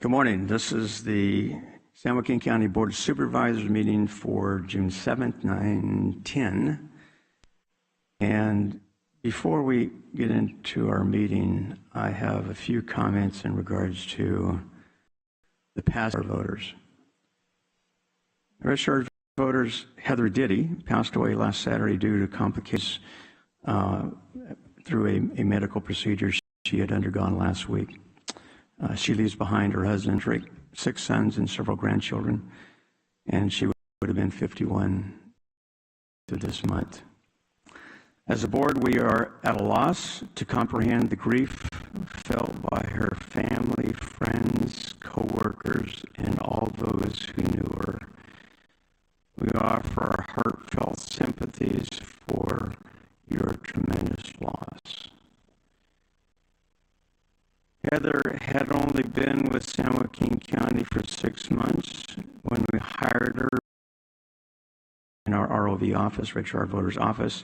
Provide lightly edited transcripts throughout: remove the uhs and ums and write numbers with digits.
Good morning. This is the San Joaquin County Board of Supervisors meeting for June 7th, 9:10. And before we get into our meeting, I have a few comments in regards to the past voters. The registered voters, Heather Diddy, passed away last Saturday due to complications through a medical procedure she had undergone last week. She leaves behind her husband, 6 sons, and several grandchildren, and she would have been 51 to this month. As a board, we are at a loss to comprehend the grief felt by her family, friends, co-workers, and all those who knew her. We offer our heartfelt sympathies for your tremendous loss. Heather had only been with San Joaquin County for 6 months when we hired her in our ROV office, Registered Voters Office,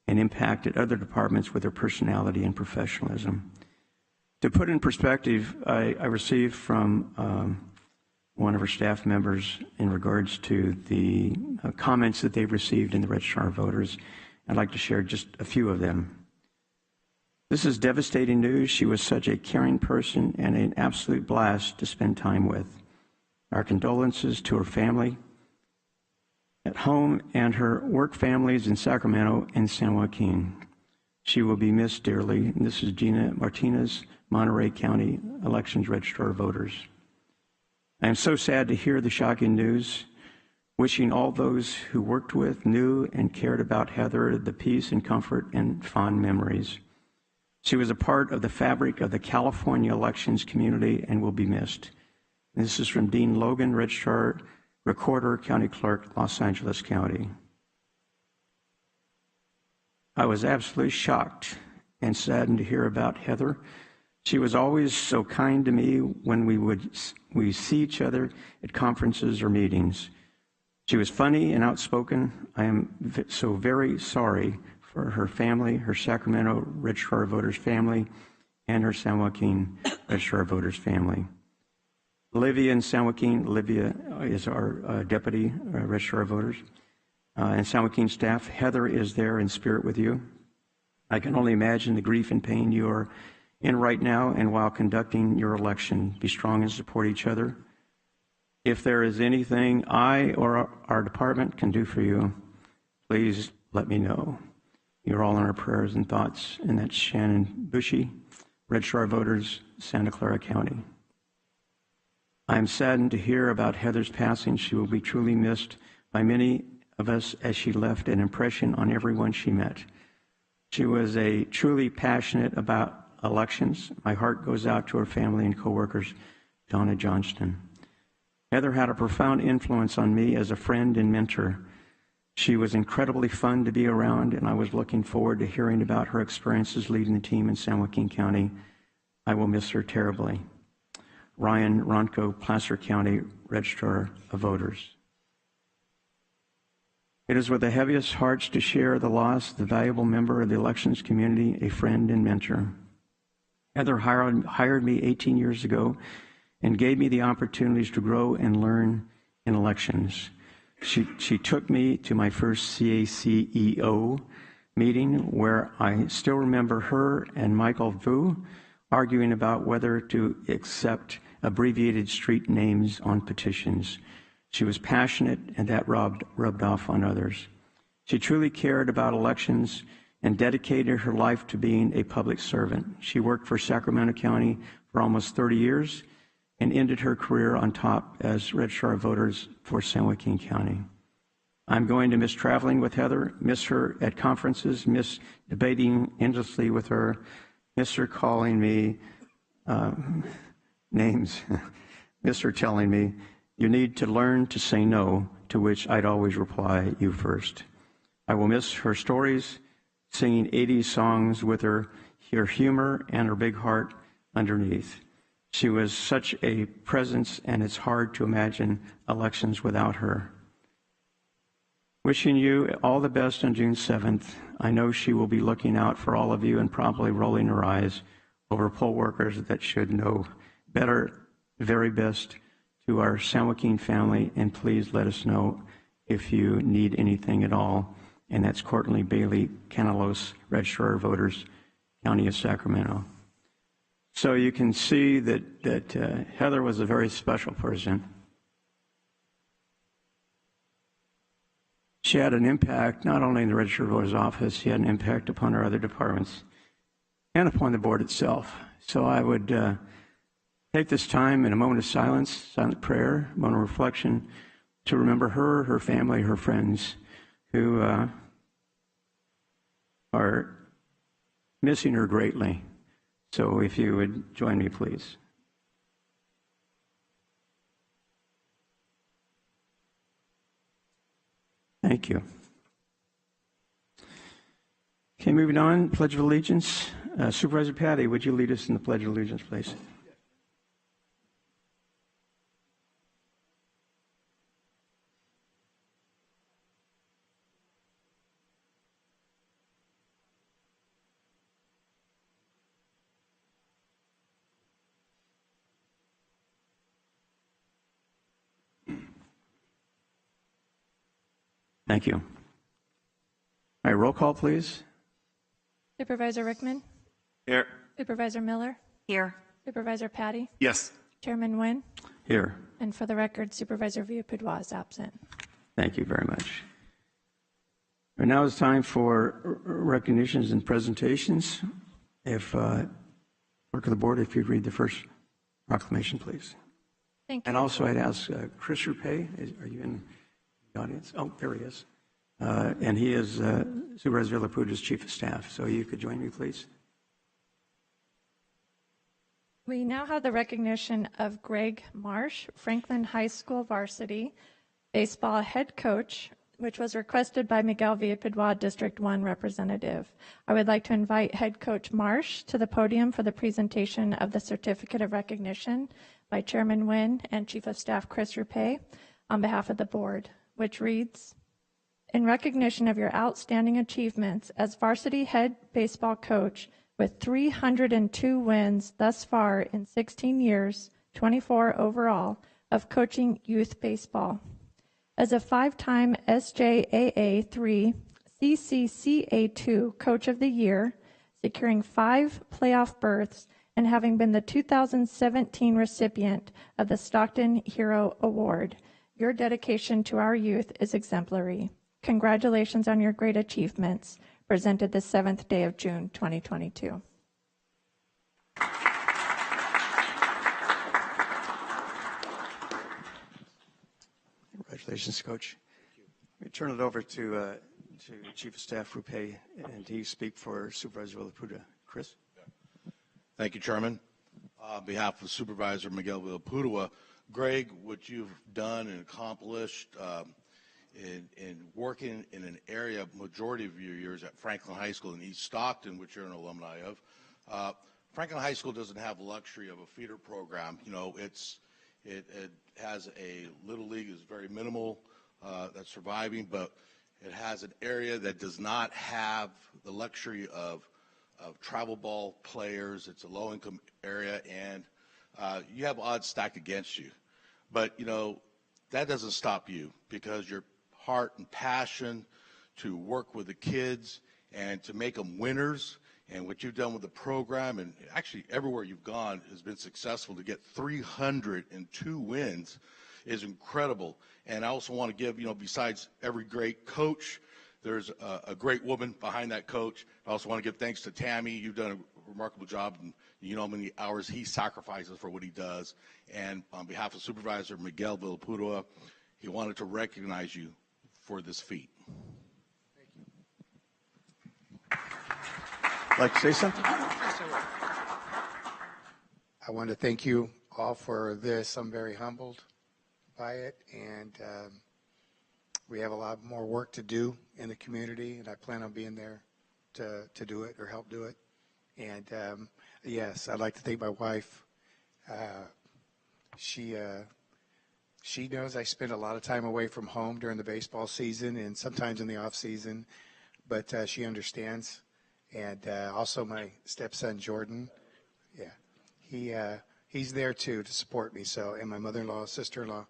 and impacted other departments with her personality and professionalism. To put in perspective, I received from one of her staff members in regards to the comments that they've received in the Register of Voters. I'd like to share just a few of them. This is devastating news. She was such a caring person and an absolute blast to spend time with. Our condolences to her family at home and her work families in Sacramento and San Joaquin. She will be missed dearly. And this is Gina Martinez, Monterey County Elections Registrar of Voters. I am so sad to hear the shocking news. Wishing all those who worked with, knew, and cared about Heather the peace and comfort and fond memories. She was a part of the fabric of the California elections community and will be missed. And this is from Dean Logan, Registrar, Recorder, County Clerk, Los Angeles County. I was absolutely shocked and saddened to hear about Heather. She was always so kind to me when we see each other at conferences or meetings. She was funny and outspoken. I am so very sorry for her family, her Sacramento Registrar of Voters family, and her San Joaquin Registrar of Voters family. Olivia in San Joaquin, Olivia is our Deputy Registrar of Voters, and San Joaquin staff. Heather is there in spirit with you. I can only imagine the grief and pain you are in right now and while conducting your election. Be strong and support each other. If there is anything I or our department can do for you, please let me know. You're all in our prayers and thoughts, and that's Shannon Bushy, Registrar of Voters, Santa Clara County. I am saddened to hear about Heather's passing. She will be truly missed by many of us as she left an impression on everyone she met. She was a truly passionate about elections. My heart goes out to her family and coworkers, Donna Johnston. Heather had a profound influence on me as a friend and mentor. She was incredibly fun to be around, and I was looking forward to hearing about her experiences leading the team in San Joaquin County. I will miss her terribly. Ryan Ronco, Placer County Registrar of Voters. It is with the heaviest hearts to share the loss of the valuable member of the elections community, a friend and mentor. Heather hired me 18 years ago and gave me the opportunities to grow and learn in elections. She took me to my first CACEO meeting where I still remember her and Michael Vu arguing about whether to accept abbreviated street names on petitions. She was passionate, and that rubbed off on others. She truly cared about elections and dedicated her life to being a public servant. She worked for Sacramento County for almost 30 years and ended her career on top as Registrar of Voters for San Joaquin County. I'm going to miss traveling with Heather, miss her at conferences, miss debating endlessly with her, miss her calling me names, miss her telling me, you need to learn to say no, to which I'd always reply, you first. I will miss her stories, singing 80s songs with her humor and her big heart underneath. She was such a presence, and it's hard to imagine elections without her. Wishing you all the best on June 7th. I know she will be looking out for all of you and probably rolling her eyes over poll workers that should know better very best to our San Joaquin family, and please let us know if you need anything at all. And that's Courtney Bailey Canalos, Registrar of Voters, County of Sacramento. So you can see that Heather was a very special person. She had an impact not only in the Registrar of Voters office, she had an impact upon our other departments and upon the board itself. So I would take this time in a moment of silence, silent prayer, a moment of reflection, to remember her, her family, her friends who are missing her greatly. So if you would join me, please. Thank you. Okay, moving on, Pledge of Allegiance. Supervisor Patty, would you lead us in the Pledge of Allegiance, please? Thank you. All right, roll call, please. Supervisor Rickman? Here. Supervisor Miller? Here. Supervisor Patty? Yes. Chairman Nguyen? Here. And for the record, Supervisor Villapadua is absent. Thank you very much. And now it's time for recognitions and presentations. If clerk of the board, if you'd read the first proclamation, please. Thank you. And also I'd ask Chris Rupe, are you in the audience? Oh, there he is. And he is Supervisor Villapadua's Chief of Staff. So you could join me, please. We now have the recognition of Greg Marsh, Franklin High School varsity baseball head coach, which was requested by Miguel Villapadua, District 1 representative. I would like to invite head coach Marsh to the podium for the presentation of the certificate of recognition by Chairman Nguyen and Chief of Staff Chris Rupe on behalf of the board, which reads, in recognition of your outstanding achievements as varsity head baseball coach with 302 wins thus far in 16 years, 24 overall, of coaching youth baseball. As a 5-time SJAA 3, CCCA 2 Coach of the Year, securing 5 playoff berths, and having been the 2017 recipient of the Stockton Hero Award, your dedication to our youth is exemplary. Congratulations on your great achievements, presented the 7th day of June, 2022. Congratulations, Coach. We turn it over to Chief of Staff Rupe, and he speak for Supervisor Villapadua. Chris? Thank you, Chairman. On behalf of Supervisor Miguel Villapadua, Greg, what you've done and accomplished in working in an area, majority of your years at Franklin High School in East Stockton, which you're an alumni of. Franklin High School doesn't have the luxury of a feeder program. You know, it has a little league is very minimal that's surviving, but it has an area that does not have the luxury of travel ball players. It's a low-income area, and you have odds stacked against you. But, you know, that doesn't stop you, because your heart and passion to work with the kids and to make them winners, and what you've done with the program, and actually everywhere you've gone has been successful. To get 302 wins is incredible. And I also want to give, you know, besides every great coach, there's a great woman behind that coach. I also want to give thanks to Tammy. You've done a remarkable job, and you know how many hours he sacrifices for what he does. And on behalf of Supervisor Miguel Villapadua, he wanted to recognize you for this feat. Thank you. Like to say something? I want to thank you all for this. I'm very humbled by it, and we have a lot more work to do in the community, and I plan on being there to do it or help do it. And yes, I'd like to thank my wife. She knows I spend a lot of time away from home during the baseball season and sometimes in the off season, but she understands. And also my stepson Jordan, yeah, he's there too to support me. So, and my mother-in-law, sister-in-law,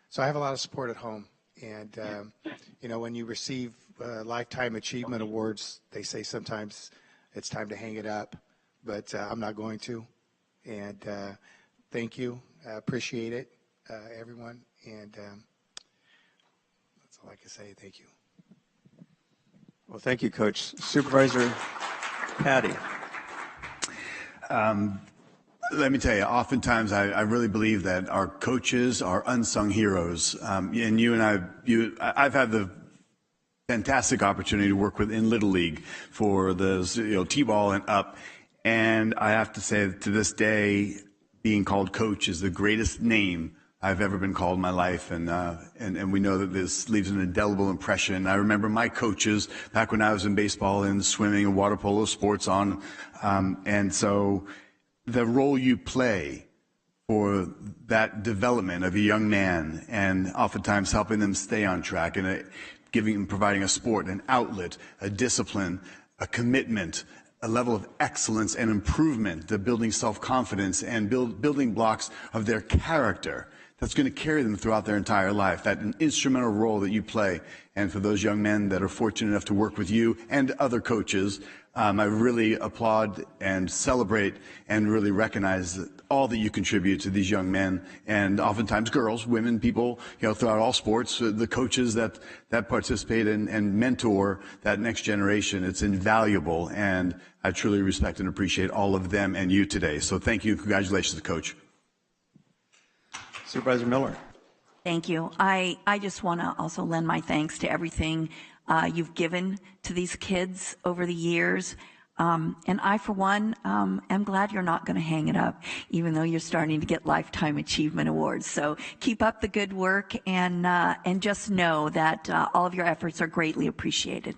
so I have a lot of support at home. And, when you receive Lifetime Achievement Awards, they say sometimes it's time to hang it up, but I'm not going to. And thank you. I appreciate it, everyone. And that's all I can say. Thank you. Well, thank you, Coach. Supervisor Patty. Let me tell you, oftentimes I really believe that our coaches are unsung heroes. And I've had the fantastic opportunity to work in Little League for the T-ball and up. And I have to say that to this day, being called coach is the greatest name I've ever been called in my life. And we know that this leaves an indelible impression. I remember my coaches back when I was in baseball and swimming and water polo sports on. And so the role you play for that development of a young man and oftentimes helping them stay on track and providing a sport, an outlet, a discipline, a commitment, a level of excellence and improvement, to building self-confidence and building blocks of their character that's going to carry them throughout their entire life, that an instrumental role that you play. And for those young men that are fortunate enough to work with you and other coaches, I really applaud and celebrate and really recognize all that you contribute to these young men and oftentimes girls, women, people, throughout all sports, the coaches that participate and mentor that next generation. It's invaluable, and I truly respect and appreciate all of them and you today. So thank you. Congratulations, Coach. Supervisor Miller. Thank you. I just want to also lend my thanks to everything you've given to these kids over the years. And I, for one, am glad you're not going to hang it up, even though you're starting to get Lifetime Achievement Awards. So keep up the good work, and just know that all of your efforts are greatly appreciated.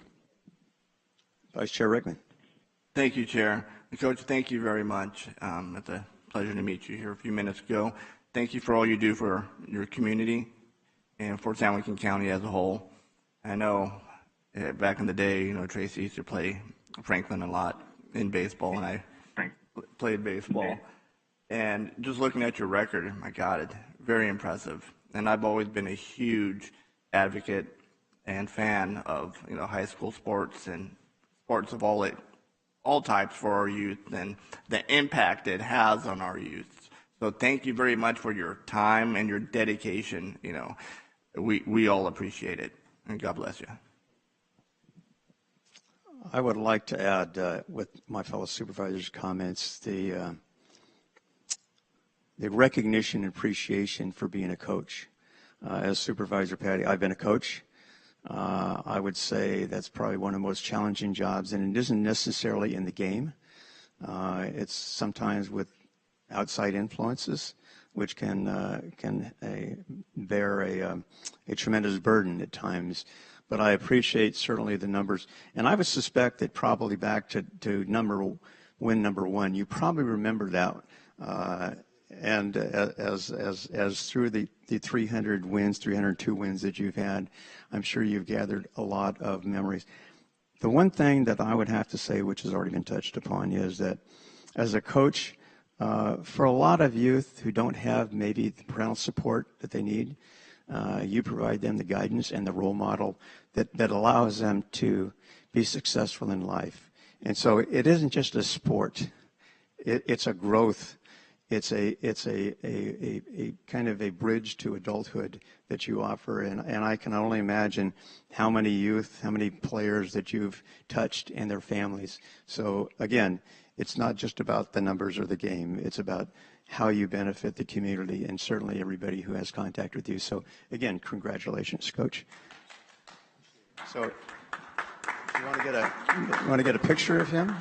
Vice Chair Rickman. Thank you, Chair. Coach, thank you very much. It's a pleasure to meet you here a few minutes ago. Thank you for all you do for your community and for San Joaquin County as a whole. I know back in the day, Tracy used to play Franklin a lot in baseball, and I played baseball. And just looking at your record, my God, it's very impressive. And I've always been a huge advocate and fan of high school sports and sports of all types for our youth and the impact it has on our youth. So thank you very much for your time and your dedication. We all appreciate it, and God bless you. I would like to add, with my fellow supervisors' comments, the recognition and appreciation for being a coach. As Supervisor Patty, I've been a coach. I would say that's probably one of the most challenging jobs, and it isn't necessarily in the game. It's sometimes with outside influences, which can bear a tremendous burden at times. But I appreciate certainly the numbers. And I would suspect that probably back to win number one, you probably remember that. And as through the 300 wins, 302 wins that you've had, I'm sure you've gathered a lot of memories. The one thing that I would have to say, which has already been touched upon, is that as a coach, for a lot of youth who don't have maybe the parental support that they need, you provide them the guidance and the role model that allows them to be successful in life. And so it isn't just a sport. It's a growth. It's a kind of a bridge to adulthood that you offer. And I can only imagine how many youth, how many players that you've touched and their families. So again, it's not just about the numbers or the game. It's about how you benefit the community and certainly everybody who has contact with you. So again, congratulations, Coach. So you want to get a picture of him?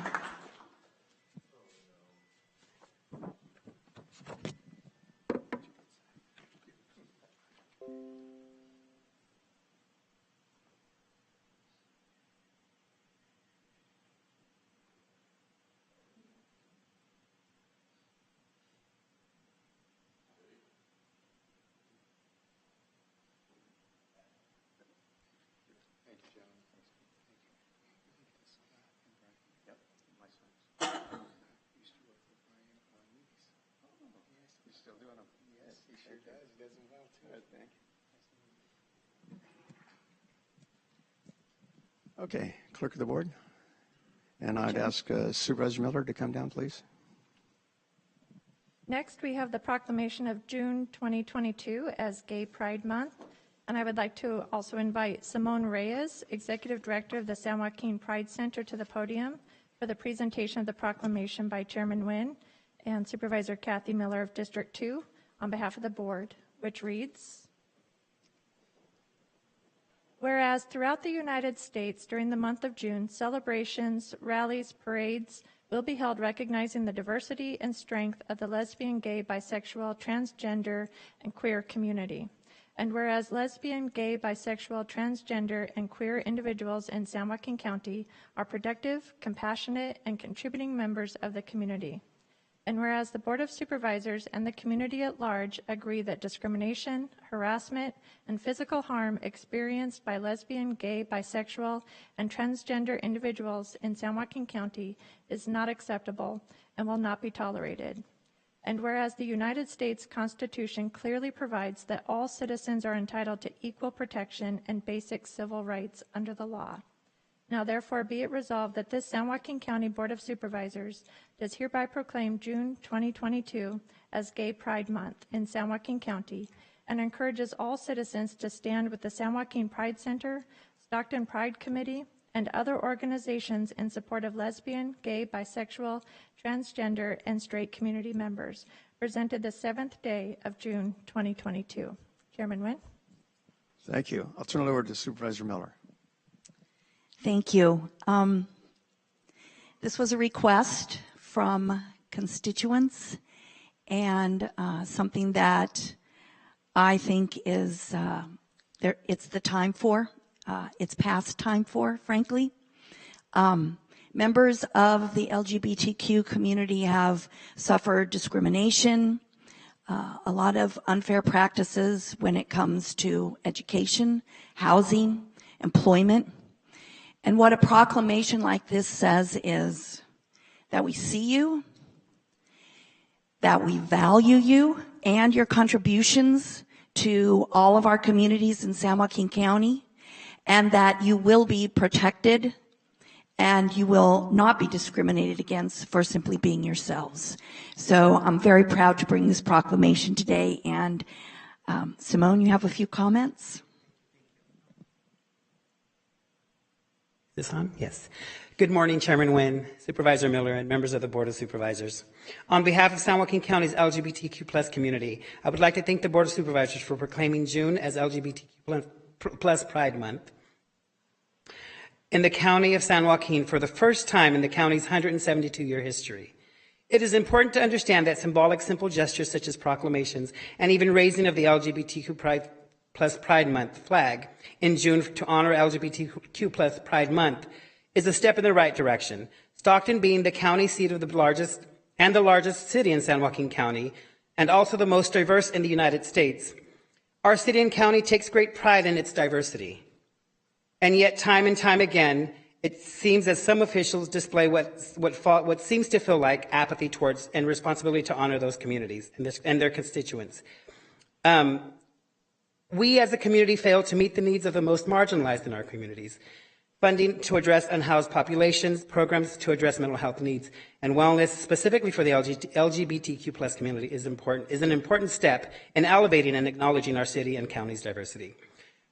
Still doing them? Yes, he sure does. He does them well, too. Okay, clerk of the board. And I'd ask Supervisor Miller to come down, please. Next, we have the proclamation of June 2022 as Gay Pride Month. And I would like to also invite Simone Reyes, Executive Director of the San Joaquin Pride Center, to the podium for the presentation of the proclamation by Chairman Nguyen and Supervisor Kathy Miller of District 2 on behalf of the board, which reads, whereas throughout the United States during the month of June, celebrations, rallies, parades will be held recognizing the diversity and strength of the lesbian, gay, bisexual, transgender, and queer community. And whereas lesbian, gay, bisexual, transgender, and queer individuals in San Joaquin County are productive, compassionate, and contributing members of the community. And whereas the Board of Supervisors and the community at large agree that discrimination, harassment, and physical harm experienced by lesbian, gay, bisexual, and transgender individuals in San Joaquin County is not acceptable and will not be tolerated. And whereas the United States Constitution clearly provides that all citizens are entitled to equal protection and basic civil rights under the law. Now therefore be it resolved that this San Joaquin County Board of Supervisors does hereby proclaim June 2022 as Gay Pride Month in San Joaquin County and encourages all citizens to stand with the San Joaquin Pride Center, Stockton Pride Committee, and other organizations in support of lesbian, gay, bisexual, transgender, and straight community members, presented the 7th day of June 2022. Chairman Nguyen. Thank you. I'll turn it over to Supervisor Miller. Thank you. This was a request from constituents and something that I think is it's the time for. It's past time for, frankly. Members of the LGBTQ community have suffered discrimination, a lot of unfair practices when it comes to education, housing, employment. And what a proclamation like this says is that we see you, that we value you and your contributions to all of our communities in San Joaquin County, and that you will be protected and you will not be discriminated against for simply being yourselves. So I'm very proud to bring this proclamation today. And Simone, you have a few comments? This on? Yes. Good morning, Chairman Nguyen, Supervisor Miller, and members of the Board of Supervisors. On behalf of San Joaquin County's LGBTQ+ community, I would like to thank the Board of Supervisors for proclaiming June as LGBTQ+ Pride Month in the County of San Joaquin for the first time in the county's 172-year history. It is important to understand that symbolic, simple gestures such as proclamations and even raising of the LGBTQ Pride Month flag in June to honor LGBTQ+ Pride Month is a step in the right direction. Stockton being the county seat of the largest city in San Joaquin County and also the most diverse in the United States, our city and county takes great pride in its diversity. And yet, time and time again, it seems as some officials display what seems to feel like apathy towards and responsibility to honor those communities and their constituents. We as a community fail to meet the needs of the most marginalized in our communities. Funding to address unhoused populations, programs to address mental health needs, and wellness specifically for the LGBTQ+ community is an important step in elevating and acknowledging our city and county's diversity.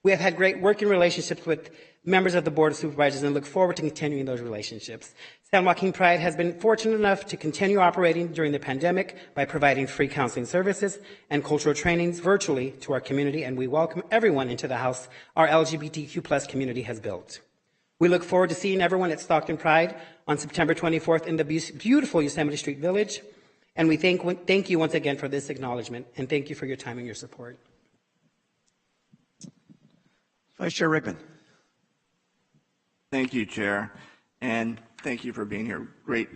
We have had great working relationships with members of the Board of Supervisors and look forward to continuing those relationships. San Joaquin Pride has been fortunate enough to continue operating during the pandemic by providing free counseling services and cultural trainings virtually to our community, and we welcome everyone into the house our LGBTQ+ community has built. We look forward to seeing everyone at Stockton Pride on September 24th in the beautiful Yosemite Street Village, and we thank you once again for this acknowledgement, and thank you for your time and your support. Vice Chair Rickman. Thank you, Chair, and thank you for being here. Great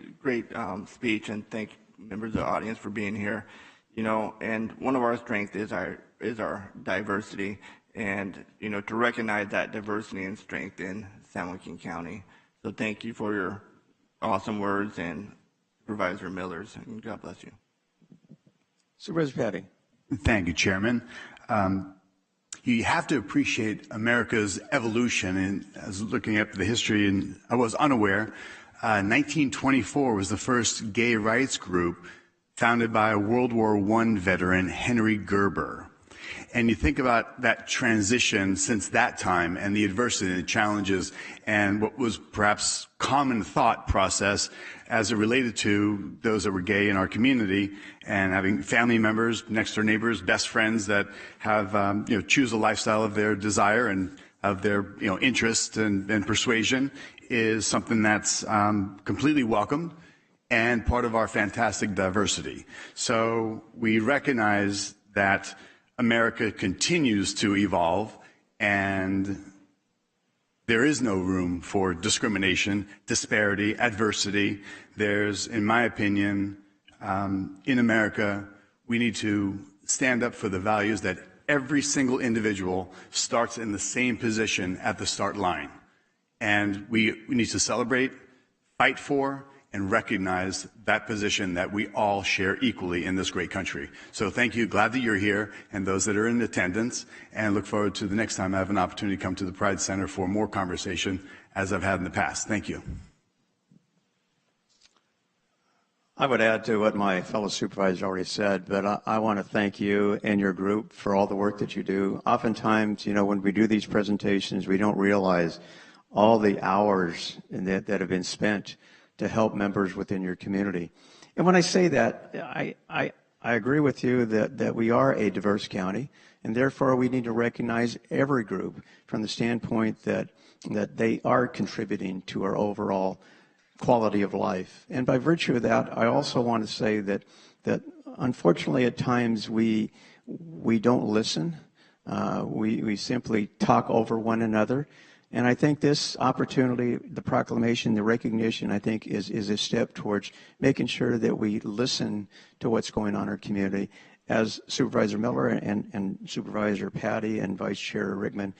speech, and thank members of the audience for being here. You know, and one of our strengths is our diversity, and to recognize that diversity and strength in San Joaquin County. So thank you for your awesome words, and Supervisor Miller's, and God bless you. Supervisor Patty. Thank you, Chairman. You have to appreciate America's evolution. And I was looking up the history, and I was unaware. 1924 was the first gay rights group founded by World War I veteran Henry Gerber. And you think about that transition since that time and the adversity and the challenges and what was perhaps common thought process as it related to those that were gay in our community and having family members, next door neighbors, best friends that have, choose a lifestyle of their desire and of their, interest and persuasion is something that's completely welcomed and part of our fantastic diversity. So we recognize that America continues to evolve, and there is no room for discrimination, disparity, adversity. There's, in my opinion, in America, we need to stand up for the values that every single individual starts in the same position at the start line. And we need to celebrate, fight for, and recognize that position that we all share equally in this great country. So thank you. Glad that you're here and those that are in attendance, and look forward to the next time I have an opportunity to come to the Pride Center for more conversation as I've had in the past. Thank you. I would add to what my fellow supervisors already said, but I want to thank you and your group for all the work that you do. Oftentimes, when we do these presentations, we don't realize all the hours that have been spent to help members within your community. And when I say that, I agree with you that we are a diverse county, and therefore we need to recognize every group from the standpoint that they are contributing to our overall quality of life. And by virtue of that, I also want to say that unfortunately at times we don't listen. We simply talk over one another. And I think this opportunity, the proclamation, the recognition, I think is a step towards making sure that we listen to what's going on in our community. As Supervisor Miller and Supervisor Patty and Vice Chair Rickman,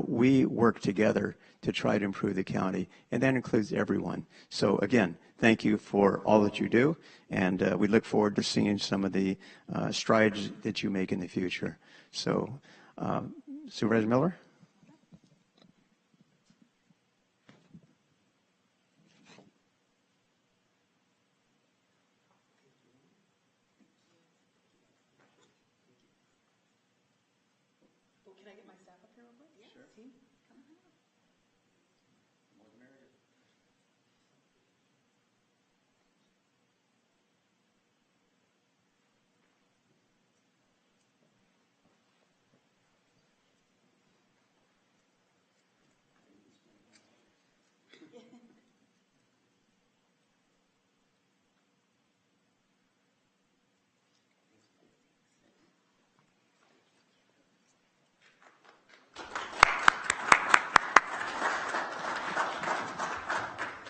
we work together to try to improve the county, and that includes everyone. So again, thank you for all that you do, and we look forward to seeing some of the strides that you make in the future. So, Supervisor Miller?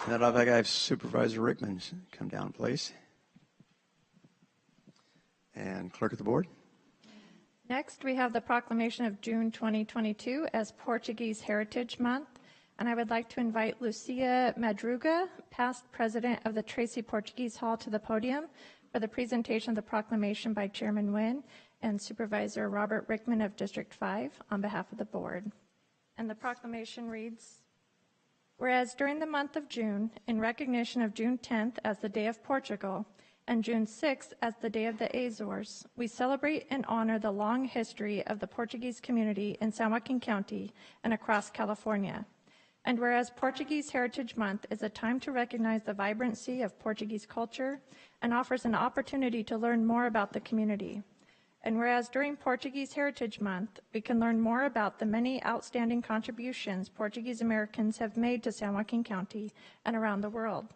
Then I'd like to have Supervisor Rickman come down, please. And Clerk of the Board. Next, we have the proclamation of June 2022 as Portuguese Heritage Month. And I would like to invite Lucia Madruga, past president of the Tracy Portuguese Hall, to the podium for the presentation of the proclamation by Chairman Nguyen and Supervisor Robert Rickman of District 5 on behalf of the board. And the proclamation reads, whereas during the month of June, in recognition of June 10th as the Day of Portugal and June 6th as the Day of the Azores, we celebrate and honor the long history of the Portuguese community in San Joaquin County and across California. And whereas Portuguese Heritage Month is a time to recognize the vibrancy of Portuguese culture and offers an opportunity to learn more about the community. And whereas during Portuguese Heritage Month, we can learn more about the many outstanding contributions Portuguese Americans have made to San Joaquin County and around the world.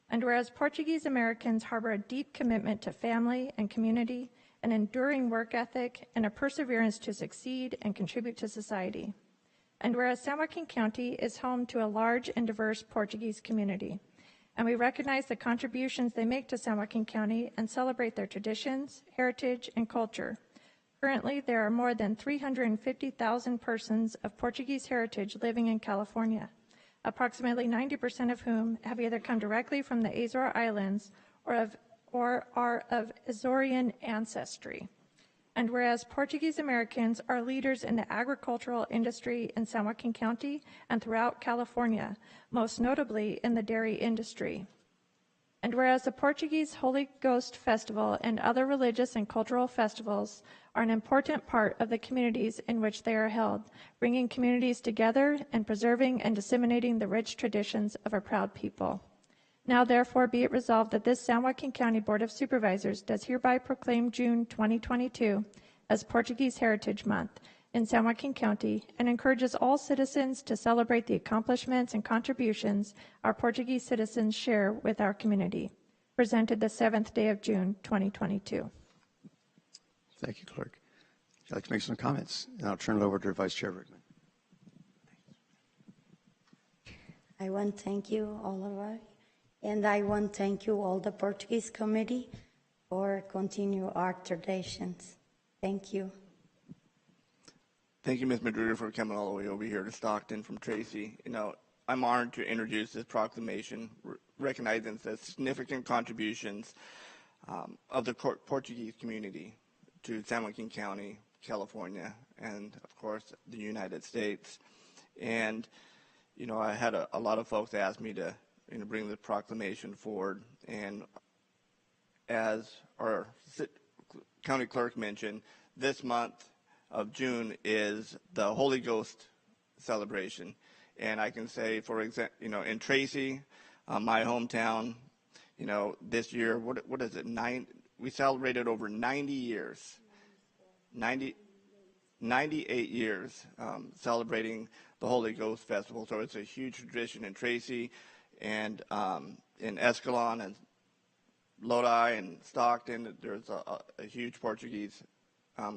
And whereas Portuguese Americans harbor a deep commitment to family and community, an enduring work ethic, and a perseverance to succeed and contribute to society. And whereas San Joaquin County is home to a large and diverse Portuguese community, and we recognize the contributions they make to San Joaquin County and celebrate their traditions, heritage, and culture. Currently, there are more than 350,000 persons of Portuguese heritage living in California, approximately 90% of whom have either come directly from the Azores Islands or or are of Azorean ancestry. And whereas Portuguese Americans are leaders in the agricultural industry in San Joaquin County and throughout California, most notably in the dairy industry. And whereas the Portuguese Holy Ghost Festival and other religious and cultural festivals are an important part of the communities in which they are held, bringing communities together and preserving and disseminating the rich traditions of our proud people. Now therefore be it resolved that this San Joaquin County Board of Supervisors does hereby proclaim June 2022 as Portuguese Heritage Month in San Joaquin County and encourages all citizens to celebrate the accomplishments and contributions our Portuguese citizens share with our community. Presented the 7th day of June, 2022. Thank you, Clerk. Would you like to make some comments? And I'll turn it over to Vice Chair Rickman. I want to thank you, all of us, and I want to thank you, all the Portuguese committee, for continue our traditions. Thank you. Thank you, Ms. Madruga, for coming all the way over here to Stockton from Tracy. You know, I'm honored to introduce this proclamation recognizing the significant contributions of the Portuguese community to San Joaquin County, California, and of course the United States. And you know, I had a lot of folks ask me to bring the proclamation forward, and as our county clerk mentioned, this month of June is the Holy Ghost celebration. And I can say, for example, in Tracy, my hometown, this year, what is it, we celebrated over 90 years, 98 years celebrating the Holy Ghost Festival. So it's a huge tradition in Tracy and in Escalon and Lodi and Stockton. There's a huge Portuguese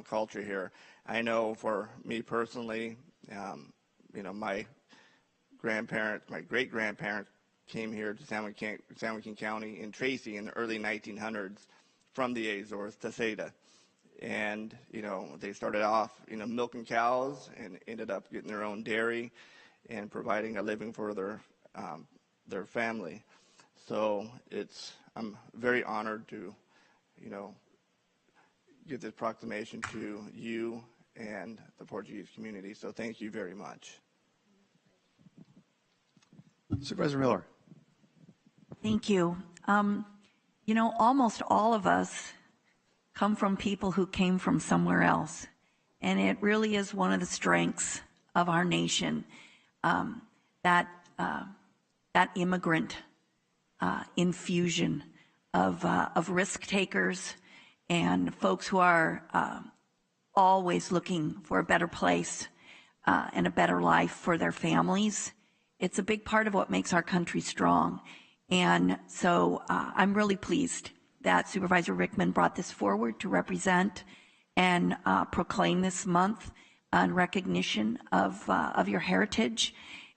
culture here. I know for me personally, my grandparents, my great-grandparents came here to San Joaquin County in Tracy in the early 1900s from the Azores to Seda. And, they started off, milking cows and ended up getting their own dairy and providing a living for their family. So I'm very honored to, give this proclamation to you and the Portuguese community. So thank you very much. Supervisor Miller. Thank you. Almost all of us come from people who came from somewhere else. And it really is one of the strengths of our nation, that immigrant infusion of risk takers and folks who are always looking for a better place and a better life for their families. It's a big part of what makes our country strong. And so I'm really pleased that Supervisor Rickman brought this forward to represent and proclaim this month in recognition of your heritage,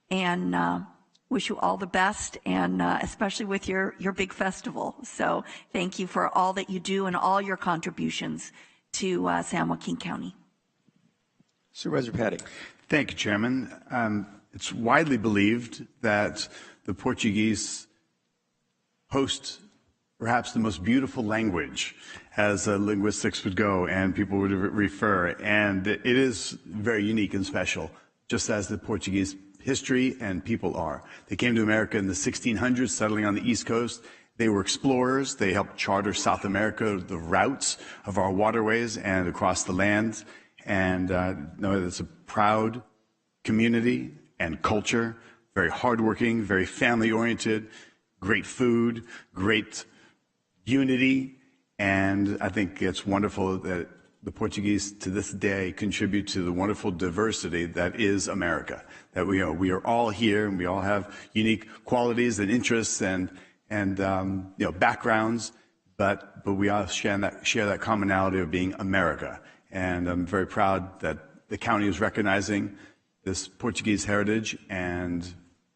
and wish you all the best, and especially with your big festival. So thank you for all that you do and all your contributions to San Joaquin County. Supervisor Patty. Thank you, Chairman. It's widely believed that the Portuguese host perhaps the most beautiful language, as linguistics would go and people would refer, and it is very unique and special, just as the Portuguese history and people are. They came to America in the 1600s, settling on the East Coast. They were explorers. They helped charter South America, the routes of our waterways and across the lands. And it's a proud community and culture, very hardworking, very family-oriented, great food, great unity. And I think it's wonderful that the Portuguese to this day contribute to the wonderful diversity that is America. That we are all here, and we all have unique qualities and interests and backgrounds, but we all share that commonality of being America. And I'm very proud that the county is recognizing this Portuguese heritage, and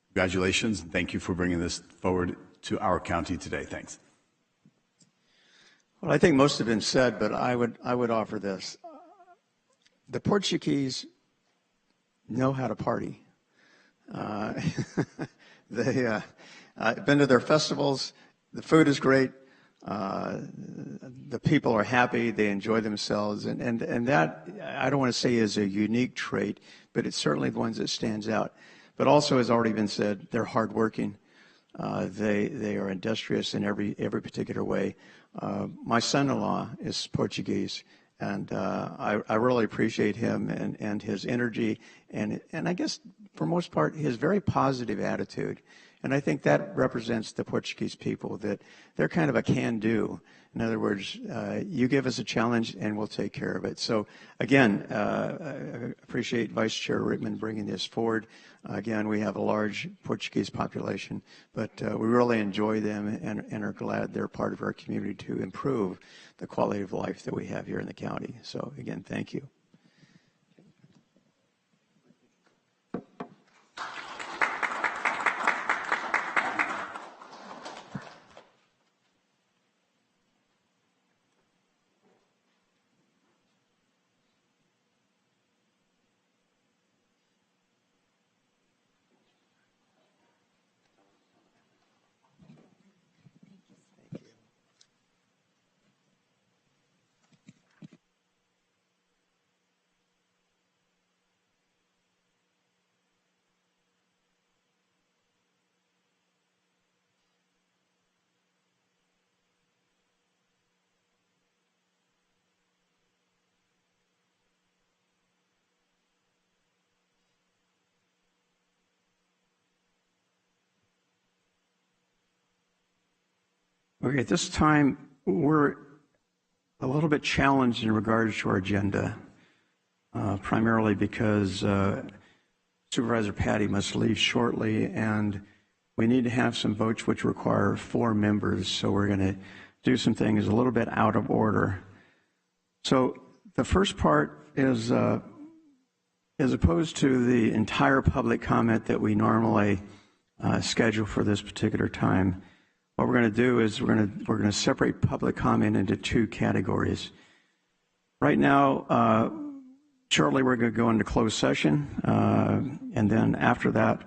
congratulations. Thank you for bringing this forward to our county today. Thanks. Well, I think most have been said, but I would offer this. The Portuguese know how to party. I've been to their festivals. The food is great. The people are happy, they enjoy themselves, and that, I don't want to say is a unique trait, but it's certainly the ones that stands out. But also, as already been said, they're hardworking. They are industrious in every particular way. My son-in-law is Portuguese, and I really appreciate him and his energy, and I guess for most part his very positive attitude. And I think that represents the Portuguese people, that they're kind of a can-do. In other words, you give us a challenge and we'll take care of it. So again, I appreciate Vice Chair Rickman bringing this forward. Again, we have a large Portuguese population, but we really enjoy them and are glad they're part of our community to improve the quality of life that we have here in the county. So again, thank you. Okay, at this time, we're a little bit challenged in regards to our agenda, primarily because Supervisor Patty must leave shortly, and we need to have some votes which require 4 members, so we're going to do some things a little bit out of order. So the first part is, as opposed to the entire public comment that we normally schedule for this particular time, what we're going to do is we're going to separate public comment into 2 categories. Right now, shortly we're going to go into closed session, and then after that,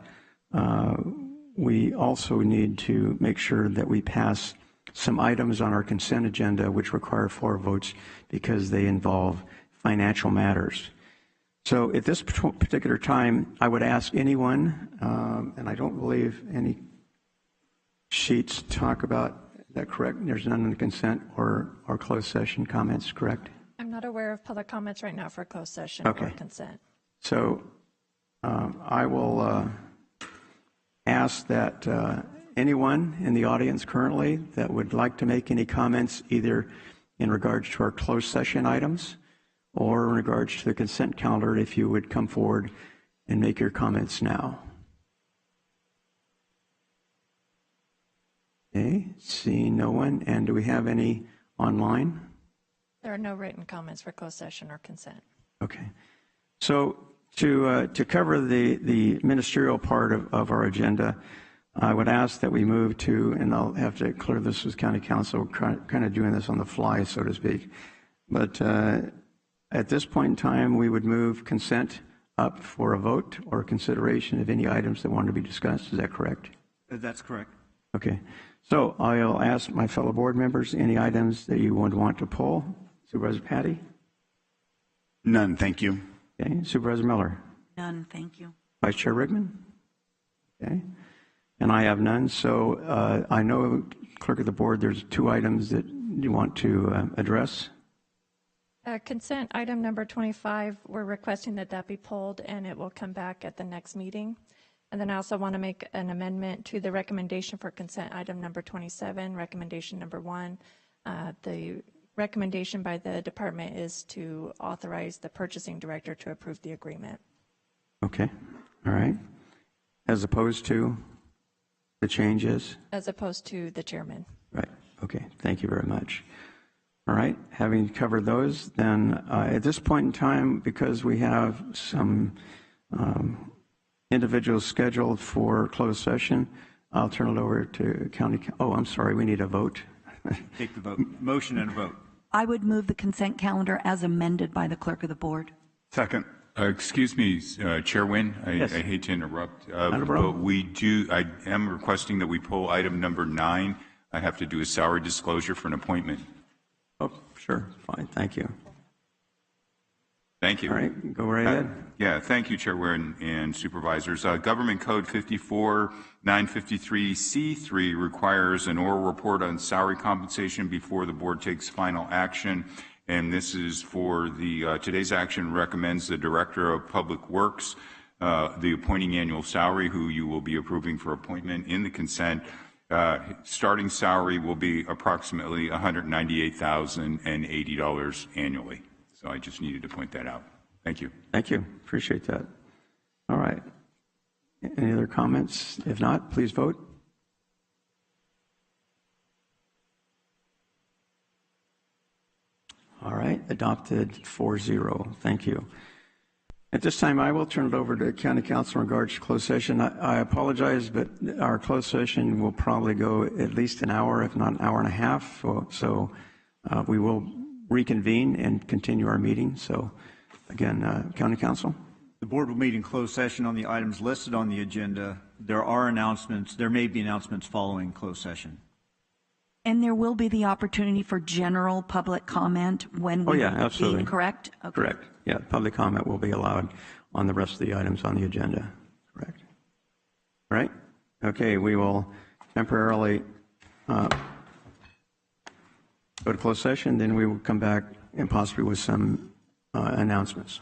we also need to make sure that we pass some items on our consent agenda which require 4 votes because they involve financial matters. So at this particular time, I would ask anyone, and I don't believe any sheets talk about, is that correct? There's none in the consent or closed session comments, correct? I'm not aware of public comments right now for closed session Okay. or consent. So I will ask that anyone in the audience currently that would like to make any comments either in regards to our closed session items or in regards to the consent calendar, if you would come forward and make your comments now. Okay, seeing no one. And do we have any online? There are no written comments for closed session or consent. Okay. So to cover the ministerial part of our agenda, I would ask that we move to, and I'll have to clear this with County Council, kind of doing this on the fly, so to speak. But at this point in time, we would move consent up for a vote or consideration of any items that want to be discussed. Is that correct? That's correct. Okay. So I'll ask my fellow board members, any items that you would want to pull? Supervisor Patty? None, thank you. Okay. Supervisor Miller? None, thank you. Vice Chair Rickman? Okay. And I have none. So I know, Clerk of the Board, there's 2 items that you want to address. Consent item number 25, we're requesting that be pulled and it will come back at the next meeting. And then I also want to make an amendment to the recommendation for consent item number 27, recommendation number 1. The recommendation by the department is to authorize the purchasing director to approve the agreement. Okay. All right. As opposed to the changes? As opposed to the chairman. Right. Okay. Thank you very much. All right. Having covered those, then at this point in time, because we have some individuals scheduled for closed session, I'll turn it over to County. Oh, I'm sorry. We need a vote. Take the vote. Motion and a vote. I would move the consent calendar as amended by the clerk of the board. Second. Excuse me, Chair Nguyen, Yes. I hate to interrupt, Not a but problem. I am requesting that we pull item number 9. I have to do a salary disclosure for an appointment. Oh, sure, fine, thank you. Thank you. All right, go right ahead. Yeah, thank you, Chairman and Supervisors. Government Code 54953C3 requires an oral report on salary compensation before the board takes final action. And this is for the, today's action recommends the Director of Public Works, the appointing annual salary, who you will be approving for appointment in the consent. Starting salary will be approximately $198,080 annually. So I just needed to point that out. Thank you. Thank you, appreciate that. All right, any other comments? If not, please vote. All right, adopted 4-0, thank you. At this time, I will turn it over to County Council in regards to closed session. I apologize, but our closed session will probably go at least an hour, if not an hour and a half. So we will reconvene and continue our meeting. So again, County Council. The board will meet in closed session on the items listed on the agenda. There are announcements. There may be announcements following closed session. And there will be the opportunity for general public comment when we absolutely. Correct? Okay. Correct. Yeah, public comment will be allowed on the rest of the items on the agenda. Correct. All right. Okay, we will temporarily go to closed session, then we will come back and possibly with some announcements.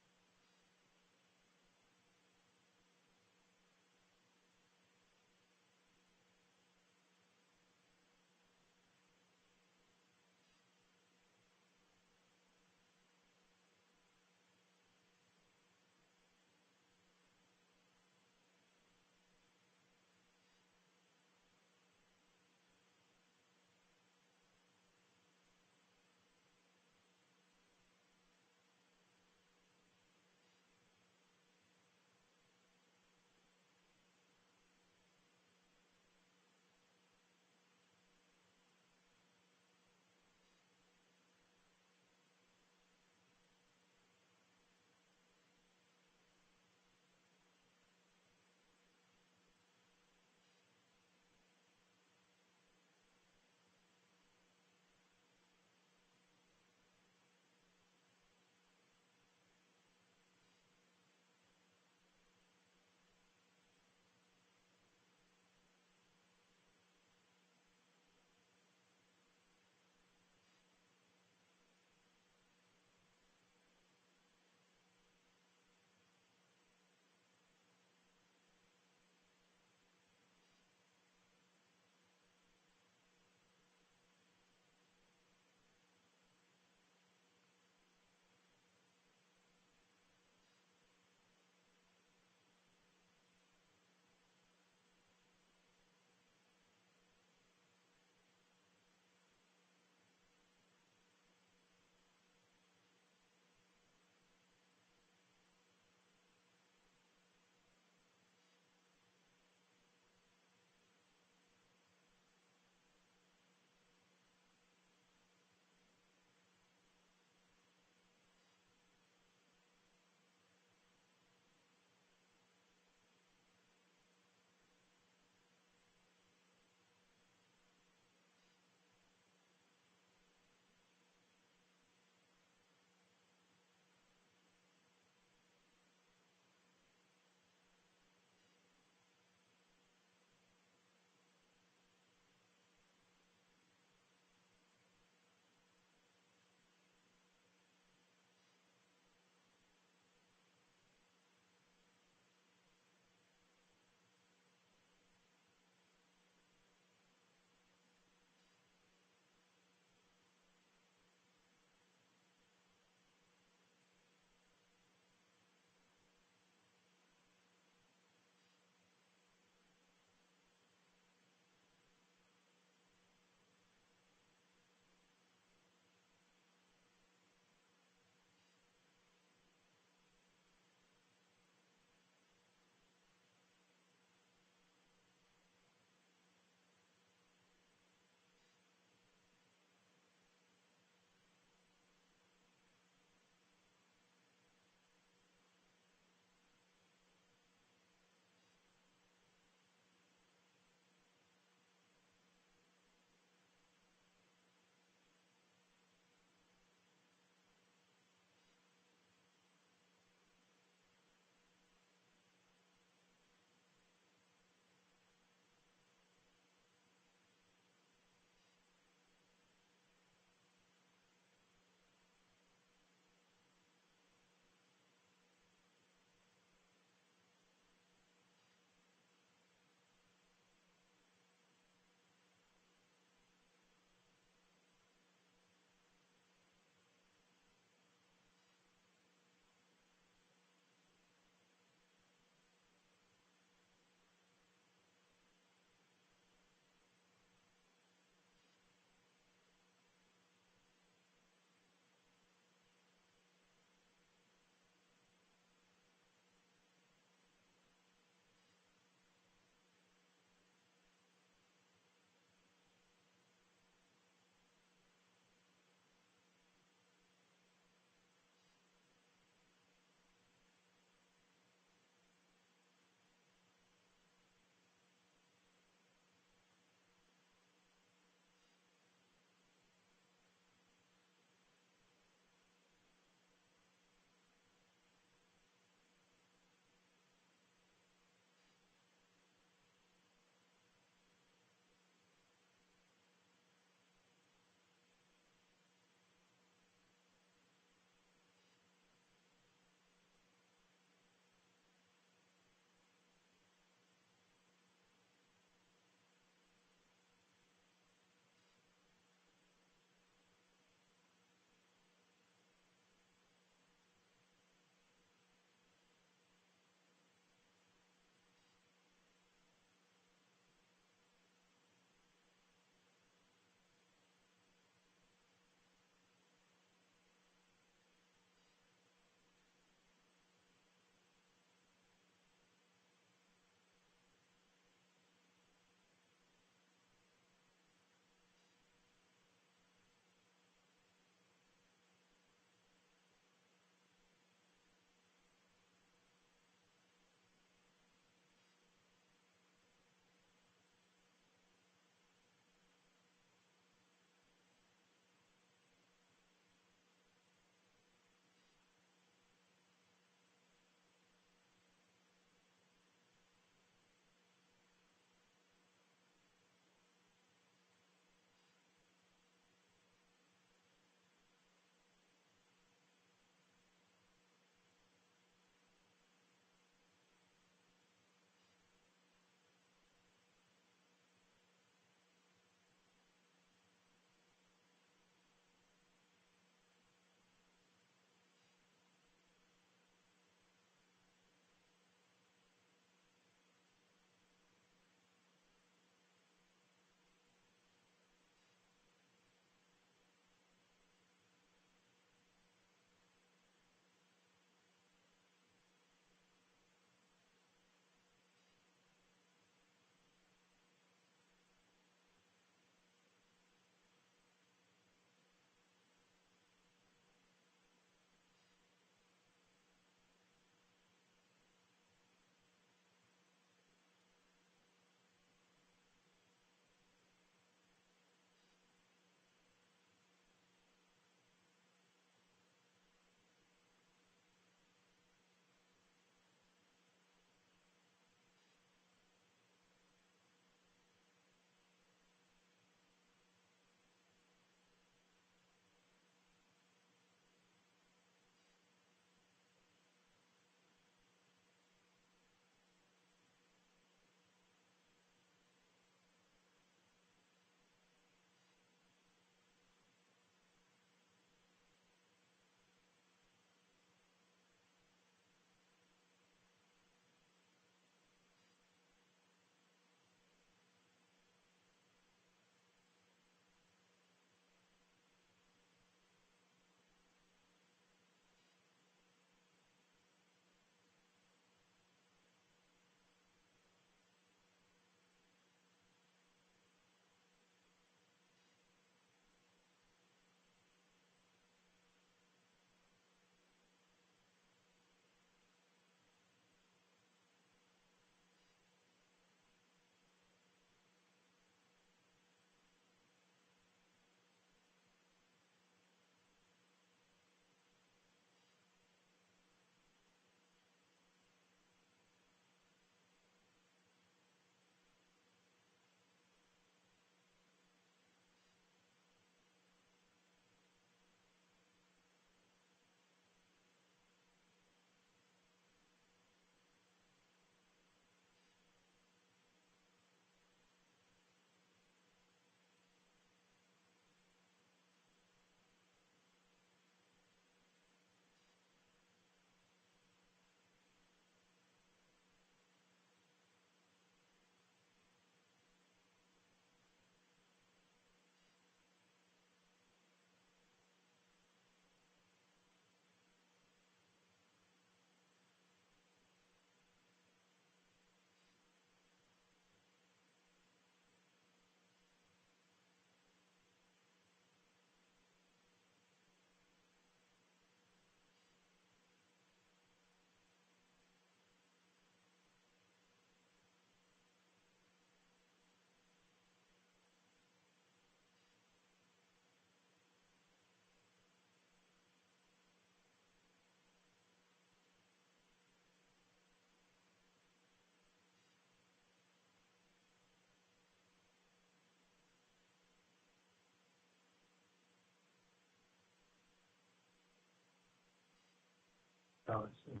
So let's see.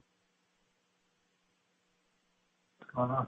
What's going on?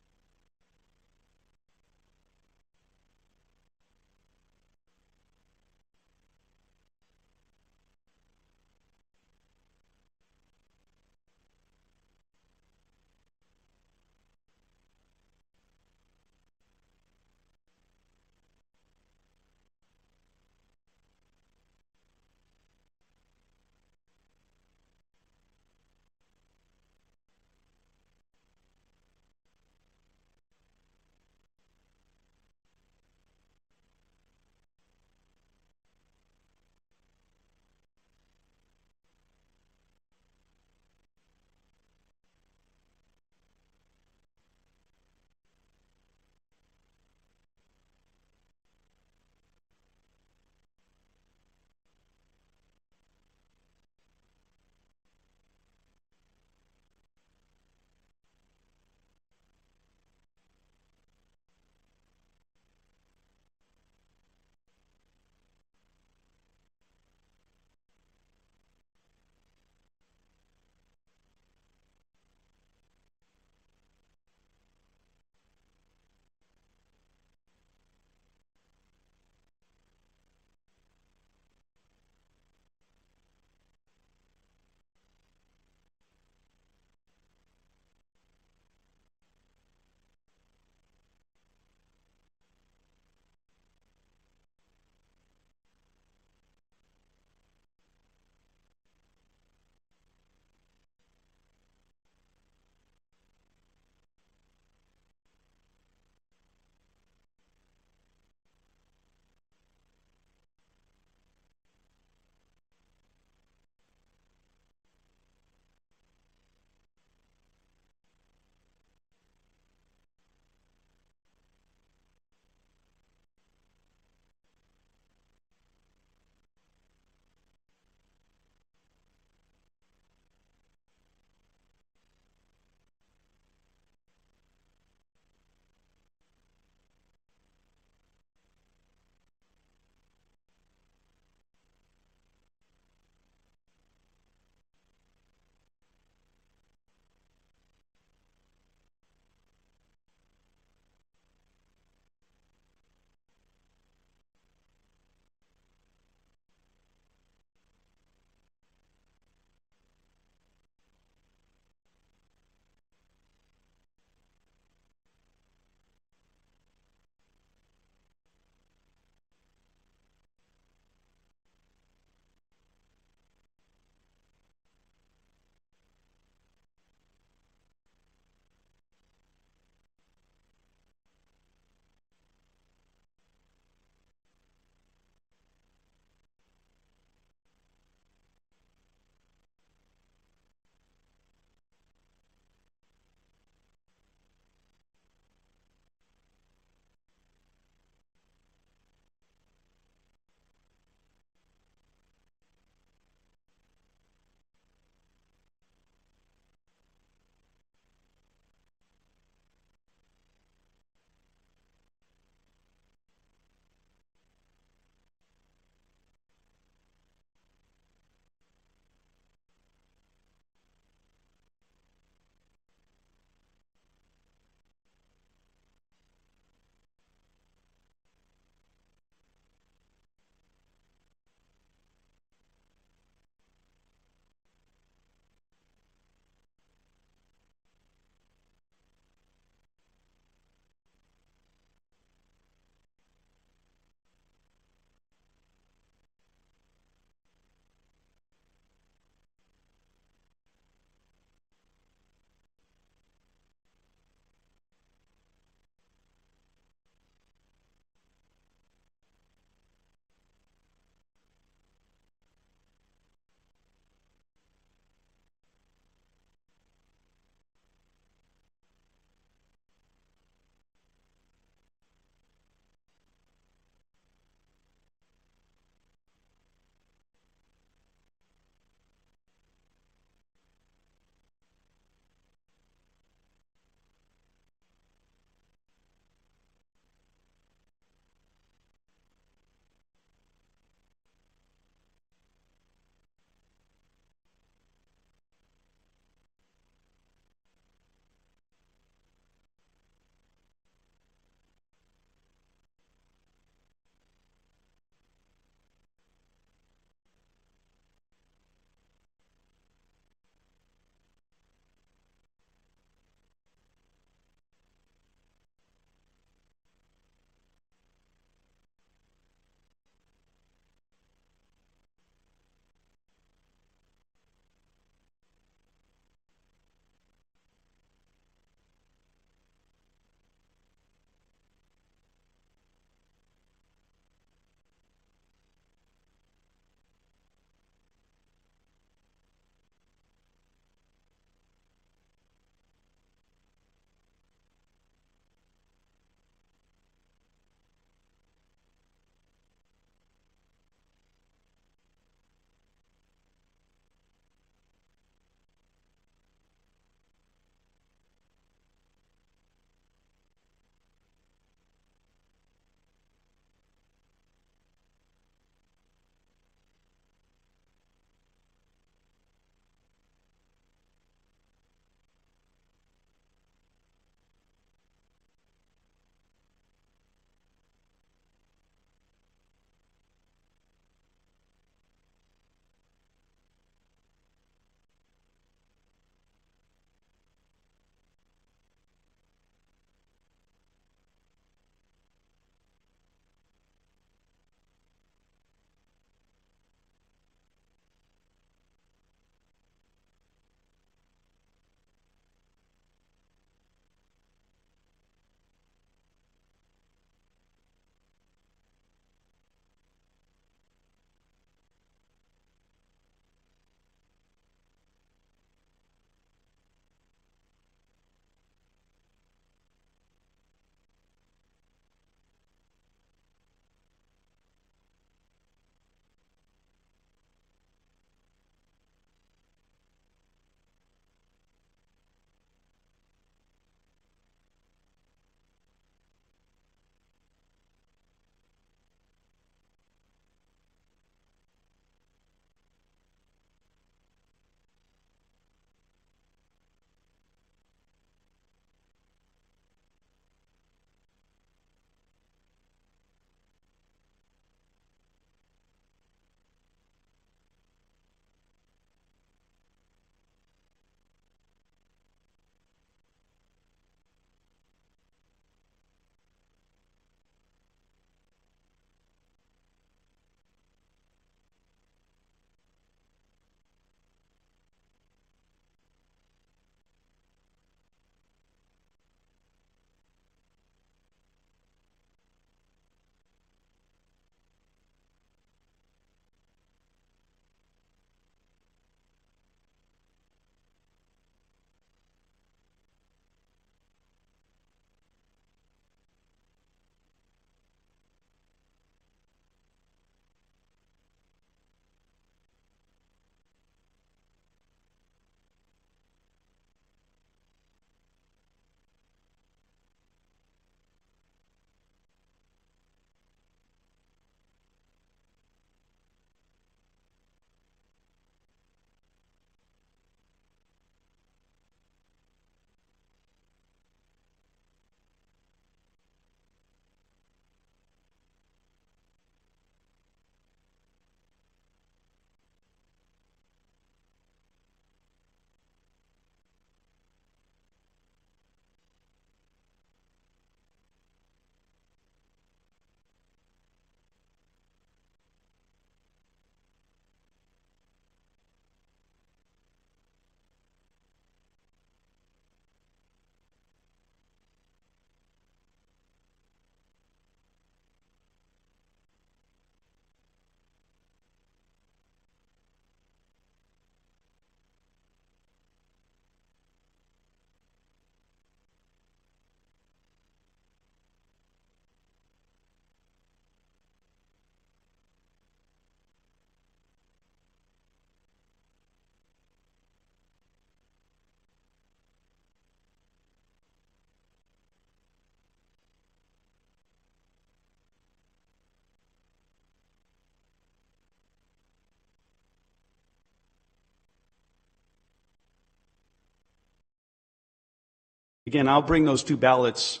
Again, I'll bring those 2 ballots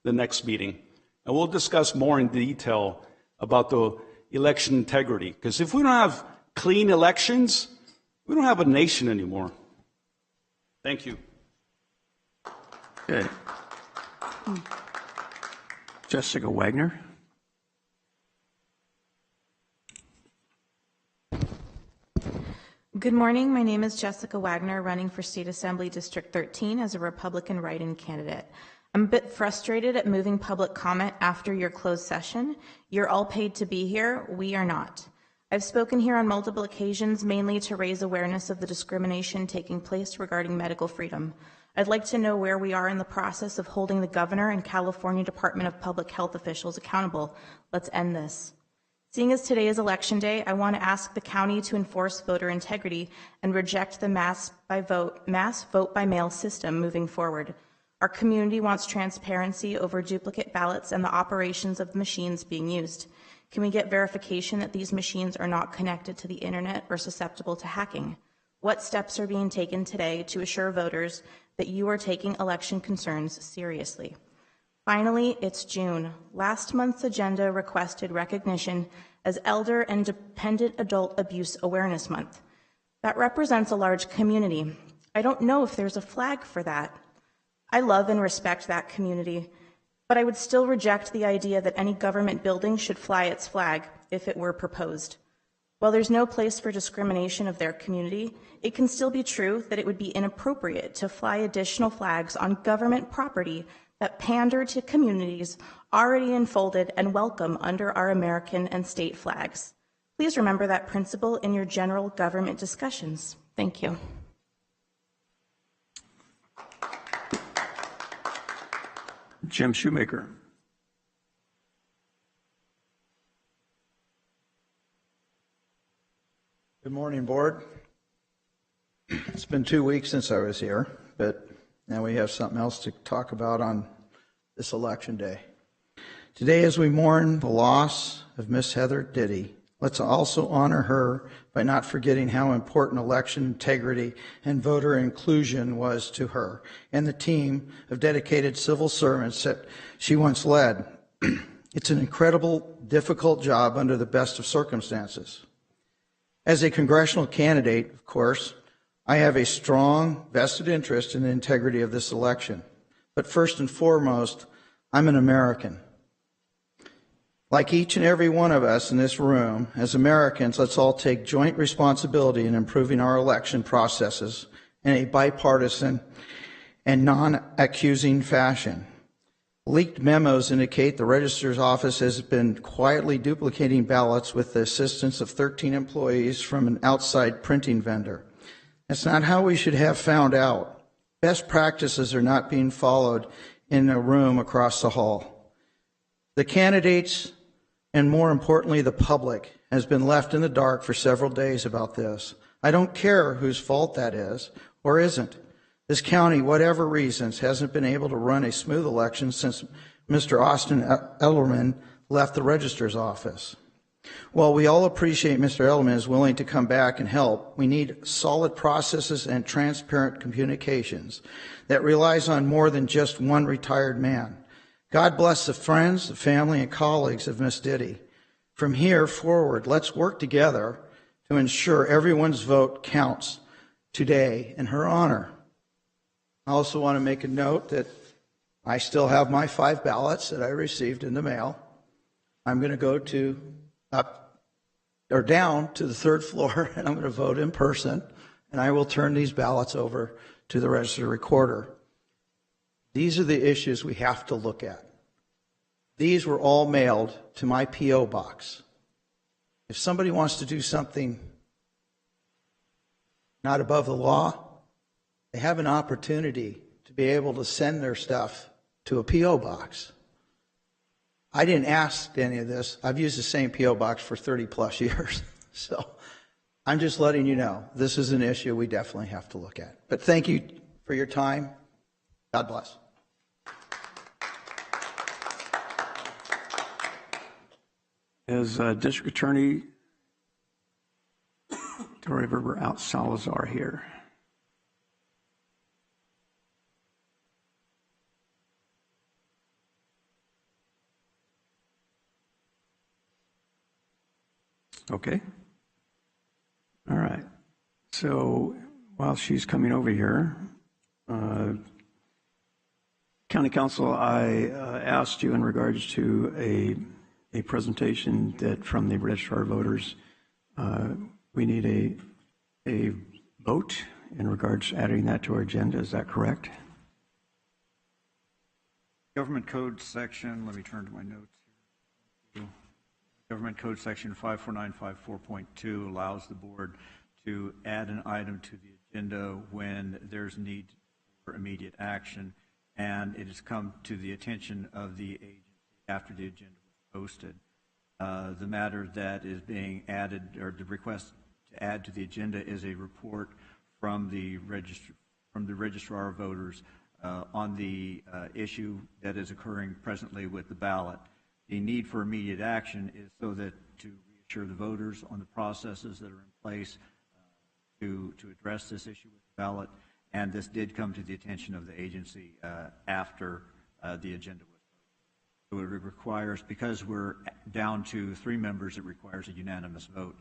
the next meeting, and we'll discuss more in detail about the election integrity. Because if we don't have clean elections, we don't have a nation anymore. Thank you. Okay. Jessica Wagner. Good morning. My name is Jessica Wagner, running for State Assembly District 13 as a Republican write-in candidate. I'm a bit frustrated at moving public comment after your closed session. You're all paid to be here. We are not. I've spoken here on multiple occasions, mainly to raise awareness of the discrimination taking place regarding medical freedom. I'd like to know where we are in the process of holding the governor and California Department of Public Health officials accountable. Let's end this. Seeing as today is election day, I want to ask the county to enforce voter integrity and reject the mass vote by mail system moving forward. Our community wants transparency over duplicate ballots and the operations of the machines being used. Can we get verification that these machines are not connected to the internet or susceptible to hacking? What steps are being taken today to assure voters that you are taking election concerns seriously? Finally, it's June. Last month's agenda requested recognition as Elder and Dependent Adult Abuse Awareness Month. That represents a large community. I don't know if there's a flag for that. I love and respect that community, but I would still reject the idea that any government building should fly its flag if it were proposed. While there's no place for discrimination of their community, it can still be true that it would be inappropriate to fly additional flags on government property that pander to communities already enfolded and welcome under our American and state flags. Please remember that principle in your general government discussions. Thank you. Jim Shoemaker. Good morning, Board. It's been 2 weeks since I was here, but now we have something else to talk about on this election day. Today, as we mourn the loss of Miss Heather Diddy, let's also honor her by not forgetting how important election integrity and voter inclusion was to her and the team of dedicated civil servants that she once led. It's an incredible, difficult job under the best of circumstances. As a congressional candidate, of course, I have a strong vested interest in the integrity of this election. But first and foremost, I'm an American. Like each and every one of us in this room, as Americans, let's all take joint responsibility in improving our election processes in a bipartisan and non-accusing fashion. Leaked memos indicate the Registrar's Office has been quietly duplicating ballots with the assistance of 13 employees from an outside printing vendor. That's not how we should have found out. Best practices are not being followed in a room across the hall. The candidates, and more importantly, the public, has been left in the dark for several days about this. I don't care whose fault that is or isn't. This county, whatever reasons, hasn't been able to run a smooth election since Mr. Austin Ellerman left the Registrar's Office. While we all appreciate Mr. Ellerman is willing to come back and help, we need solid processes and transparent communications that relies on more than just one retired man. God bless the friends, the family, and colleagues of Miss Diddy. From here forward, let's work together to ensure everyone's vote counts today in her honor. I also want to make a note that I still have my 5 ballots that I received in the mail. I'm going to go down to the 3rd floor, and I'm going to vote in person, and I will turn these ballots over to the registered recorder. These are the issues we have to look at. These were all mailed to my P.O. box. If somebody wants to do something not above the law, they have an opportunity to be able to send their stuff to a P.O. box. I didn't ask any of this. I've used the same P.O. box for 30 plus years. So I'm just letting you know this is an issue we definitely have to look at. But thank you for your time. God bless. Is District Attorney Torrey River out Salazar here? Okay. All right. So while she's coming over here, County Council, I asked you in regards to a presentation that from the registrar of voters. We need a vote in regards to adding that to our agenda. Is that correct? Government Code section, let me turn to my notes here. Government Code section 54954.2 allows the board to add an item to the agenda when there's need for immediate action, and it has come to the attention of the agency after the agenda was posted. The matter that is being added, or the request to add to the agenda, is a report from the registrar of voters on the issue that is occurring presently with the ballot. The need for immediate action is so that to reassure the voters on the processes that are in place to address this issue with the ballot, and this did come to the attention of the agency after the agenda was posted. So it requires, because we're down to 3 members, it requires a unanimous vote.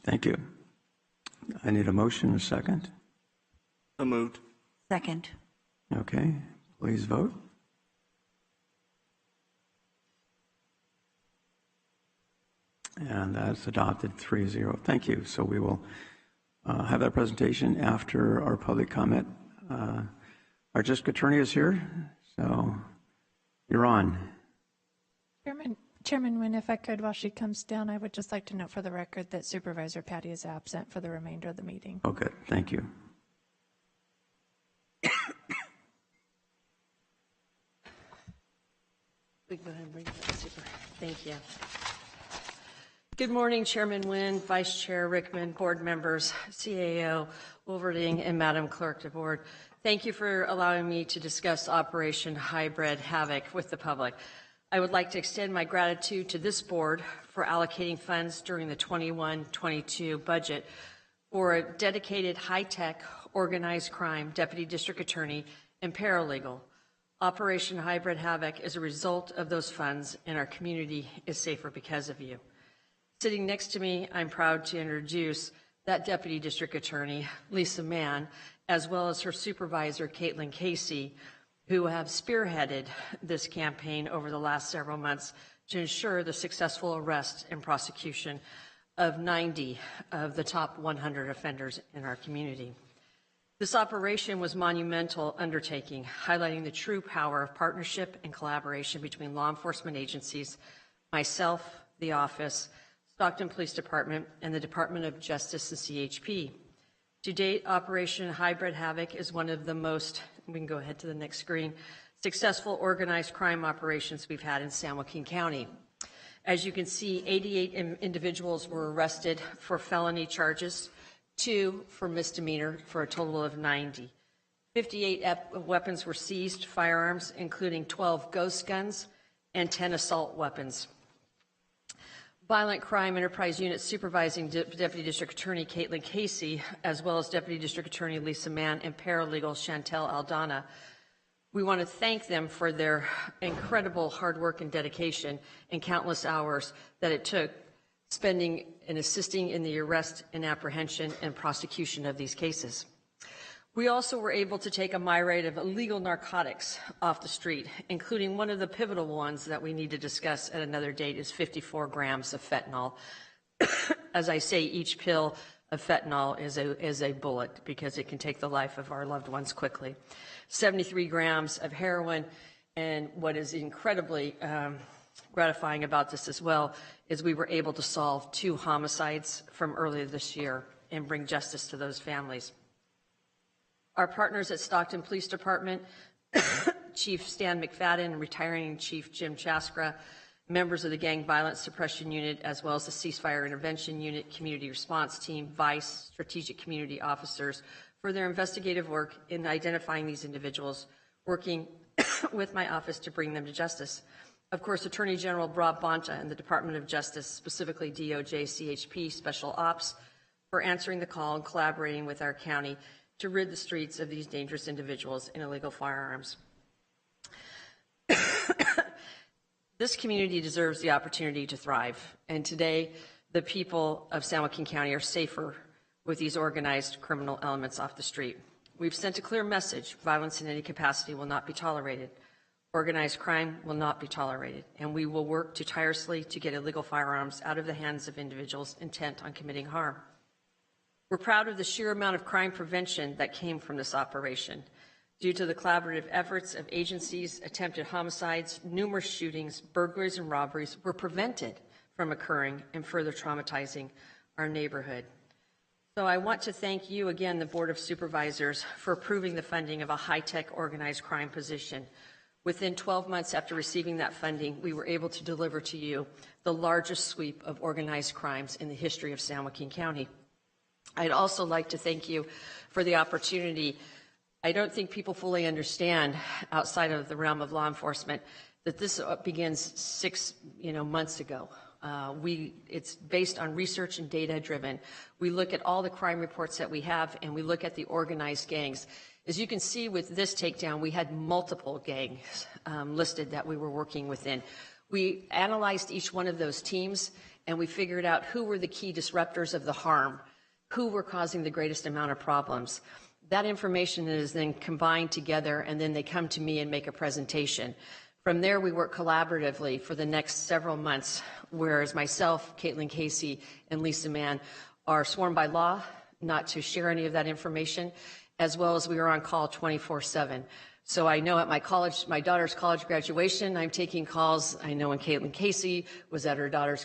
Thank you. I need a motion and a second. So moved. Second. Okay, please vote. And that's adopted 3-0. Thank you. So we will have that presentation after our public comment. Our district attorney is here, so you're on. Chairman Nguyen, if I could, while she comes down, I would just like to note for the record that Supervisor Patty is absent for the remainder of the meeting. Oh, good. Thank you. We go ahead and bring that super. Thank you. Good morning, Chairman Nguyen, Vice Chair Rickman, board members, CAO Wolverding, and Madam Clerk to Board. Thank you for allowing me to discuss Operation Hybrid Havoc with the public. I would like to extend my gratitude to this board for allocating funds during the 21-22 budget for a dedicated high-tech organized crime deputy district attorney and paralegal. Operation Hybrid Havoc is a result of those funds, and our community is safer because of you. Sitting next to me, I'm proud to introduce that Deputy District Attorney, Lisa Mann, as well as her supervisor, Caitlin Casey, who have spearheaded this campaign over the last several months to ensure the successful arrest and prosecution of 90 of the top 100 offenders in our community. This operation was a monumental undertaking, highlighting the true power of partnership and collaboration between law enforcement agencies, myself, the office, Stockton Police Department, and the Department of Justice and CHP. To date, Operation Hybrid Havoc is one of the most, we can go ahead to the next screen, successful organized crime operations we've had in San Joaquin County. As you can see, 88 individuals were arrested for felony charges, 2 for misdemeanor, for a total of 90. 58 weapons were seized, firearms, including 12 ghost guns and 10 assault weapons. Violent Crime Enterprise Unit Supervising Deputy District Attorney Caitlin Casey, as well as Deputy District Attorney Lisa Mann and paralegal Chantel Aldana. We want to thank them for their incredible hard work and dedication and countless hours that it took spending and assisting in the arrest and apprehension and prosecution of these cases. We also were able to take a myriad of illegal narcotics off the street, including one of the pivotal ones that we need to discuss at another date is 54 grams of fentanyl. As I say, each pill of fentanyl is a bullet because it can take the life of our loved ones quickly. 73 grams of heroin, and what is incredibly gratifying about this as well is we were able to solve 2 homicides from earlier this year and bring justice to those families. Our partners at Stockton Police Department, Chief Stan McFadden and retiring Chief Jim Chaskra, members of the Gang Violence Suppression Unit, as well as the Ceasefire Intervention Unit, Community Response Team, Vice, Strategic Community Officers, for their investigative work in identifying these individuals, working with my office to bring them to justice. Of course, Attorney General Rob Bonta and the Department of Justice, specifically DOJ, CHP, Special Ops, for answering the call and collaborating with our county to rid the streets of these dangerous individuals and illegal firearms. This community deserves the opportunity to thrive, and today the people of San Joaquin County are safer with these organized criminal elements off the street. We've sent a clear message: violence in any capacity will not be tolerated. Organized crime will not be tolerated, and we will work tirelessly to get illegal firearms out of the hands of individuals intent on committing harm. We're proud of the sheer amount of crime prevention that came from this operation. Due to the collaborative efforts of agencies, attempted homicides, numerous shootings, burglaries, and robberies were prevented from occurring and further traumatizing our neighborhood. So I want to thank you again, the Board of Supervisors, for approving the funding of a high-tech organized crime position. Within 12 months after receiving that funding, we were able to deliver to you the largest sweep of organized crimes in the history of San Joaquin County. I'd also like to thank you for the opportunity. I don't think people fully understand, outside of the realm of law enforcement, that this begins 6 months ago. It's based on research and data driven. We look at all the crime reports that we have, and we look at the organized gangs. As you can see with this takedown, we had multiple gangs listed that we were working within. We analyzed each one of those teams, and we figured out who were the key disruptors of the harm, who were causing the greatest amount of problems. That information is then combined together, and then they come to me and make a presentation. From there, we work collaboratively for the next several months, whereas myself, Caitlin Casey, and Lisa Mann are sworn by law not to share any of that information, as well as we are on call 24/7. So I know at my daughter's college graduation, I'm taking calls. I know when Caitlin Casey was at her daughter's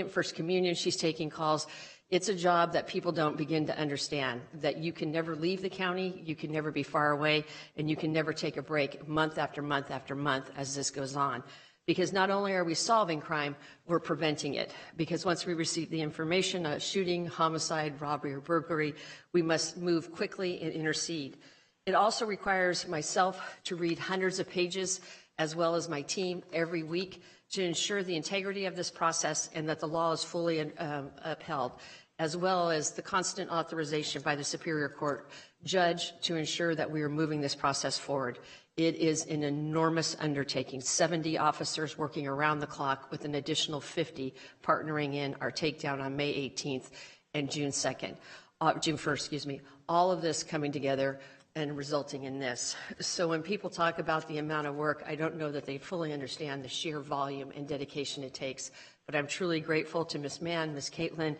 first communion, she's taking calls. It's a job that people don't begin to understand, that you can never leave the county, you can never be far away, and you can never take a break month after month after month as this goes on. Because not only are we solving crime, we're preventing it. Because once we receive the information, a shooting, homicide, robbery, or burglary, we must move quickly and intercede. It also requires myself to read hundreds of pages, as well as my team, every week to ensure the integrity of this process and that the law is fully upheld, as well as the constant authorization by the Superior Court judge to ensure that we are moving this process forward. It is an enormous undertaking, 70 officers working around the clock with an additional 50 partnering in our takedown on May 18th and June 1st, all of this coming together and resulting in this. So when people talk about the amount of work, I don't know that they fully understand the sheer volume and dedication it takes, but I'm truly grateful to Ms. Mann, Ms. Caitlin,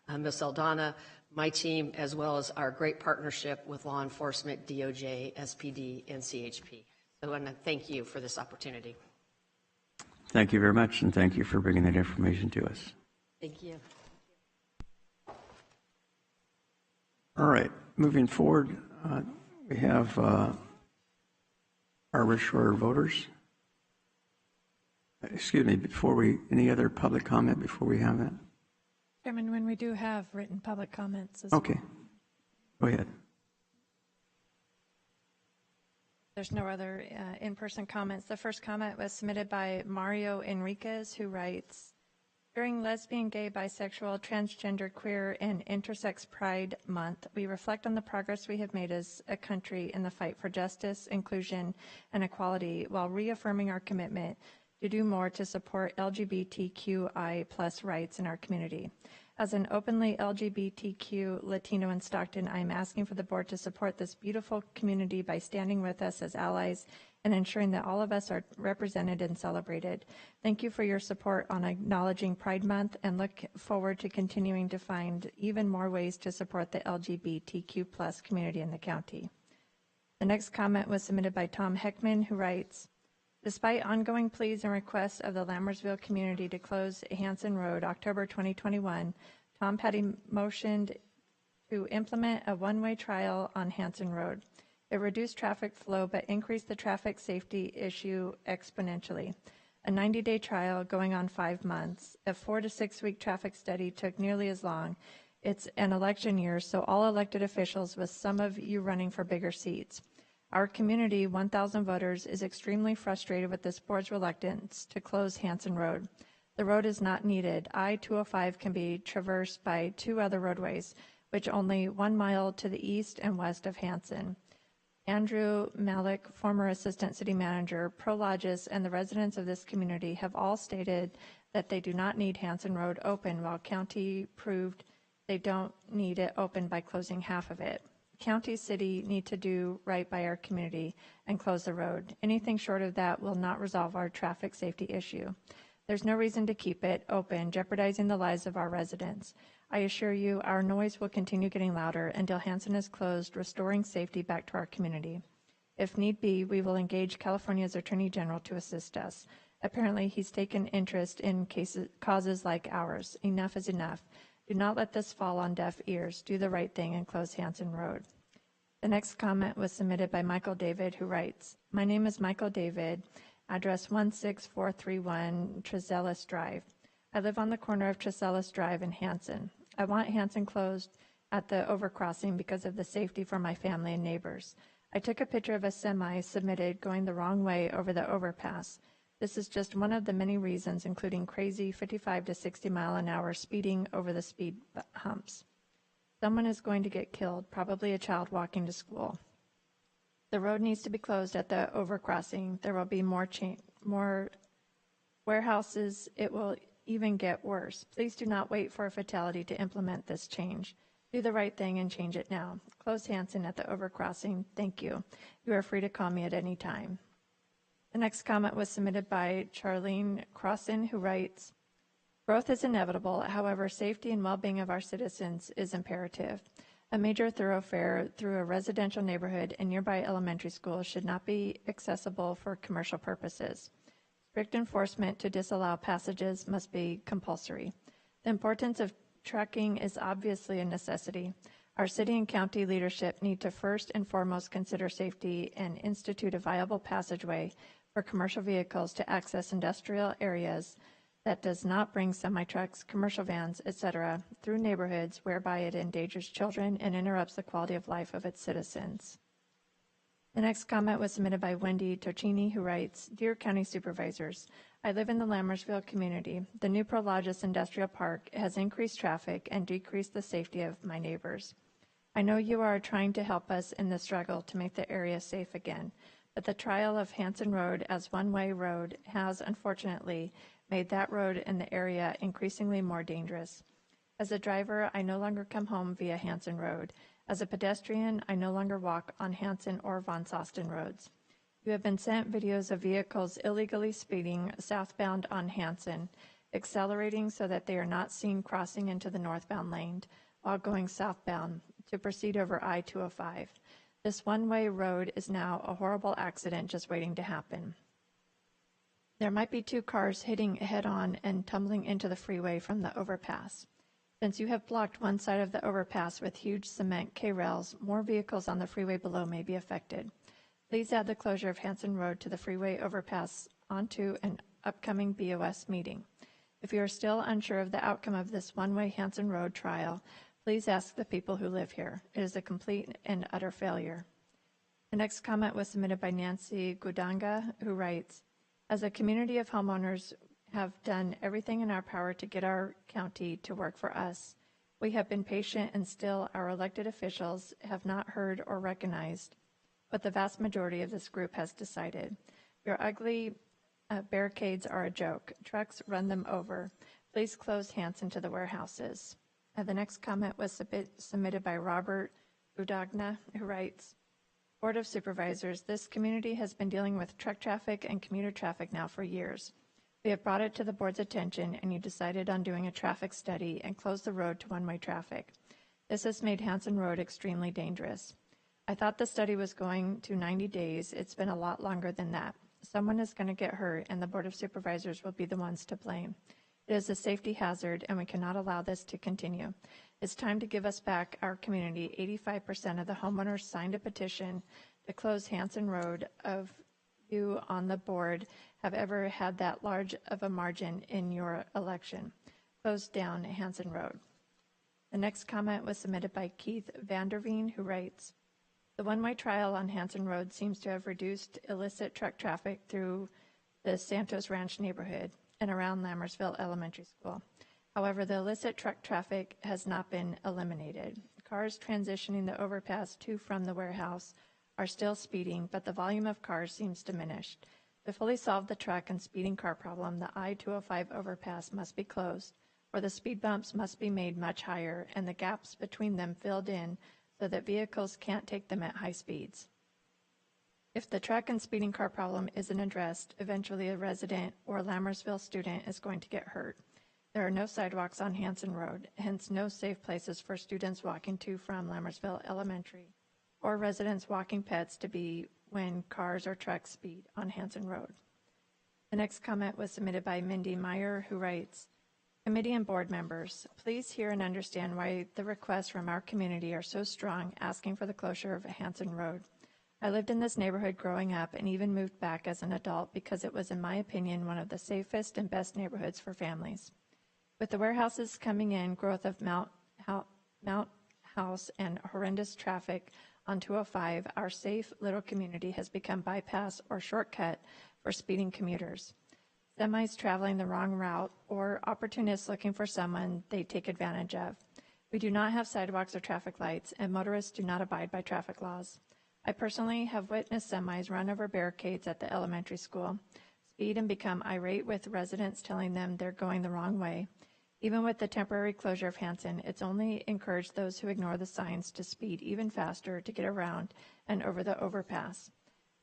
Ms. Aldana, my team, as well as our great partnership with law enforcement, DOJ, SPD, and CHP. So I want to thank you for this opportunity. Thank you very much, and thank you for bringing that information to us. Thank you. All right, moving forward, we have our registered voters. Excuse me, any other public comment before we have that? Chairman, when we do have written public comments as well. Okay, go ahead. There's no other in-person comments. The first comment was submitted by Mario Enriquez, who writes, during Lesbian, Gay, Bisexual, Transgender, Queer, and Intersex Pride Month, we reflect on the progress we have made as a country in the fight for justice, inclusion, and equality, while reaffirming our commitment to do more to support LGBTQI+ rights in our community. As an openly LGBTQ Latino in Stockton, I am asking for the board to support this beautiful community by standing with us as allies and ensuring that all of us are represented and celebrated. Thank you for your support on acknowledging Pride Month, and look forward to continuing to find even more ways to support the LGBTQ+ community in the county. The next comment was submitted by Tom Heckman, who writes, despite ongoing pleas and requests of the Lammersville community to close Hanson Road October 2021, Tom Petty motioned to implement a one-way trial on Hanson Road. It reduced traffic flow but increased the traffic safety issue exponentially. A 90-day trial going on 5 months. A 4 to 6 week traffic study took nearly as long. It's an election year, so all elected officials, with some of you running for bigger seats. Our community, 1,000 voters, is extremely frustrated with this board's reluctance to close Hanson Road. The road is not needed. I-205 can be traversed by 2 other roadways, which only 1 mile to the east and west of Hanson. Andrew Malik, former Assistant City Manager, Prologis, and the residents of this community have all stated that they do not need Hanson Road open, while county proved they don't need it open by closing half of it. County, city need to do right by our community and close the road. Anything short of that will not resolve our traffic safety issue. There's no reason to keep it open, jeopardizing the lives of our residents. I assure you, our noise will continue getting louder until Hanson is closed, restoring safety back to our community. If need be, we will engage California's Attorney General to assist us. Apparently, he's taken interest in causes like ours. Enough is enough. Do not let this fall on deaf ears. Do the right thing and close Hanson Road. The next comment was submitted by Michael David, who writes, "My name is Michael David, address 16431 Tresellis Drive. I live on the corner of Tresellis Drive and Hanson. I want Hanson closed at the overcrossing because of the safety for my family and neighbors. I took a picture of a semi submitted going the wrong way over the overpass. This is just one of the many reasons, including crazy 55 to 60 mile an hour speeding over the speed humps. Someone is going to get killed, probably a child walking to school. The road needs to be closed at the overcrossing. There will be more warehouses. It will even get worse. Please do not wait for a fatality to implement this change. Do the right thing and change it now. Close Hanson at the overcrossing. Thank you. You are free to call me at any time." The next comment was submitted by Charlene Crossan, who writes, "Growth is inevitable. However, safety and well-being of our citizens is imperative. A major thoroughfare through a residential neighborhood and nearby elementary school should not be accessible for commercial purposes. Strict enforcement to disallow passages must be compulsory. The importance of trucking is obviously a necessity. Our city and county leadership need to first and foremost consider safety and institute a viable passageway for commercial vehicles to access industrial areas that does not bring semi-trucks, commercial vans, etc., through neighborhoods whereby it endangers children and interrupts the quality of life of its citizens." The next comment was submitted by Wendy Tocchini, who writes, "Dear County Supervisors, I live in the Lammersville community. The new Prologis Industrial Park has increased traffic and decreased the safety of my neighbors. I know you are trying to help us in the struggle to make the area safe again, but the trial of Hanson Road as one-way road has, unfortunately, made that road and the area increasingly more dangerous. As a driver, I no longer come home via Hanson Road. As a pedestrian, I no longer walk on Hanson or Von Sosten roads. You have been sent videos of vehicles illegally speeding southbound on Hanson, accelerating so that they are not seen crossing into the northbound lane while going southbound to proceed over I-205. This one-way road is now a horrible accident just waiting to happen. There might be two cars hitting head-on and tumbling into the freeway from the overpass. Since you have blocked one side of the overpass with huge cement K-rails, more vehicles on the freeway below may be affected. Please add the closure of Hanson Road to the freeway overpass onto an upcoming BOS meeting. If you are still unsure of the outcome of this one-way Hanson Road trial, please ask the people who live here. It is a complete and utter failure." The next comment was submitted by Nancy Gudanga, who writes, "As a community of homeowners have done everything in our power to get our county to work for us. We have been patient and still our elected officials have not heard or recognized what the vast majority of this group has decided. Your ugly barricades are a joke. Trucks run them over. Please close Hanson to the warehouses." The next comment was submitted by Robert Budagna, who writes, "Board of Supervisors, this community has been dealing with truck traffic and commuter traffic now for years. We have brought it to the board's attention, and you decided on doing a traffic study and closed the road to one-way traffic. This has made Hanson Road extremely dangerous. I thought the study was going to 90 days. It's been a lot longer than that. Someone is going to get hurt, and the Board of Supervisors will be the ones to blame. It is a safety hazard, and we cannot allow this to continue. It's time to give us back our community. 85% of the homeowners signed a petition to close Hanson Road. Of you on the board have ever had that large of a margin in your election. Close down Hanson Road." The next comment was submitted by Keith Vanderveen, who writes, "The one-way trial on Hanson Road seems to have reduced illicit truck traffic through the Santos Ranch neighborhood and around Lammersville Elementary School. However, the illicit truck traffic has not been eliminated. Cars transitioning the overpass to from the warehouse are still speeding, but the volume of cars seems diminished. To fully solve the truck and speeding car problem, the I-205 overpass must be closed, or the speed bumps must be made much higher and the gaps between them filled in so that vehicles can't take them at high speeds. If the truck and speeding car problem isn't addressed, eventually a resident or Lammersville student is going to get hurt. There are no sidewalks on Hanson Road, hence no safe places for students walking to from Lammersville Elementary, or residents walking pets to be when cars or trucks speed on Hanson Road. The next comment was submitted by Mindy Meyer, who writes, Committee and board members, please hear and understand why the requests from our community are so strong asking for the closure of Hanson Road. I lived in this neighborhood growing up and even moved back as an adult because it was, in my opinion, one of the safest and best neighborhoods for families. With the warehouses coming in, growth of Mount House, and horrendous traffic on 205, our safe little community has become bypass or shortcut for speeding commuters. Semis traveling the wrong route or opportunists looking for someone they take advantage of. We do not have sidewalks or traffic lights, and motorists do not abide by traffic laws. I personally have witnessed semis run over barricades at the elementary school, speed and become irate with residents telling them they're going the wrong way. Even with the temporary closure of Hanson, it's only encouraged those who ignore the signs to speed even faster to get around and over the overpass.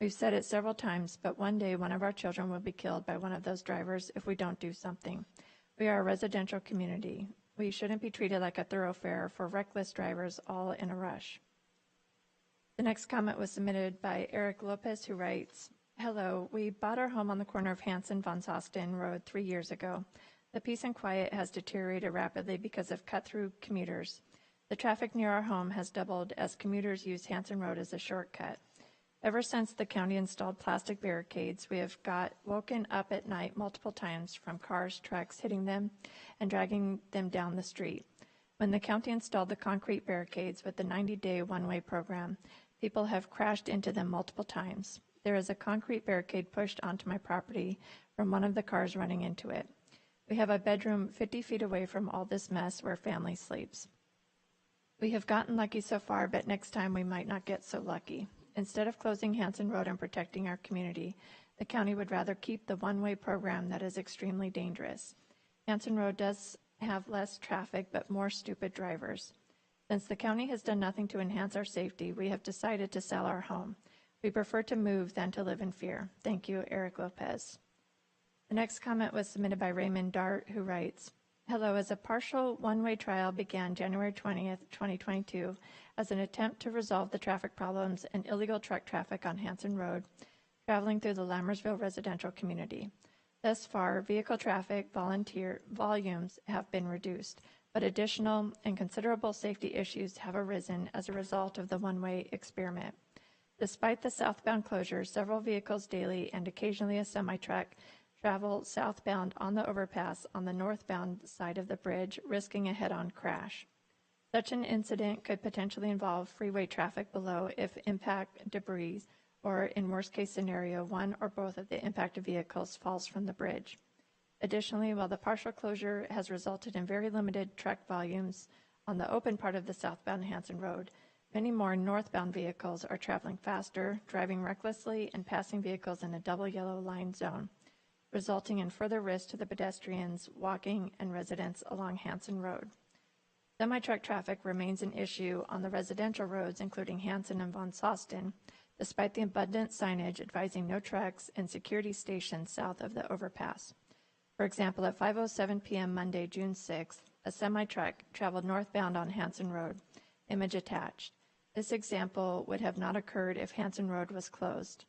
We've said it several times, but one day one of our children will be killed by one of those drivers if we don't do something. We are a residential community. We shouldn't be treated like a thoroughfare for reckless drivers all in a rush. The next comment was submitted by Eric Lopez, who writes, Hello, we bought our home on the corner of Hanson von Sosten Road 3 years ago. The peace and quiet has deteriorated rapidly because of cut-through commuters. The traffic near our home has doubled as commuters use Hanson Road as a shortcut. Ever since the county installed plastic barricades, we have got woken up at night multiple times from cars, trucks hitting them and dragging them down the street. When the county installed the concrete barricades with the 90-day one-way program, people have crashed into them multiple times. There is a concrete barricade pushed onto my property from one of the cars running into it. We have a bedroom 50 feet away from all this mess where family sleeps. We have gotten lucky so far, but next time we might not get so lucky. Instead of closing Hanson Road and protecting our community, the county would rather keep the one-way program that is extremely dangerous. Hanson Road does have less traffic, but more stupid drivers. Since the county has done nothing to enhance our safety, we have decided to sell our home. We prefer to move than to live in fear. Thank you, Eric Lopez. The next comment was submitted by Raymond Dart, who writes, Hello, as a partial one-way trial began January 20th, 2022, as an attempt to resolve the traffic problems and illegal truck traffic on Hanson Road, traveling through the Lammersville residential community. Thus far, vehicle traffic volumes have been reduced, but additional and considerable safety issues have arisen as a result of the one-way experiment. Despite the southbound closure, several vehicles daily and occasionally a semi-truck travel southbound on the overpass on the northbound side of the bridge, risking a head-on crash. Such an incident could potentially involve freeway traffic below if impact debris, or in worst-case scenario, one or both of the impacted vehicles falls from the bridge. Additionally, while the partial closure has resulted in very limited truck volumes on the open part of the southbound Hanson Road, many more northbound vehicles are traveling faster, driving recklessly, and passing vehicles in a double yellow line zone, resulting in further risk to the pedestrians, walking, and residents along Hanson Road. Semi-truck traffic remains an issue on the residential roads, including Hanson and von Sosten, despite the abundant signage advising no trucks and security stations south of the overpass. For example, at 5:07 p.m. Monday, June 6th, a semi-truck traveled northbound on Hanson Road, image attached. This example would have not occurred if Hanson Road was closed.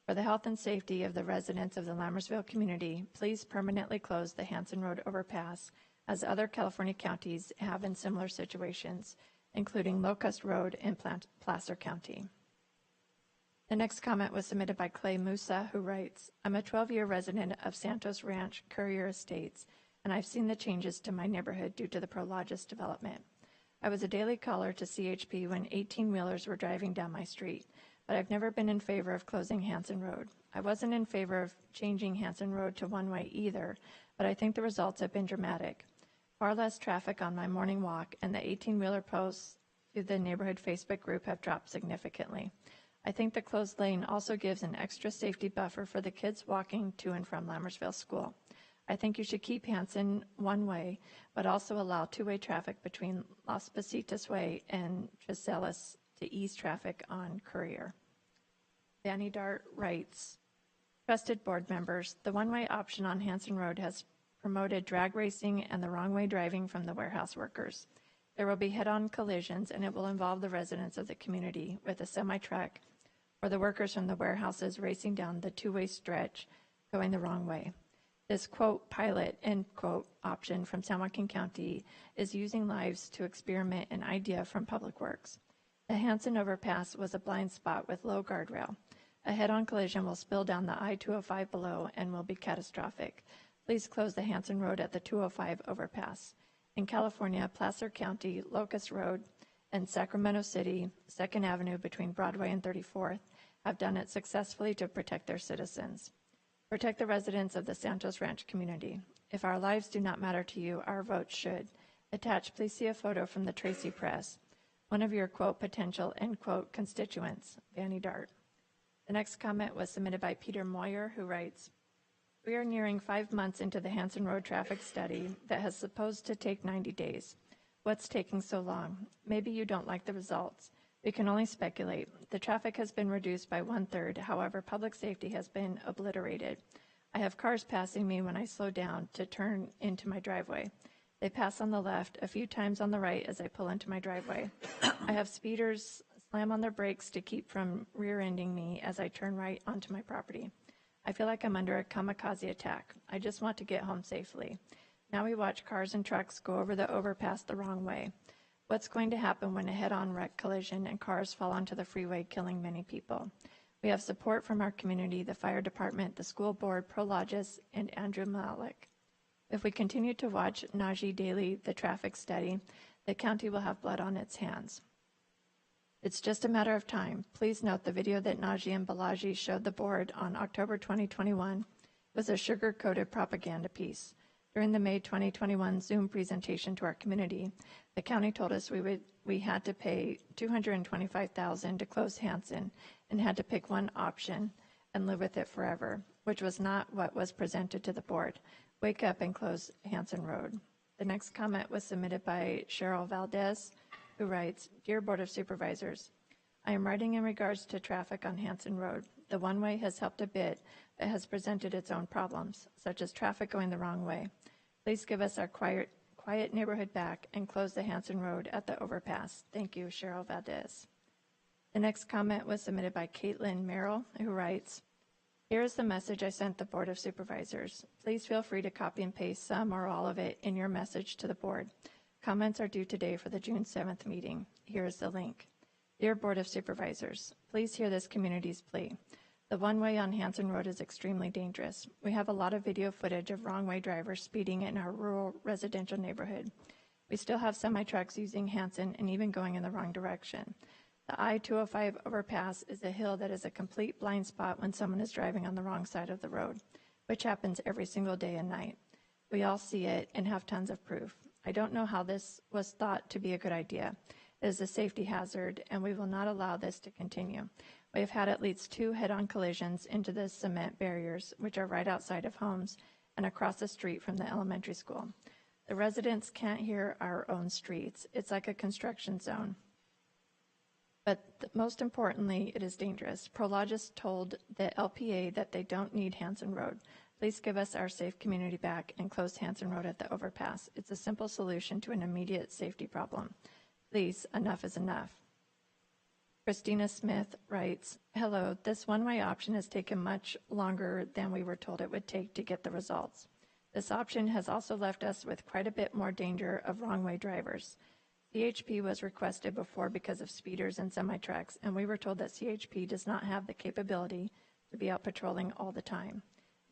For the health and safety of the residents of the Lammersville community, please permanently close the Hanson Road overpass, as other California counties have in similar situations, including Locust Road in Placer County. The next comment was submitted by Clay Musa, who writes, I'm a 12-year resident of Santos Ranch Courier Estates, and I've seen the changes to my neighborhood due to the Prologis development. I was a daily caller to CHP when 18-wheelers were driving down my street, but I've never been in favor of closing Hanson Road. I wasn't in favor of changing Hanson Road to one-way either, but I think the results have been dramatic. Far less traffic on my morning walk, and the 18-wheeler posts to the neighborhood Facebook group have dropped significantly. I think the closed lane also gives an extra safety buffer for the kids walking to and from Lammersville School. I think you should keep Hanson one way, but also allow two-way traffic between Las Positas Way and Chiselas to ease traffic on Courier. Danny Dart writes, trusted board members, the one-way option on Hanson Road has promoted drag racing and the wrong way driving from the warehouse workers. There will be head-on collisions, and it will involve the residents of the community with a semi-truck or the workers from the warehouses racing down the two-way stretch going the wrong way. This, quote, pilot, end quote, option from San Joaquin County is using lives to experiment an idea from Public Works. The Hanson overpass was a blind spot with low guardrail. A head-on collision will spill down the I-205 below and will be catastrophic. Please close the Hanson Road at the 205 overpass. In California, Placer County, Locust Road, and Sacramento City, 2nd Avenue between Broadway and 34th, have done it successfully to protect their citizens. Protect the residents of the Santos Ranch community. If our lives do not matter to you, our votes should. Attached, please see a photo from the Tracy Press. One of your, quote, potential, end quote, constituents, Vanny Dart. The next comment was submitted by Peter Moyer, who writes, we are nearing 5 months into the Hanson Road traffic study that has supposed to take 90 days. What's taking so long? Maybe you don't like the results. We can only speculate. The traffic has been reduced by 1/3. However, public safety has been obliterated. I have cars passing me when I slow down to turn into my driveway. They pass on the left, a few times on the right as I pull into my driveway. I have speeders slam on their brakes to keep from rear-ending me as I turn right onto my property. I feel like I'm under a kamikaze attack. I just want to get home safely. Now we watch cars and trucks go over the overpass the wrong way. What's going to happen when a head-on wreck collision and cars fall onto the freeway, killing many people? We have support from our community, the fire department, the school board, Prologis, and Andrew Malik. If we continue to watch Najee daily, the traffic study, the county will have blood on its hands. It's just a matter of time. Please note the video that Najee and Balaji showed the board on October 2021 was a sugar-coated propaganda piece. During the May 2021 Zoom presentation to our community, the county told us we had to pay $225,000 to close Hanson and had to pick one option and live with it forever, which was not what was presented to the board. Wake up and close Hanson Road. The next comment was submitted by Cheryl Valdez, who writes, Dear Board of Supervisors, I am writing in regards to traffic on Hanson Road. The one-way has helped a bit, but has presented its own problems, such as traffic going the wrong way. Please give us our quiet neighborhood back and close the Hanson Road at the overpass. Thank you, Cheryl Valdez. The next comment was submitted by Caitlin Merrill, who writes, here is the message I sent the Board of Supervisors. Please feel free to copy and paste some or all of it in your message to the board. Comments are due today for the June 7th meeting. Here is the link. Dear Board of Supervisors, please hear this community's plea. The one-way on Hanson Road is extremely dangerous. We have a lot of video footage of wrong-way drivers speeding in our rural residential neighborhood. We still have semi-trucks using Hanson and even going in the wrong direction. The I-205 overpass is a hill that is a complete blind spot when someone is driving on the wrong side of the road, which happens every single day and night. We all see it and have tons of proof. I don't know how this was thought to be a good idea. It is a safety hazard, and we will not allow this to continue. We have had at least 2 head-on collisions into the cement barriers, which are right outside of homes and across the street from the elementary school. The residents can't hear our own streets. It's like a construction zone. But most importantly, it is dangerous. Prologis told the LPA that they don't need Hanson Road. Please give us our safe community back and close Hanson Road at the overpass. It's a simple solution to an immediate safety problem. Please, enough is enough. Christina Smith writes, hello, this one-way option has taken much longer than we were told it would take to get the results. This option has also left us with quite a bit more danger of wrong-way drivers. CHP was requested before because of speeders and semi-trucks, and we were told that CHP does not have the capability to be out patrolling all the time.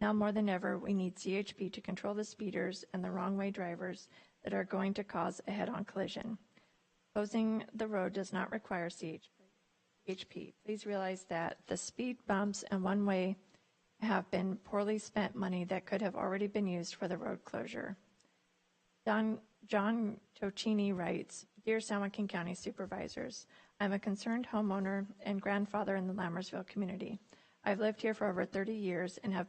Now more than ever, we need CHP to control the speeders and the wrong-way drivers that are going to cause a head-on collision. Closing the road does not require CHP. Please realize that the speed bumps and one-way have been poorly spent money that could have already been used for the road closure. John Tocini writes, Dear San Joaquin County Supervisors, I'm a concerned homeowner and grandfather in the Lammersville community. I've lived here for over 30 years and have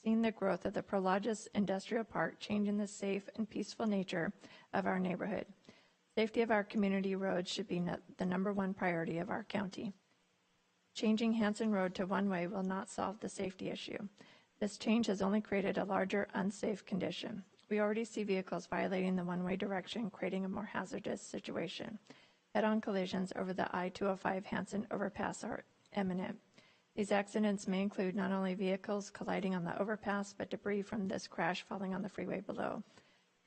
seen the growth of the Prologis Industrial Park changing the safe and peaceful nature of our neighborhood. Safety of our community roads should be the #1 priority of our county. Changing Hanson Road to one-way will not solve the safety issue. This change has only created a larger unsafe condition. We already see vehicles violating the one-way direction, creating a more hazardous situation. Head-on collisions over the I-205 Hanson overpass are imminent. These accidents may include not only vehicles colliding on the overpass, but debris from this crash falling on the freeway below.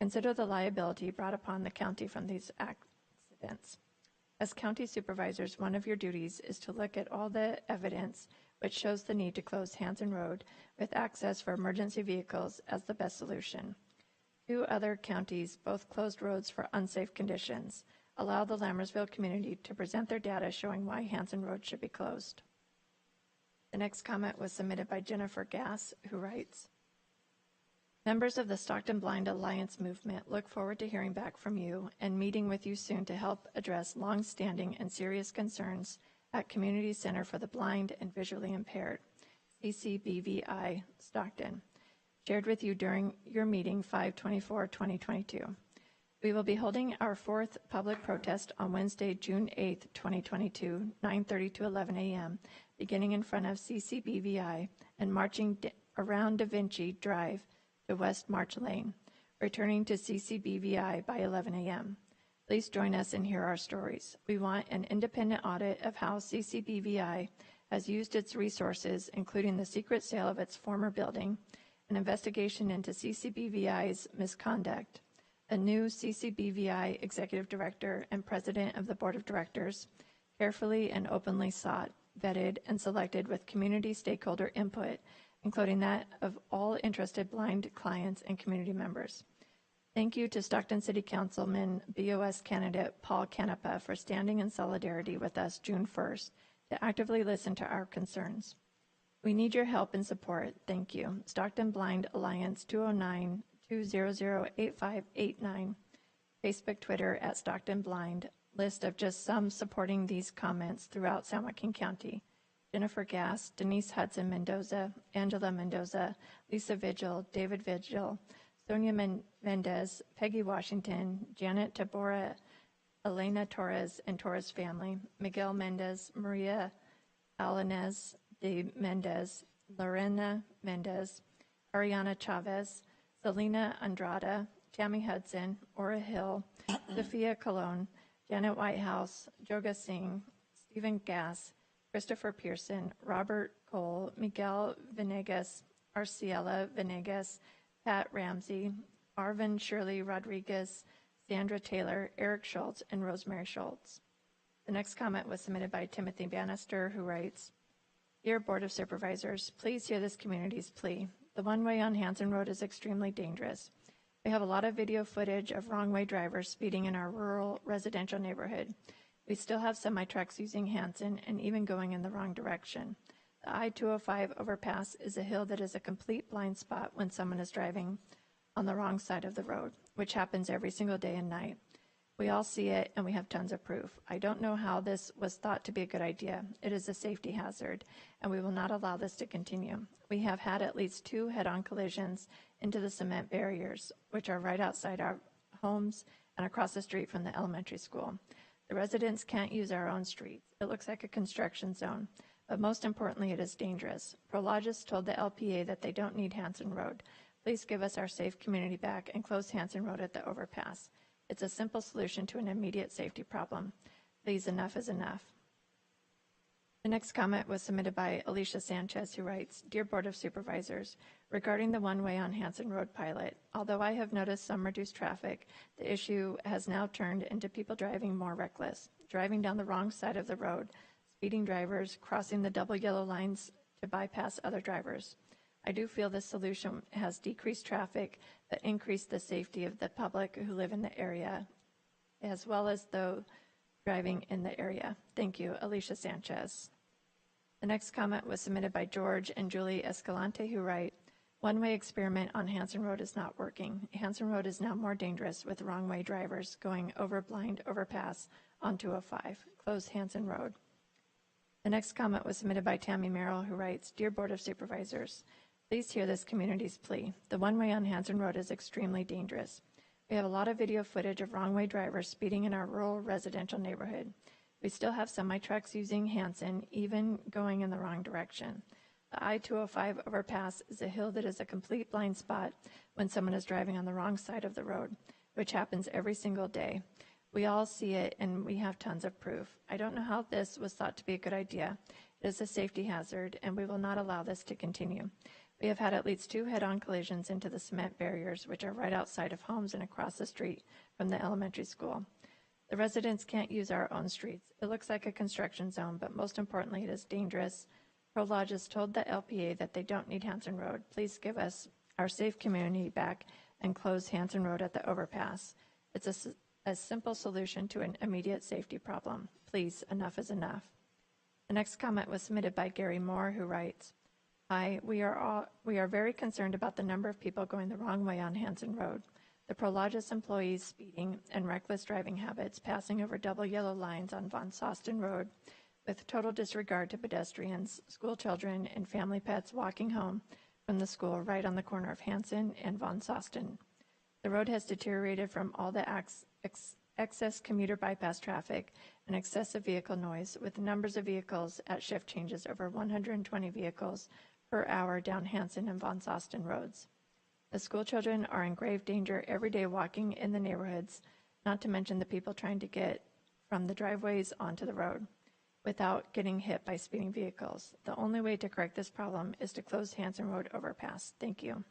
Consider the liability brought upon the county from these accidents. As county supervisors, one of your duties is to look at all the evidence which shows the need to close Hanson Road with access for emergency vehicles as the best solution. 2 other counties both closed roads for unsafe conditions. Allow the Lammersville community to present their data showing why Hanson Road should be closed. The next comment was submitted by Jennifer Gass, who writes, members of the Stockton Blind Alliance movement look forward to hearing back from you and meeting with you soon to help address long-standing and serious concerns at Community Center for the Blind and Visually Impaired, CCBVI, Stockton, shared with you during your meeting 5/24/2022. We will be holding our 4th public protest on Wednesday, June 8th, 2022, 9:30 to 11 a.m., beginning in front of CCBVI and marching around Da Vinci Drive to West March Lane, returning to CCBVI by 11 a.m. Please join us and hear our stories. We want an independent audit of how CCBVI has used its resources, including the secret sale of its former building, an investigation into CCBVI's misconduct, a new CCBVI executive director and president of the board of directors, carefully and openly sought, vetted, and selected with community stakeholder input, including that of all interested blind clients and community members. Thank you to Stockton City Councilman BOS candidate Paul Canepa for standing in solidarity with us June 1st to actively listen to our concerns. We need your help and support. Thank you. Stockton Blind Alliance 209-200-8589. Facebook, Twitter at Stockton Blind. List of just some supporting these comments throughout San Joaquin County. Jennifer Gass, Denise Hudson Mendoza, Angela Mendoza, Lisa Vigil, David Vigil, Sonia Mendez, Peggy Washington, Janet Tabora, Elena Torres and Torres family, Miguel Mendez, Maria Alanez de Mendez, Lorena Mendez, Ariana Chavez, Selena Andrada, Tammy Hudson, Ora Hill, Sophia Colon, Janet Whitehouse, Joga Singh, Stephen Gass, Christopher Pearson, Robert Cole, Miguel Venegas, Arciela Venegas, Pat Ramsey, Arvin Shirley Rodriguez, Sandra Taylor, Eric Schultz, and Rosemary Schultz. The next comment was submitted by Timothy Bannister, who writes, Dear Board of Supervisors, please hear this community's plea. The one-way on Hanson Road is extremely dangerous. We have a lot of video footage of wrong-way drivers speeding in our rural residential neighborhood. We still have semi-trucks using Hanson and even going in the wrong direction. The I-205 overpass is a hill that is a complete blind spot when someone is driving on the wrong side of the road, which happens every single day and night. We all see it, and we have tons of proof. I don't know how this was thought to be a good idea. It is a safety hazard, and we will not allow this to continue. We have had at least 2 head-on collisions into the cement barriers, which are right outside our homes and across the street from the elementary school. The residents can't use our own streets. It looks like a construction zone, but most importantly, it is dangerous. Prologis told the LPA that they don't need Hanson Road. Please give us our safe community back and close Hanson Road at the overpass. It's a simple solution to an immediate safety problem. Please, enough is enough. The next comment was submitted by Alicia Sanchez, who writes, Dear Board of Supervisors, regarding the one-way on Hanson Road pilot, although I have noticed some reduced traffic, the issue has now turned into people driving more reckless, driving down the wrong side of the road, speeding drivers, crossing the double yellow lines to bypass other drivers. I do feel this solution has decreased traffic, but increased the safety of the public who live in the area, as well as those driving in the area. Thank you, Alicia Sanchez. The next comment was submitted by George and Julie Escalante, who write, One-way experiment on Hanson Road is not working. Hanson Road is now more dangerous with wrong-way drivers going over blind overpass on 205. Close Hanson Road. The next comment was submitted by Tammy Merrill, who writes, Dear Board of Supervisors, please hear this community's plea. The one-way on Hanson Road is extremely dangerous. We have a lot of video footage of wrong-way drivers speeding in our rural residential neighborhood. We still have semi-trucks using Hanson, even going in the wrong direction. The I-205 overpass is a hill that is a complete blind spot when someone is driving on the wrong side of the road, which happens every single day. We all see it, and we have tons of proof. I don't know how this was thought to be a good idea. It is a safety hazard, and we will not allow this to continue. We have had at least 2 head-on collisions into the cement barriers, which are right outside of homes and across the street from the elementary school. The residents can't use our own streets. It looks like a construction zone, but most importantly, it is dangerous. ProLodge has told the LPA that they don't need Hanson Road. Please give us our safe community back and close Hanson Road at the overpass. It's a simple solution to an immediate safety problem. Please, enough is enough. The next comment was submitted by Gary Moore, who writes, Hi, we are very concerned about the number of people going the wrong way on Hanson Road. The Prologis employees speeding and reckless driving habits, passing over double yellow lines on Von Sosten Road with total disregard to pedestrians, school children, and family pets walking home from the school right on the corner of Hanson and Von Sosten. The road has deteriorated from all the excess commuter bypass traffic and excessive vehicle noise, with numbers of vehicles at shift changes over 120 vehicles per hour down Hanson and Von Sosten roads. The school children are in grave danger every day walking in the neighborhoods, not to mention the people trying to get from the driveways onto the road without getting hit by speeding vehicles. The only way to correct this problem is to close Hanson Road overpass. Thank you.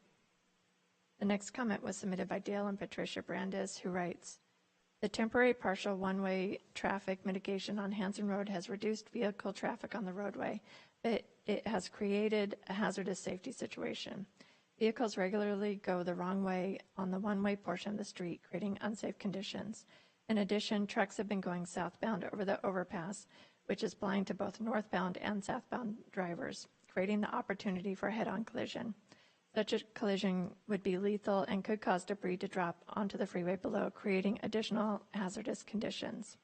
The next comment was submitted by Dale and Patricia Brandes, who writes, The temporary partial one-way traffic mitigation on Hanson Road has reduced vehicle traffic on the roadway, but it has created a hazardous safety situation. Vehicles regularly go the wrong way on the one-way portion of the street, creating unsafe conditions. In addition, trucks have been going southbound over the overpass, which is blind to both northbound and southbound drivers, creating the opportunity for a head-on collision. Such a collision would be lethal and could cause debris to drop onto the freeway below, creating additional hazardous conditions.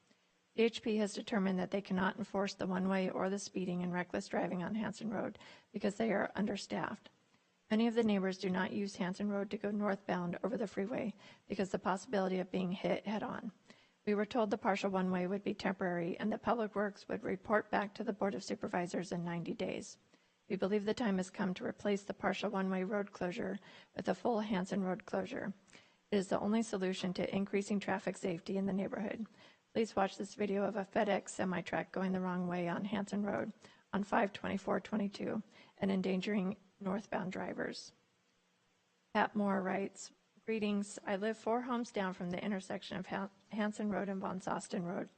DHP has determined that they cannot enforce the one-way or the speeding and reckless driving on Hanson Road because they are understaffed. Many of the neighbors do not use Hanson Road to go northbound over the freeway because the possibility of being hit head-on. We were told the partial one-way would be temporary and that Public Works would report back to the Board of Supervisors in 90 days. We believe the time has come to replace the partial one-way road closure with a full Hanson Road closure. It is the only solution to increasing traffic safety in the neighborhood. Please watch this video of a FedEx semi-truck going the wrong way on Hanson Road on 5/24/22 and endangering northbound drivers. Pat Moore writes, Greetings. I live 4 homes down from the intersection of Hanson Road and Von Sosten Road.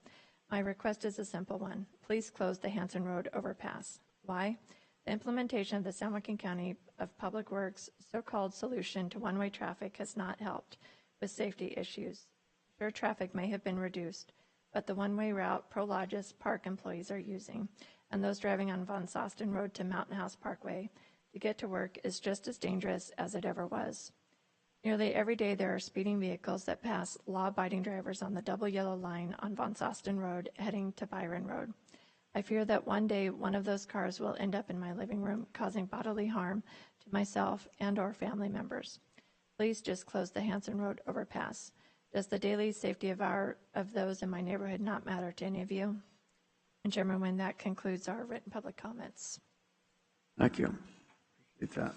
My request is a simple one. Please close the Hanson Road overpass. Why? The implementation of the San Joaquin County of Public Works so-called solution to one-way traffic has not helped with safety issues. Sure, traffic may have been reduced, but the one-way route Prologis Park employees are using and those driving on Von Sosten Road to Mountain House Parkway to get to work is just as dangerous as it ever was. Nearly every day there are speeding vehicles that pass law-abiding drivers on the double yellow line on Von Sosten Road heading to Byron Road. I fear that one day one of those cars will end up in my living room, causing bodily harm to myself and or family members. Please just close the Hanson Road overpass. Does the daily safety of those in my neighborhood not matter to any of you? And Chairman Nguyen, that concludes our written public comments. Thank you. Appreciate that.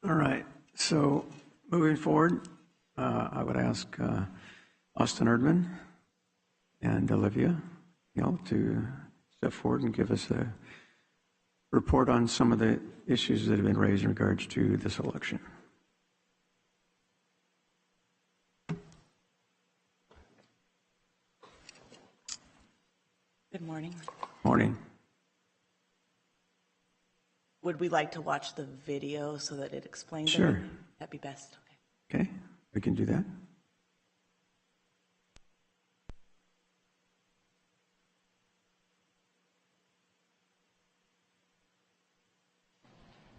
All right. So moving forward, I would ask Austin Erdman and Olivia to step forward and give us a report on some of the issues that have been raised in regards to this election. Good morning. Morning. Would we like to watch the video so that it explains Sure. it? That'd be best. Okay, we can do that.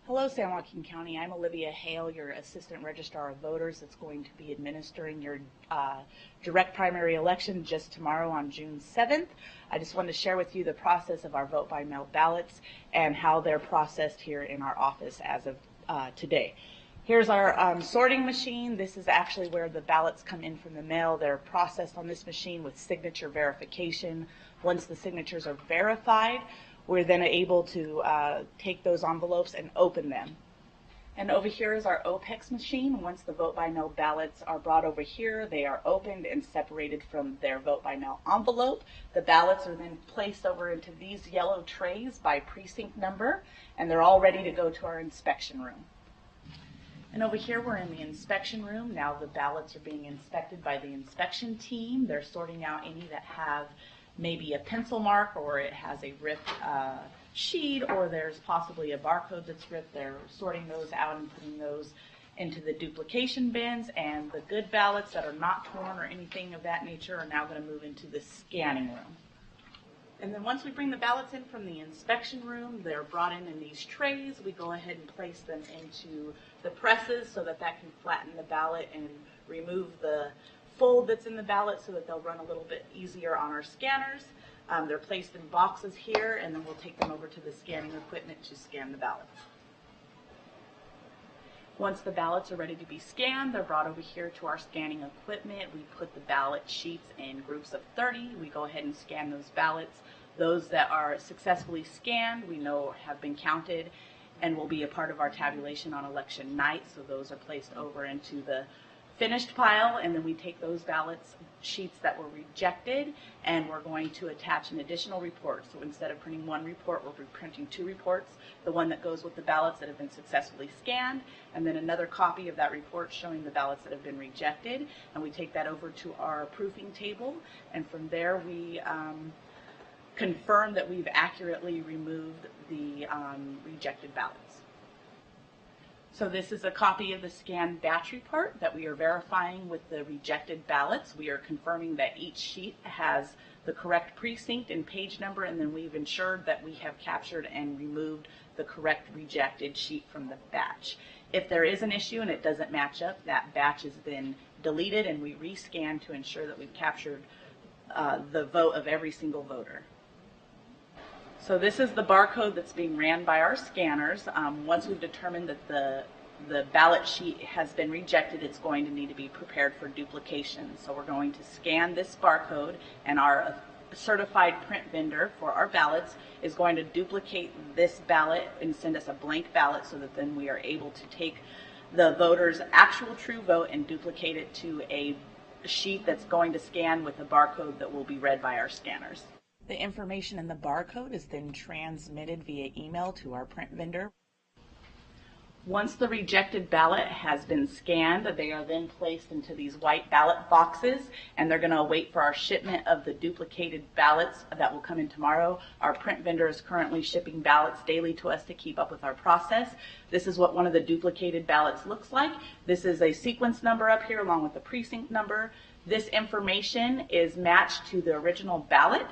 Hello, San Joaquin County. I'm Olivia Hale, your Assistant Registrar of Voters that's going to be administering your direct primary election just tomorrow on June 7th. I just wanted to share with you the process of our vote-by-mail ballots and how they're processed here in our office as of today. Here's our sorting machine. This is actually where the ballots come in from the mail. They're processed on this machine with signature verification. Once the signatures are verified, we're then able to take those envelopes and open them. And over here is our OPEX machine. Once the vote-by-mail ballots are brought over here, they are opened and separated from their vote-by-mail envelope. The ballots are then placed over into these yellow trays by precinct number, and they're all ready to go to our inspection room. And over here, we're in the inspection room. Now the ballots are being inspected by the inspection team. They're sorting out any that have maybe a pencil mark, or it has a ripped sheet, or there's possibly a barcode that's ripped. They're sorting those out and putting those into the duplication bins, and the good ballots that are not torn or anything of that nature are now going to move into the scanning room. And then once we bring the ballots in from the inspection room, they're brought in these trays. We go ahead and place them into the presses so that can flatten the ballot and remove the fold that's in the ballot so that they'll run a little bit easier on our scanners. They're placed in boxes here, and then we'll take them over to the scanning equipment to scan the ballots. Once the ballots are ready to be scanned, they're brought over here to our scanning equipment. We put the ballot sheets in groups of 30. We go ahead and scan those ballots. Those that are successfully scanned, we know have been counted and will be a part of our tabulation on election night. So those are placed over into the finished pile, and then we take those ballots sheets that were rejected, and we're going to attach an additional report. So instead of printing one report, we're printing two reports, the one that goes with the ballots that have been successfully scanned, and then another copy of that report showing the ballots that have been rejected, and we take that over to our proofing table, and from there we confirm that we've accurately removed the rejected ballots. So this is a copy of the scanned batch report that we are verifying with the rejected ballots. We are confirming that each sheet has the correct precinct and page number, and then we've ensured that we have captured and removed the correct rejected sheet from the batch. If there is an issue and it doesn't match up, that batch is then deleted and we rescan to ensure that we've captured the vote of every single voter. So this is the barcode that's being ran by our scanners. Once we've determined that the ballot sheet has been rejected, it's going to need to be prepared for duplication. So we're going to scan this barcode, and our certified print vendor for our ballots is going to duplicate this ballot and send us a blank ballot so that then we are able to take the voter's actual true vote and duplicate it to a sheet that's going to scan with a barcode that will be read by our scanners. The information in the barcode is then transmitted via email to our print vendor. Once the rejected ballot has been scanned, they are then placed into these white ballot boxes, and they're going to wait for our shipment of the duplicated ballots that will come in tomorrow. Our print vendor is currently shipping ballots daily to us to keep up with our process. This is what one of the duplicated ballots looks like. This is a sequence number up here along with the precinct number. This information is matched to the original ballot.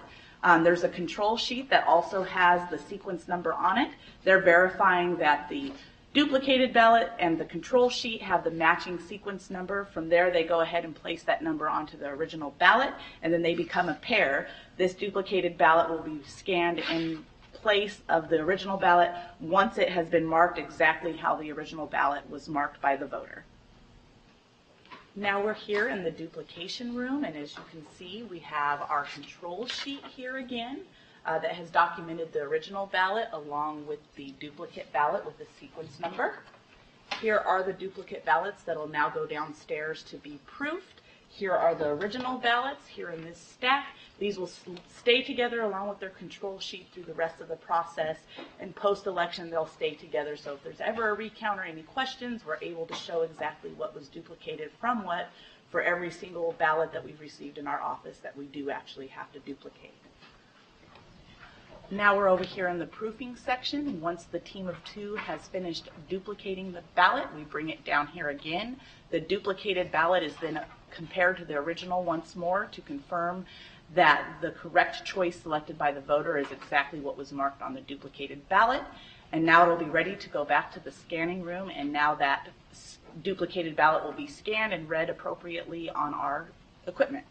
There's a control sheet that also has the sequence number on it. They're verifying that the duplicated ballot and the control sheet have the matching sequence number. From there, they go ahead and place that number onto the original ballot, and then they become a pair. This duplicated ballot will be scanned in place of the original ballot once it has been marked exactly how the original ballot was marked by the voter. Now we're here in the duplication room, and as you can see, we have our control sheet here again that has documented the original ballot along with the duplicate ballot with the sequence number. Here are the duplicate ballots that will now go downstairs to be proofed. Here are the original ballots here in this stack. These will stay together along with their control sheet through the rest of the process, and post-election they'll stay together. So if there's ever a recount or any questions, we're able to show exactly what was duplicated from what for every single ballot that we've received in our office that we do actually have to duplicate. Now we're over here in the proofing section. Once the team of two has finished duplicating the ballot, we bring it down here again. The duplicated ballot is then compared to the original once more to confirm that the correct choice selected by the voter is exactly what was marked on the duplicated ballot. And now it'll be ready to go back to the scanning room, and now that duplicated ballot will be scanned and read appropriately on our equipment.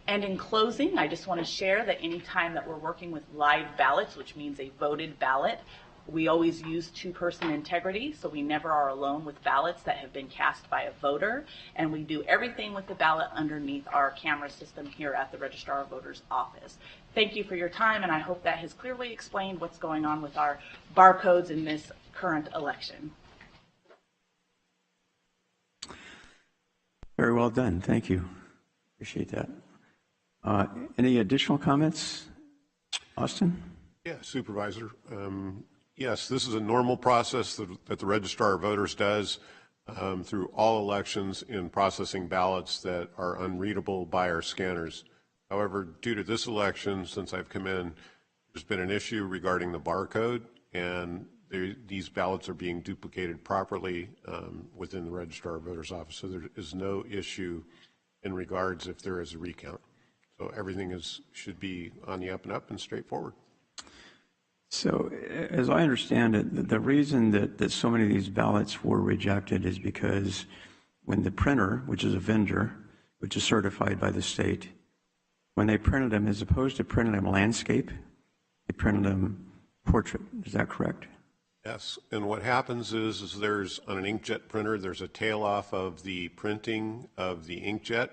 And in closing, I just want to share that anytime that we're working with live ballots, which means a voted ballot, we always use two-person integrity, so we never are alone with ballots that have been cast by a voter, and we do everything with the ballot underneath our camera system here at the Registrar of Voters office. Thank you for your time, and I hope that has clearly explained what's going on with our barcodes in this current election. Very well done. Thank you. Appreciate that. Any additional comments? Austin? Yeah, Supervisor. Yes, this is a normal process that the Registrar of Voters does through all elections in processing ballots that are unreadable by our scanners. However, due to this election, since I've come in, there's been an issue regarding the barcode, and these ballots are being duplicated properly within the Registrar of Voters office. So there is no issue in regards if there is a recount. So everything should be on the up and up and straightforward. So as I understand it, the reason that so many of these ballots were rejected is because when the printer, which is a vendor, which is certified by the state, when they printed them, as opposed to printing them landscape, they printed them portrait. Is that correct? Yes, and what happens is there's, on an inkjet printer, there's a tail off of the printing of the inkjet,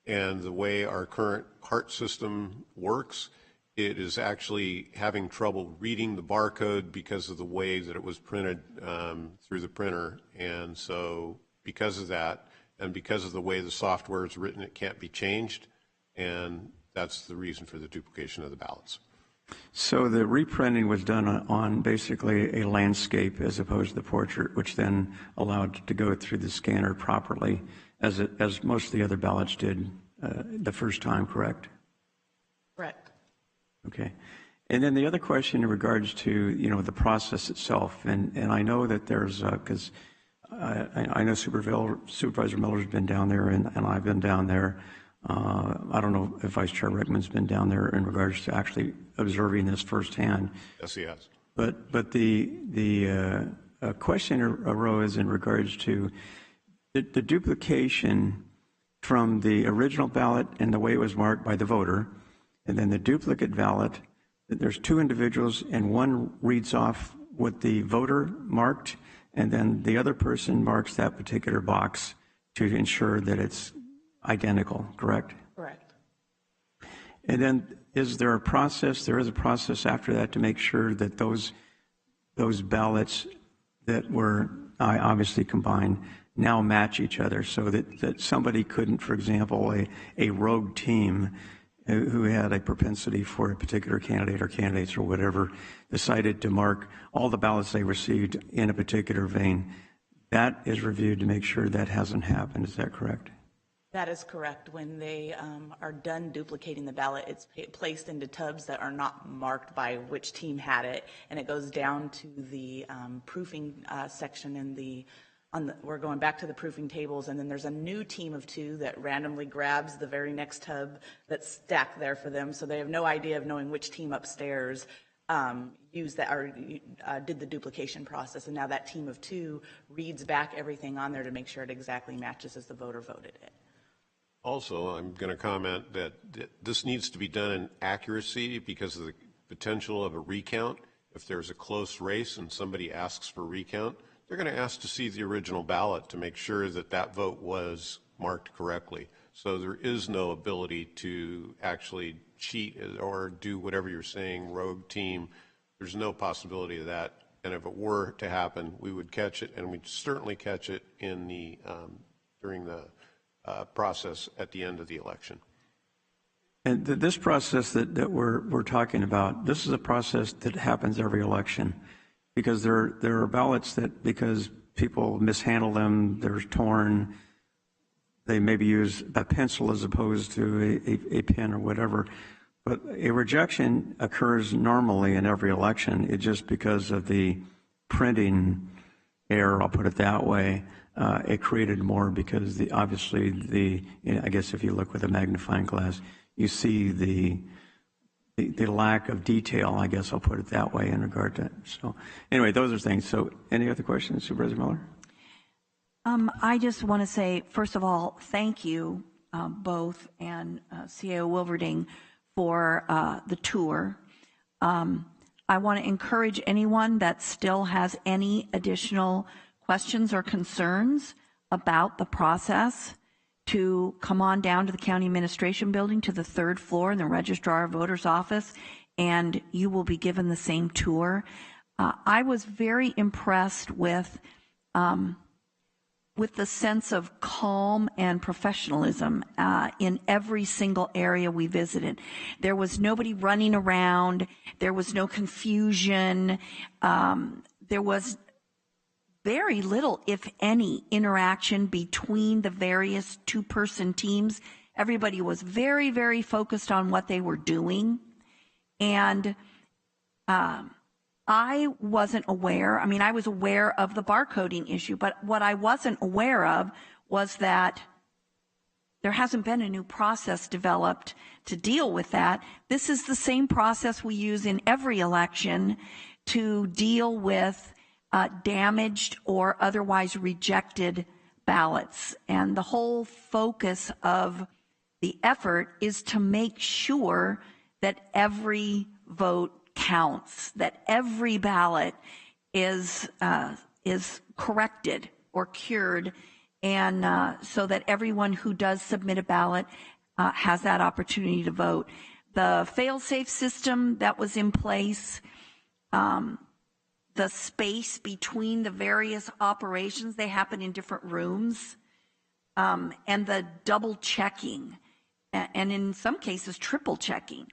and the way our current HART system works, it is actually having trouble reading the barcode because of the way that it was printed through the printer. And so because of that, and because of the way the software is written, it can't be changed, and that's the reason for the duplication of the ballots. So the reprinting was done on basically a landscape as opposed to the portrait, which then allowed it to go through the scanner properly, as most of the other ballots did the first time, correct? Correct. Okay. And then the other question in regards to, the process itself, and I know that there's, because I know Supervisor Miller's been down there, and I've been down there. I don't know if Vice Chair Rickman's been down there in regards to actually observing this firsthand. Yes, he has. But the question arose in regards to the duplication from the original ballot and the way it was marked by the voter, and then the duplicate ballot. There's two individuals, and one reads off what the voter marked, and then the other person marks that particular box to ensure that it's identical, correct? Correct. And then is there a process, there is a process after that to make sure that those ballots that were obviously combined now match each other, so that somebody couldn't, for example, a rogue team who had a propensity for a particular candidate or candidates or whatever, decided to mark all the ballots they received in a particular vein. That is reviewed to make sure that hasn't happened. Is that correct? That is correct. When they are done duplicating the ballot, it's placed into tubs that are not marked by which team had it, and it goes down to the proofing section in we're going back to the proofing tables, and then there's a new team of two that randomly grabs the very next tub that's stacked there for them, so they have no idea of knowing which team upstairs used that or did the duplication process, and now that team of two reads back everything on there to make sure it exactly matches as the voter voted it. Also, I'm going to comment that this needs to be done in accuracy because of the potential of a recount. If there's a close race and somebody asks for a recount, they're going to ask to see the original ballot to make sure that that vote was marked correctly. So there is no ability to actually cheat or do whatever you're saying, rogue team. There's no possibility of that. And if it were to happen, we would catch it, and we'd certainly catch it in the during the process at the end of the election. And this process that we're talking about, this is a process that happens every election, because there are ballots that, because people mishandle them, they're torn, they maybe use a pencil as opposed to a pen or whatever. But a rejection occurs normally in every election. It's just because of the printing error, I'll put it that way. It created more because obviously I guess if you look with a magnifying glass, you see the the lack of detail, I guess I'll put it that way, in regard to it. So anyway, those are things. So any other questions, Supervisor Miller? I just want to say, first of all, thank you both and CAO Wilverding for the tour. I want to encourage anyone that still has any additional questions or concerns about the process to come on down to the County Administration Building to the 3rd floor in the Registrar of Voters office, and you will be given the same tour. I was very impressed with the sense of calm and professionalism in every single area we visited. There was nobody running around. There was no confusion. There was very little, if any, interaction between the various two-person teams. Everybody was very, very focused on what they were doing. And I wasn't aware, I was aware of the barcoding issue, but what I wasn't aware of was that there hasn't been a new process developed to deal with that. This is the same process we use in every election to deal with damaged or otherwise rejected ballots. And the whole focus of the effort is to make sure that every vote counts, that every ballot is corrected or cured, and so that everyone who does submit a ballot has that opportunity to vote. The fail-safe system that was in place, the space between the various operations, they happen in different rooms, and the double checking, and in some cases triple checking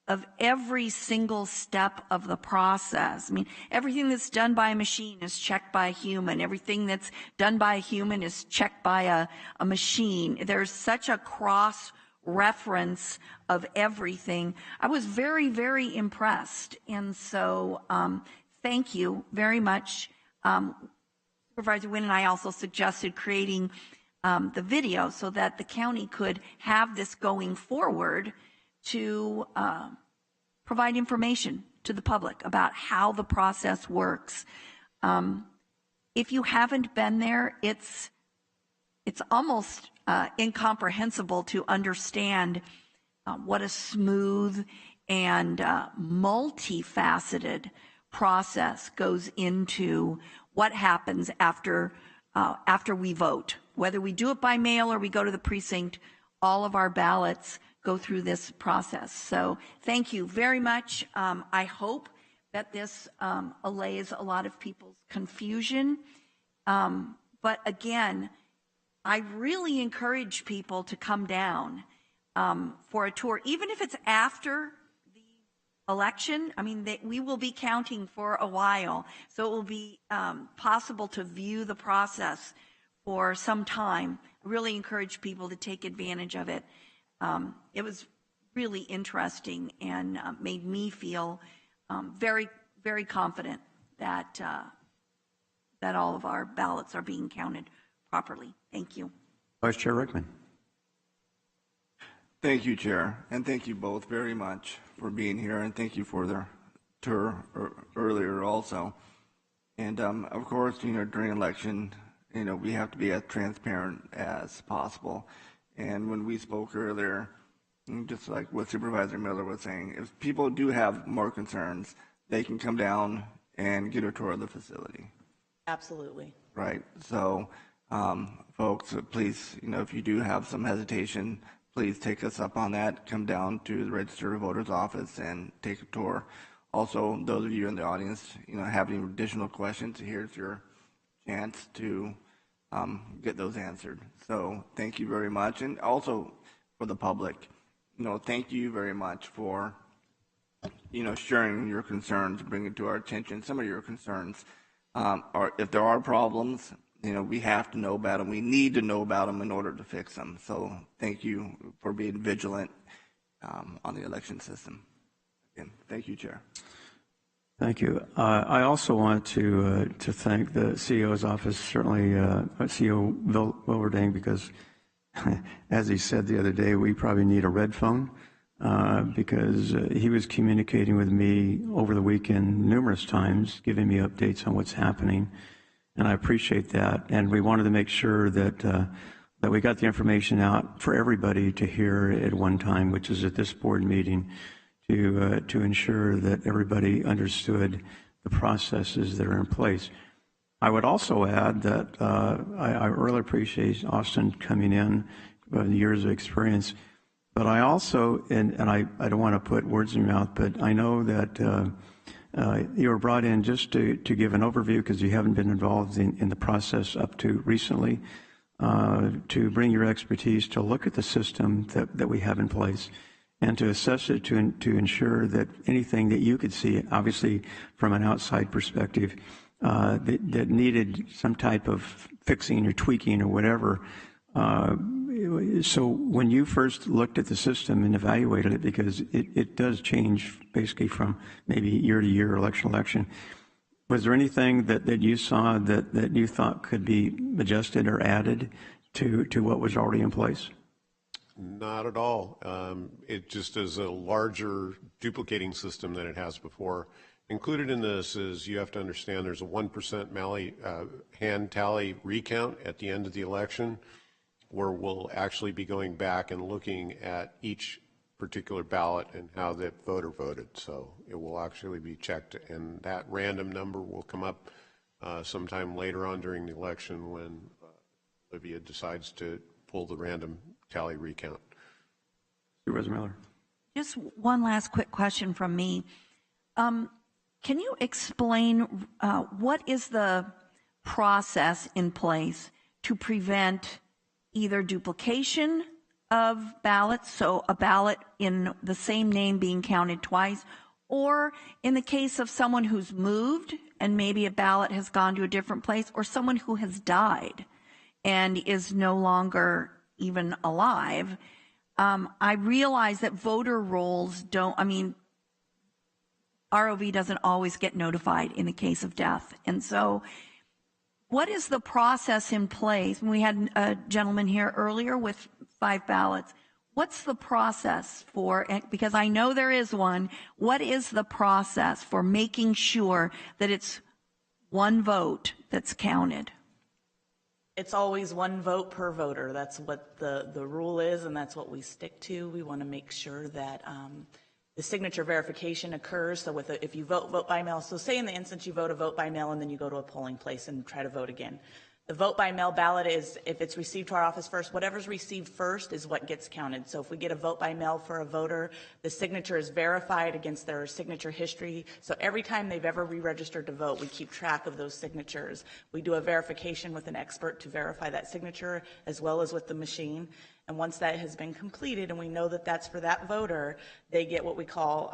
of every single step of the process. Everything that's done by a machine is checked by a human. Everything that's done by a human is checked by a machine. There's such a cross-reference of everything. I was very, very impressed. And so thank you very much. Supervisor Wynn and I also suggested creating the video so that the county could have this going forward to provide information to the public about how the process works. If you haven't been there, it's almost incomprehensible to understand what a smooth and multifaceted process goes into what happens after we vote. Whether we do it by mail or we go to the precinct, all of our ballots go through this process. So thank you very much. I hope that this allays a lot of people's confusion. But again, I really encourage people to come down for a tour, even if it's after the election. We will be counting for a while, so it will be possible to view the process for some time. I really encourage people to take advantage of it. It was really interesting and made me feel very, very confident that all of our ballots are being counted properly. Thank you. Vice Chair Rickman. Thank you, Chair, and thank you both very much for being here, and thank you for the tour earlier also. And of course, during election, we have to be as transparent as possible. And when we spoke earlier, just like what Supervisor Miller was saying, if people do have more concerns, they can come down and get a tour of the facility. Absolutely. Right. So, folks, please, if you do have some hesitation, please take us up on that. Come down to the Register of Voters office and take a tour. Also, those of you in the audience, have any additional questions, here's your chance to get those answered. So thank you very much. And also for the public, thank you very much for, sharing your concerns, bringing to our attention some of your concerns. Or if there are problems, we have to know about them. We need to know about them in order to fix them. So thank you for being vigilant on the election system. Again, thank you, Chair. Thank you. I also want to thank the CEO's office, certainly CEO Wilverding, because as he said the other day, we probably need a red phone because he was communicating with me over the weekend numerous times, giving me updates on what's happening, and I appreciate that. And we wanted to make sure that that we got the information out for everybody to hear at one time, which is at this board meeting, to ensure that everybody understood the processes that are in place. I would also add that I really appreciate Austin coming in with years of experience, but I also, and I don't want to put words in your mouth, but I know that you were brought in just to give an overview because you haven't been involved in the process up to recently, to bring your expertise to look at the system that we have in place and to assess it to ensure that anything that you could see, obviously from an outside perspective, that needed some type of fixing or tweaking or whatever. So when you first looked at the system and evaluated it, because it does change basically from maybe year to year, election to election, was there anything that you saw that you thought could be adjusted or added to what was already in place? Not at all. It just is a larger duplicating system than it has before. Included in this is you have to understand there's a 1% hand tally recount at the end of the election where we'll actually be going back and looking at each particular ballot and how that voter voted. So it will actually be checked, and that random number will come up sometime later on during the election when Olivia decides to pull the random tally recount. Supervisor Miller. Just one last quick question from me. Can you explain what is the process in place to prevent either duplication of ballots, so a ballot in the same name being counted twice, or in the case of someone who's moved and maybe a ballot has gone to a different place, or someone who has died and is no longer even alive? I realize that voter rolls don't, ROV doesn't always get notified in the case of death. And so what is the process in place? We had a gentleman here earlier with 5 ballots. What's the process for, because I know there is one, what is the process for making sure that it's one vote that's counted? It's always one vote per voter. That's what the rule is, and that's what we stick to. We want to make sure that the signature verification occurs. So if you vote by mail, so say in the instance you vote a vote by mail and then you go to a polling place and try to vote again. The vote by mail ballot is, if it's received to our office first, whatever's received first is what gets counted. So if we get a vote by mail for a voter, the signature is verified against their signature history. So every time they've ever re-registered to vote, we keep track of those signatures. We do a verification with an expert to verify that signature as well as with the machine. And once that has been completed and we know that that's for that voter, they get what we call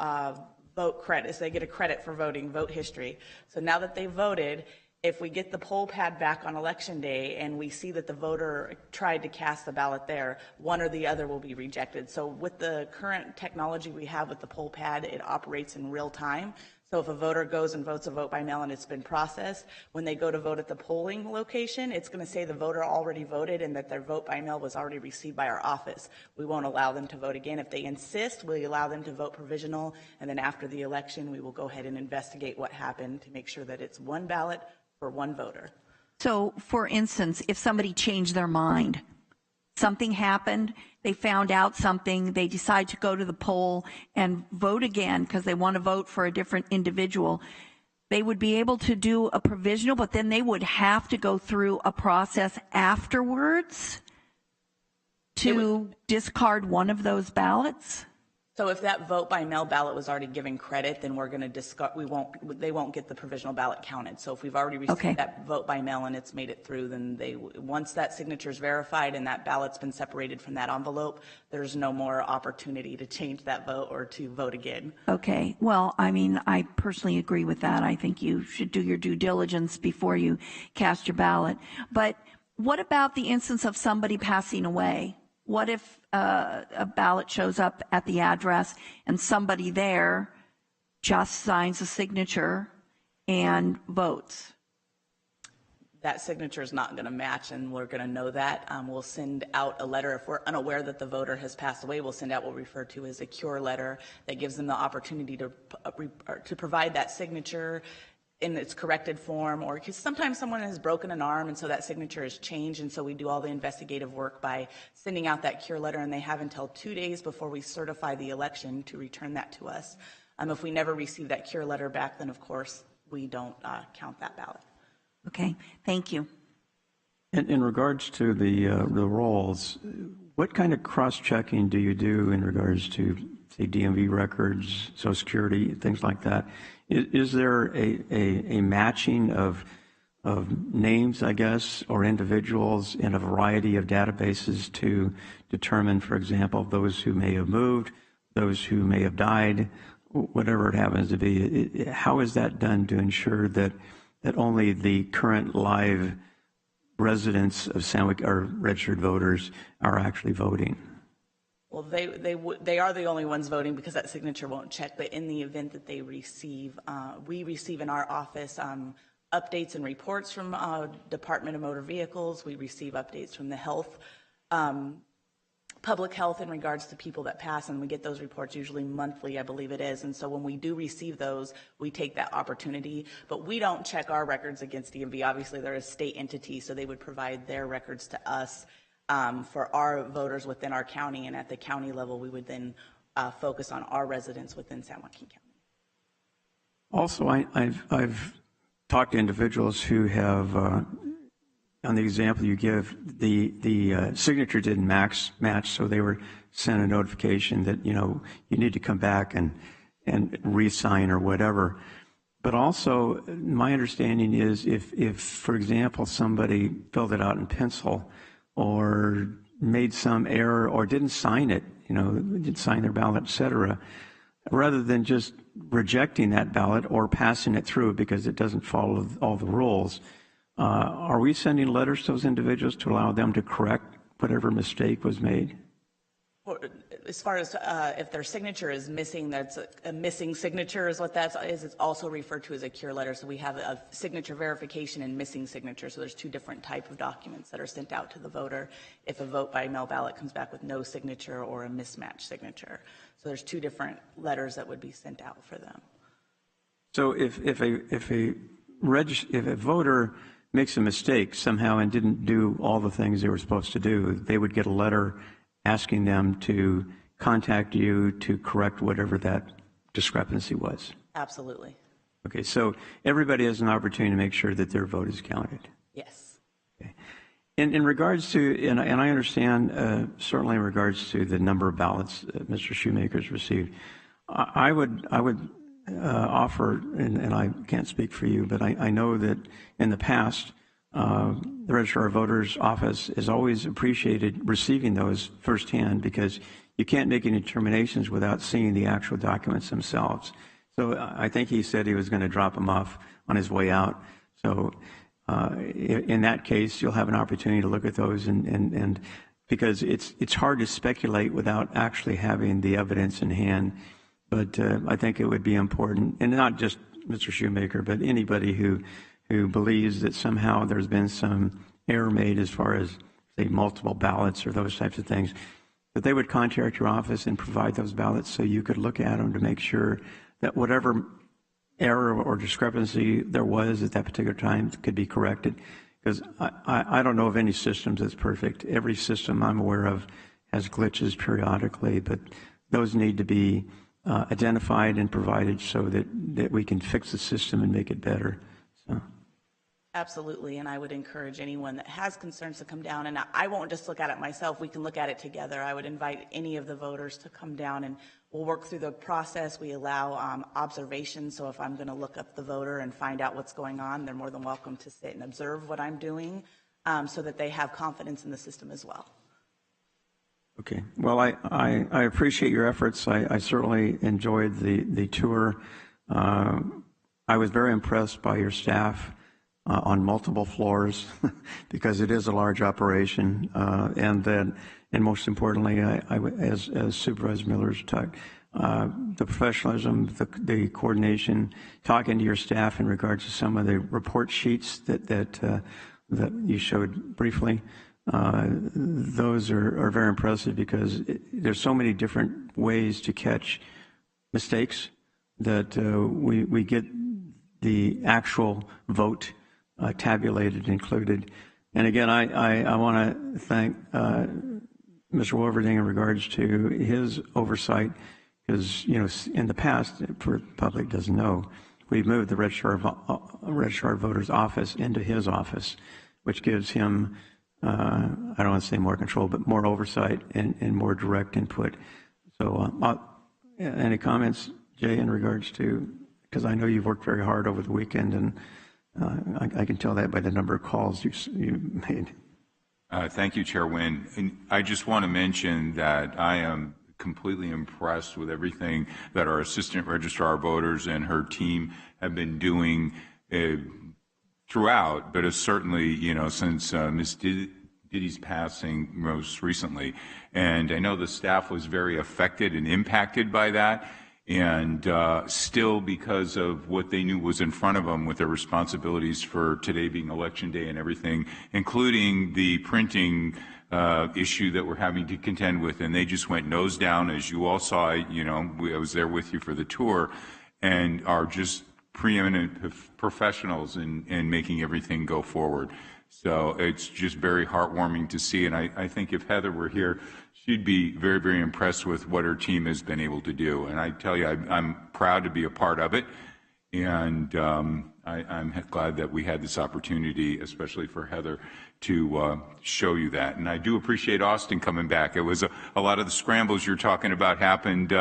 vote credits. They get a credit for voting, vote history. So now that they've voted, if we get the poll pad back on election day and we see that the voter tried to cast the ballot there, one or the other will be rejected. So with the current technology we have with the poll pad, it operates in real time. So if a voter goes and votes a vote by mail and it's been processed, when they go to vote at the polling location, it's going to say the voter already voted and that their vote by mail was already received by our office. We won't allow them to vote again. If they insist, we allow them to vote provisional, and then after the election, we will go ahead and investigate what happened to make sure that it's one ballot for one voter. So, for instance, if somebody changed their mind, something happened, they found out something, they decide to go to the poll and vote again because they want to vote for a different individual, they would be able to do a provisional, but then they would have to go through a process afterwards to discard one of those ballots? So if that vote by mail ballot was already given credit, then we're going to discard, they won't get the provisional ballot counted. So if we've already received that vote by mail and it's made it through, then once that signature is verified and that ballot's been separated from that envelope, there's no more opportunity to change that vote or to vote again. Okay. Well, I personally agree with that. I think you should do your due diligence before you cast your ballot. But what about the instance of somebody passing away? What if a ballot shows up at the address and somebody there just signs a signature and votes? that signature is not going to match, and we're going to know that. We'll send out a letter. If we're unaware that the voter has passed away, we'll send out what we refer to as a cure letter that gives them the opportunity to provide that signature in its corrected form, or because sometimes someone has broken an arm and so that signature has changed, and so we do all the investigative work by sending out that cure letter, and they have until 2 days before we certify the election to return that to us. If we never receive that cure letter back, then of course we don't count that ballot. Okay, thank you. In regards to the rolls, what kind of cross-checking do you do in regards to, say, DMV records, Social Security, things like that? Is there a matching of names, I guess, or individuals in a variety of databases to determine, for example, those who may have moved, those who may have died, whatever it happens to be? How is that done to ensure that only the current live residents of Sandwich or registered voters are actually voting? Well, they are the only ones voting because that signature won't check. But in the event that they receive, we receive in our office updates and reports from Department of Motor Vehicles. We receive updates from the health, public health in regards to people that pass, and we get those reports usually monthly, I believe it is. And so when we do receive those, we take that opportunity. But we don't check our records against DMV. Obviously, they're a state entity, so they would provide their records to us. For our voters within our county, and at the county level, we would then focus on our residents within San Joaquin County. Also, I've talked to individuals who have, on the example you give, the signature didn't match, so they were sent a notification that, you need to come back and re-sign or whatever. But also, my understanding is if, for example, somebody filled it out in pencil, or made some error, or didn't sign it, didn't sign their ballot, et cetera, rather than just rejecting that ballot or passing it through because it doesn't follow all the rules, are we sending letters to those individuals to allow them to correct whatever mistake was made? As far as if their signature is missing, that's a missing signature is what that is. It's also referred to as a cure letter. So we have a signature verification and missing signature. So there's two different types of documents that are sent out to the voter if a vote by mail ballot comes back with no signature or a mismatched signature. So there's two different letters that would be sent out for them. So if a voter makes a mistake somehow and didn't do all the things they were supposed to do, they would get a letter asking them to contact you to correct whatever that discrepancy was. Absolutely. Okay, so everybody has an opportunity to make sure that their vote is counted. Yes. Okay. In regards to, and I understand certainly in regards to the number of ballots Mr. Shoemaker's received, I would offer, and I can't speak for you, but I know that in the past, the Registrar of Voters office has always appreciated receiving those firsthand because you can't make any determinations without seeing the actual documents themselves. So I think he said he was going to drop them off on his way out. So in that case, you'll have an opportunity to look at those and because it's hard to speculate without actually having the evidence in hand. But I think it would be important, and not just Mr. Shoemaker, but anybody who believes that somehow there's been some error made as far as, say, multiple ballots or those types of things, that they would contact your office and provide those ballots so you could look at them to make sure that whatever error or discrepancy there was at that particular time could be corrected. Because I don't know of any systems that's perfect. Every system I'm aware of has glitches periodically, but those need to be identified and provided so that we can fix the system and make it better. So. Absolutely, and I would encourage anyone that has concerns to come down, and I won't just look at it myself, we can look at it together. I would invite any of the voters to come down and we'll work through the process. We allow observations, so if I'm going to look up the voter and find out what's going on, they're more than welcome to sit and observe what I'm doing so that they have confidence in the system as well. Okay, well, I appreciate your efforts. I certainly enjoyed the tour. I was very impressed by your staff on multiple floors because it is a large operation. And most importantly, as Supervisor Miller's talked, the professionalism, the coordination, talking to your staff in regards to some of the report sheets that that you showed briefly. Those are very impressive because there's so many different ways to catch mistakes that we get the actual vote tabulated, included. And again, I want to thank Mr. Wolverding in regards to his oversight, because, you know, in the past, for the public doesn't know, we've moved the registrar voters office into his office, which gives him, I don't want to say more control, but more oversight and more direct input. So any comments, Jay, in regards to, because I know you've worked very hard over the weekend, and I can tell that by the number of calls you made. Thank you, Chair Nguyen. And I just want to mention that I am completely impressed with everything that our Assistant Registrar of Voters and her team have been doing throughout, but certainly, you know, since Ms. Diddy's passing most recently. And I know the staff was very affected and impacted by that. And still, because of what they knew was in front of them with their responsibilities for today being Election Day and everything, including the printing issue that we're having to contend with, and they just went nose down, as you all saw. You know, I was there with you for the tour, and are just preeminent professionals in making everything go forward. So it's just very heartwarming to see, and I think if Heather were here, she'd be very, very impressed with what her team has been able to do. And I tell you, I'm proud to be a part of it, and I'm glad that we had this opportunity, especially for Heather, to show you that. And I do appreciate Austin coming back. It was a lot of the scrambles you're talking about happened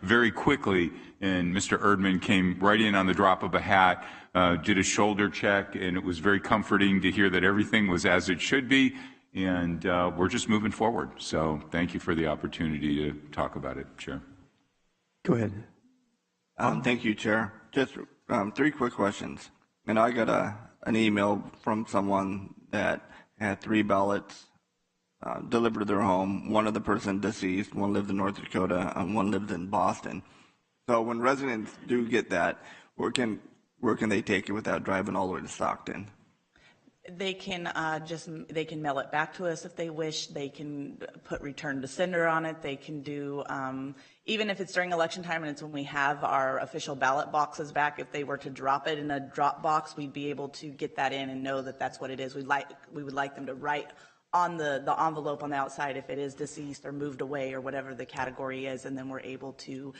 very quickly, and Mr. Erdman came right in on the drop of a hat, did a shoulder check, and it was very comforting to hear that everything was as it should be. And we're just moving forward. So thank you for the opportunity to talk about it, Chair. Go ahead. Thank you, Chair. Just 3 quick questions. And I got an email from someone that had 3 ballots delivered to their home. One of the person deceased, one lived in North Dakota, and one lived in Boston. So when residents do get that, where can they take it without driving all the way to Stockton? They can they can mail it back to us if they wish. They can put return to sender on it. They can do, even if it's during election time and it's when we have our official ballot boxes back, if they were to drop it in a drop box, we'd be able to get that in and know that that's what it is. We would like them to write on the envelope on the outside if it is deceased or moved away or whatever the category is, and then we're able to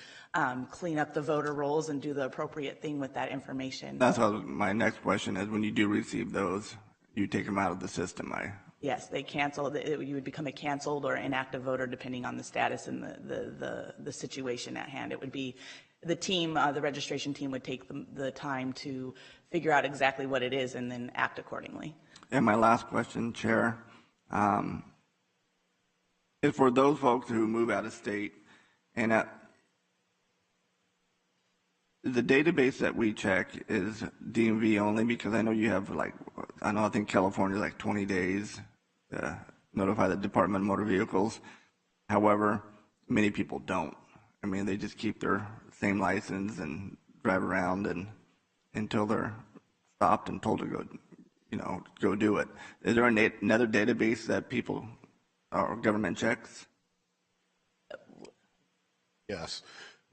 clean up the voter rolls and do the appropriate thing with that information. That's how my next question is. When you do receive those, you take them out of the system, Yes, they cancel. You would become a canceled or inactive voter depending on the status and the situation at hand. It would be the team, the registration team would take the time to figure out exactly what it is and then act accordingly. And my last question, Chair, is for those folks who move out of state, and the database that we check is DMV only, because I know you have I think California is like 20 days to notify the Department of Motor Vehicles. However, many people don't. I mean, they just keep their same license and drive around until they're stopped and told to go do it. Is there another database that people or government checks? Yes.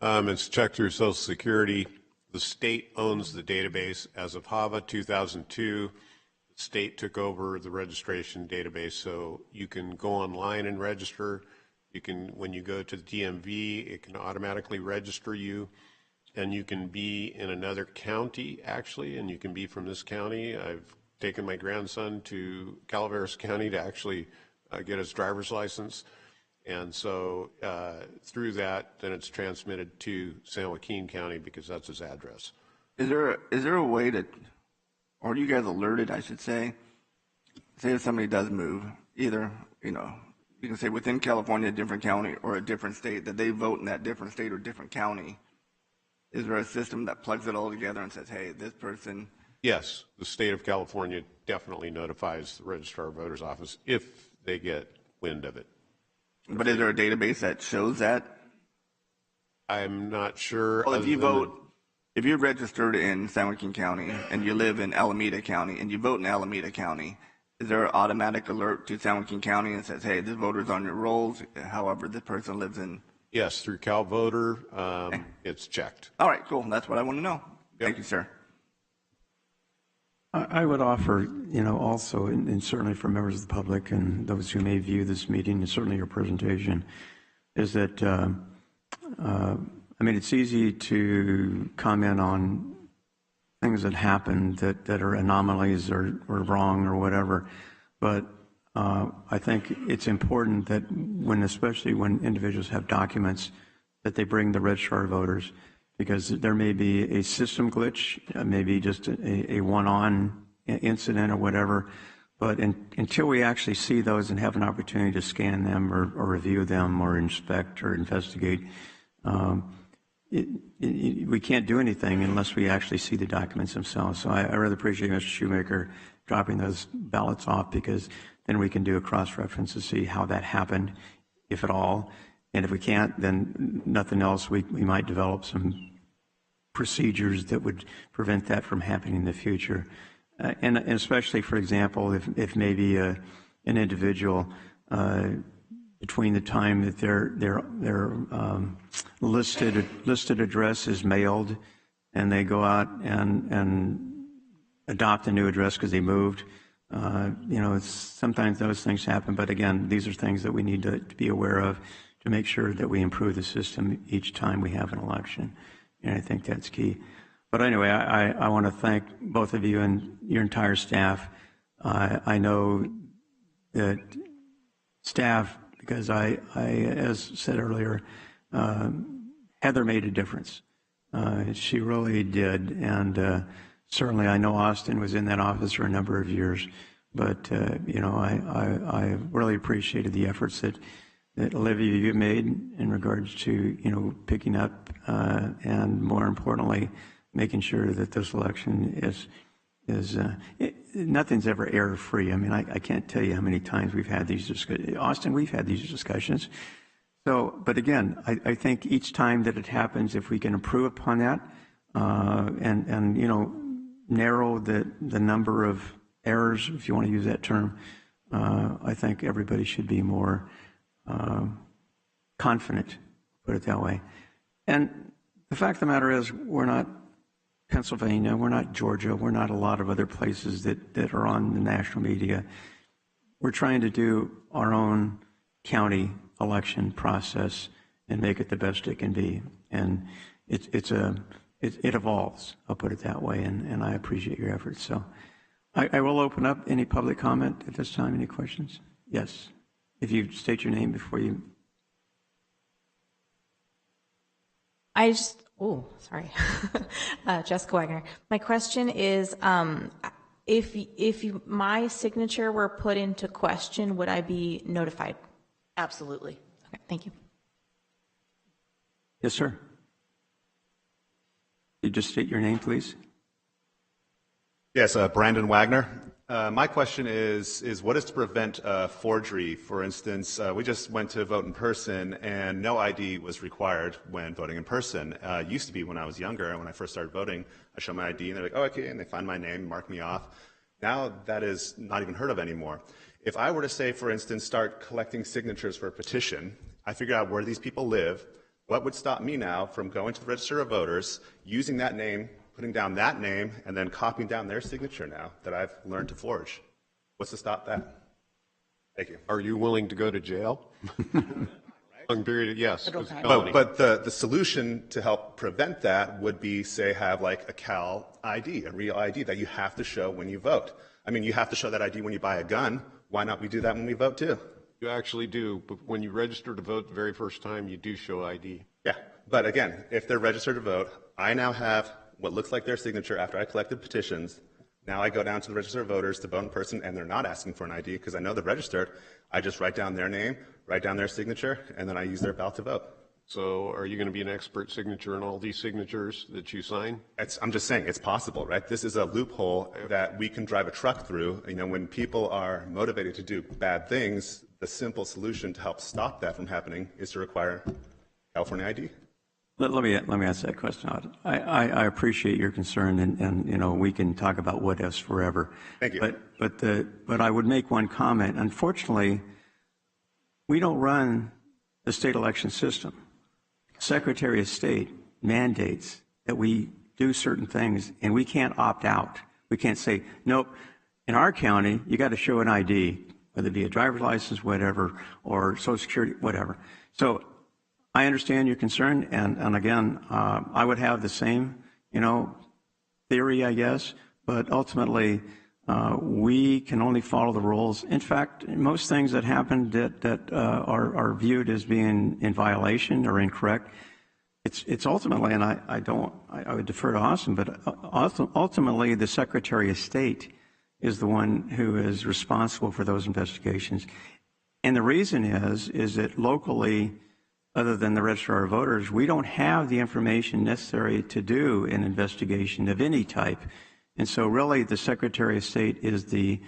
It's checked through Social Security. The state owns the database. As of HAVA 2002, the state took over the registration database, so you can go online and register. You can, when you go to the DMV, it can automatically register you, and you can be in another county, actually, and you can be from this county. I've taken my grandson to Calaveras County to actually get his driver's license. And so through that, then it's transmitted to San Joaquin County because that's his address. Is there a way to, or are you guys alerted, I should say if somebody does move, either, you can say within California, a different county, or a different state, that they vote in that different state or different county. Is there a system that plugs it all together and says, hey, this person? Yes, the state of California definitely notifies the Registrar of Voters Office if they get wind of it. But is there a database that shows that? I'm not sure. Well, if you're registered in San Joaquin County and you live in Alameda County and you vote in Alameda County is there an automatic alert to San Joaquin County and says, hey, this voter's on your rolls, however, this person lives in? Yes, through CalVoter, it's checked. All right, cool. That's what I want to know. Thank you, sir. I would offer, also, and certainly for members of the public and those who may view this meeting, and certainly your presentation, is that, it's easy to comment on things that happen that are anomalies or wrong or whatever, but I think it's important that especially when individuals have documents, that they bring the registrar of voters, because there may be a system glitch, maybe just a one-on incident or whatever, but until we actually see those and have an opportunity to scan them or review them or inspect or investigate, we can't do anything unless we actually see the documents themselves. So I really appreciate Mr. Shoemaker dropping those ballots off, because then we can do a cross-reference to see how that happened, if at all. And if we can't, then nothing else, we might develop some procedures that would prevent that from happening in the future. And especially, for example, if maybe an individual between the time that their listed address is mailed and they go out and adopt a new address because they moved, sometimes those things happen. But again, these are things that we need to be aware of to make sure that we improve the system each time we have an election. And I think that's key. But anyway, I want to thank both of you and your entire staff. I know that staff, because I as said earlier, Heather made a difference. She really did. And certainly I know Austin was in that office for a number of years. But, I really appreciated the efforts that Olivia, you made in regards to, picking up and more importantly, making sure that this election is nothing's ever error-free. I can't tell you how many times we've had these discussions. Austin, we've had these discussions. So, but again, I think each time that it happens, if we can improve upon that and narrow the number of errors, if you want to use that term, I think everybody should be more confident, put it that way. And the fact of the matter is, we're not Pennsylvania, we're not Georgia, we're not a lot of other places that are on the national media. We're trying to do our own county election process and make it the best it can be. And it evolves, I'll put it that way, and I appreciate your efforts. So I will open up any public comment at this time. Any questions? Yes. If you state your name before you. Jessica Wagner. My question is, if my signature were put into question, would I be notified? Absolutely. Okay, thank you. Yes, sir. You just state your name, please. Yes, Brandon Wagner. My question is what is to prevent forgery? For instance, we just went to vote in person and no ID was required when voting in person. It used to be when I was younger, when I first started voting, I show my ID and they're like, oh, okay, and they find my name, mark me off. Now that is not even heard of anymore. If I were to say, for instance, start collecting signatures for a petition, I figure out where these people live, what would stop me now from going to the Register of Voters, using that name, putting down that name, and then copying down their signature now that I've learned to forge? What's to stop that? Thank you. Are you willing to go to jail? Long period, yes. But the solution to help prevent that would be, say, have like a Cal ID, a real ID that you have to show when you vote. You have to show that ID when you buy a gun. Why not we do that when we vote too? You actually do, but when you register to vote the very first time, you do show ID. Yeah, but again, if they're registered to vote, I now have what looks like their signature after I collected petitions. Now I go down to the Register of Voters to vote in person, and they're not asking for an ID because I know they're registered. I just write down their name, write down their signature, and then I use their ballot to vote. So are you going to be an expert signature on all these signatures that you sign? I'm just saying, it's possible, right? This is a loophole that we can drive a truck through. When people are motivated to do bad things, the simple solution to help stop that from happening is to require California ID. Let me ask that question. I appreciate your concern, and you know, we can talk about what ifs forever. Thank you. But I would make one comment. Unfortunately, we don't run the state election system. Secretary of State mandates that we do certain things, and we can't opt out. We can't say, nope, in our county, you got to show an ID, whether it be a driver's license, whatever, or Social Security, whatever. So I understand your concern, and again, I would have the same, you know, theory, I guess, but ultimately, we can only follow the rules. In fact, most things that happen that are viewed as being in violation or incorrect, it's ultimately, and I would defer to Austin, but ultimately the Secretary of State is the one who is responsible for those investigations. And the reason is that locally, other than the registrar of voters, we don't have the information necessary to do an investigation of any type. And so really the Secretary of State is the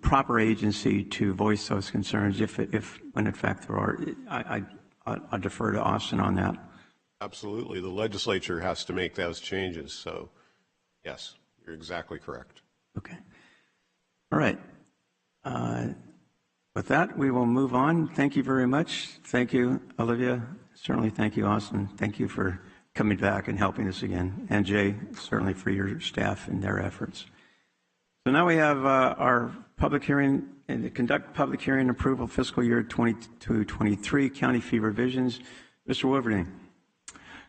proper agency to voice those concerns if when in fact there are. I defer to Austin on that. Absolutely. The legislature has to make those changes. So yes, you're exactly correct. Okay. All right. With that, we will move on. Thank you very much. Thank you, Olivia. Certainly thank you, Austin. Thank you for coming back and helping us again. And Jay, certainly for your staff and their efforts. So now we have our public hearing and to conduct public hearing approval fiscal year 22-23 county fee revisions. Mr. Wolverine.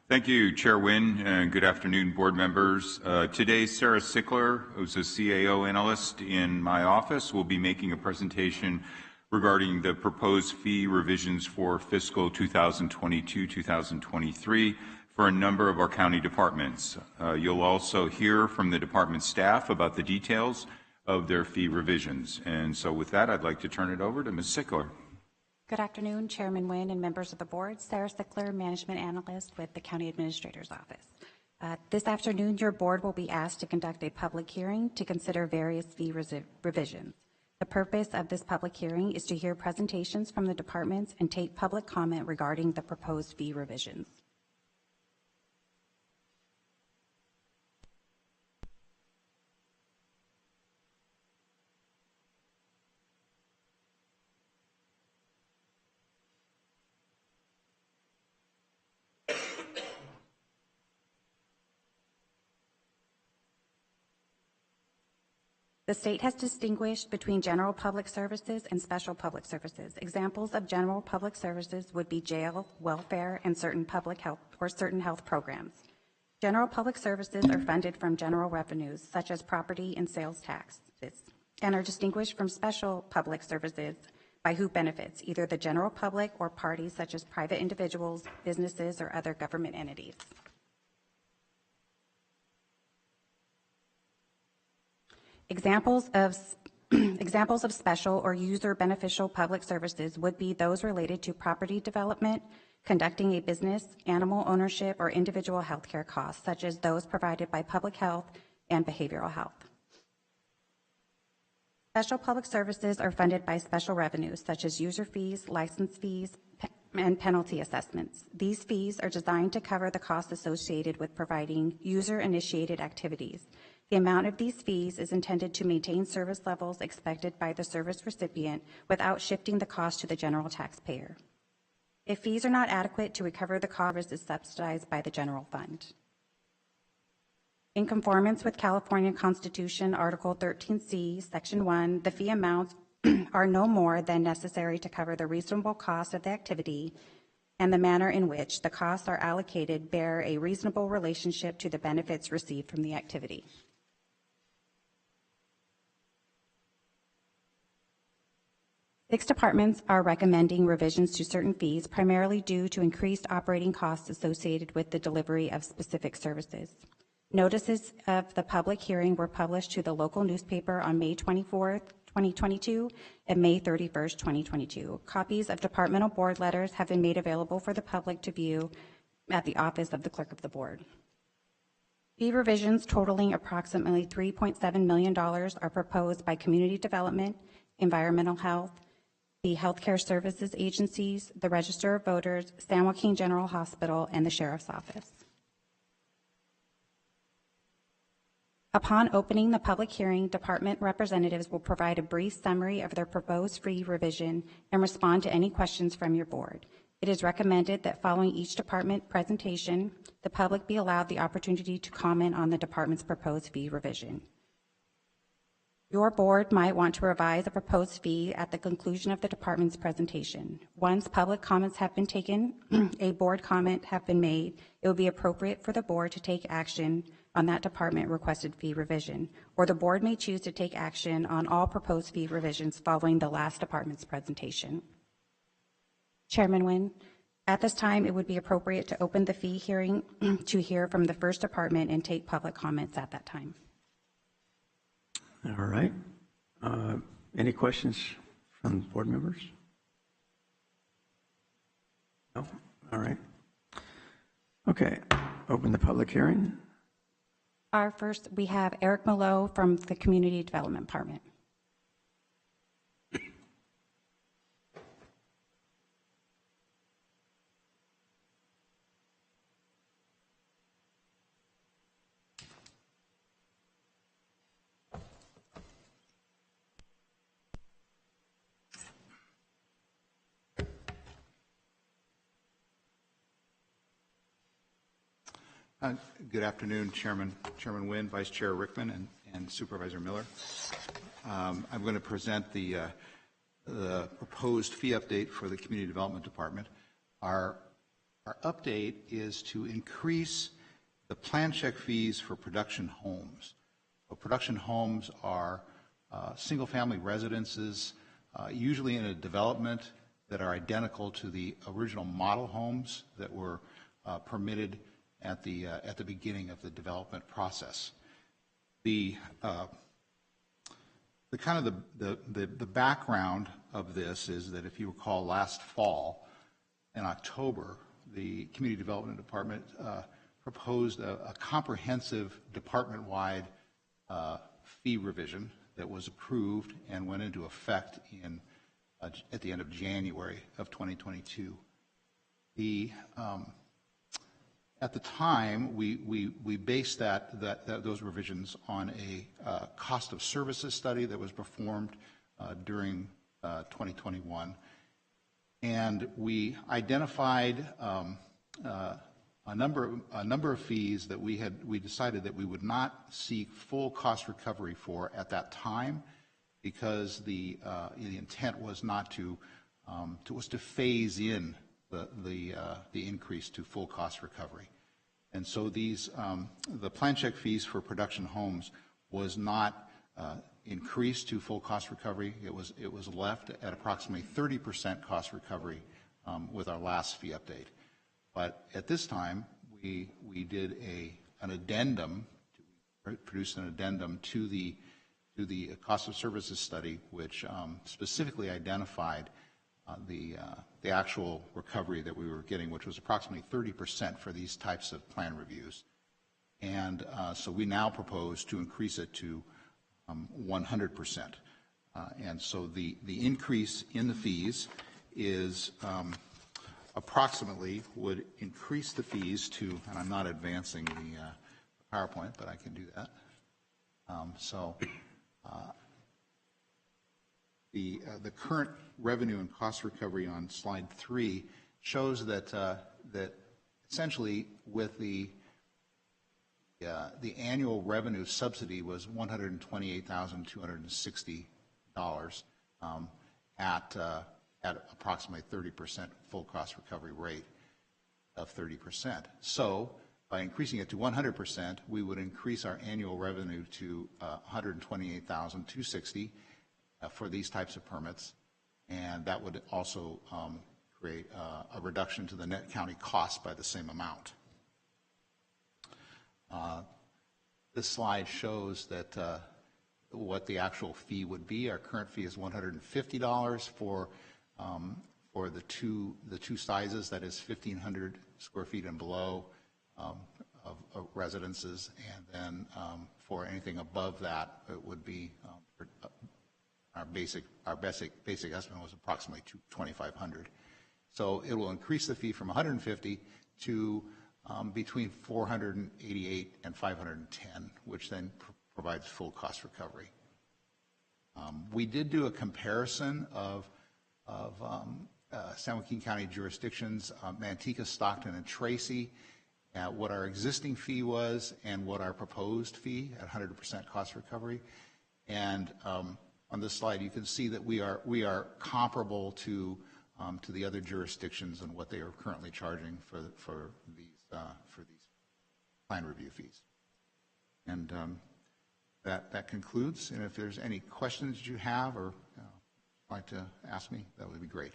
Thank you, Chair Wynn, and good afternoon, board members. Today, Sarah Sickler, who's a CAO analyst in my office, will be making a presentation regarding the proposed fee revisions for fiscal 2022-2023 for a number of our county departments. You'll also hear from the department staff about the details of their fee revisions. And so with that, I'd like to turn it over to Ms. Sickler. Good afternoon, Chairman Wynn and members of the board. Sarah Sickler, Management Analyst with the County Administrator's Office. This afternoon, your board will be asked to conduct a public hearing to consider various fee revisions. The purpose of this public hearing is to hear presentations from the departments and take public comment regarding the proposed fee revisions. The state has distinguished between general public services and special public services. Examples of general public services would be jail, welfare, and certain public health or certain health programs. General public services are funded from general revenues, such as property and sales taxes, and are distinguished from special public services by who benefits, either the general public or parties such as private individuals, businesses, or other government entities. Examples of special or user beneficial public services would be those related to property development, conducting a business, animal ownership, or individual healthcare costs, such as those provided by public health and behavioral health. Special public services are funded by special revenues, such as user fees, license fees, and penalty assessments. These fees are designed to cover the costs associated with providing user-initiated activities. The amount of these fees is intended to maintain service levels expected by the service recipient without shifting the cost to the general taxpayer. If fees are not adequate to recover the cost, is subsidized by the general fund. In conformance with California Constitution, Article 13C, Section 1, the fee amounts are no more than necessary to cover the reasonable cost of the activity, and the manner in which the costs are allocated bear a reasonable relationship to the benefits received from the activity. Six departments are recommending revisions to certain fees, primarily due to increased operating costs associated with the delivery of specific services. Notices of the public hearing were published to the local newspaper on May 24th, 2022 and May 31st, 2022. Copies of departmental board letters have been made available for the public to view at the office of the clerk of the board. Fee revisions totaling approximately $3.7 million are proposed by community development, environmental health, the healthcare services agencies, the Register of Voters, San Joaquin General Hospital, and the Sheriff's Office. Upon opening the public hearing, department representatives will provide a brief summary of their proposed fee revision and respond to any questions from your board. It is recommended that following each department presentation, the public be allowed the opportunity to comment on the department's proposed fee revision. Your board might want to revise a proposed fee at the conclusion of the department's presentation. Once public comments have been taken, a board comment have been made, it will be appropriate for the board to take action on that department requested fee revision, or the board may choose to take action on all proposed fee revisions following the last department's presentation. Chairman Nguyen, at this time, it would be appropriate to open the fee hearing to hear from the first department and take public comments at that time. All right. Any questions from board members? No? All right. Okay. Open the public hearing. Our first, we have Eric Malo from the Community Development Department. Good afternoon, Chairman Nguyen, Vice Chair Rickman, and Supervisor Miller. I'm going to present the proposed fee update for the Community Development Department. Our update is to increase the plan check fees for production homes. So production homes are single-family residences, usually in a development that are identical to the original model homes that were permitted at the beginning of the development process. The background of this is that, if you recall, last fall in October, the Community Development Department proposed a comprehensive department-wide fee revision that was approved and went into effect at the end of January of 2022. At the time, we based those revisions on a cost of services study that was performed during 2021, and we identified a number of fees that we decided that we would not seek full cost recovery for at that time, because the intent was not to phase in the increase to full cost recovery. And so the plan check fees for production homes was not increased to full cost recovery. It was left at approximately 30% cost recovery with our last fee update. But at this time, we did an addendum, produced an addendum to the cost of services study, which specifically identified the actual recovery that we were getting, which was approximately 30% for these types of plan reviews. And so we now propose to increase it to 100%. And so the increase in the fees is approximately would increase the fees to, and I'm not advancing the PowerPoint, but I can do that. The current revenue and cost recovery on slide 3 shows that essentially with the annual revenue subsidy was $128,260 at approximately 30% full cost recovery rate of 30%. So by increasing it to 100%, we would increase our annual revenue to $128,260 for these types of permits, and that would also create a reduction to the net county cost by the same amount. This slide shows that what the actual fee would be. Our current fee is $150 for the two sizes, that is 1,500 square feet and below of residences, and then for anything above that, it would be our basic estimate was approximately $2,500. So it will increase the fee from 150 to between 488 and 510, which then provides full cost recovery. We did do a comparison of San Joaquin County jurisdictions, Manteca, Stockton, and Tracy, what our existing fee was and what our proposed fee at 100% cost recovery. And on this slide, you can see that we are comparable to the other jurisdictions and what they are currently charging for these plan review fees. And that concludes. And if there's any questions you have or like to ask me, that would be great.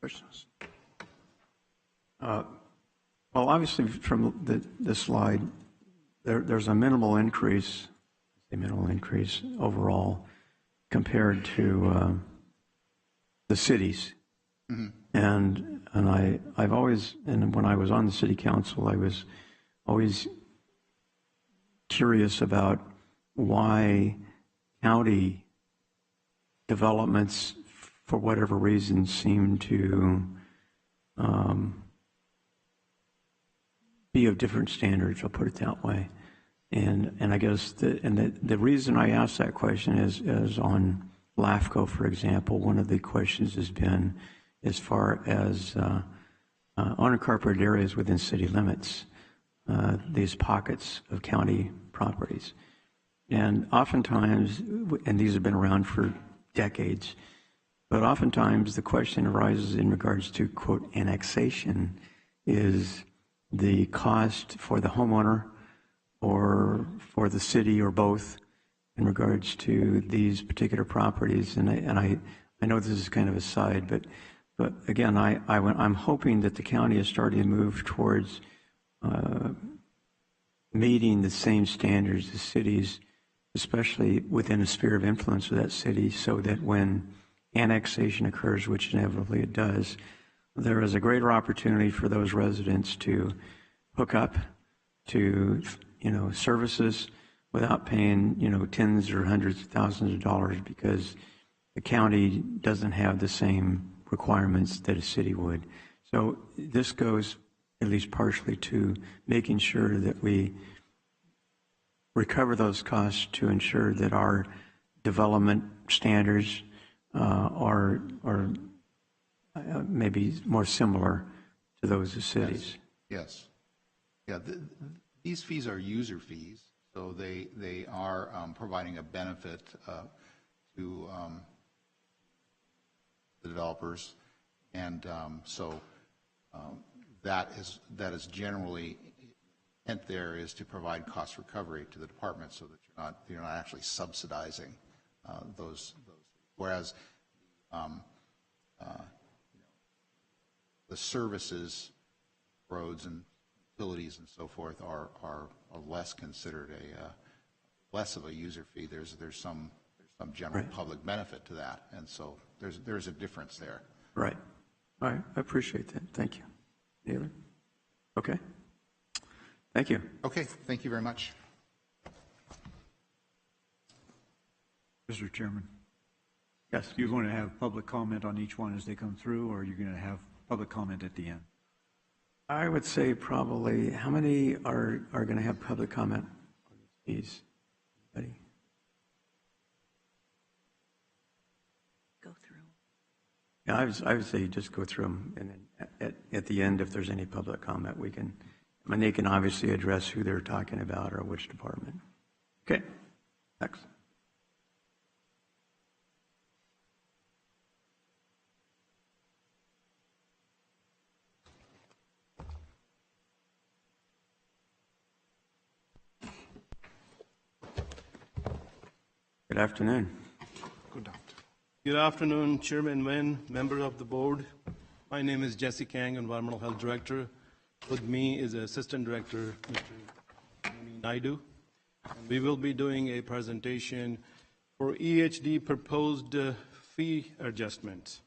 Questions? Well, obviously, from the slide, there's a minimal increase overall compared to the cities. Mm-hmm. And I've always, and when I was on the city council, I was always curious about why county developments, for whatever reason, seem to be of different standards. I'll put it that way. And I guess the reason I asked that question is on LAFCO, for example. One of the questions has been as far as unincorporated areas within city limits, these pockets of county properties. And oftentimes, and these have been around for decades, but oftentimes the question arises in regards to, quote, annexation, is the cost for the homeowner or for the city or both in regards to these particular properties. And I know this is kind of a side, but again, I'm hoping that the county is starting to move towards meeting the same standards as cities, especially within the sphere of influence of that city, so that when annexation occurs, which inevitably it does, there is a greater opportunity for those residents to hook up to, services without paying, tens or hundreds of thousands of dollars, because the county doesn't have the same requirements that a city would. So this goes at least partially to making sure that we recover those costs to ensure that our development standards are maybe more similar to those of cities. Yes. Yeah, these fees are user fees, so they are providing a benefit to the developers, and so that is generally intent there is to provide cost recovery to the department, so that you're not actually subsidizing those. Whereas the services, roads and utilities and so forth are less considered less of a user fee. There's some general public benefit to that, and so there's a difference there. Right. All right. I appreciate that. Thank you. Neither? Okay. Thank you. Okay. Thank you very much. Mr. Chairman. Yes. You're going to have public comment on each one as they come through, or you're going to have public comment at the end? I would say probably, how many are going to have public comment on these? Anybody? Go through. Yeah, I would say just go through them, and then at the end, if there's any public comment, they can obviously address who they're talking about or which department. Okay, next. Good afternoon. Good afternoon. Good afternoon, Chairman Nguyen, members of the board. My name is Jesse Kang, Environmental Health Director. With me is Assistant Director, Mr. Naidu. And we will be doing a presentation for EHD proposed fee adjustments.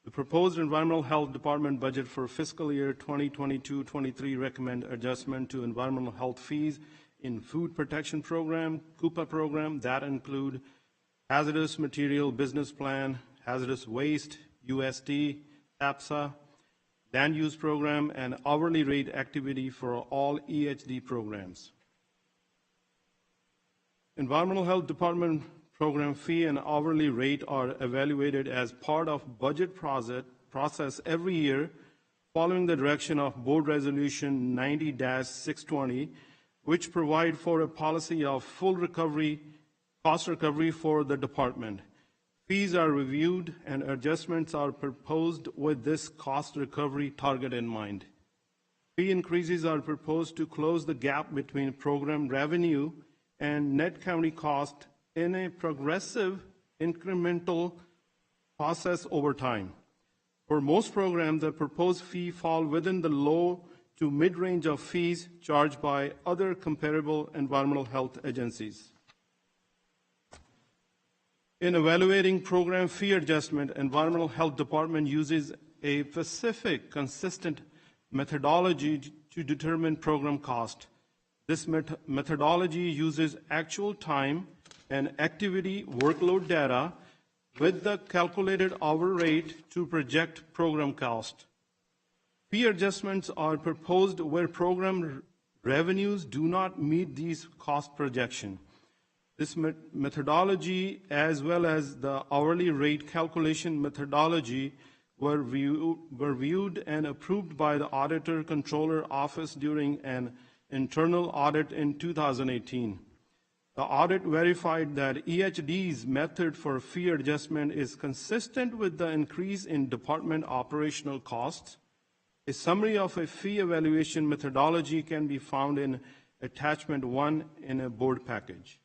The proposed Environmental Health Department budget for fiscal year 2022-23 recommend adjustment to environmental health fees in food protection program, Coupa program that include hazardous material business plan, hazardous waste, USD, APSA, land use program, and hourly rate activity for all EHD programs. Environmental Health Department program fee and hourly rate are evaluated as part of budget process every year following the direction of Board Resolution 90-620, which provide for a policy of full recovery, cost recovery for the department. Fees are reviewed and adjustments are proposed with this cost recovery target in mind. Fee increases are proposed to close the gap between program revenue and net county cost in a progressive, incremental process over time. For most programs, the proposed fee fall within the low to mid-range of fees charged by other comparable environmental health agencies. In evaluating program fee adjustment, Environmental Health Department uses a specific, consistent methodology to determine program cost. This methodology uses actual time and activity workload data with the calculated hour rate to project program cost. Fee adjustments are proposed where program revenues do not meet these cost projections. This methodology, as well as the hourly rate calculation methodology, were viewed and approved by the Auditor Controller Office during an internal audit in 2018. The audit verified that EHD's method for fee adjustment is consistent with the increase in department operational costs. A summary of a fee evaluation methodology can be found in Attachment 1 in a board package.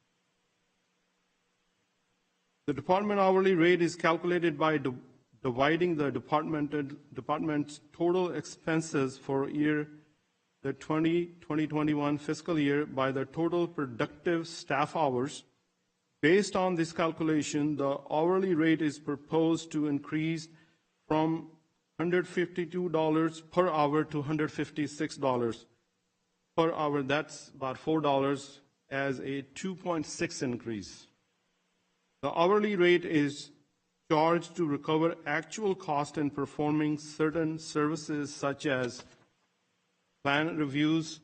The department hourly rate is calculated by dividing the department's total expenses for the 2021 fiscal year by the total productive staff hours. Based on this calculation, the hourly rate is proposed to increase from $152 per hour to $156 per hour. That's about $4 as a 2.6 increase. The hourly rate is charged to recover actual cost in performing certain services such as plan reviews,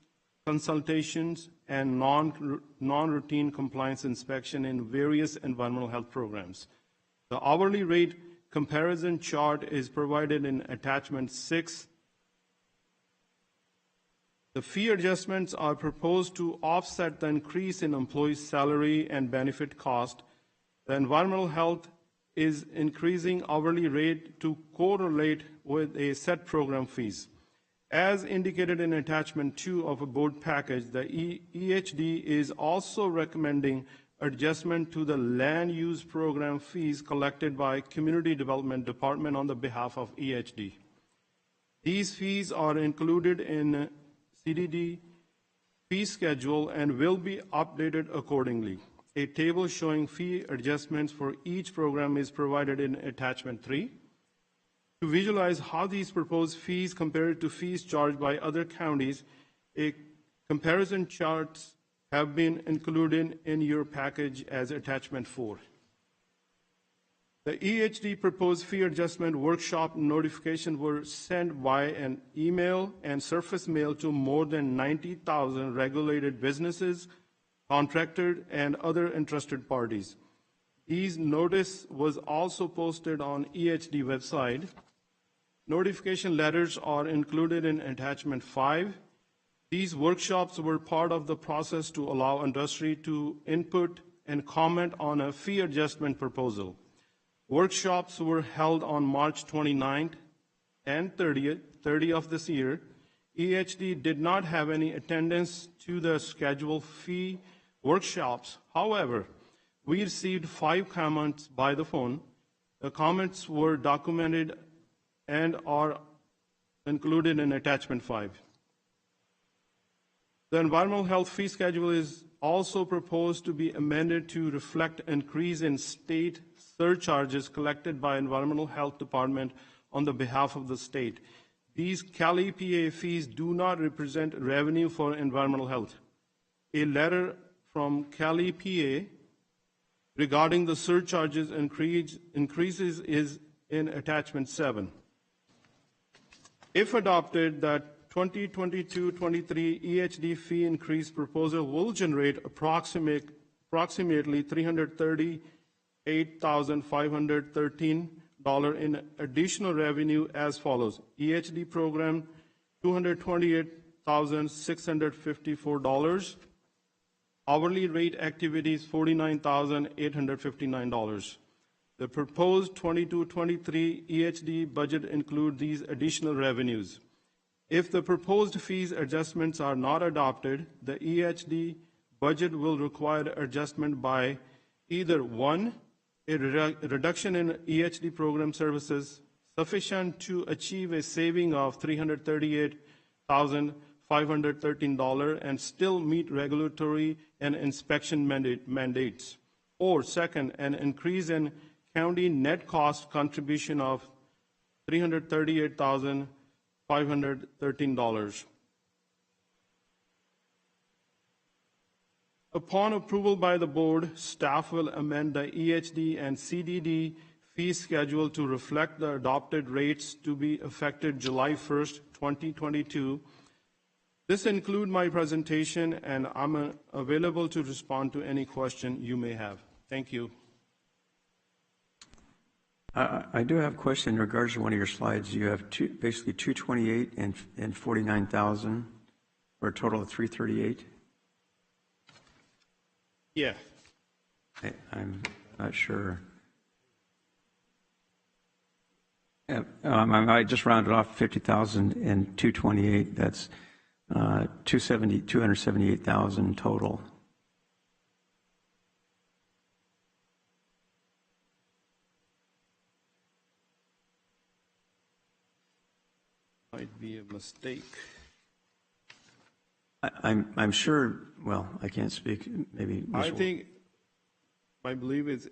consultations, and non-routine compliance inspection in various environmental health programs. The hourly rate comparison chart is provided in Attachment 6. The fee adjustments are proposed to offset the increase in employee salary and benefit cost. The environmental health is increasing hourly rate to correlate with a set program fees. As indicated in Attachment 2 of a board package, the EHD is also recommending adjustment to the land use program fees collected by Community Development Department on the behalf of EHD. These fees are included in CDD fee schedule and will be updated accordingly. A table showing fee adjustments for each program is provided in Attachment 3. To visualize how these proposed fees compare to fees charged by other counties, a comparison charts have been included in your package as Attachment 4. The EHD proposed fee adjustment workshop notification were sent by an email and surface mail to more than 90,000 regulated businesses, contractors, and other interested parties. These notice was also posted on EHD website. Notification letters are included in Attachment 5. These workshops were part of the process to allow industry to input and comment on a fee adjustment proposal. Workshops were held on March 29th and 30 of this year. EHD did not have any attendance to the scheduled fee workshops. However, we received 5 comments by the phone. The comments were documented and are included in Attachment 5. The environmental health fee schedule is also proposed to be amended to reflect increase in state surcharges collected by Environmental Health Department on the behalf of the state. These Cal EPA fees do not represent revenue for environmental health. a letter from Cali, PA, regarding the surcharges increases is in attachment 7. If adopted, that 2022-23 EHD fee increase proposal will generate approximately $338,513 in additional revenue as follows. EHD program, $228,654. Hourly rate activities, $49,859. The proposed 22-23 EHD budget include these additional revenues. If the proposed fees adjustments are not adopted, the EHD budget will require adjustment by either 1, a reduction in EHD program services sufficient to achieve a saving of $338,513 and still meet regulatory and inspection mandates. Or second, an increase in county net cost contribution of $338,513. Upon approval by the board, staff will amend the EHD and CDD fee schedule to reflect the adopted rates to be effective July 1st, 2022. This includes my presentation, and I'm available to respond to any question you may have. Thank you. I do have a question in regards to one of your slides. You have basically 228 and 49,000 for a total of 338. Yeah. I'm not sure. Yeah, I just rounded off 50,000 and 228. That's 278,000 total. Might be a mistake. I'm sure. Well, I can't speak. Maybe. I believe it's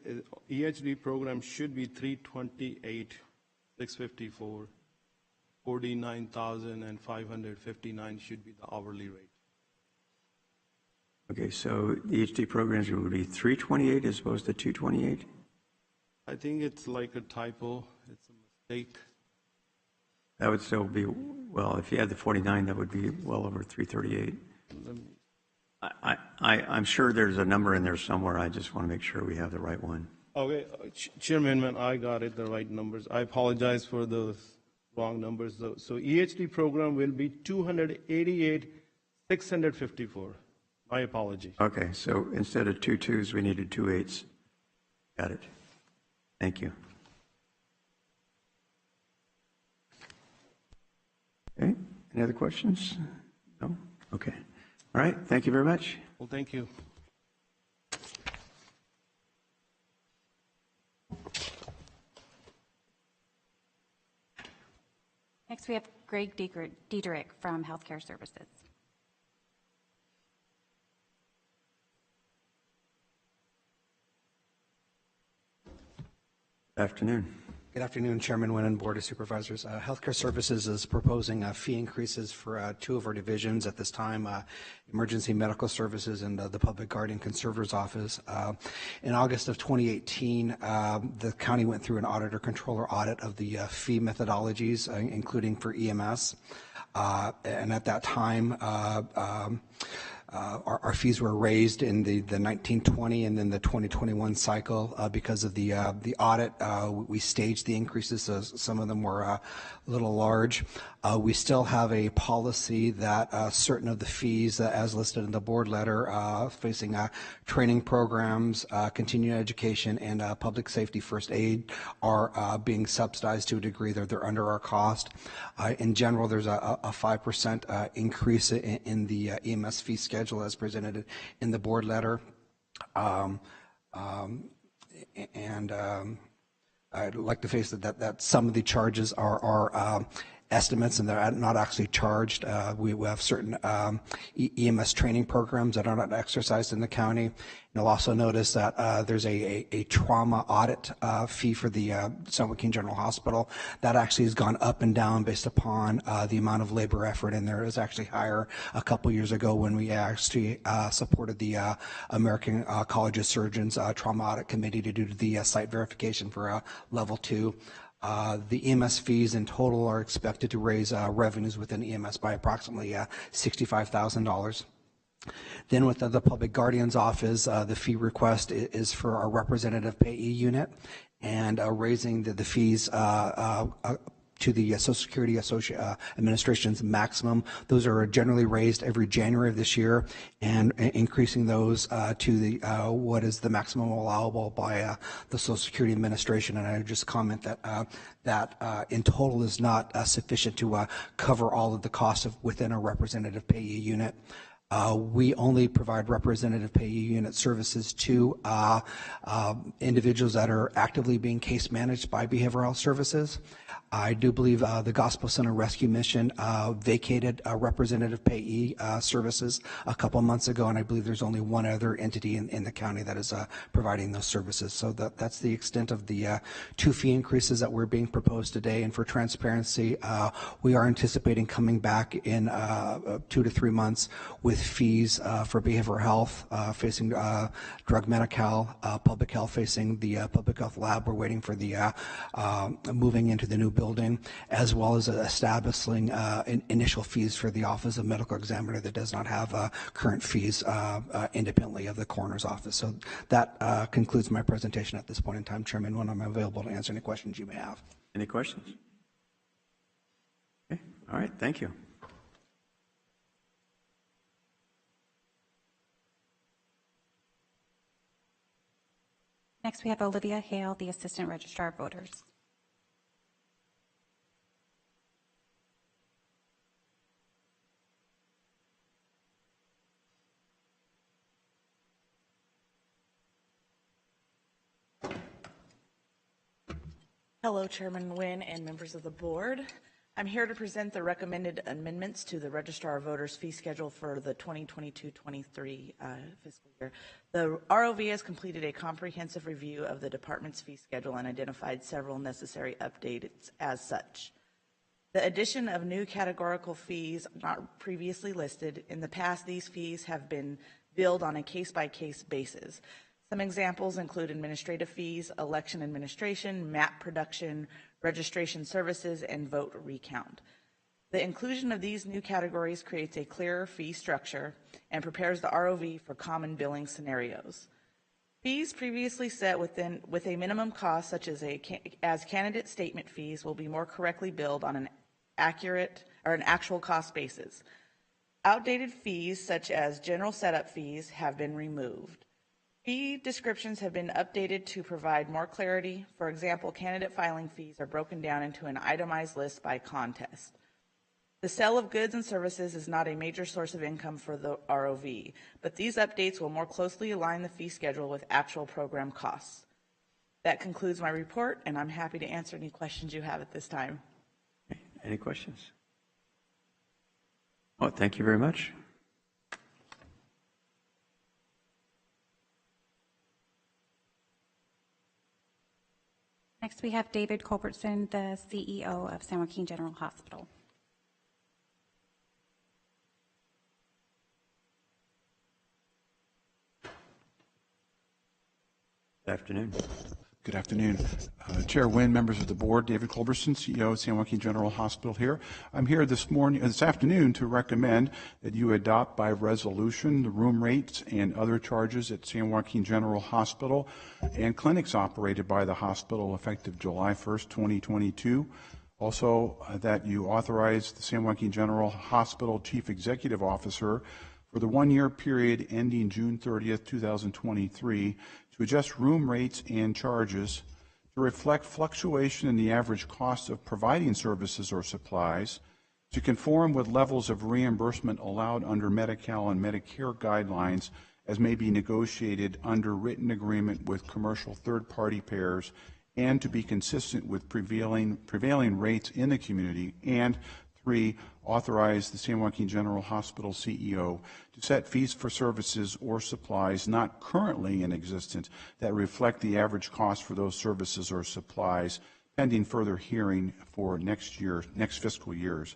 EHD program should be 328,654. 49,559 should be the hourly rate. Okay, so the EHD programs would be 328 as opposed to 228? I think it's like a typo. It's a mistake. That would still be, well, if you had the 49, that would be well over 338. I'm sure there's a number in there somewhere. I just want to make sure we have the right one. Okay, Chairman, I got it, the right numbers. I apologize for those wrong numbers. So EHD program will be 288,654. My apology. Okay, so instead of 2 2s, we needed 2 8s. Got it. Thank you. Okay, any other questions? No? Okay. All right, thank you very much. Well, thank you. Next, we have Greg Diederich from Healthcare Services. Good afternoon. Good afternoon, Chairman Wynn and Board of Supervisors. Healthcare Services is proposing fee increases for 2 of our divisions at this time, Emergency Medical Services and the Public Guardian Conservator's Office. In August of 2018, the county went through an auditor-controller audit of the fee methodologies, including for EMS. And at that time, our fees were raised in the 1920 and then the 2021 cycle because of the audit. We staged the increases, so some of them were a little large. We still have a policy that certain of the fees, as listed in the board letter, facing training programs, continuing education, and public safety first aid are being subsidized to a degree. They're under our cost. In general, there's a 5% increase in the EMS fee schedule as presented in the board letter. I'd like to face that some of the charges are estimates, and they're not actually charged. We have certain EMS training programs that are not exercised in the county. And you'll also notice that there's a trauma audit fee for the San Joaquin General Hospital. That actually has gone up and down based upon the amount of labor effort, and there is actually higher a couple years ago when we actually supported the American College of Surgeons Trauma Audit Committee to do the site verification for level 2. The EMS fees in total are expected to raise revenues within EMS by approximately $65,000. Then with the Public Guardian's Office, the fee request is for our representative payee unit, and raising the fees to the Social Security Administration's maximum. Those are generally raised every January of this year, and increasing those to the what is the maximum allowable by the Social Security Administration. And I would just comment that in total is not sufficient to cover all of the costs within a representative payee unit. We only provide representative payee unit services to individuals that are actively being case managed by behavioral health services. I do believe the Gospel Center Rescue Mission vacated representative payee services a couple months ago, and I believe there's only one other entity in the county that is providing those services. So that's the extent of the 2 fee increases that were being proposed today. And for transparency, we are anticipating coming back in 2 to 3 months with fees for behavioral health facing drug medical, public health facing the public health lab. We're waiting for the moving into the new building, as well as establishing initial fees for the Office of Medical Examiner that does not have current fees independently of the coroner's office. So that concludes my presentation at this point in time, Chairman, when I'm available to answer any questions you may have. Any questions? Okay. All right. Thank you. Next, we have Olivia Hale, the Assistant Registrar of Voters. Hello, Chairman Nguyen and members of the board. I'm here to present the recommended amendments to the Registrar of Voters fee schedule for the 2022-23 fiscal year. The ROV has completed a comprehensive review of the department's fee schedule and identified several necessary updates as such. The addition of new categorical fees not previously listed. In the past, these fees have been billed on a case-by-case basis. Some examples include administrative fees, election administration, map production, registration services, and vote recount. The inclusion of these new categories creates a clearer fee structure and prepares the ROV for common billing scenarios. Fees previously set with a minimum cost, such as candidate statement fees, will be more correctly billed on an actual cost basis. Outdated fees, such as general setup fees, have been removed. Fee descriptions have been updated to provide more clarity. For example, candidate filing fees are broken down into an itemized list by contest. The sale of goods and services is not a major source of income for the ROV, but these updates will more closely align the fee schedule with actual program costs. That concludes my report, and I'm happy to answer any questions you have at this time. Any questions? Oh, thank you very much. Next, we have David Culbertson, the CEO of San Joaquin General Hospital. Good afternoon. Good afternoon. Chair Nguyen, members of the board, David Culbertson, CEO of San Joaquin General Hospital here. I'm here this afternoon to recommend that you adopt by resolution the room rates and other charges at San Joaquin General Hospital and clinics operated by the hospital effective July 1st, 2022. Also, that you authorize the San Joaquin General Hospital Chief Executive Officer for the one-year period ending June 30th, 2023, to adjust room rates and charges to reflect fluctuation in the average cost of providing services or supplies, to conform with levels of reimbursement allowed under Medi-Cal and Medicare guidelines as may be negotiated under written agreement with commercial third-party payers and to be consistent with prevailing rates in the community. And 3, authorize the San Joaquin General Hospital CEO to set fees for services or supplies not currently in existence that reflect the average cost for those services or supplies, pending further hearing for next fiscal years.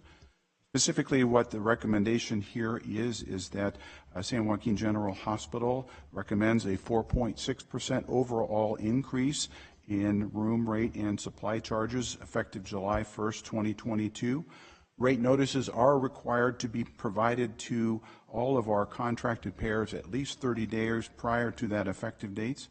Specifically, what the recommendation here is that San Joaquin General Hospital recommends a 4.6% overall increase in room rate and supply charges effective July 1st, 2022. Rate notices are required to be provided to all of our contracted payers at least 30 days prior to that effective dates.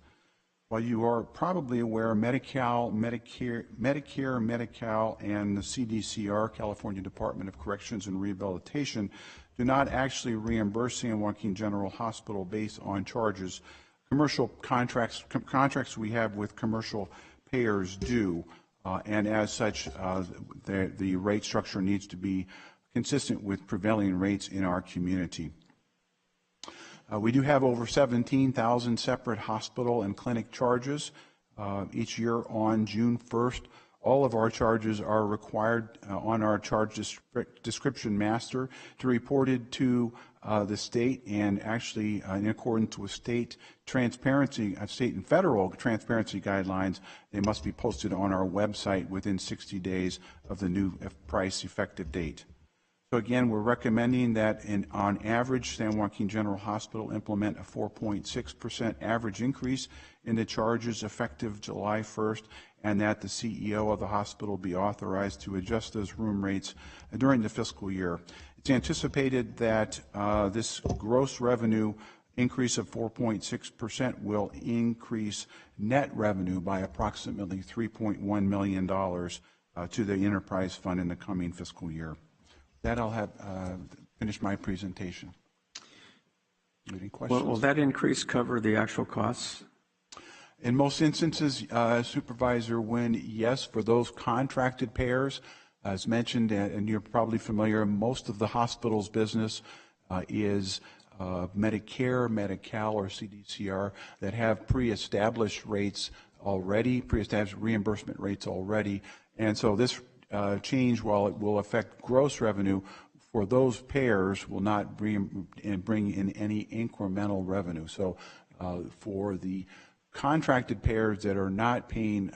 While you are probably aware, Medi-Cal, Medicare, Medi-Cal, and the CDCR, California Department of Corrections and Rehabilitation, do not actually reimburse San Joaquin General Hospital based on charges. Commercial contracts we have with commercial payers do, and as such, the rate structure needs to be consistent with prevailing rates in our community. We do have over 17,000 separate hospital and clinic charges each year on June 1st. All of our charges are required on our charge description master to be reported to the state, and actually in accordance with state and federal transparency guidelines, they must be posted on our website within 60 days of the new price effective date. So again, we're recommending that on average, San Joaquin General Hospital implement a 4.6% average increase in the charges effective July 1st, and that the CEO of the hospital be authorized to adjust those room rates during the fiscal year. It's anticipated that this gross revenue increase of 4.6% will increase net revenue by approximately $3.1 million to the enterprise fund in the coming fiscal year. That I'll have finished my presentation. Any questions? Will that increase cover the actual costs? In most instances, Supervisor Wynn, yes, for those contracted payers. As mentioned, and you're probably familiar, most of the hospital's business is Medicare, Medi-Cal, or CDCR that have pre-established rates already, pre-established reimbursement rates already. And so this change, while it will affect gross revenue, for those payers will not bring in any incremental revenue. So for the contracted payers that are not paying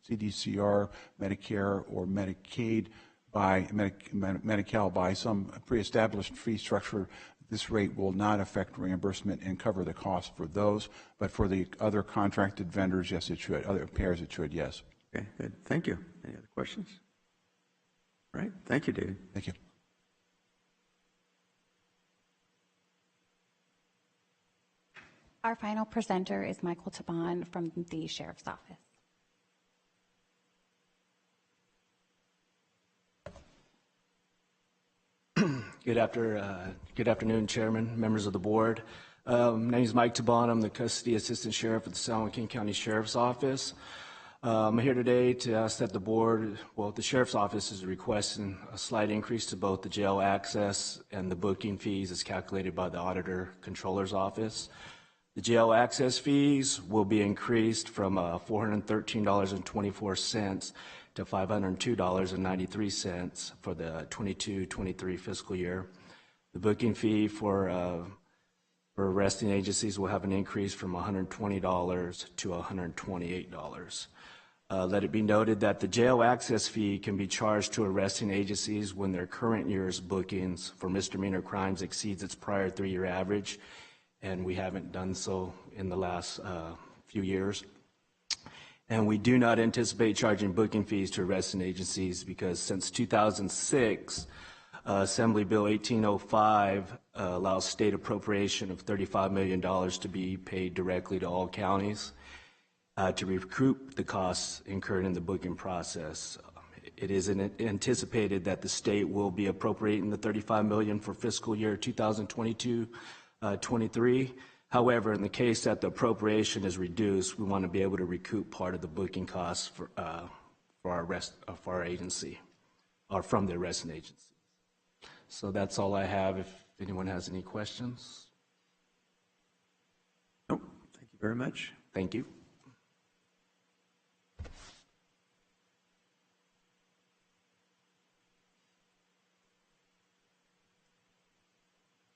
CDCR, Medicare, or Medicaid by Medi-Cal by some pre-established fee structure, this rate will not affect reimbursement and cover the cost for those. But for the other contracted vendors, yes, it should. Other payers, it should, yes. Okay, good. Thank you. Any other questions? All right. Thank you, David. Thank you. Our final presenter is Michael Taban from the Sheriff's Office. Good afternoon, Chairman, members of the board. My name is Mike Taban. I'm the Custody Assistant Sheriff at the San Joaquin County Sheriff's Office. I'm here today to ask that the board, the Sheriff's Office is requesting a slight increase to both the jail access and the booking fees as calculated by the Auditor Controller's Office. The jail access fees will be increased from $413.24 to $502.93 for the 22-23 fiscal year. The booking fee for arresting agencies will have an increase from $120 to $128. Let it be noted that the jail access fee can be charged to arresting agencies when their current year's bookings for misdemeanor crimes exceeds its prior 3-year average, and we haven't done so in the last few years. And we do not anticipate charging booking fees to arresting agencies because since 2006, Assembly Bill 1805 allows state appropriation of $35 million to be paid directly to all counties to recoup the costs incurred in the booking process. It is anticipated that the state will be appropriating the $35 million for fiscal year 2022-23. However, in the case that the appropriation is reduced, we want to be able to recoup part of the booking costs for our agency, or from the arresting agency. So that's all I have. If anyone has any questions. Nope. Thank you very much. Thank you.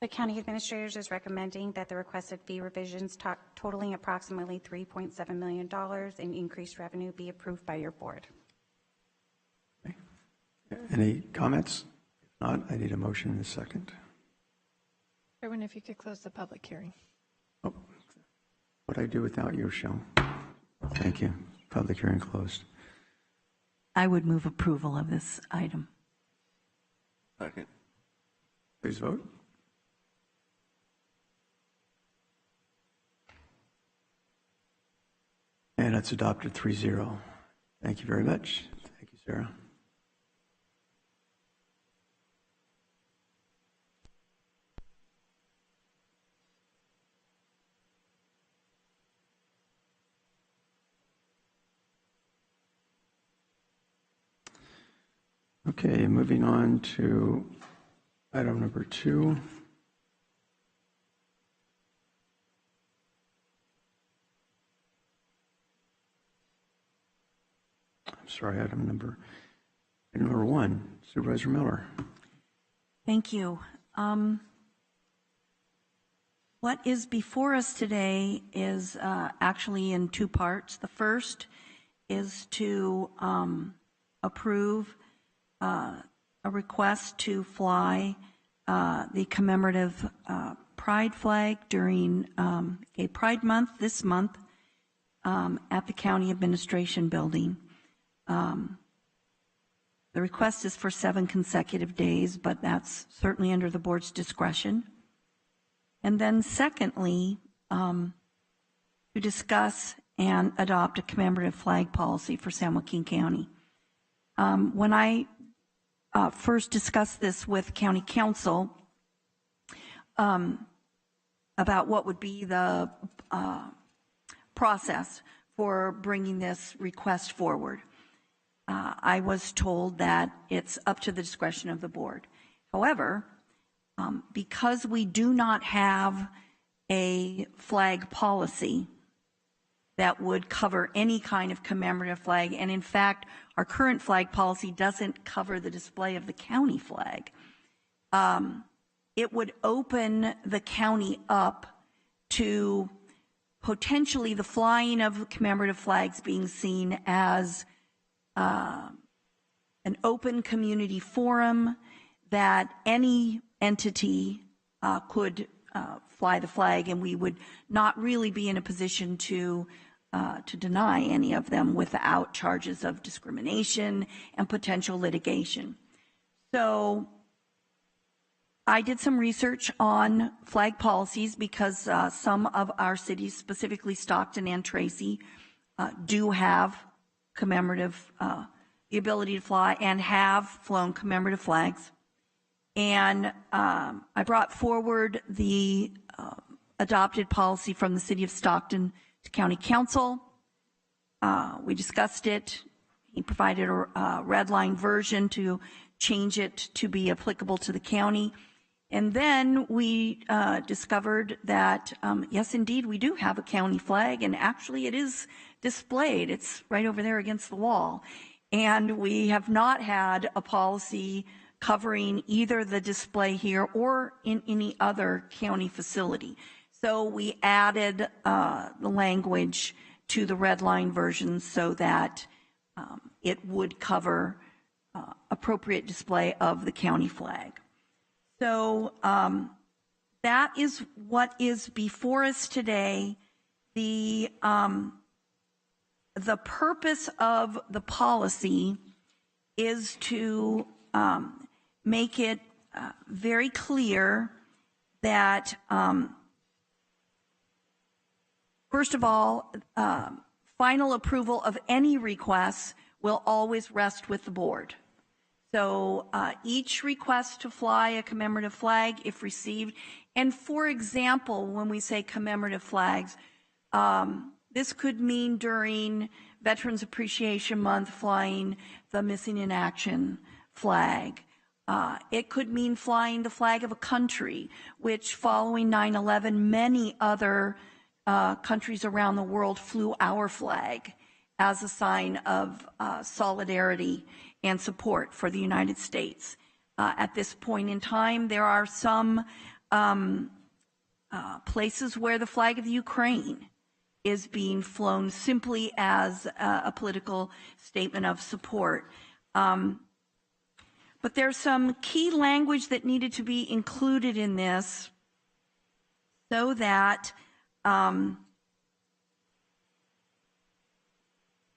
The county administrators is recommending that the requested fee revisions totaling approximately $3.7 million in increased revenue be approved by your board. Any comments? If not, I need a motion in a second. Chairman, if you could close the public hearing. Oh, what I do without you, Shell? Thank you. Public hearing closed. I would move approval of this item. Second. Please vote. And it's adopted 3-0. Thank you very much. Thank you, Sarah. Okay, moving on to item number 2. I'm sorry, item number 1, Supervisor Miller. Thank you. What is before us today is actually in 2 parts. The first is to approve a request to fly the commemorative pride flag during a Pride Month this month at the County Administration Building. The request is for 7 consecutive days, but that's certainly under the board's discretion. And then secondly, to discuss and adopt a commemorative flag policy for San Joaquin County. When I first discussed this with County Council about what would be the process for bringing this request forward, I was told that it's up to the discretion of the board. However, because we do not have a flag policy that would cover any kind of commemorative flag, and in fact, our current flag policy doesn't cover the display of the county flag, it would open the county up to potentially the flying of commemorative flags being seen as an open community forum that any entity could fly the flag, and we would not really be in a position to deny any of them without charges of discrimination and potential litigation. So I did some research on flag policies because some of our cities, specifically Stockton and Tracy, do have commemorative, the ability to fly and have flown commemorative flags. And I brought forward the adopted policy from the city of Stockton to County Council. We discussed it. He provided a red line version to change it to be applicable to the county. And then we discovered that, yes, indeed, we do have a county flag, and actually it is displayed. It's right over there against the wall. And we have not had a policy covering either the display here or in any other county facility. So we added the language to the red line version so that it would cover appropriate display of the county flag. So that is what is before us today. The purpose of the policy is to make it very clear that, first of all, final approval of any requests will always rest with the board. So each request to fly a commemorative flag, if received, and for example, when we say commemorative flags, this could mean during Veterans Appreciation Month flying the Missing in Action flag. It could mean flying the flag of a country, which following 9/11, many other countries around the world flew our flag as a sign of solidarity and support for the United States. At this point in time, there are some places where the flag of the Ukraine is being flown simply as a political statement of support. But there's some key language that needed to be included in this so that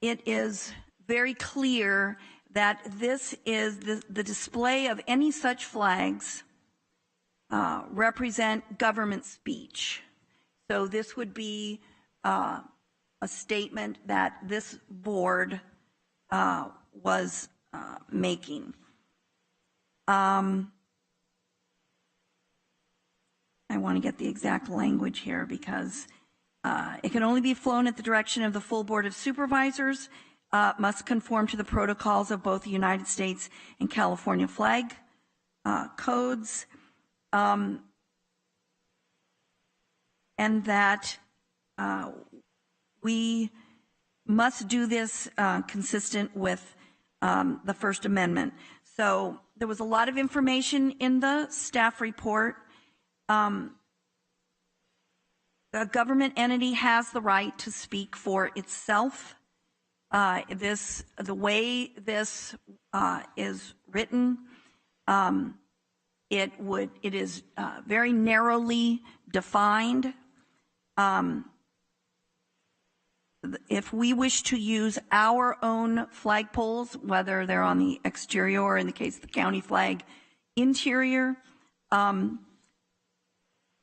it is very clear that this is the display of any such flags represent government speech. So this would be a statement that this board was making. I want to get the exact language here because it can only be flown at the direction of the full Board of Supervisors, must conform to the protocols of both the United States and California flag codes, and that we must do this consistent with the First Amendment. So there was a lot of information in the staff report. The government entity has the right to speak for itself. The way this is written, it is very narrowly defined. If we wish to use our own flagpoles, whether they're on the exterior or in the case of the county flag, interior,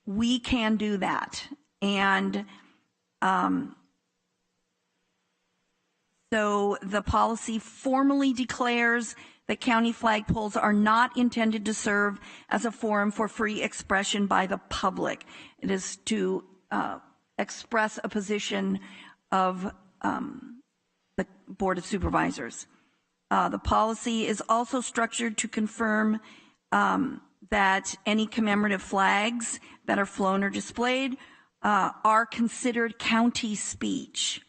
we can do that. And so the policy formally declares that county flagpoles are not intended to serve as a forum for free expression by the public. It is to express a position of the Board of Supervisors. The policy is also structured to confirm that any commemorative flags that are flown or displayed are considered county speech,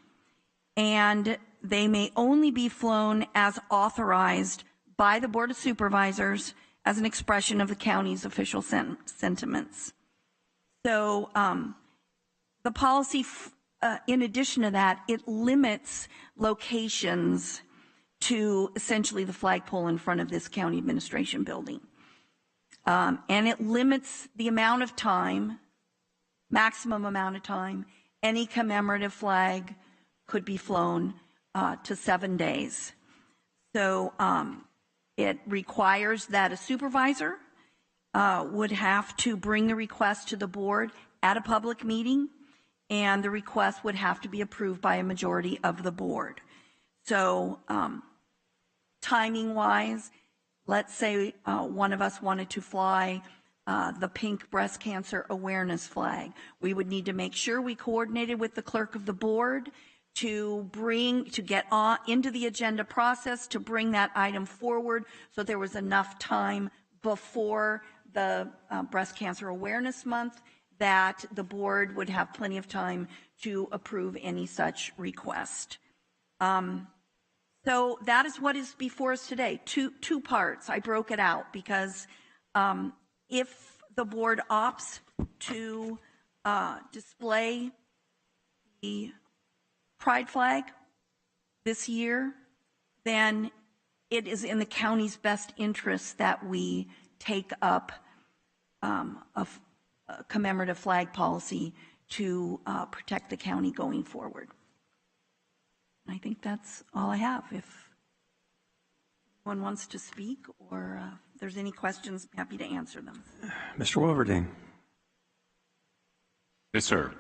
and they may only be flown as authorized by the Board of Supervisors as an expression of the county's official sentiments. So the policy, in addition to that, it limits locations to essentially the flagpole in front of this county administration building. And it limits the amount of time, maximum amount of time, any commemorative flag could be flown to 7 days. So it requires that a supervisor would have to bring the request to the board at a public meeting, and the request would have to be approved by a majority of the board. So timing-wise, let's say one of us wanted to fly the pink breast cancer awareness flag. We would need to make sure we coordinated with the clerk of the board to get on into the agenda process to bring that item forward so there was enough time before the Breast Cancer Awareness Month that the board would have plenty of time to approve any such request. So that is what is before us today. Two parts. I broke it out because if the board opts to display the pride flag this year, then it is in the county's best interest that we take up a commemorative flag policy to protect the county going forward. I think that's all I have. If anyone wants to speak or if there's any questions, I'm happy to answer them. Mr. Wolverding. Yes, sir.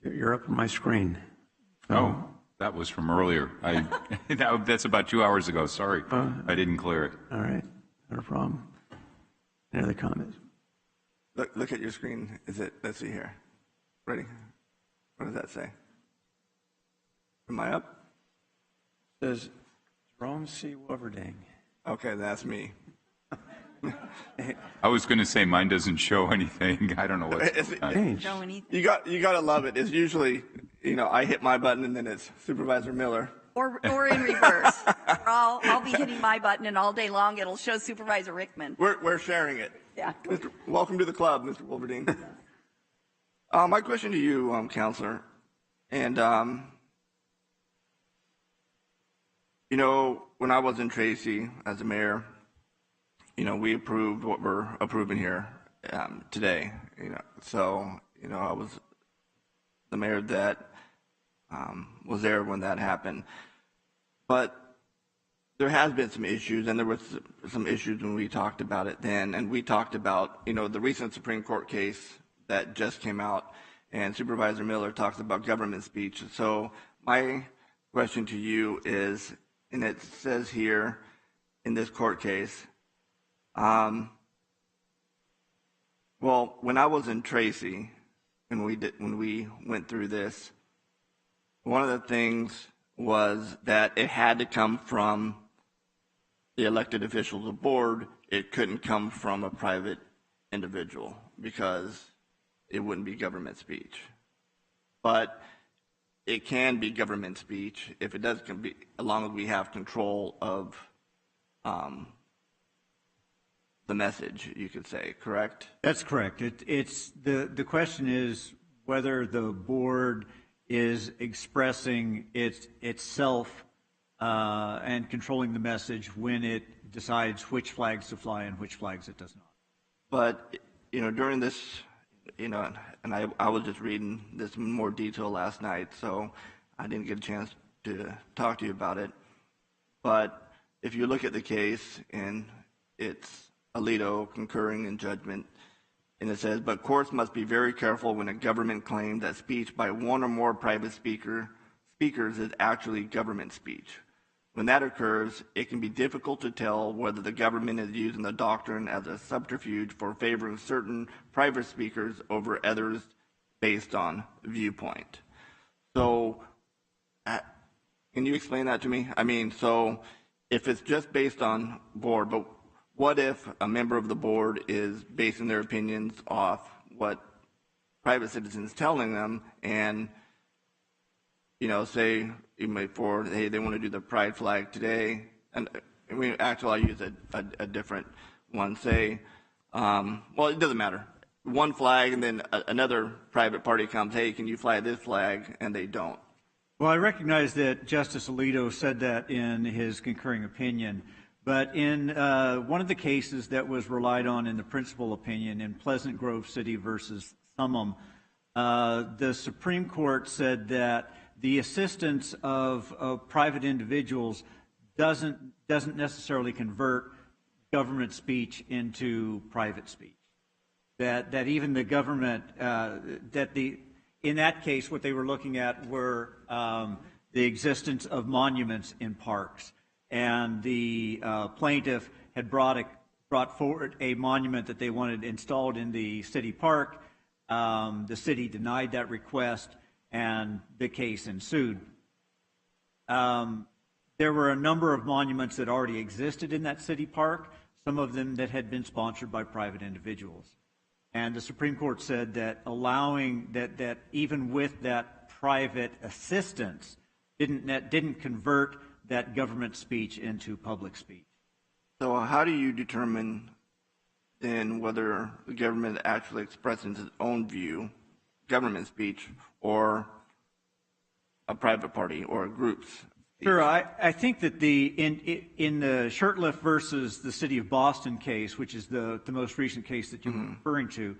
You're up on my screen. Oh, that was from earlier. That's about 2 hours ago. Sorry, I didn't clear it. All right, not a problem. Any other comments? Look at your screen. Let's see here. Ready? What does that say? Am I up? It says Jerome C. Wolverding. Okay, that's me. I was going to say mine doesn't show anything. I don't know what's going on. You got to love it. It's usually, I hit my button and then it's Supervisor Miller. Or in reverse. We're all I'll be hitting my button, and all day long it'll show Supervisor Rickman. We're sharing it. Yeah. Welcome to the club, Mr. Wolverine. My question to you, Counselor, and you know, when I was in Tracy as a mayor, you know, we approved what we're approving here today. You know, so you know, I was the mayor that was there when that happened, but there has been some issues, and there was some issues when we talked about it then, and we talked about, you know, the recent Supreme Court case that just came out, and Supervisor Miller talks about government speech. So my question to you is, and it says here in this court case, well, when I was in Tracy, when we went through this, one of the things was that it had to come from the elected officials of the board. It couldn't come from a private individual because it wouldn't be government speech. But it can be government speech if it does be, as long as we have control of the message, you could say, correct? That's correct. It's the question is whether the board is expressing itself and controlling the message when it decides which flags to fly and which flags it does not. But, you know, during this, you know, and I was just reading this in more detail last night, so I didn't get a chance to talk to you about it. But if you look at the case, and it's Alito concurring in judgment, and it says, but courts must be very careful when a government claims that speech by one or more private speakers is actually government speech. When that occurs, it can be difficult to tell whether the government is using the doctrine as a subterfuge for favoring certain private speakers over others based on viewpoint. So, can you explain that to me? I mean, so if it's just based on board, but what if a member of the board is basing their opinions off what private citizens telling them, and, you know, say, for, hey, they want to do the pride flag today, and I mean, actually, I'll use a different one. Say, well, it doesn't matter. One flag, and then another private party comes, hey, can you fly this flag? And they don't. Well, I recognize that Justice Alito said that in his concurring opinion, but in one of the cases that was relied on in the principal opinion in Pleasant Grove City versus Thummim, the Supreme Court said that the assistance of private individuals doesn't necessarily convert government speech into private speech. That even the government, in that case, what they were looking at were the existence of monuments in parks, and the plaintiff had brought forward a monument that they wanted installed in the city park. The city denied that request, and the case ensued. There were a number of monuments that already existed in that city park, some of them that had been sponsored by private individuals. And the Supreme Court said that allowing that even with that private assistance didn't convert that government speech into public speech. So how do you determine then whether the government actually expresses its own view, government speech, or a private party or a group's speech? Sure, I think that in the Shurtleff versus the City of Boston case, which is the most recent case that you were referring to,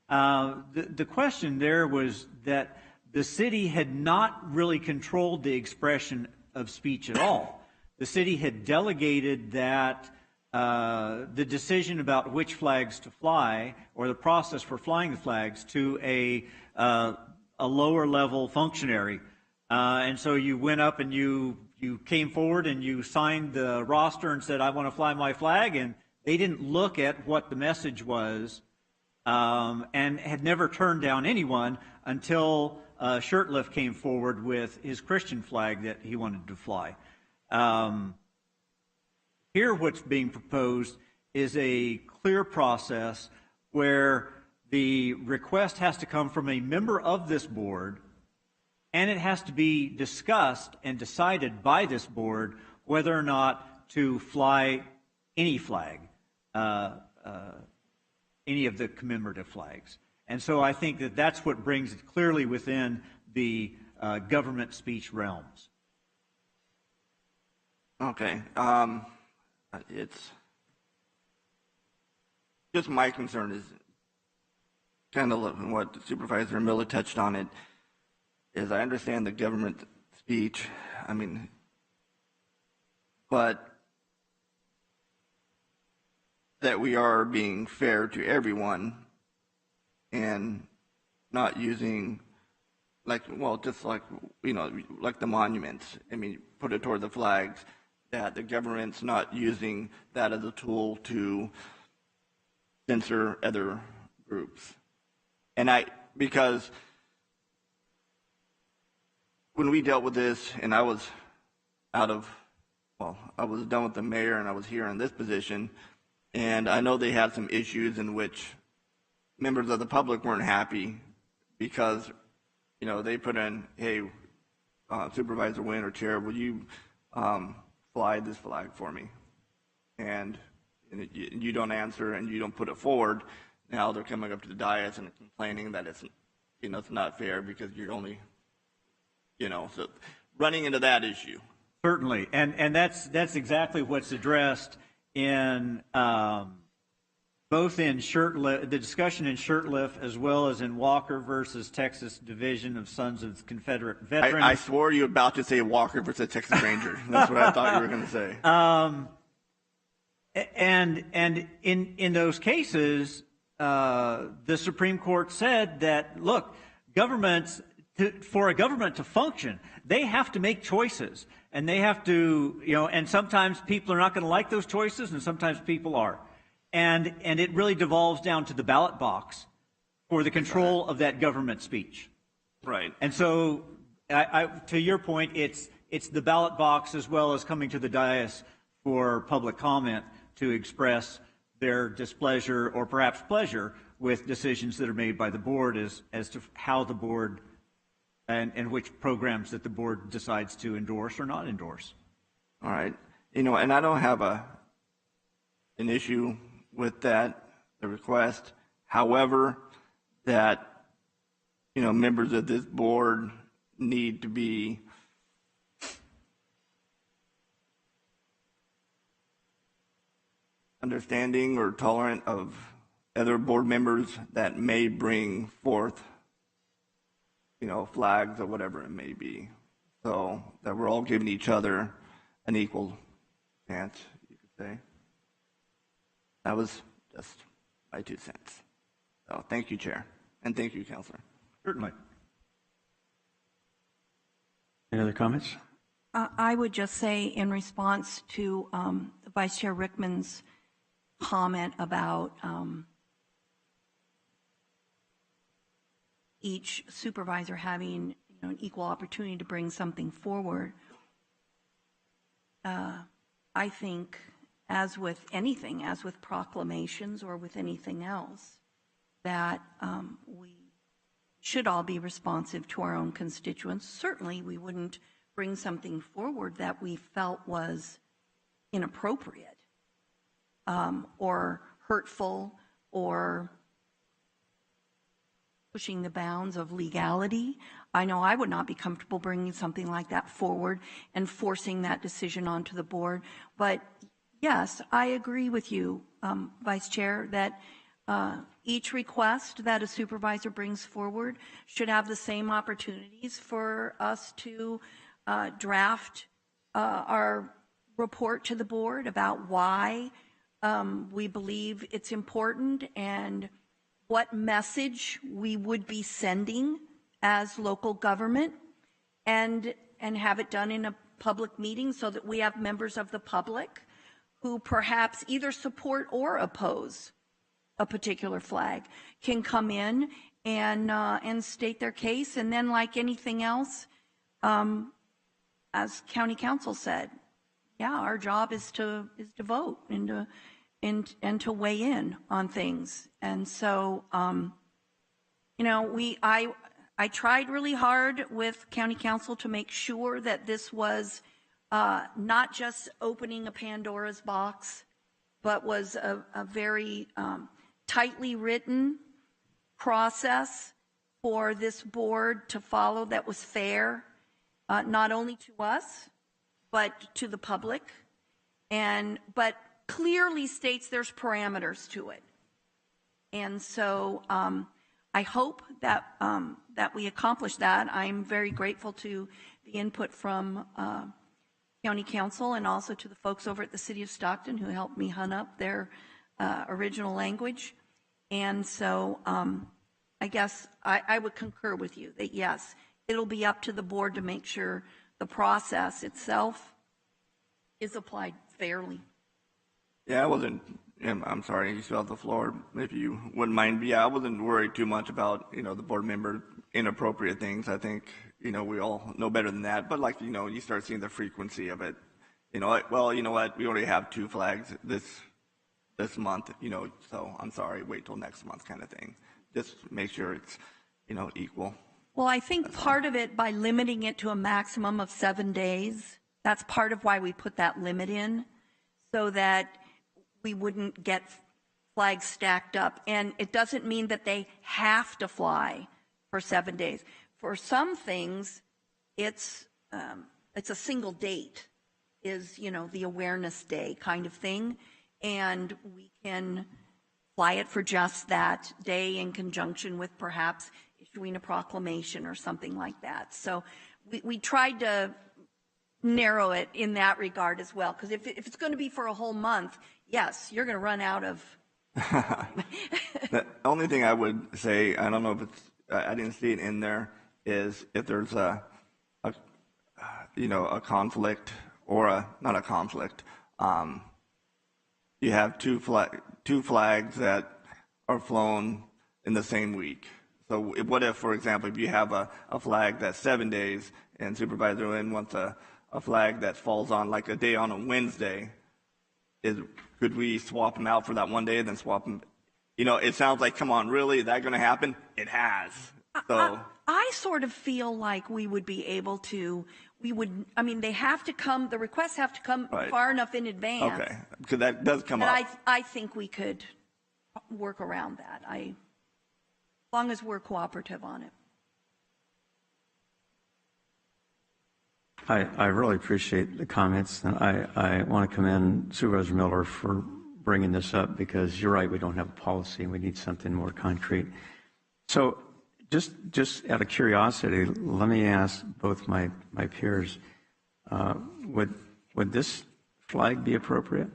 the question there was that the city had not really controlled the expression of speech at all. The city had delegated that the decision about which flags to fly, or the process for flying the flags, to a lower level functionary. And so you went up and you came forward and you signed the roster and said, I want to fly my flag, and they didn't look at what the message was, and had never turned down anyone until Shurtleff came forward with his Christian flag that he wanted to fly. Here what's being proposed is a clear process where the request has to come from a member of this board, and it has to be discussed and decided by this board whether or not to fly any flag, any of the commemorative flags. And so I think that that's what brings it clearly within the government speech realms. Okay. It's just my concern is kind of what Supervisor Miller touched on it, is I understand the government speech, but that we are being fair to everyone and not using like the monuments. Put it toward the flags, that the government's not using that as a tool to censor other groups. Because when we dealt with this, and I was done with the mayor and I was here in this position, and I know they had some issues in which members of the public weren't happy because, they put in, hey, Supervisor Wynn or Chair, will you fly this flag for me? And you don't answer and you don't put it forward. Now they're coming up to the dais and complaining that it's not fair because you're only, so running into that issue. Certainly, and that's exactly what's addressed in both in the discussion in Shurtleff as well as in Walker versus Texas Division of Sons of Confederate Veterans. I swore you were about to say Walker versus Texas Ranger. That's what I thought you were going to say. And in those cases, the Supreme Court said that, look, for a government to function, they have to make choices, and they have to, and sometimes people are not going to like those choices, and sometimes people are. And it really devolves down to the ballot box for the control of that government speech. Right. And so, to your point, it's the ballot box as well as coming to the dais for public comment to express their displeasure or perhaps pleasure with decisions that are made by the board as to how the board and which programs that the board decides to endorse or not endorse. All right. And I don't have an issue with that, the request. However, that, members of this board need to be understanding or tolerant of other board members that may bring forth, flags or whatever it may be. So that we're all giving each other an equal chance, you could say. That was just my 2 cents. So thank you, Chair. And thank you, Counselor. Certainly. Any other comments? I would just say in response to Vice Chair Rickman's comment about each supervisor having an equal opportunity to bring something forward. I think, as with anything, as with proclamations or with anything else, that we should all be responsive to our own constituents. Certainly, we wouldn't bring something forward that we felt was inappropriate or hurtful or pushing the bounds of legality. I know I would not be comfortable bringing something like that forward and forcing that decision onto the board. But yes, I agree with you, Vice Chair, that each request that a supervisor brings forward should have the same opportunities for us to draft our report to the board about why we believe it's important and what message we would be sending as local government, and have it done in a public meeting so that we have members of the public who perhaps either support or oppose a particular flag can come in and state their case. And then, like anything else, as County Council said, yeah, our job is to vote and to weigh in on things. And so, I tried really hard with County Council to make sure that this was not just opening a Pandora's box, but was a very tightly written process for this board to follow that was fair, not only to us, but to the public, but clearly states there's parameters to it. And so I hope that that we accomplish that. I'm very grateful to the input from County Council and also to the folks over at the City of Stockton who helped me hunt up their original language. And so I guess I would concur with you that yes, it'll be up to the board to make sure the process itself is applied fairly. Yeah, I wasn't, I'm sorry, you still have the floor, if you wouldn't mind. Yeah, I wasn't worried too much about, the board member inappropriate things. I think, we all know better than that. But like, you start seeing the frequency of it. Well, you know what, we already have 2 flags this month, so I'm sorry, wait till next month kind of thing. Just make sure it's, equal. Well, I think part of it, by limiting it to a maximum of 7 days, that's part of why we put that limit in, so that we wouldn't get flags stacked up. And it doesn't mean that they have to fly for 7 days. For some things, it's a single date is, the awareness day kind of thing. And we can fly it for just that day in conjunction with perhaps issuing a proclamation or something like that. So we tried to narrow it in that regard as well. Because if it's going to be for a whole month, yes, you're going to run out of. The only thing I would say, I don't know if it's, I didn't see it in there, is if there's a conflict or not a conflict, you have two flags that are flown in the same week. So what if, for example, if you have a flag that's 7 days and Supervisor Lynn wants a flag that falls on like a day on a Wednesday, could we swap them out for that one day and then swap them? It sounds like, come on, really? Is that going to happen? It has. So I sort of feel like we would be able to, they have to come, the requests have to come far enough in advance. Okay, because that does come up. I think we could work around that, as long as we're cooperative on it. I really appreciate the comments. And I want to commend Supervisor Miller for bringing this up, because you're right, we don't have a policy and we need something more concrete. So just out of curiosity, let me ask both my peers, would this flag be appropriate?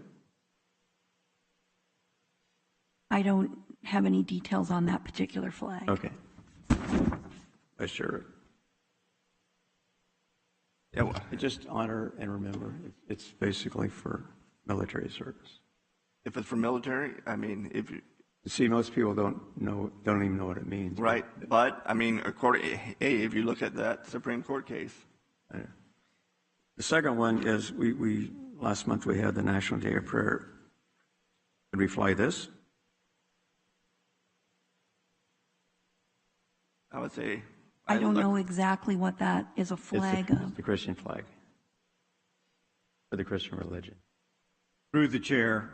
I don't have any details on that particular flag. Okay. Sure. Yeah, well, just honor and remember. It's basically for military service. If it's for military, if you see, most people don't even know what it means. Right, but if you look at that Supreme Court case. The second one is we last month we had the National Day of Prayer. Could we fly this? I would say. I don't know exactly what that is a flag of. It's the Christian flag for the Christian religion. Through the chair.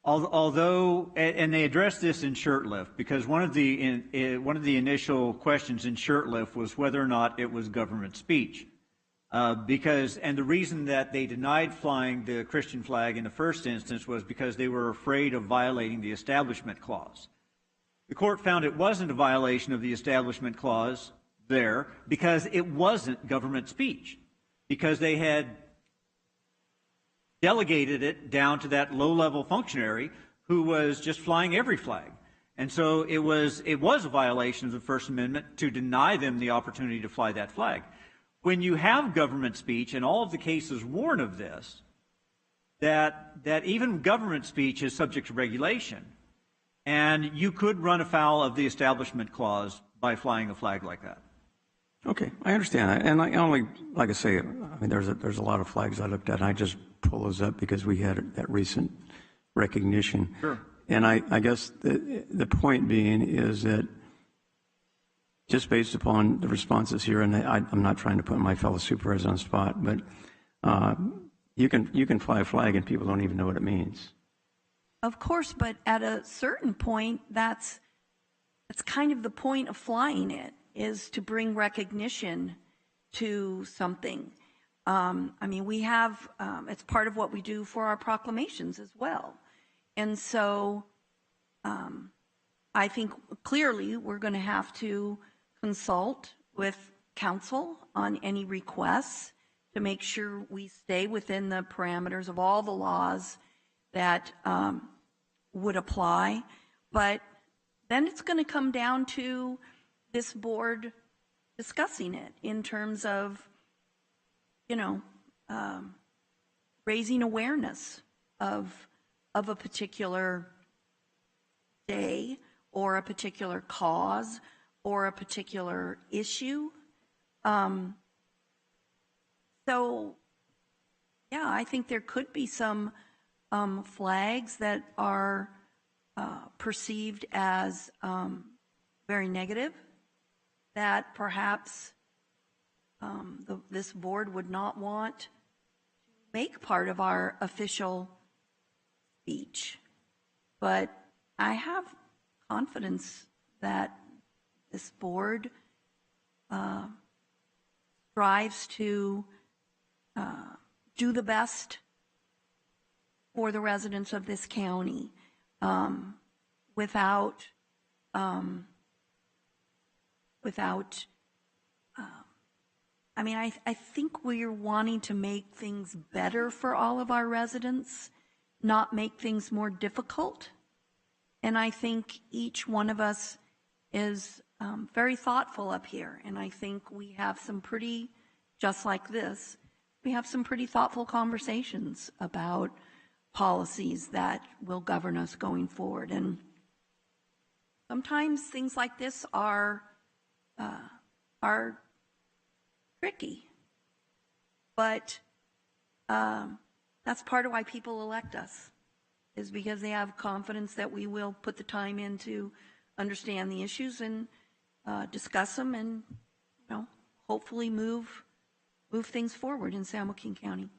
Although, and they addressed this in Shurtleff, because one of the initial questions in Shurtleff was whether or not it was government speech. And the reason that they denied flying the Christian flag in the first instance was because they were afraid of violating the Establishment Clause. The court found it wasn't a violation of the Establishment Clause there because it wasn't government speech, because they had delegated it down to that low-level functionary who was just flying every flag. And so it was a violation of the First Amendment to deny them the opportunity to fly that flag. When you have government speech, and all of the cases warn of this, that even government speech is subject to regulation, and you could run afoul of the Establishment Clause by flying a flag like that. Okay, I understand that. And like I say, there's a lot of flags I looked at, and I just pull those up because we had that recent recognition. Sure. And I guess the point being is that just based upon the responses here, and I'm not trying to put my fellow supervisors on the spot, but you can fly a flag and people don't even know what it means. Of course, but at a certain point, that's kind of the point of flying it, is to bring recognition to something. I mean, we have, it's part of what we do for our proclamations as well. And so I think clearly we're going to have to consult with council on any requests to make sure we stay within the parameters of all the laws that would apply. But then it's going to come down to this board discussing it in terms of, raising awareness of a particular day or a particular cause or a particular issue. So, yeah, I think there could be some flags that are perceived as very negative, that perhaps this board would not want to make part of our official speech. But I have confidence that this board strives to do the best for the residents of this county without I mean, I think we're wanting to make things better for all of our residents, not make things more difficult. And I think each one of us is very thoughtful up here. And I think we have some pretty, just like this, we have some pretty thoughtful conversations about policies that will govern us going forward. And sometimes things like this are tricky, but that's part of why people elect us, is because they have confidence that we will put the time in to understand the issues and discuss them and, hopefully move things forward in San Joaquin County.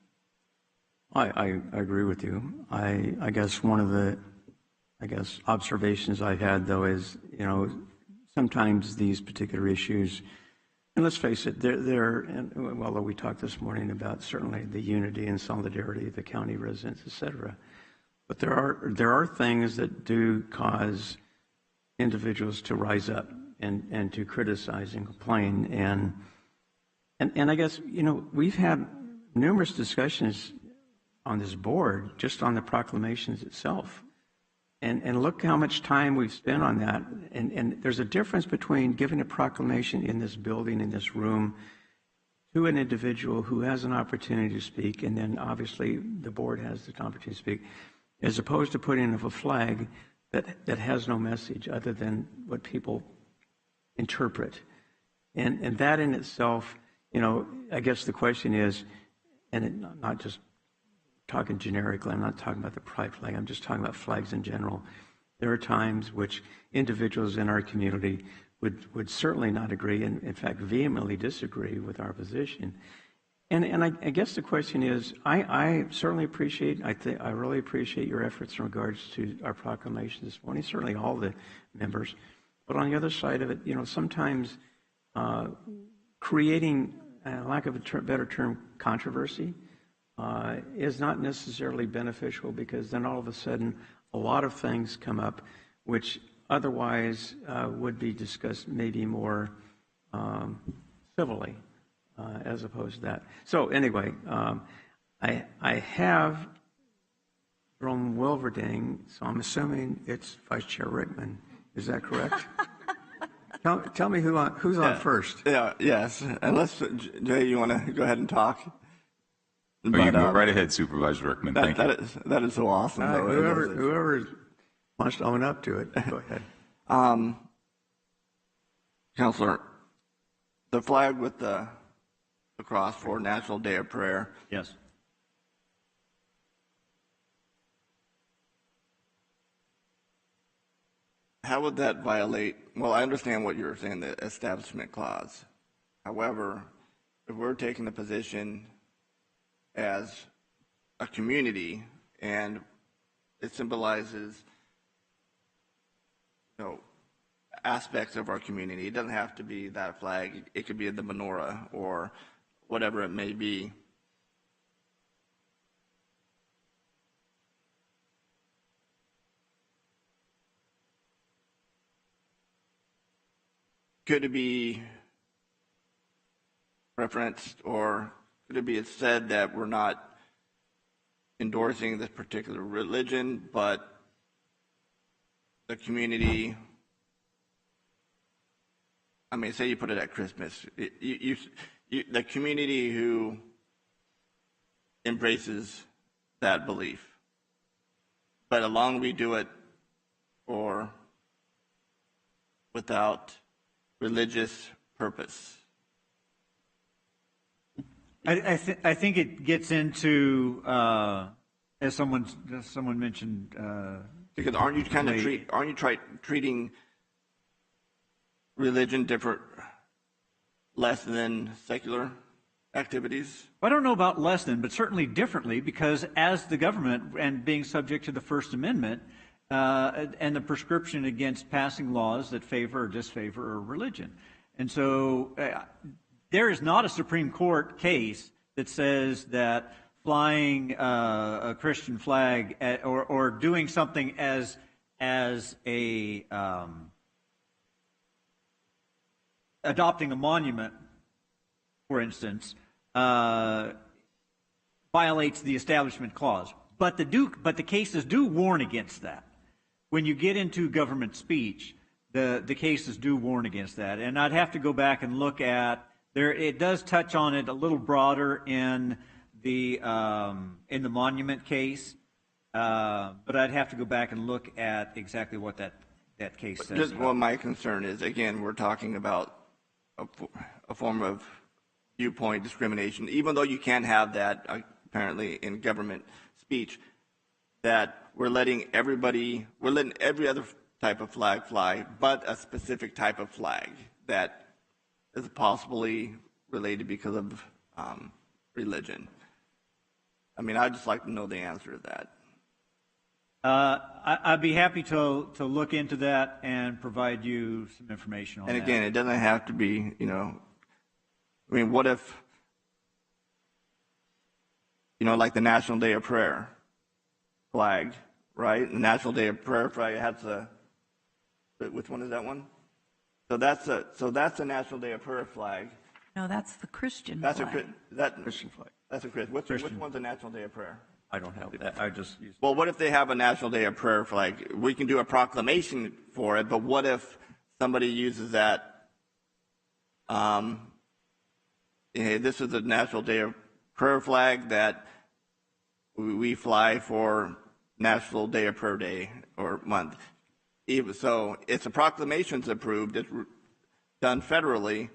I agree with you. I guess one of the observations I've had, though, is, sometimes these particular issues, and let's face it, although we talked this morning about certainly the unity and solidarity of the county residents, et cetera, but there are things that do cause individuals to rise up and to criticize and complain. And I guess, we've had numerous discussions on this board just on the proclamations itself. And look how much time we've spent on that. And there's a difference between giving a proclamation in this building, in this room, to an individual who has an opportunity to speak, and then obviously the board has the opportunity to speak, as opposed to putting up a flag that has no message other than what people interpret. And that in itself, I guess the question is, not just talking generically, I'm not talking about the pride flag, I'm just talking about flags in general. There are times which individuals in our community would certainly not agree, and in fact vehemently disagree with our position. And I guess the question is, I certainly appreciate, I really appreciate your efforts in regards to our proclamation this morning, certainly all the members. But on the other side of it, sometimes creating, lack of a better term, controversy, is not necessarily beneficial, because then all of a sudden a lot of things come up which otherwise would be discussed maybe more civilly as opposed to that. So anyway, I have Jerome Wilverding, so I'm assuming it's Vice Chair Rickman. Is that correct? Tell me who's on first. Yeah, yes. Unless, Jay, you want to go ahead and talk? You go right ahead, Supervisor Rickman. Thank you. That is so awesome. Whoever wants to own up to it, go ahead. Councilor, the flag with the cross for National Day of Prayer. Yes. how would that violate, well, I understand what you're saying, the establishment clause. However, if we're taking the position as a community and it symbolizes, aspects of our community, it doesn't have to be that flag, it could be the menorah or whatever it may be. Could it be referenced, or could it be said that we're not endorsing this particular religion, but the community, I mean, say you put it at Christmas, the community who embraces that belief, but as long as we do it or without religious purpose. I think it gets into, as someone mentioned. Because aren't you treating religion different, less than secular activities? I don't know about less than, but certainly differently, because as the government and being subject to the First Amendment and the prescription against passing laws that favor or disfavor a religion. And so there is not a Supreme Court case that says that flying a Christian flag or doing something as a adopting a monument, for instance, violates the Establishment Clause. But the cases do warn against that. When you get into government speech, the cases do warn against that. And I'd have to go back and look at there. It does touch on it a little broader in the monument case, but I'd have to go back and look at exactly what that case says. Just what my concern is, again, we're talking about a form of viewpoint discrimination, even though you can't have that apparently in government speech, that we're letting every other type of flag fly, but a specific type of flag that is possibly related because of religion. I mean, I'd just like to know the answer to that. I'd be happy to look into that and provide you some information on that. And again, it doesn't have to be, I mean, what if, like the National Day of Prayer flag, right? The National Day of Prayer flag has which one is that one? So that's the National Day of Prayer flag. No, that's the Christian That's flag. Christian flag. That's a Christian. Which one's the National Day of Prayer? I don't have that. I just use. Well, what if they have a National Day of Prayer flag? We can do a proclamation for it, but what if somebody uses that? This is the National Day of Prayer flag that we fly for National Day of Prayer Day or month. Even so, it's a proclamation's approved. It's done federally,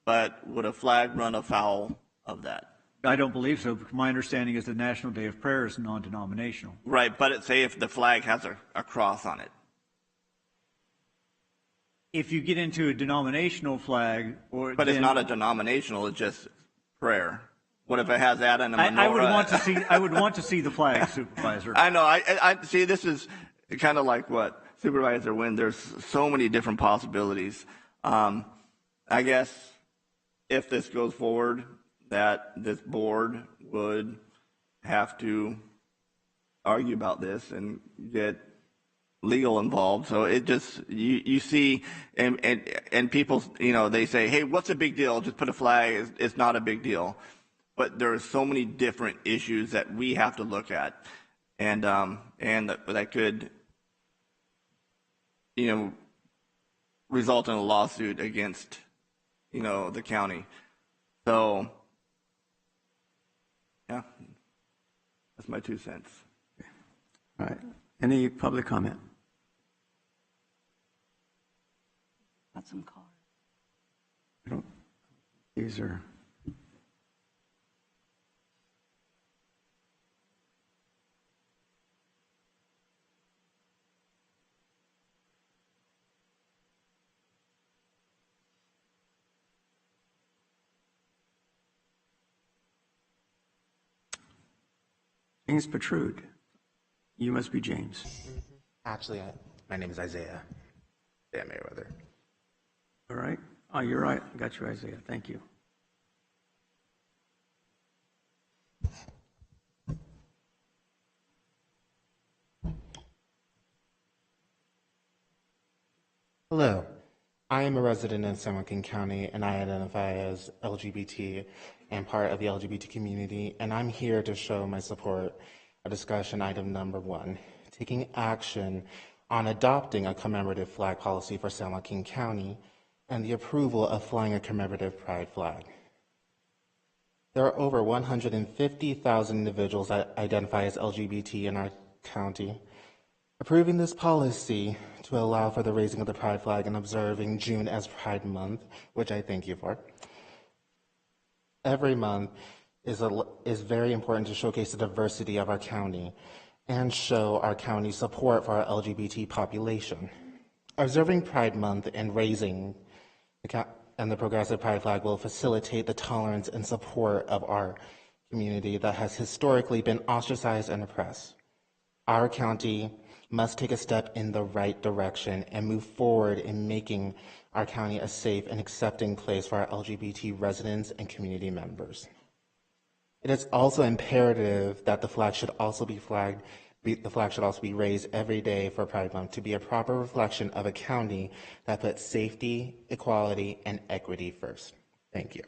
but would a flag run afoul of that? I don't believe so. My understanding is the National Day of Prayer is non-denominational. Right, but say if the flag has a cross on it. If you get into a denominational flag, but it's not a denominational; it's just prayer. What if it has that and a menorah? I would want to see the flag, Supervisor. I know. I see. This is kind of like what Supervisor Wynn. There's so many different possibilities. I guess if this goes forward, that this board would have to argue about this and get legal involved. So it just you see, and people, they say, hey, what's a big deal? Just put a flag. It's not a big deal. But there are so many different issues that we have to look at, and that could, result in a lawsuit against, the county. So, yeah, that's my 2 cents. All right. Any public comment? Got some cards. These are. James Petrude. You must be James. Actually, my name is Isaiah. Isaiah Mayweather. All right. Oh, you're right. Got you, Isaiah. Thank you. Hello. I am a resident in San Joaquin County, and I identify as LGBT and part of the LGBT community, and I'm here to show my support of discussion item number 1, taking action on adopting a commemorative flag policy for San Joaquin County and the approval of flying a commemorative pride flag. There are over 150,000 individuals that identify as LGBT in our county. Approving this policy to allow for the raising of the pride flag and observing June as Pride Month, which I thank you for, every month is very important to showcase the diversity of our county and show our county's support for our LGBT population. Observing Pride Month and raising the progressive pride flag will facilitate the tolerance and support of our community that has historically been ostracized and oppressed. Our county must take a step in the right direction and move forward in making our county a safe and accepting place for our LGBT residents and community members. It is also imperative that the flag should also be raised every day for Pride Month to be a proper reflection of a county that puts safety, equality, and equity first. Thank you.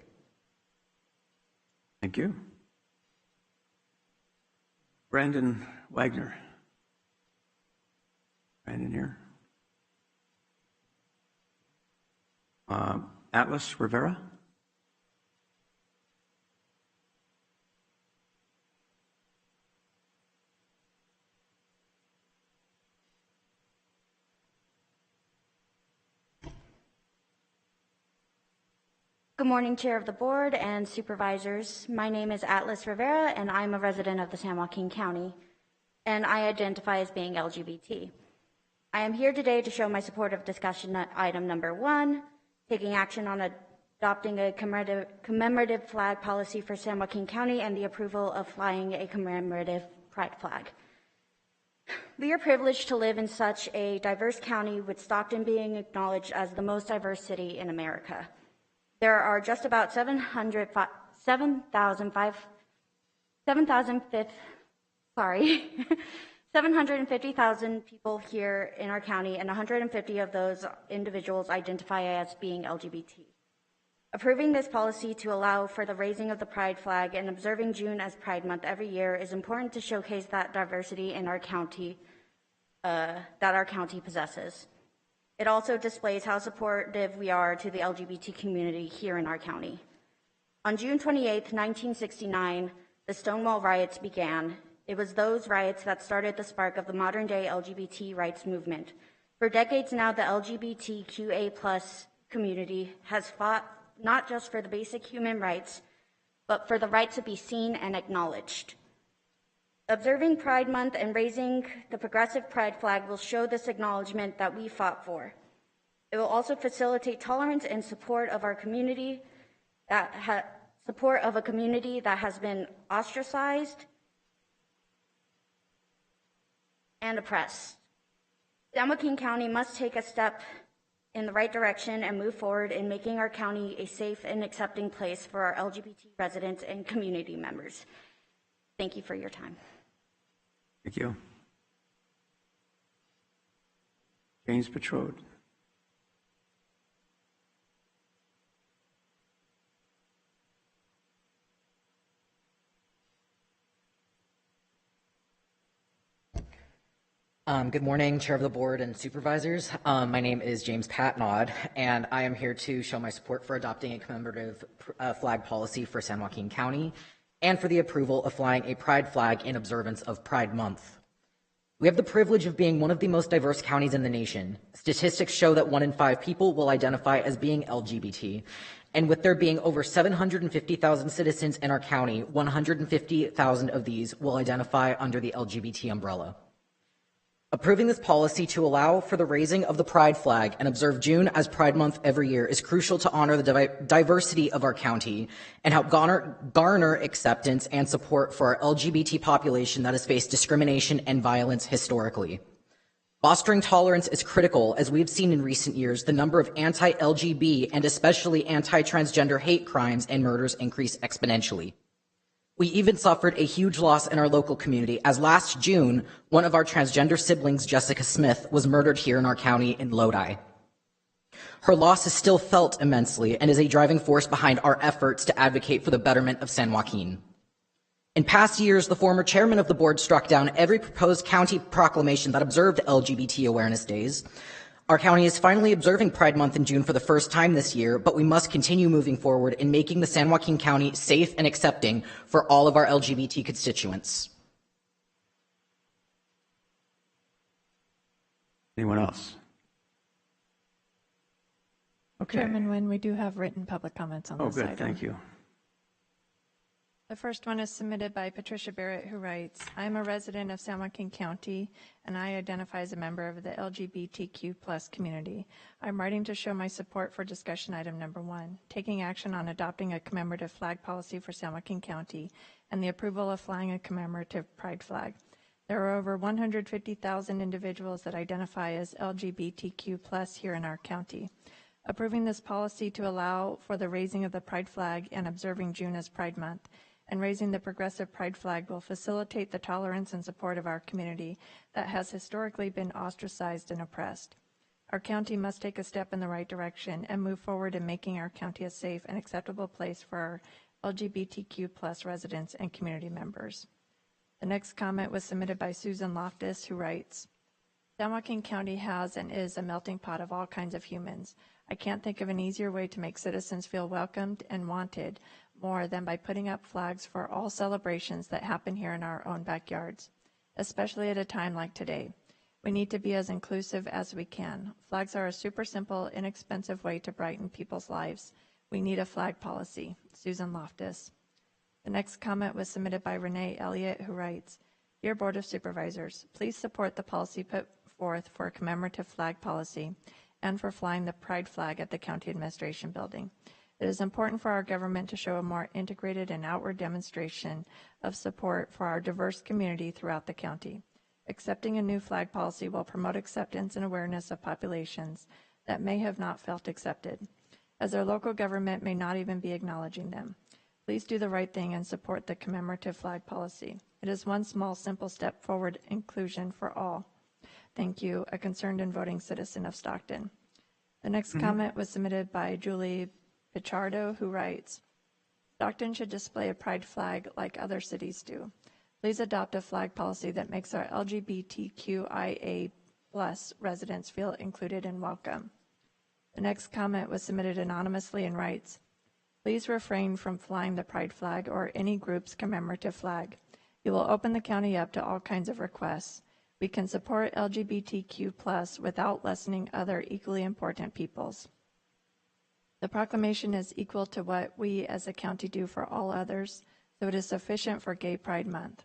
Thank you. Brandon Wagner. Brandon here. Atlas Rivera. Good morning, Chair of the Board and Supervisors. My name is Atlas Rivera, and I'm a resident of the San Joaquin County, and I identify as being LGBT. I am here today to show my support of discussion item number 1, taking action on adopting a commemorative flag policy for San Joaquin County and the approval of flying a commemorative pride flag. We are privileged to live in such a diverse county, with Stockton being acknowledged as the most diverse city in America. There are just about 750,000 people here in our county, and 150 of those individuals identify as being LGBT. Approving this policy to allow for the raising of the pride flag and observing June as Pride Month every year is important to showcase that diversity in our county, that our county possesses. It also displays how supportive we are to the LGBT community here in our county. On June 28, 1969, the Stonewall riots began. It was those riots that started the spark of the modern-day LGBT rights movement. For decades now, the LGBTQA+ community has fought not just for the basic human rights, but for the right to be seen and acknowledged. Observing Pride Month and raising the progressive pride flag will show this acknowledgement that we fought for. It will also facilitate tolerance and support of our community, support of a community that has been ostracized and oppressed. San Joaquin County must take a step in the right direction and move forward in making our county a safe and accepting place for our LGBT residents and community members. Thank you for your time. Thank you. James Petrude. Good morning, Chair of the Board and Supervisors. My name is James Patnod, and I am here to show my support for adopting a commemorative flag policy for San Joaquin County and for the approval of flying a pride flag in observance of Pride Month. We have the privilege of being one of the most diverse counties in the nation. Statistics show that 1 in 5 people will identify as being LGBT, and with there being over 750,000 citizens in our county, 150,000 of these will identify under the LGBT umbrella. Approving this policy to allow for the raising of the Pride flag and observe June as Pride Month every year is crucial to honor the diversity of our county and help garner acceptance and support for our LGBT population that has faced discrimination and violence historically. Fostering tolerance is critical, as we've seen in recent years the number of anti-LGB and especially anti-transgender hate crimes and murders increase exponentially. We even suffered a huge loss in our local community, as last June, one of our transgender siblings, Jessica Smith, was murdered here in our county in Lodi. Her loss is still felt immensely and is a driving force behind our efforts to advocate for the betterment of San Joaquin. In past years, the former chairman of the board struck down every proposed county proclamation that observed LGBT awareness days. Our county is finally observing Pride Month in June for the first time this year, but we must continue moving forward in making the San Joaquin County safe and accepting for all of our LGBT constituents. Anyone else? Okay. Chairman Nguyen, we do have written public comments on this item. Oh, good. Thank you. The first one is submitted by Patricia Barrett, who writes, I am a resident of San Joaquin County, and I identify as a member of the LGBTQ plus community. I'm writing to show my support for discussion item number 1, taking action on adopting a commemorative flag policy for San Joaquin County and the approval of flying a commemorative pride flag. There are over 150,000 individuals that identify as LGBTQ plus here in our county. Approving this policy to allow for the raising of the pride flag and observing June as Pride Month and raising the progressive pride flag will facilitate the tolerance and support of our community that has historically been ostracized and oppressed. Our county must take a step in the right direction and move forward in making our county a safe and acceptable place for our LGBTQ plus residents and community members. The next comment was submitted by Susan Loftus, who writes, San Joaquin County has and is a melting pot of all kinds of humans. I can't think of an easier way to make citizens feel welcomed and wanted more than by putting up flags for all celebrations that happen here in our own backyards, especially at a time like today. We need to be as inclusive as we can. Flags are a super simple, inexpensive way to brighten people's lives. We need a flag policy. Susan Loftus. The next comment was submitted by Renee Elliott, who writes, Dear Board of Supervisors, please support the policy put forth for a commemorative flag policy and for flying the pride flag at the County Administration Building. It is important for our government to show a more integrated and outward demonstration of support for our diverse community throughout the county. Accepting a new flag policy will promote acceptance and awareness of populations that may have not felt accepted, as their local government may not even be acknowledging them. Please do the right thing and support the commemorative flag policy. It is one small, simple step forward inclusion for all. Thank you, a concerned and voting citizen of Stockton. The next comment was submitted by Julie Pichardo, who writes, Stockton should display a pride flag like other cities do. Please adopt a flag policy that makes our LGBTQIA+ residents feel included and welcome. The next comment was submitted anonymously and writes, Please refrain from flying the pride flag or any group's commemorative flag. You will open the county up to all kinds of requests. We can support LGBTQ+ without lessening other equally important peoples. The proclamation is equal to what we as a county do for all others, so it is sufficient for Gay Pride Month.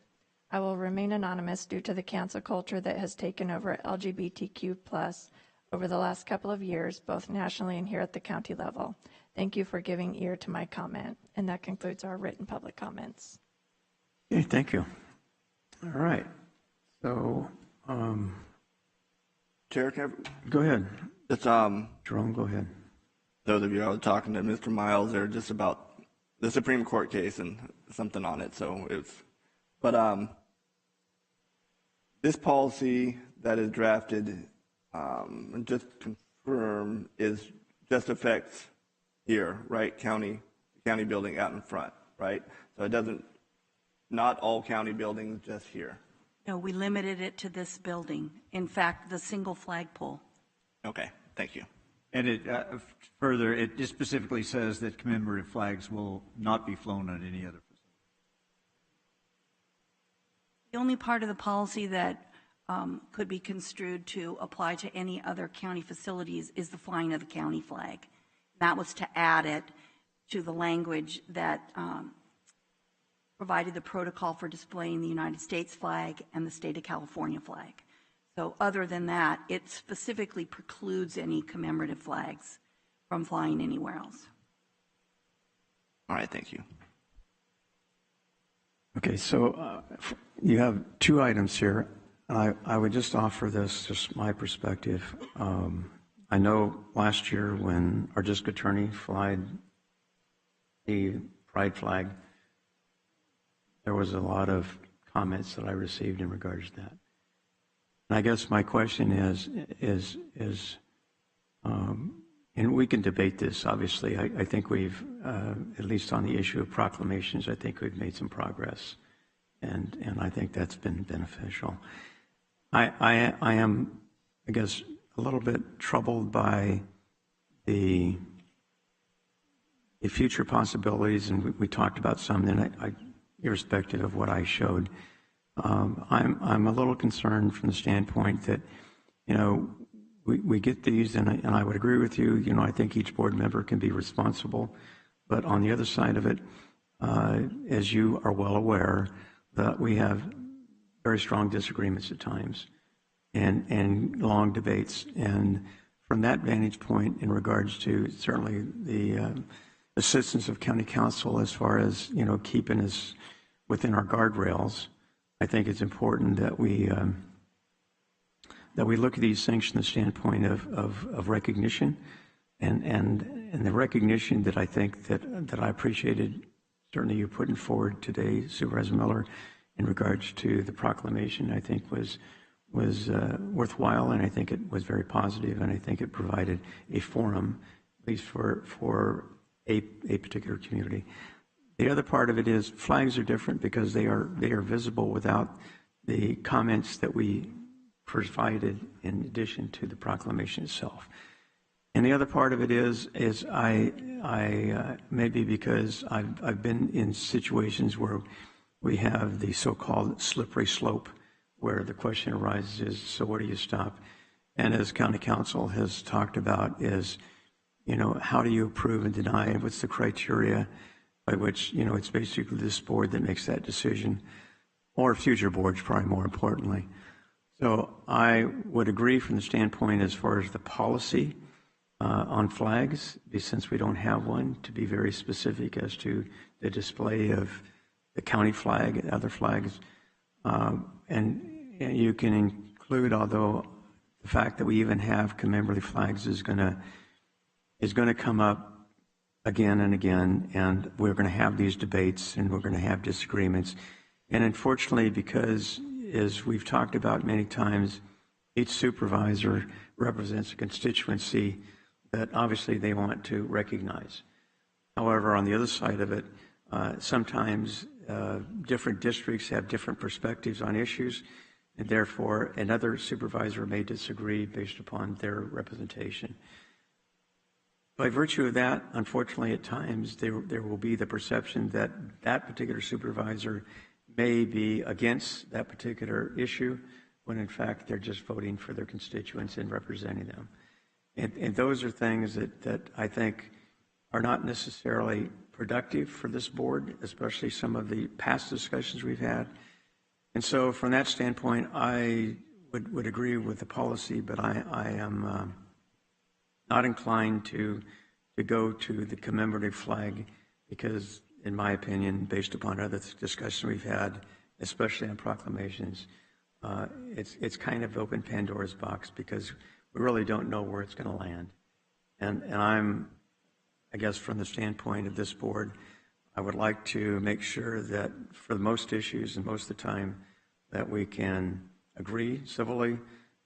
I will remain anonymous due to the cancel culture that has taken over LGBTQ+ over the last couple of years, both nationally and here at the county level. Thank you for giving ear to my comment. And that concludes our written public comments. Okay, thank you. All right. So, Chair, can go ahead. It's, Jerome, go ahead. Those of you I was talking to Mr. Miles, they're just about the Supreme Court case and something on it. So it's, but this policy that is drafted, just confirm, is just affects here, right? County building out in front, right? So it doesn't, not all county buildings, just here. No, we limited it to this building. In fact, the single flagpole. Okay, thank you. And it further, it just specifically says that commemorative flags will not be flown on any other facility. The only part of the policy that could be construed to apply to any other county facilities is the flying of the county flag. That was to add it to the language that provided the protocol for displaying the United States flag and the state of California flag. So other than that, it specifically precludes any commemorative flags from flying anywhere else. All right, thank you. Okay, so you have two items here. I would just offer this, just my perspective. I know last year when our district attorney flied the pride flag, there was a lot of comments that I received in regards to that. And I guess my question is, and we can debate this, obviously. I think we've, at least on the issue of proclamations, I think we've made some progress. And I think that's been beneficial. I am, I guess, a little bit troubled by the future possibilities, and we talked about some, and irrespective of what I showed, I'm a little concerned from the standpoint that, you know, we get these, and I would agree with you, you know, I think each board member can be responsible, but on the other side of it, as you are well aware, that we have very strong disagreements at times and long debates. And from that vantage point, in regards to certainly the assistance of county council as far as, you know, keeping us within our guardrails, I think it's important that we look at these things from the standpoint of recognition and the recognition that I think that I appreciated certainly you putting forward today, Supervisor Miller, in regards to the proclamation. I think was worthwhile, and I think it was very positive, and I think it provided a forum, at least for a particular community. The other part of it is flags are different because they are visible without the comments that we provided in addition to the proclamation itself. And the other part of it is I maybe because I've been in situations where we have the so-called slippery slope, where the question arises is, so where do you stop? And as county council has talked about is, you know, how do you approve and deny, and what's the criteria by which, you know, it's basically this board that makes that decision, or future boards, probably more importantly. So I would agree from the standpoint as far as the policy on flags, since we don't have one, to be very specific as to the display of the county flag and other flags. And you can include, although the fact that we even have commemorative flags is going to come up again and again, and we're going to have these debates and we're going to have disagreements. And unfortunately, because as we've talked about many times, each supervisor represents a constituency that obviously they want to recognize. However, on the other side of it, sometimes different districts have different perspectives on issues, and therefore another supervisor may disagree based upon their representation. By virtue of that, unfortunately, at times there will be the perception that that particular supervisor may be against that particular issue, when in fact they're just voting for their constituents and representing them. And those are things that I think are not necessarily productive for this board, especially some of the past discussions we've had. And so from that standpoint, I would agree with the policy, but I am not inclined to go to the commemorative flag because, in my opinion, based upon other discussions we've had, especially on proclamations, it's kind of open Pandora's box because we really don't know where it's going to land. And I'm, I guess from the standpoint of this board, I would like to make sure that for most issues and most of the time that we can agree civilly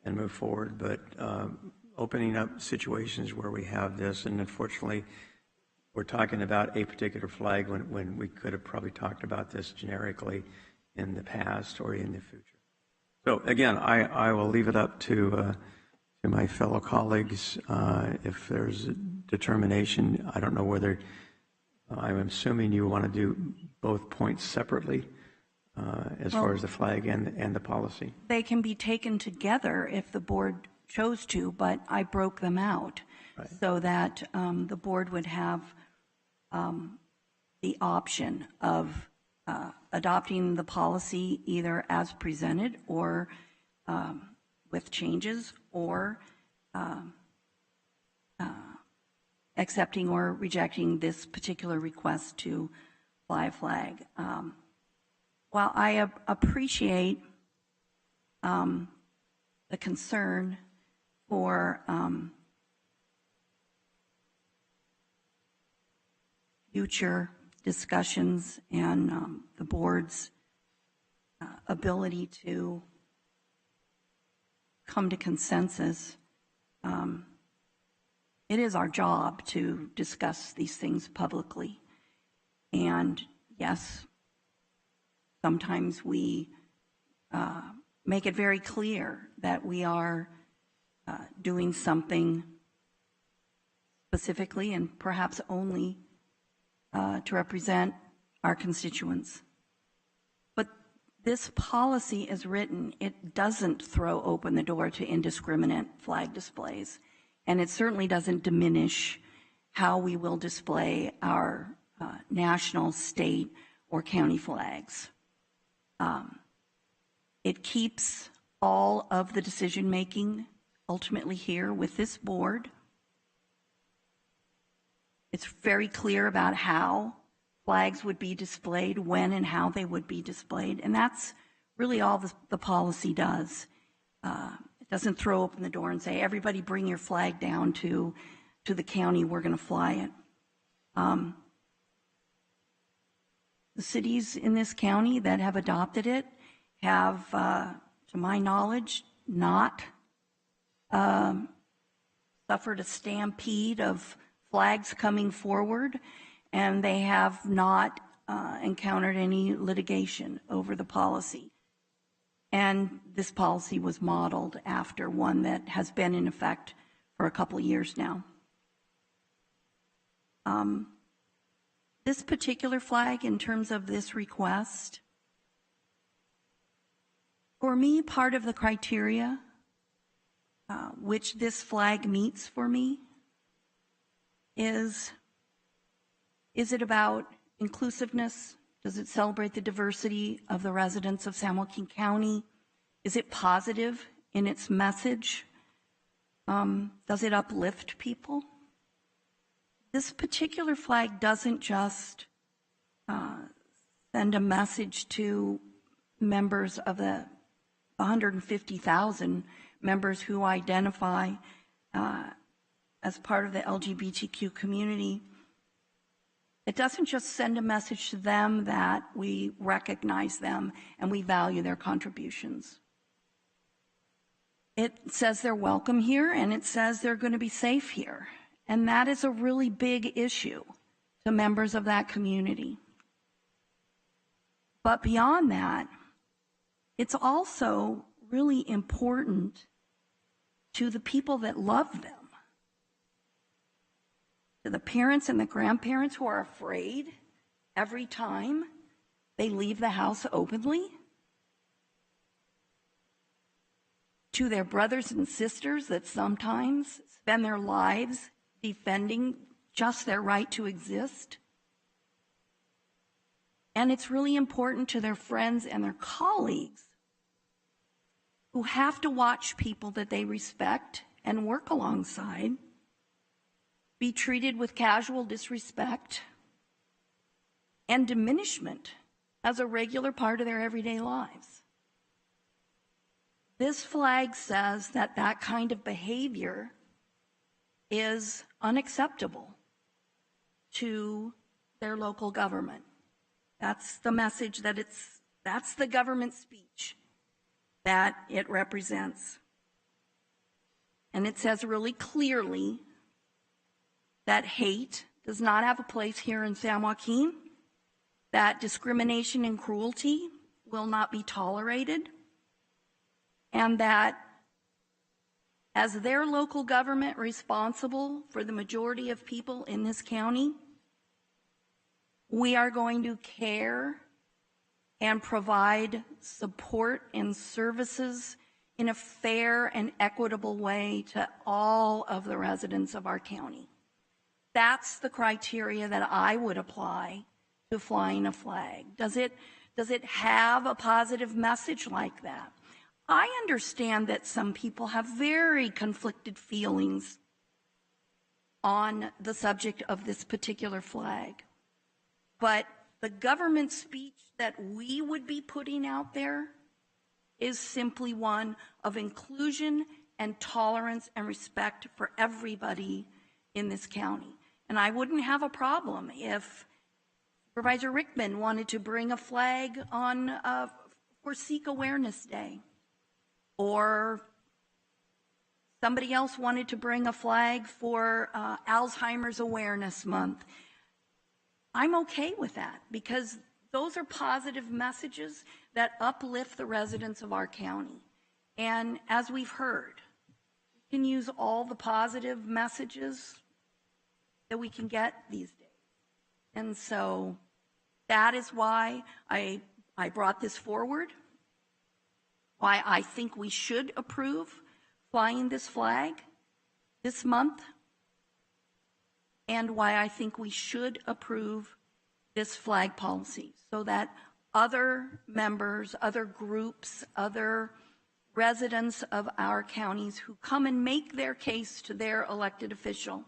and move forward, but opening up situations where we have this, and unfortunately we're talking about a particular flag when we could have probably talked about this generically in the past or in the future. So again, I will leave it up to my fellow colleagues if there's a determination. I don't know whether, I'm assuming you want to do both points separately as far as the flag and the policy. They can be taken together if the board chose to, but I broke them out so that the board would have the option of adopting the policy either as presented or with changes or accepting or rejecting this particular request to fly a flag. While I appreciate the concern for future discussions and the board's ability to come to consensus, it is our job to discuss these things publicly. And yes, sometimes we make it very clear that we are doing something specifically and perhaps only to represent our constituents. But this policy is written, it doesn't throw open the door to indiscriminate flag displays. And it certainly doesn't diminish how we will display our national, state, or county flags. It keeps all of the decision-making ultimately here with this board. It's very clear about how flags would be displayed, when and how they would be displayed, and that's really all the policy does. It doesn't throw open the door and say, everybody bring your flag down to the county, we're going to fly it. The cities in this county that have adopted it have, to my knowledge, not suffered a stampede of flags coming forward, and they have not encountered any litigation over the policy. And this policy was modeled after one that has been in effect for a couple of years now. This particular flag, in terms of this request, for me, part of the criteria which this flag meets for me is it about inclusiveness? Does it celebrate the diversity of the residents of San Joaquin County? Is it positive in its message? Does it uplift people? This particular flag doesn't just send a message to members of the 150,000 members who identify as part of the LGBTQ community. It doesn't just send a message to them that we recognize them and we value their contributions. It says they're welcome here, and it says they're going to be safe here. And that is a really big issue to members of that community. But beyond that, it's also really important to the people that love them, to the parents and the grandparents who are afraid every time they leave the house openly, to their brothers and sisters that sometimes spend their lives defending just their right to exist. And it's really important to their friends and their colleagues who have to watch people that they respect and work alongside be treated with casual disrespect and diminishment as a regular part of their everyday lives. This flag says that that kind of behavior is unacceptable to their local government. That's the message that's the government speech that it represents. And it says really clearly that hate does not have a place here in San Joaquin, that discrimination and cruelty will not be tolerated, and that as their local government responsible for the majority of people in this county, we are going to care and provide support and services in a fair and equitable way to all of the residents of our county. That's the criteria that I would apply to flying a flag. Does it have a positive message like that? I understand that some people have very conflicted feelings on the subject of this particular flag. But the government speech that we would be putting out there is simply one of inclusion and tolerance and respect for everybody in this county. And I wouldn't have a problem if Supervisor Rickman wanted to bring a flag on for Sikh Awareness Day, or somebody else wanted to bring a flag for Alzheimer's Awareness Month. I'm okay with that because those are positive messages that uplift the residents of our county. And as we've heard, we can use all the positive messages that we can get these days. And so that is why I brought this forward, why I think we should approve flying this flag this month, and why I think we should approve this flag policy so that other members, other groups, other residents of our counties who come and make their case to their elected official,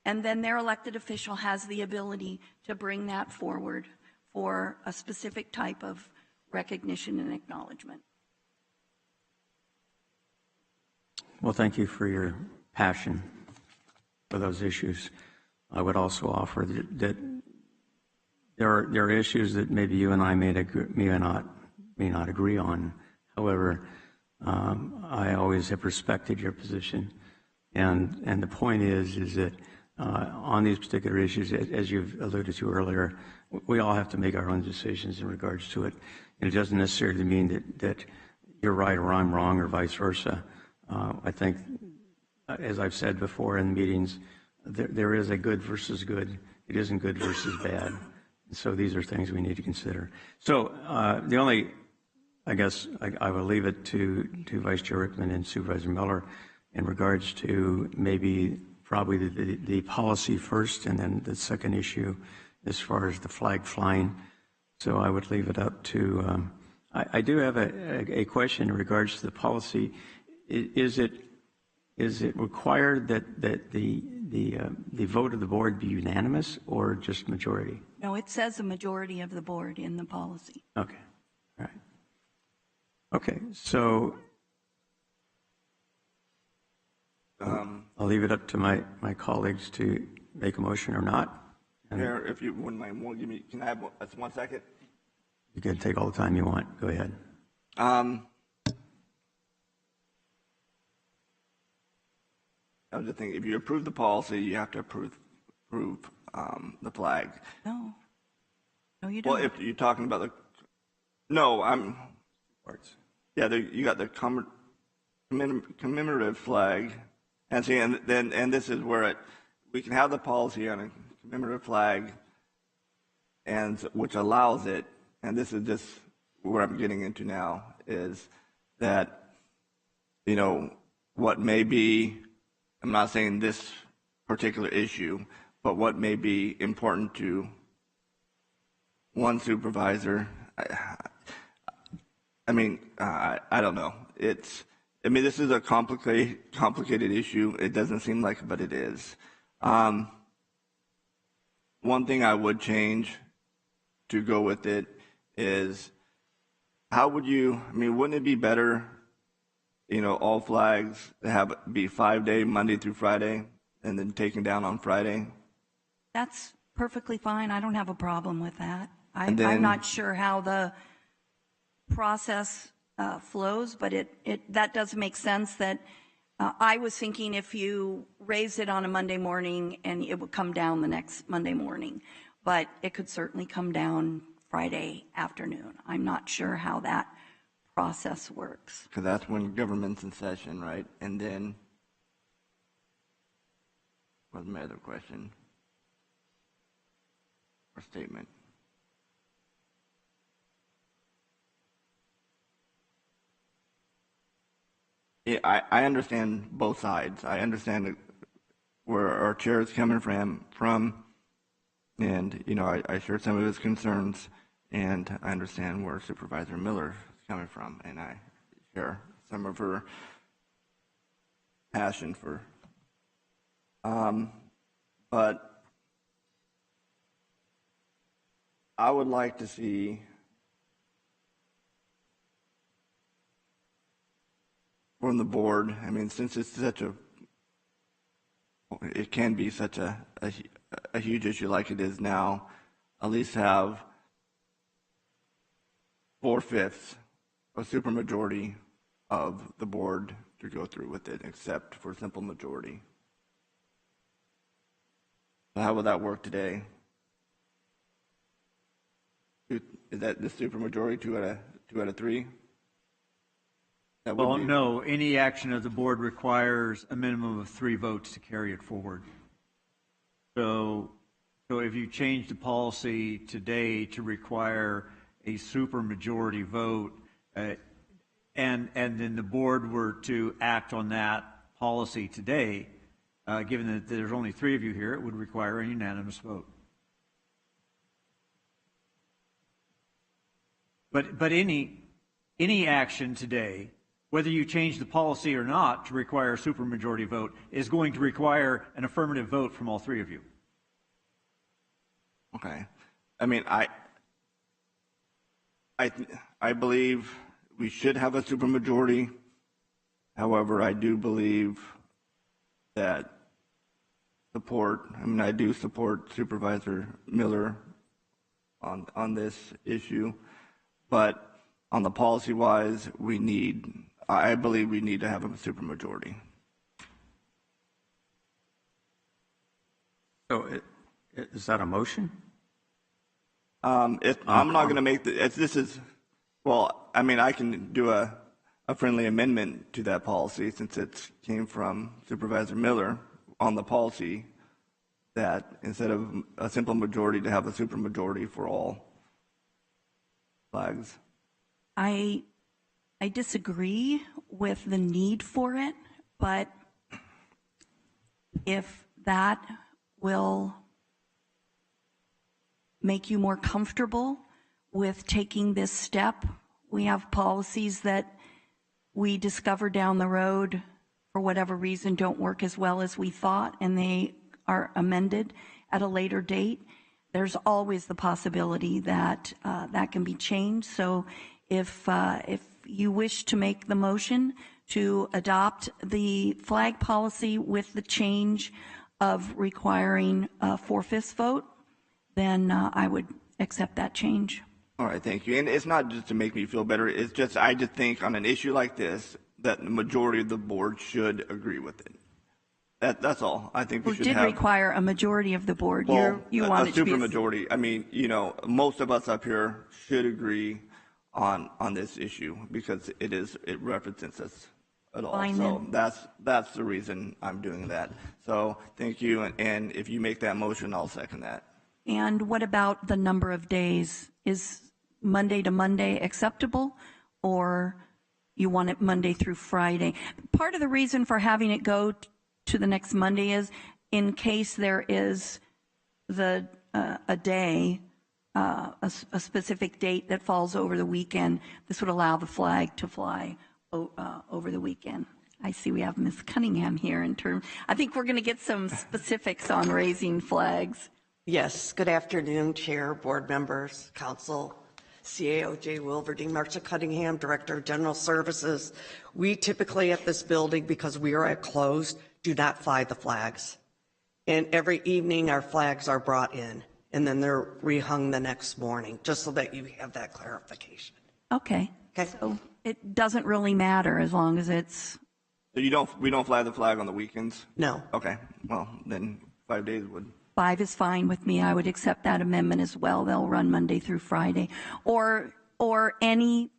and then their elected official has the ability to bring that forward for a specific type of recognition and acknowledgement. Well, thank you for your passion for those issues. I would also offer that there are issues that maybe you and I may not agree on. However, I always have respected your position, and the point is that on these particular issues, as you've alluded to earlier, we all have to make our own decisions in regards to it. And it doesn't necessarily mean that you're right or I'm wrong or vice versa. I think, as I've said before in meetings, there is a good versus good. It isn't good versus bad. And so these are things we need to consider. So the only, I guess, I will leave it to Vice Chair Rickman and Supervisor Miller in regards to maybe probably the policy first, and then the second issue as far as the flag flying. So I would leave it up to, I do have a question in regards to the policy. Is it required that the vote of the board be unanimous or just majority? No, it says a majority of the board in the policy. Okay, all right. Okay, so I'll leave it up to my colleagues to make a motion or not. Mayor, if you wouldn't mind, give me, can I have 1 second? You can take all the time you want. Go ahead. I was just thinking, if you approve the policy, you have to approve the flag. No, you don't. Well, if you're talking about you got the commemorative flag, and see, and this is where we can have the policy on a commemorative flag, and which allows it, and this is just where I'm getting into now, is that, what may be, I'm not saying this particular issue, but what may be important to one supervisor, I don't know. This is a complicated issue. It doesn't seem like it, but it is. One thing I would change to go with it is, how would you, wouldn't it be better, all flags be 5-day, Monday through Friday, and then taken down on Friday? That's perfectly fine. I don't have a problem with that. I'm not sure how the process flows, but that does make sense. That I was thinking if you raised it on a Monday morning and it would come down the next Monday morning, but it could certainly come down Friday afternoon. I'm not sure how that process works. Because that's when government's in session, right? And then, what's my other question or statement? Yeah, I understand both sides. I understand where our chair is coming from, and I share some of his concerns, and I understand where Supervisor Miller is coming from, and I share some of her passion for. But I would like to see from the board, I mean, since it's it can be such a huge issue like it is now, at least have 4/5, a supermajority of the board to go through with it, except for simple majority. How would that work today? Is that the supermajority, 2 out of 3? Well, no, any action of the board requires a minimum of 3 votes to carry it forward. So if you change the policy today to require a supermajority vote, and then the board were to act on that policy today, given that there's only 3 of you here, it would require a unanimous vote. But any action today, whether you change the policy or not to require a supermajority vote, is going to require an affirmative vote from all 3 of you. Okay. I mean, I believe we should have a supermajority. However, I do believe that I do support Supervisor Miller on this issue, but on the policy-wise, I believe we need to have a supermajority. So is that a motion? I'm not going to make well, I mean, I can do a friendly amendment to that policy since it came from Supervisor Miller on the policy that instead of a simple majority to have a supermajority for all flags. I disagree with the need for it, but if that will make you more comfortable with taking this step, we have policies that we discover down the road for whatever reason don't work as well as we thought, and they are amended at a later date. There's always the possibility that that can be changed. So if you wish to make the motion to adopt the flag policy with the change of requiring a 4/5 vote, then I would accept that change. All right, thank you. And it's not just to make me feel better. It's just I just think on an issue like this that the majority of the board should agree with it. That's all. I think we should have. It did require a majority of the board. Well, you want a it to be super majority. I mean, most of us up here should agree on this issue because it represents us at all. Fine, so then. that's the reason I'm doing that. So thank you. And if you make that motion, I'll second that. And what about the number of days? Is Monday to Monday acceptable, or you want it Monday through Friday? Part of the reason for having it go to the next Monday is in case there is a day, a specific date that falls over the weekend. This would allow the flag to fly over the weekend. I see we have Ms. Cunningham here I think we're going to get some specifics on raising flags. Yes, good afternoon, Chair, board members, council, CAO J. Wilverding, Marcia Cunningham, Director of General Services. We typically at this building, because we are at closed, do not fly the flags. And every evening our flags are brought in and then they're rehung the next morning, just so that you have that clarification. Okay. So it doesn't really matter as long as it's. So we don't fly the flag on the weekends? No. Okay. Well, then 5 days would. 5 is fine with me. I would accept that amendment as well. They'll run Monday through Friday. Or any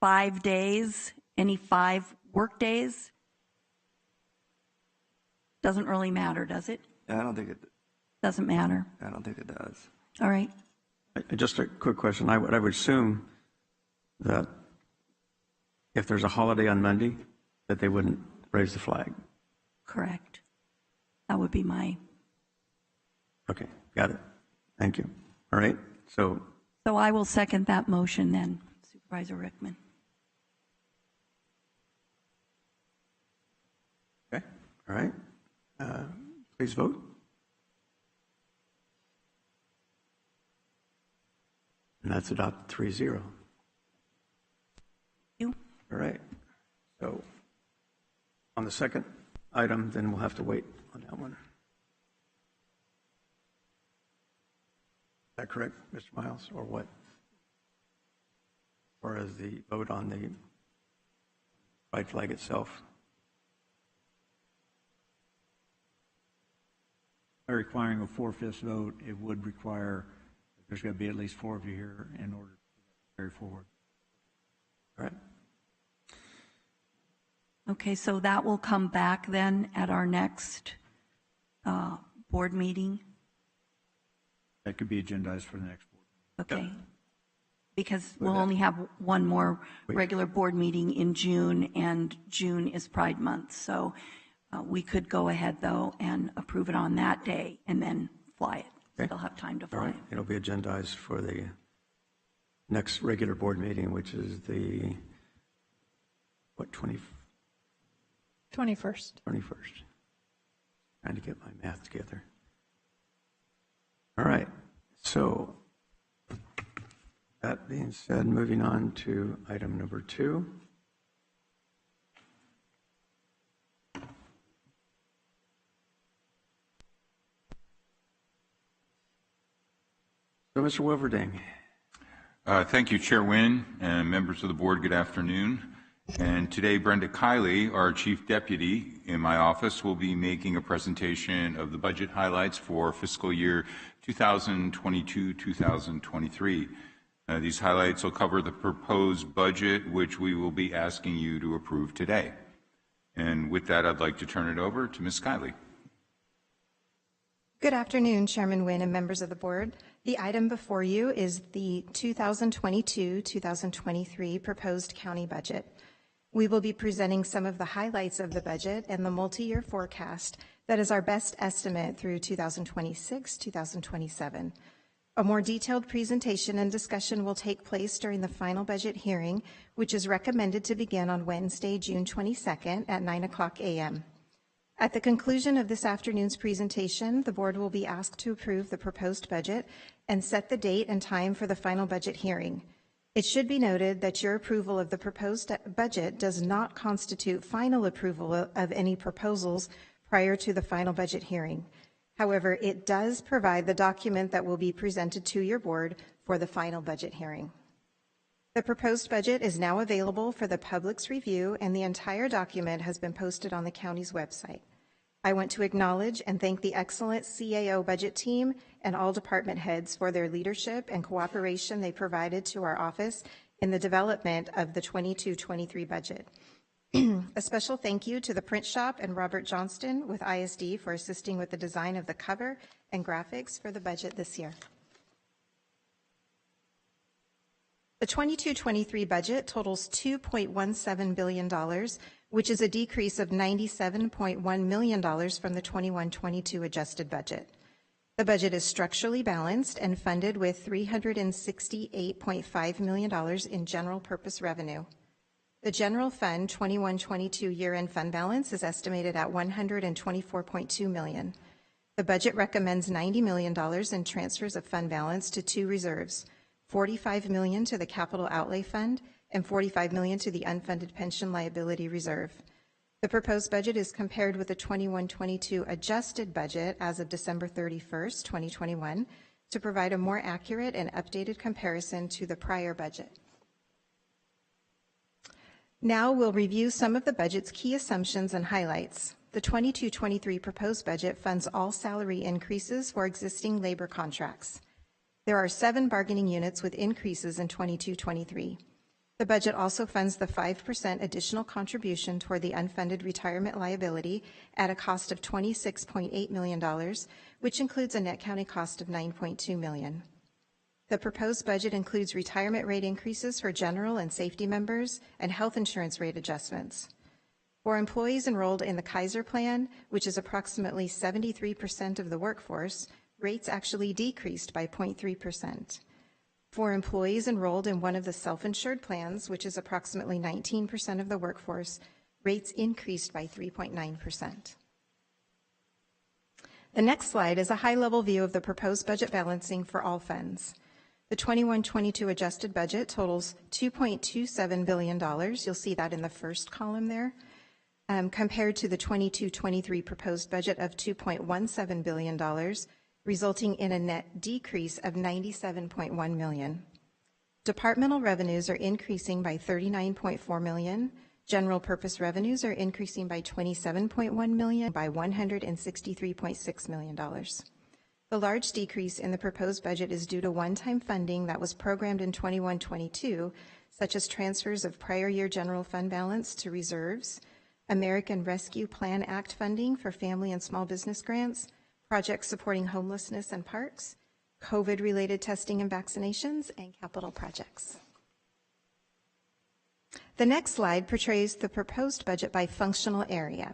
5 days, any 5 work days. Doesn't really matter, does it? Yeah, I don't think it doesn't matter. I don't think it does. All right. Just a quick question. I would assume that if there's a holiday on Monday, that they wouldn't raise the flag. Correct. That would be my. Okay, got it. Thank you. All right, so I will second that motion then, Supervisor Rickman. All right. Please vote. And that's adopted 3-0. You. All right. So on the second item, then we'll have to wait on that one. Is that correct, Mr. Miles, or what? Or as the vote on the pride flag itself? By requiring a 4/5 vote, it would require, there's got to be at least 4 of you here in order to carry forward. All right. Okay, so that will come back then at our next board meeting? That could be agendized for the next board. Okay. Because we'll only have one more regular board meeting in June, and June is Pride Month. So we could go ahead, though, and approve it on that day and then fly it. Okay. They'll have time to All fly right. It'll be agendized for the next regular board meeting, which is the, what, 21st? 21st. Trying to get my math together. All right. So that being said, moving on to item number 2. So, Mr. Wilverding. Thank you, Chair Wynn, and members of the board. Good afternoon. And today, Brenda Kiley, our Chief Deputy in my office, will be making a presentation of the budget highlights for fiscal year 2022-2023. These highlights will cover the proposed budget, which we will be asking you to approve today. And with that, I'd like to turn it over to Ms. Kiley. Good afternoon, Chairman Wynn and members of the board. The item before you is the 2022-2023 proposed county budget. We will be presenting some of the highlights of the budget and the multi-year forecast that is our best estimate through 2026-2027. A more detailed presentation and discussion will take place during the final budget hearing, which is recommended to begin on Wednesday, June 22nd at 9:00 a.m. At the conclusion of this afternoon's presentation, the board will be asked to approve the proposed budget and set the date and time for the final budget hearing. It should be noted that your approval of the proposed budget does not constitute final approval of any proposals prior to the final budget hearing. However, it does provide the document that will be presented to your board for the final budget hearing. The proposed budget is now available for the public's review, and the entire document has been posted on the county's website. I want to acknowledge and thank the excellent CAO budget team and all department heads for their leadership and cooperation they provided to our office in the development of the 22-23 budget. A special thank you to the print shop and Robert Johnston with ISD for assisting with the design of the cover and graphics for the budget this year. The 22-23 budget totals $2.17 billion, which is a decrease of $97.1 million from the 21-22 adjusted budget. The budget is structurally balanced and funded with $368.5 million in general purpose revenue. The general fund 21-22 year-end fund balance is estimated at $124.2 million. The budget recommends $90 million in transfers of fund balance to 2 reserves, $45 million to the capital outlay fund and $45 million to the unfunded pension liability reserve. The proposed budget is compared with the 21-22 adjusted budget as of December 31st, 2021, to provide a more accurate and updated comparison to the prior budget. Now we'll review some of the budget's key assumptions and highlights. The 22-23 proposed budget funds all salary increases for existing labor contracts. There are 7 bargaining units with increases in 22-23. The budget also funds the 5% additional contribution toward the unfunded retirement liability at a cost of $26.8 million, which includes a net county cost of $9.2 million. The proposed budget includes retirement rate increases for general and safety members and health insurance rate adjustments. For employees enrolled in the Kaiser plan, which is approximately 73% of the workforce, rates actually decreased by 0.3%. For employees enrolled in one of the self-insured plans, which is approximately 19% of the workforce, rates increased by 3.9%. The next slide is a high-level view of the proposed budget balancing for all funds. The 21-22 adjusted budget totals $2.27 billion. You'll see that in the first column there, compared to the 22-23 proposed budget of $2.17 billion, resulting in a net decrease of $97.1 million. Departmental revenues are increasing by $39.4 million. General purpose revenues are increasing by $27.1 million, by $163.6 million. The large decrease in the proposed budget is due to one-time funding that was programmed in 21-22, such as transfers of prior year general fund balance to reserves, American Rescue Plan Act funding for family and small business grants, projects supporting homelessness and parks, COVID-related testing and vaccinations, and capital projects. The next slide portrays the proposed budget by functional area.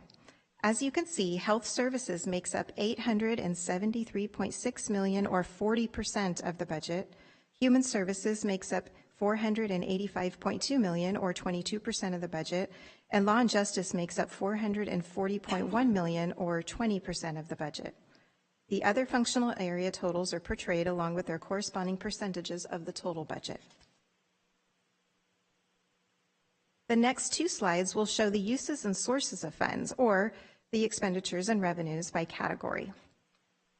As you can see, health services makes up $873.6 million, or 40% of the budget. Human services makes up $485.2 million, or 22% of the budget. And law and justice makes up $440.1 million, or 20% of the budget. The other functional area totals are portrayed along with their corresponding percentages of the total budget. The next two slides will show the uses and sources of funds, or the expenditures and revenues by category.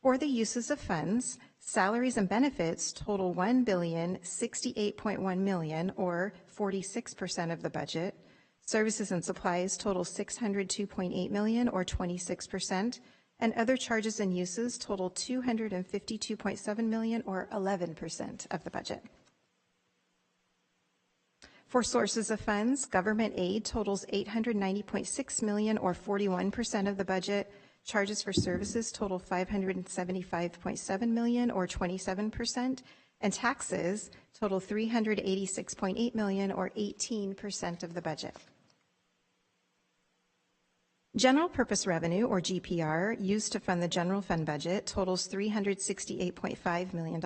For the uses of funds, salaries and benefits total $1,068.1 million, or 46% of the budget. Services and supplies total $602.8 million, or 26%, and other charges and uses total $252.7 million, or 11% of the budget. For sources of funds, government aid totals $890.6 million, or 41% of the budget. Charges for services total $575.7 million, or 27%, and taxes total $386.8 million, or 18% of the budget. General purpose revenue, or GPR, used to fund the general fund budget totals $368.5 million.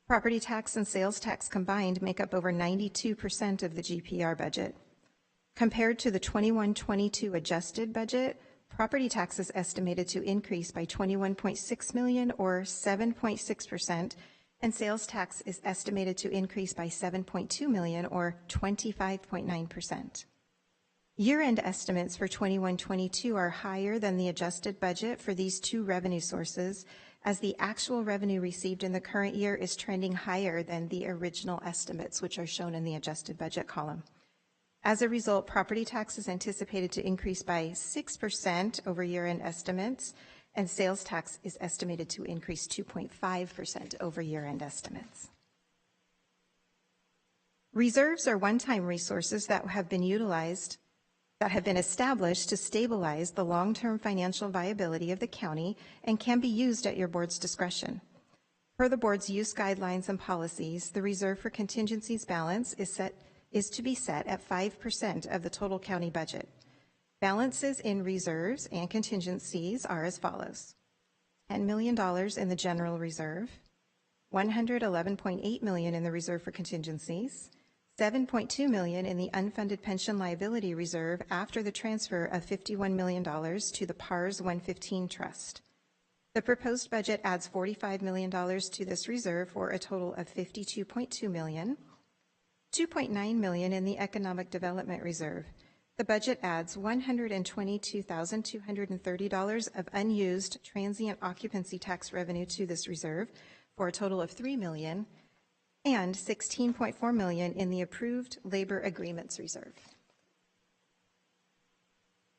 Property tax and sales tax combined make up over 92% of the GPR budget. Compared to the 21-22 adjusted budget, property tax is estimated to increase by $21.6 million, or 7.6%, and sales tax is estimated to increase by $7.2 million, or 25.9%. Year-end estimates for 21-22 are higher than the adjusted budget for these two revenue sources, as the actual revenue received in the current year is trending higher than the original estimates, which are shown in the adjusted budget column. As a result, property tax is anticipated to increase by 6% over year-end estimates, and sales tax is estimated to increase 2.5% over year-end estimates. Reserves are one-time resources that have been established to stabilize the long-term financial viability of the county and can be used at your board's discretion. Per the board's use guidelines and policies, the reserve for contingencies balance is to be set at 5% of the total county budget. Balances in reserves and contingencies are as follows: $10 million in the general reserve, $111.8 million in the reserve for contingencies, $7.2 million in the unfunded pension liability reserve after the transfer of $51 million to the PARS 115 Trust. The proposed budget adds $45 million to this reserve for a total of $52.2 million, $2.9 million in the economic development reserve. The budget adds $122,230 of unused transient occupancy tax revenue to this reserve for a total of $3 million, and $16.4 million in the approved labor agreements reserve.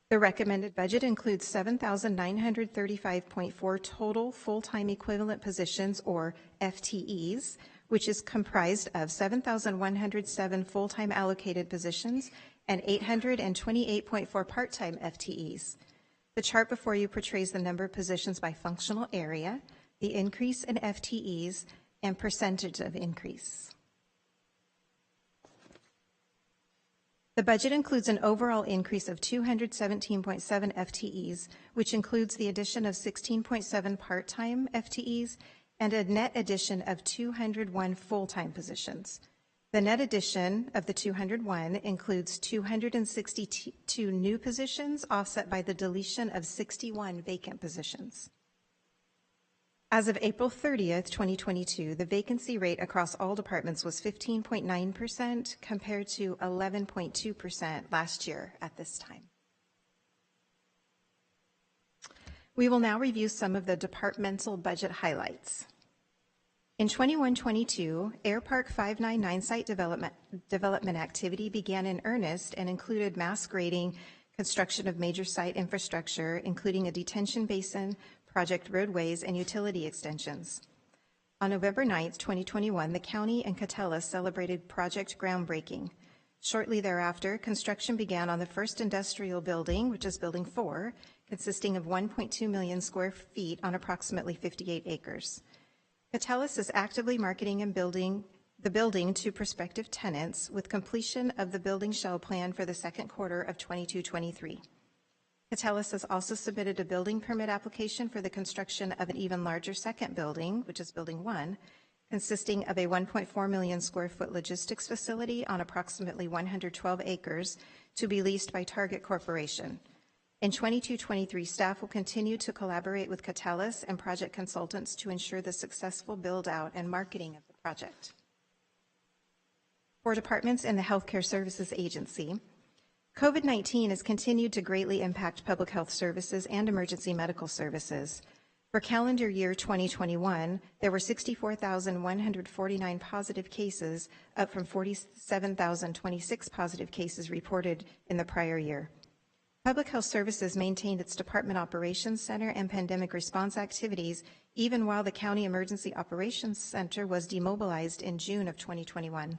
The recommended budget includes 7,935.4 total full-time equivalent positions, or FTEs, which is comprised of 7,107 full-time allocated positions and 828.4 part-time FTEs. The chart before you portrays the number of positions by functional area, the increase in FTEs, and percentage of increase. The budget includes an overall increase of 217.7 FTEs, which includes the addition of 16.7 part-time FTEs and a net addition of 201 full-time positions. The net addition of the 201 includes 262 new positions, offset by the deletion of 61 vacant positions. As of April 30th, 2022, the vacancy rate across all departments was 15.9% compared to 11.2% last year at this time. We will now review some of the departmental budget highlights. In 21-22, Air Park 599 site development activity began in earnest and included mass grading, construction of major site infrastructure, including a detention basin, project roadways, and utility extensions. On November 9th, 2021, the county and Catella celebrated project groundbreaking. Shortly thereafter, construction began on the first industrial building, which is Building 4, consisting of 1.2 million square feet on approximately 58 acres. Catellus is actively marketing and building the building to prospective tenants, with completion of the building shell plan for the second quarter of 22-23. Catellus has also submitted a building permit application for the construction of an even larger second building, which is Building 1, consisting of a 1.4 million square foot logistics facility on approximately 112 acres to be leased by Target Corporation. In 22-23, staff will continue to collaborate with Catellus and project consultants to ensure the successful build-out and marketing of the project. For departments in the Healthcare Services Agency, COVID-19 has continued to greatly impact public health services and emergency medical services. For calendar year 2021, there were 64,149 positive cases, up from 47,026 positive cases reported in the prior year. Public Health Services maintained its Department Operations Center and pandemic response activities even while the County Emergency Operations Center was demobilized in June of 2021.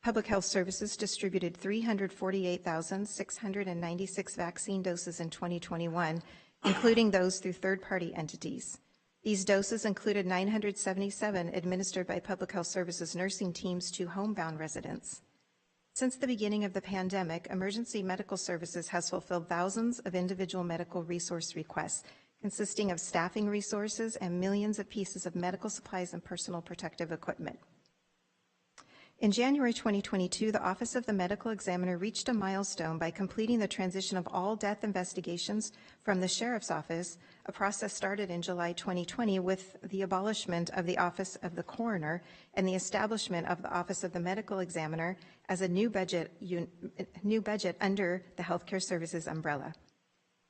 Public Health Services distributed 348,696 vaccine doses in 2021, including those through third-party entities. These doses included 977 administered by Public Health Services nursing teams to homebound residents. Since the beginning of the pandemic, Emergency Medical Services has fulfilled thousands of individual medical resource requests, consisting of staffing resources and millions of pieces of medical supplies and personal protective equipment. In January 2022, the Office of the Medical Examiner reached a milestone by completing the transition of all death investigations from the Sheriff's Office, a process started in July 2020 with the abolishment of the Office of the Coroner and the establishment of the Office of the Medical Examiner as a new budget under the Healthcare Services umbrella.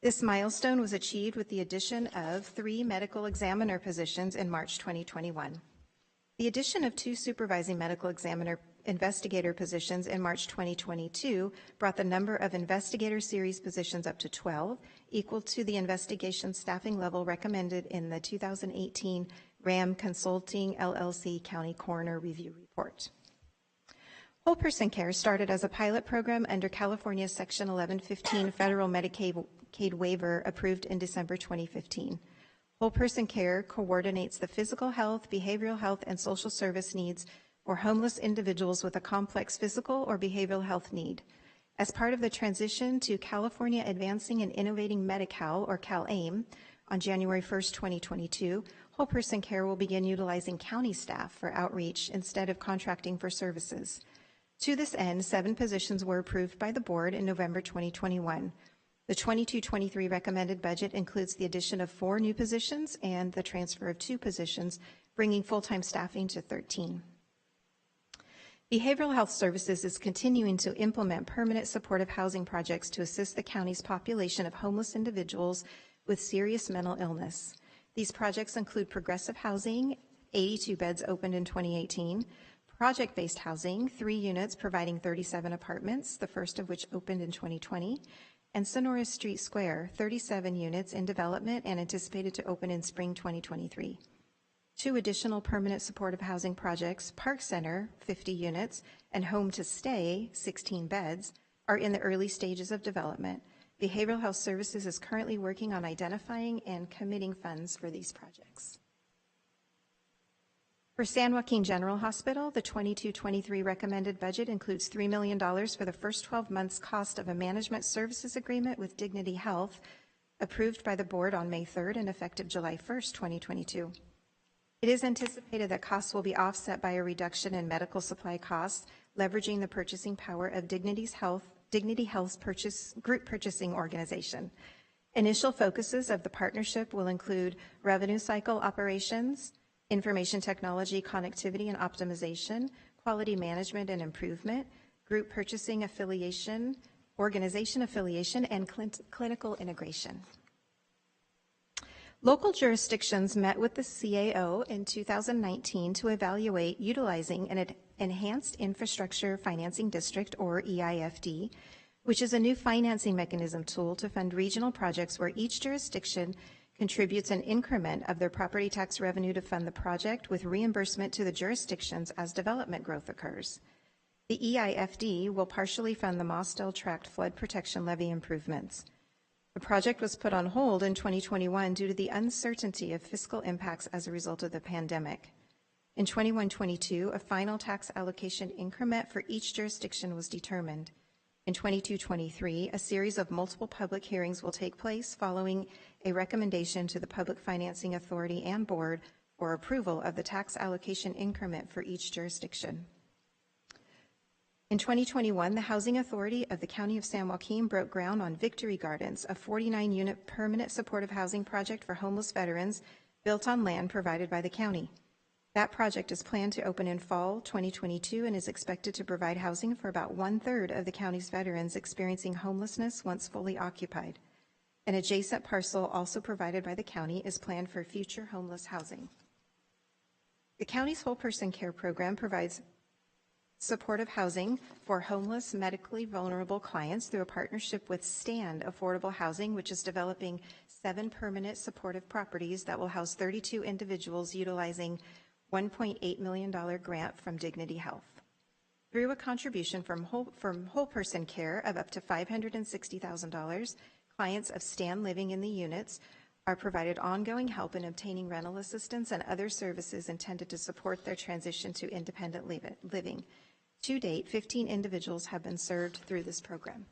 This milestone was achieved with the addition of 3 medical examiner positions in March 2021. The addition of 2 supervising medical examiner investigator positions in March 2022 brought the number of investigator series positions up to 12, equal to the investigation staffing level recommended in the 2018 RAM Consulting LLC County Coroner Review Report. Whole Person Care started as a pilot program under California Section 1115 Federal Medicaid waiver approved in December 2015. Whole Person Care coordinates the physical health, behavioral health, and social service needs for homeless individuals with a complex physical or behavioral health need. As part of the transition to California Advancing and Innovating Medi-Cal, or CalAIM, on January 1st, 2022, Whole Person Care will begin utilizing county staff for outreach instead of contracting for services. To this end, 7 positions were approved by the board in November 2021. The 22-23 recommended budget includes the addition of 4 new positions and the transfer of 2 positions, bringing full-time staffing to 13. Behavioral Health Services is continuing to implement permanent supportive housing projects to assist the county's population of homeless individuals with serious mental illness. These projects include progressive housing, 82 beds opened in 2018, project-based housing, 3 units providing 37 apartments, the first of which opened in 2020, and Sonora Street Square, 37 units in development and anticipated to open in spring 2023. 2 additional permanent supportive housing projects, Park Center, 50 units, and Home to Stay, 16 beds, are in the early stages of development. Behavioral Health Services is currently working on identifying and committing funds for these projects. For San Joaquin General Hospital, the 22-23 recommended budget includes $3 million for the first 12 months' cost of a management services agreement with Dignity Health, approved by the board on May 3rd and effective July 1st, 2022. It is anticipated that costs will be offset by a reduction in medical supply costs, leveraging the purchasing power of Dignity Health's group purchasing organization. Initial focuses of the partnership will include revenue cycle operations, information technology, connectivity and optimization, quality management and improvement, group purchasing affiliation, organization affiliation, and clinical integration. Local jurisdictions met with the CAO in 2019 to evaluate utilizing an Enhanced Infrastructure Financing District, or EIFD, which is a new financing mechanism tool to fund regional projects where each jurisdiction contributes an increment of their property tax revenue to fund the project with reimbursement to the jurisdictions as development growth occurs. The EIFD will partially fund the Mossdale Tract flood protection levee improvements. The project was put on hold in 2021 due to the uncertainty of fiscal impacts as a result of the pandemic. In 21-22, a final tax allocation increment for each jurisdiction was determined. In 22-23, a series of multiple public hearings will take place following a recommendation to the Public Financing Authority and Board for approval of the tax allocation increment for each jurisdiction. In 2021, the Housing Authority of the County of San Joaquin broke ground on Victory Gardens, a 49-unit permanent supportive housing project for homeless veterans built on land provided by the county. That project is planned to open in fall 2022 and is expected to provide housing for about 1/3 of the county's veterans experiencing homelessness once fully occupied. An adjacent parcel also provided by the county is planned for future homeless housing. The county's whole person care program provides supportive housing for homeless, medically vulnerable clients through a partnership with Stand Affordable Housing, which is developing 7 permanent supportive properties that will house 32 individuals utilizing $1.8 million grant from Dignity Health. Through a contribution from whole person care of up to $560,000, clients of Stand living in the units are provided ongoing help in obtaining rental assistance and other services intended to support their transition to independent living. To date, 15 individuals have been served through this program.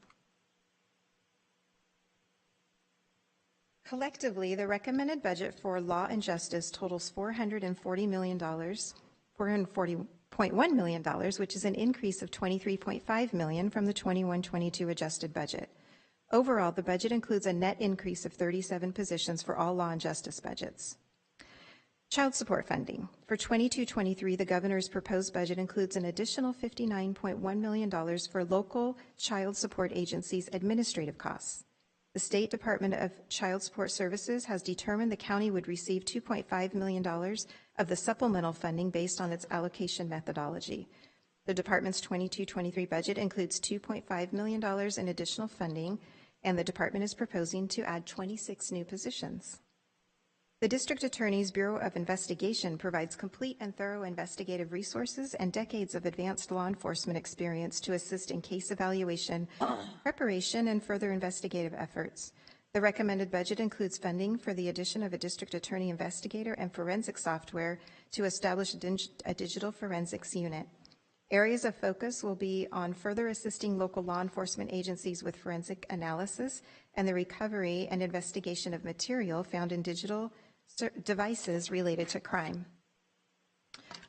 Collectively, the recommended budget for law and justice totals $440 million, $440.1 million, which is an increase of $23.5 million from the 21-22 adjusted budget. Overall, the budget includes a net increase of 37 positions for all law and justice budgets. Child support funding. For 22-23, the governor's proposed budget includes an additional $59.1 million for local child support agencies' administrative costs. The State Department of Child Support Services has determined the county would receive $2.5 million of the supplemental funding based on its allocation methodology. The department's 22-23 budget includes $2.5 million in additional funding, and the department is proposing to add 26 new positions. The District Attorney's Bureau of Investigation provides complete and thorough investigative resources and decades of advanced law enforcement experience to assist in case evaluation, preparation, and further investigative efforts. The recommended budget includes funding for the addition of a District Attorney investigator and forensic software to establish a digital forensics unit. Areas of focus will be on further assisting local law enforcement agencies with forensic analysis and the recovery and investigation of material found in digital devices related to crime.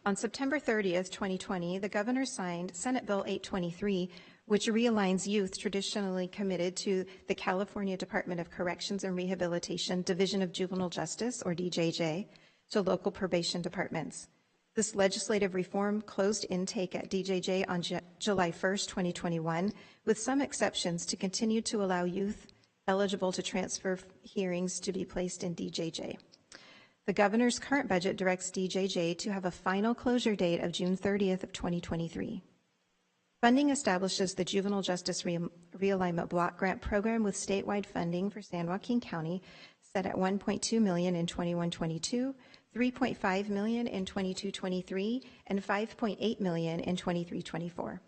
On September 30th, 2020, the governor signed Senate Bill 823, which realigns youth traditionally committed to the California Department of Corrections and Rehabilitation Division of Juvenile Justice, or DJJ, to local probation departments. This legislative reform closed intake at DJJ on July 1st, 2021, with some exceptions to continue to allow youth eligible to transfer hearings to be placed in DJJ. The governor's current budget directs DJJ to have a final closure date of June 30th of 2023. Funding establishes the Juvenile Justice Realignment Block Grant Program with statewide funding for San Joaquin County set at $1.2 million in 21-22, $3.5 million in 22-23, and $5.8 million in 23-24.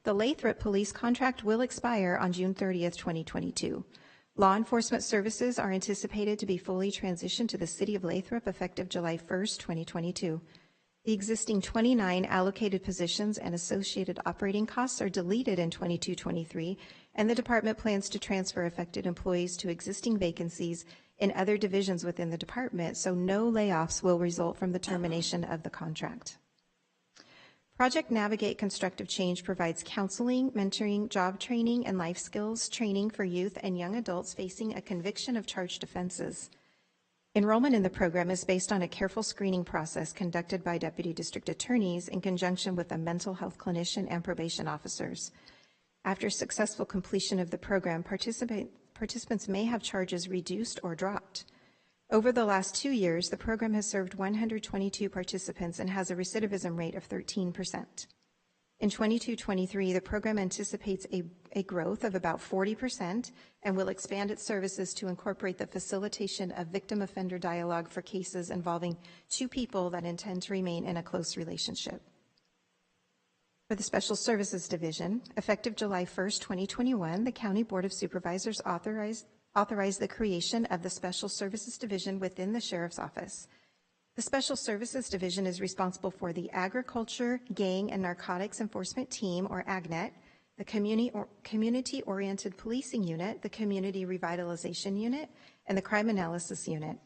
The Lathrop Police contract will expire on June 30th, 2022. Law enforcement services are anticipated to be fully transitioned to the City of Lathrop effective July 1st, 2022. The existing 29 allocated positions and associated operating costs are deleted in 22-23, and the department plans to transfer affected employees to existing vacancies in other divisions within the department, so no layoffs will result from the termination of the contract. Project Navigate Constructive Change provides counseling, mentoring, job training, and life skills training for youth and young adults facing a conviction of charged offenses. Enrollment in the program is based on a careful screening process conducted by deputy district attorneys in conjunction with a mental health clinician and probation officers. After successful completion of the program, participants may have charges reduced or dropped. Over the last 2 years, the program has served 122 participants and has a recidivism rate of 13%. In 22-23, the program anticipates a growth of about 40% and will expand its services to incorporate the facilitation of victim-offender dialogue for cases involving two people that intend to remain in a close relationship. For the Special Services Division, effective July 1st, 2021, the County Board of Supervisors authorized the creation of the Special Services Division within the Sheriff's Office. The Special Services Division is responsible for the Agriculture, Gang, and Narcotics Enforcement Team, or AGNET, the Community-Oriented Policing Unit, the Community Revitalization Unit, and the Crime Analysis Unit.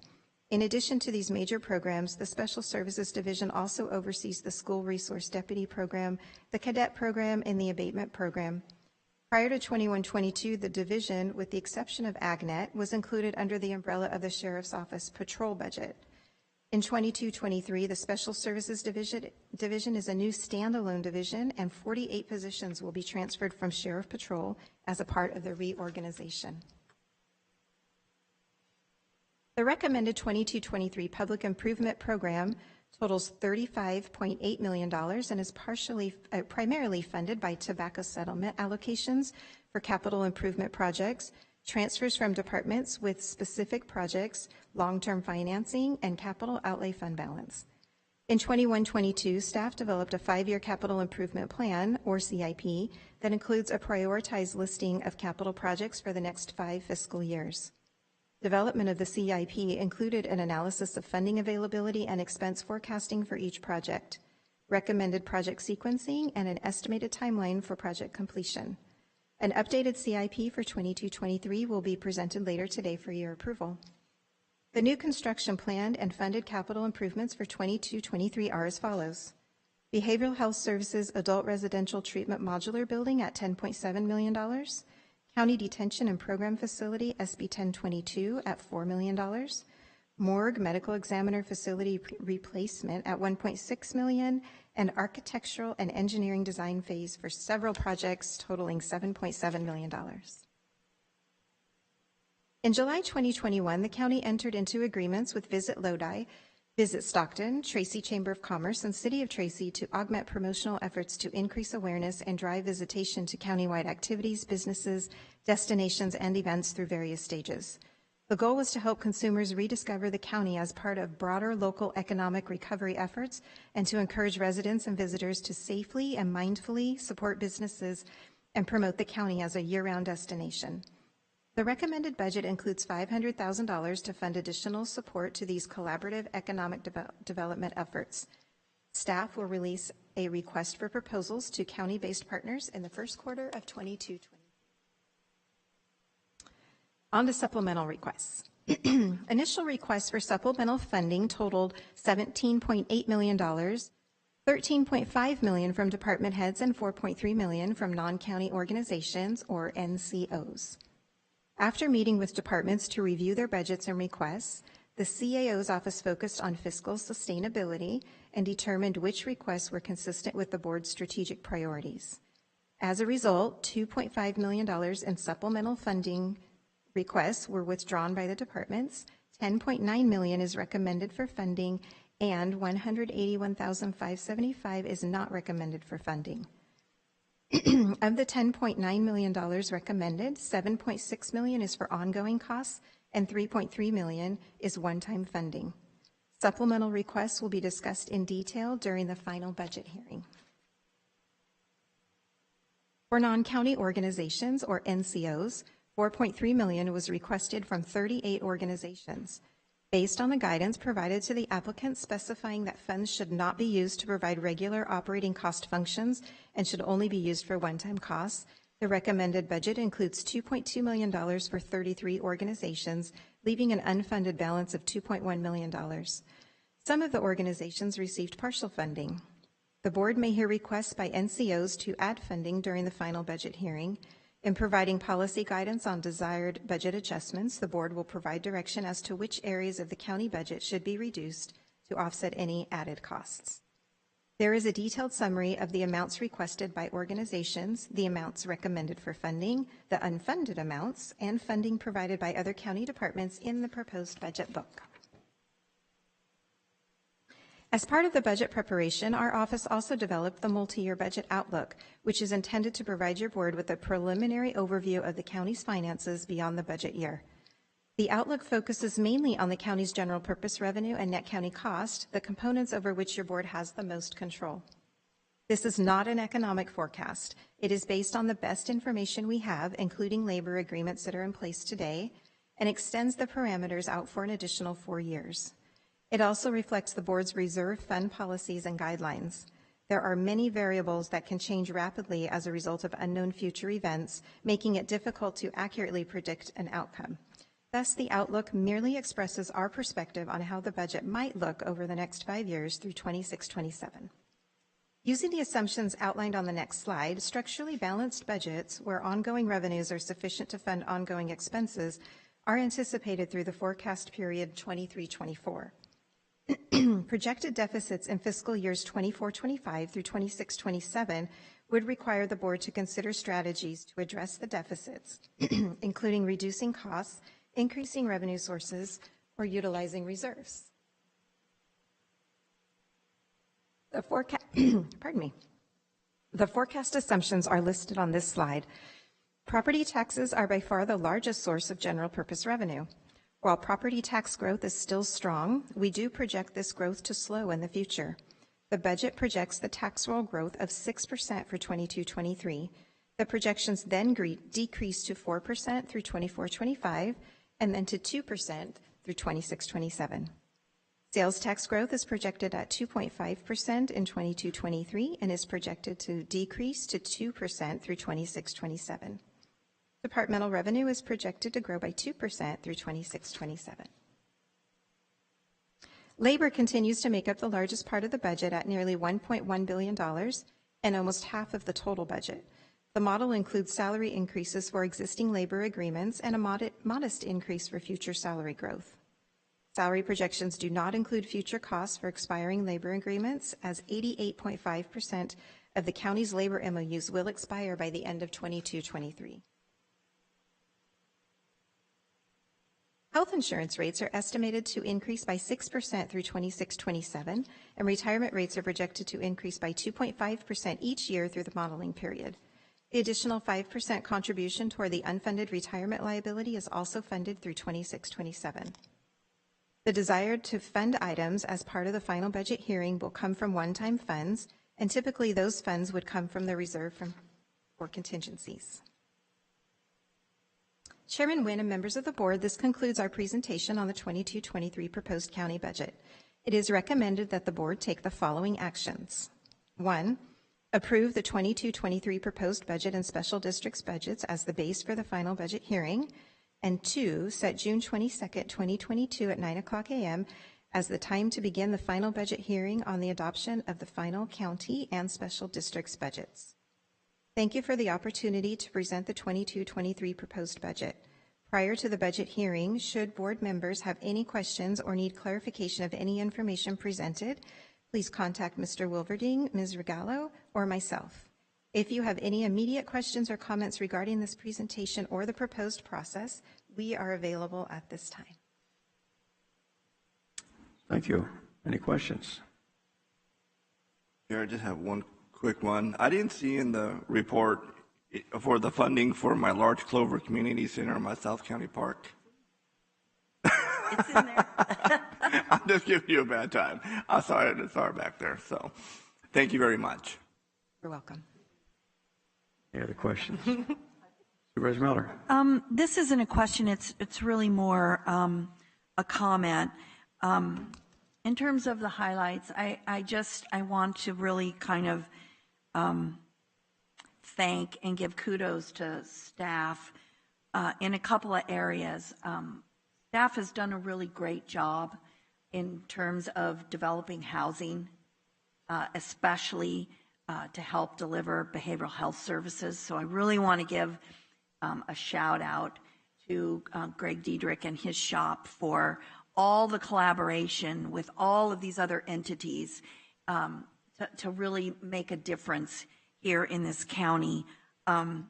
In addition to these major programs, the Special Services Division also oversees the School Resource Deputy Program, the Cadet Program, and the Abatement Program. Prior to 21-22, the division, with the exception of AGNET, was included under the umbrella of the Sheriff's Office patrol budget. In 22-23, the Special Services Division is a new standalone division, and 48 positions will be transferred from Sheriff Patrol as a part of the reorganization. The recommended 22-23 Public Improvement Program totals $35.8 million and is primarily funded by tobacco settlement allocations for capital improvement projects, transfers from departments with specific projects, long-term financing, and capital outlay fund balance. In 21-22, staff developed a 5-year capital improvement plan, or CIP, that includes a prioritized listing of capital projects for the next 5 fiscal years. Development of the CIP included an analysis of funding availability and expense forecasting for each project, recommended project sequencing, and an estimated timeline for project completion. An updated CIP for 22-23 will be presented later today for your approval. The new construction planned and funded capital improvements for 22-23 are as follows. Behavioral Health Services Adult Residential Treatment Modular Building at $10.7 million. County Detention and Program Facility SB 1022 at $4 million. Morgue Medical Examiner Facility Replacement at $1.6 million, and architectural and engineering design phase for several projects totaling $7.7 million. In July 2021, the county entered into agreements with Visit Lodi, Visit Stockton, Tracy Chamber of Commerce, and City of Tracy to augment promotional efforts to increase awareness and drive visitation to countywide activities, businesses, destinations, and events through various stages. The goal was to help consumers rediscover the county as part of broader local economic recovery efforts and to encourage residents and visitors to safely and mindfully support businesses and promote the county as a year-round destination. The recommended budget includes $500,000 to fund additional support to these collaborative economic development efforts. Staff will release a request for proposals to county-based partners in the first quarter of 22-23. On to supplemental requests. Initial requests for supplemental funding totaled $17.8 million, $13.5 million from department heads, and $4.3 million from non-county organizations, or NCOs. After meeting with departments to review their budgets and requests, the CAO's office focused on fiscal sustainability and determined which requests were consistent with the board's strategic priorities. As a result, $2.5 million in supplemental funding requests were withdrawn by the departments, $10.9 million is recommended for funding, and $181,575 is not recommended for funding. Of the $10.9 million recommended, $7.6 million is for ongoing costs and $3.3 million is one-time funding. Supplemental requests will be discussed in detail during the final budget hearing. For non-county organizations, or NCOs, $4.3 million was requested from 38 organizations. Based on the guidance provided to the applicant specifying that funds should not be used to provide regular operating cost functions and should only be used for one-time costs, the recommended budget includes $2.2 million for 33 organizations, leaving an unfunded balance of $2.1 million. Some of the organizations received partial funding. The board may hear requests by NCOs to add funding during the final budget hearing. In providing policy guidance on desired budget adjustments, the board will provide direction as to which areas of the county budget should be reduced to offset any added costs. There is a detailed summary of the amounts requested by organizations, the amounts recommended for funding, the unfunded amounts, and funding provided by other county departments in the proposed budget book. As part of the budget preparation, our office also developed the multi-year budget outlook, which is intended to provide your board with a preliminary overview of the county's finances beyond the budget year. The outlook focuses mainly on the county's general purpose revenue and net county cost, the components over which your board has the most control. This is not an economic forecast. It is based on the best information we have, including labor agreements that are in place today, and extends the parameters out for an additional 4 years. It also reflects the board's reserve fund policies and guidelines. There are many variables that can change rapidly as a result of unknown future events, making it difficult to accurately predict an outcome. Thus, the outlook merely expresses our perspective on how the budget might look over the next 5 years through 26-27. Using the assumptions outlined on the next slide, structurally balanced budgets where ongoing revenues are sufficient to fund ongoing expenses are anticipated through the forecast period 23-24. Projected deficits in fiscal years 24-25 through 26-27 would require the board to consider strategies to address the deficits, including reducing costs, increasing revenue sources, or utilizing reserves. The forecast assumptions are listed on this slide. Property taxes are by far the largest source of general purpose revenue. While property tax growth is still strong, we do project this growth to slow in the future. The budget projects the tax roll growth of 6% for 22-23. The projections then decrease to 4% through 24-25 and then to 2% through 26-27. Sales tax growth is projected at 2.5% in 22-23 and is projected to decrease to 2% through 26-27. Departmental revenue is projected to grow by 2% through 26-27. Labor continues to make up the largest part of the budget at nearly $1.1 billion and almost half of the total budget. The model includes salary increases for existing labor agreements and a modest increase for future salary growth. Salary projections do not include future costs for expiring labor agreements, as 88.5% of the county's labor MOUs will expire by the end of 22-23. Health insurance rates are estimated to increase by 6% through 26-27, and retirement rates are projected to increase by 2.5% each year through the modeling period. The additional 5% contribution toward the unfunded retirement liability is also funded through 26-27. The desire to fund items as part of the final budget hearing will come from one-time funds, and typically those funds would come from the reserve for contingencies. Chairman Nguyen and members of the board, this concludes our presentation on the 22-23 proposed county budget. It is recommended that the board take the following actions. 1, approve the 22-23 proposed budget and special districts budgets as the base for the final budget hearing. And 2, set June 22nd, 2022 at 9:00 a.m. as the time to begin the final budget hearing on the adoption of the final county and special districts budgets. Thank you for the opportunity to present the 22-23 proposed budget. Prior to the budget hearing, should board members have any questions or need clarification of any information presented, please contact Mr. Wilverding, Ms. Regalo, or myself. If you have any immediate questions or comments regarding this presentation or the proposed process, we are available at this time. Thank you. Any questions? Chair, I just have one quick one. I didn't see in the report for the funding for my large Clover Community Center in my South County Park. It's in there. I'm just giving you a bad time. I saw it back there. So thank you very much. You're welcome. Any other questions? Supervisor Miller. This isn't a question. It's really more a comment. In terms of the highlights, I want to really kind of thank and give kudos to staff in a couple of areas. Staff has done a really great job in terms of developing housing especially to help deliver behavioral health services. So I really want to give a shout out to Greg Diedrich and his shop for all the collaboration with all of these other entities to really make a difference here in this county. And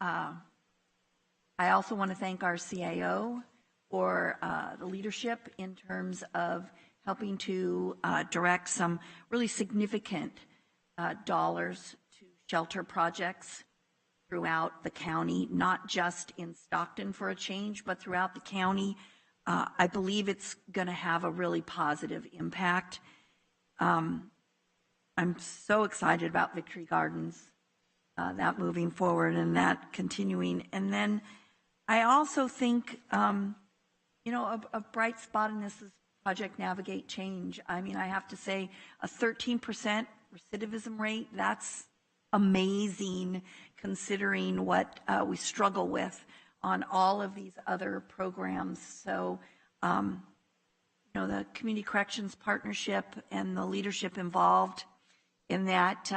I also want to thank our CAO for the leadership in terms of helping to direct some really significant dollars to shelter projects throughout the county, not just in Stockton for a change, but throughout the county. I believe it's going to have a really positive impact. I'm so excited about Victory Gardens, that moving forward and that continuing. And then I also think, you know, a bright spot in this is Project Navigate Change. I mean, I have to say a 13% recidivism rate, that's amazing considering what we struggle with on all of these other programs. So, you know, the Community Corrections Partnership and the leadership involved in that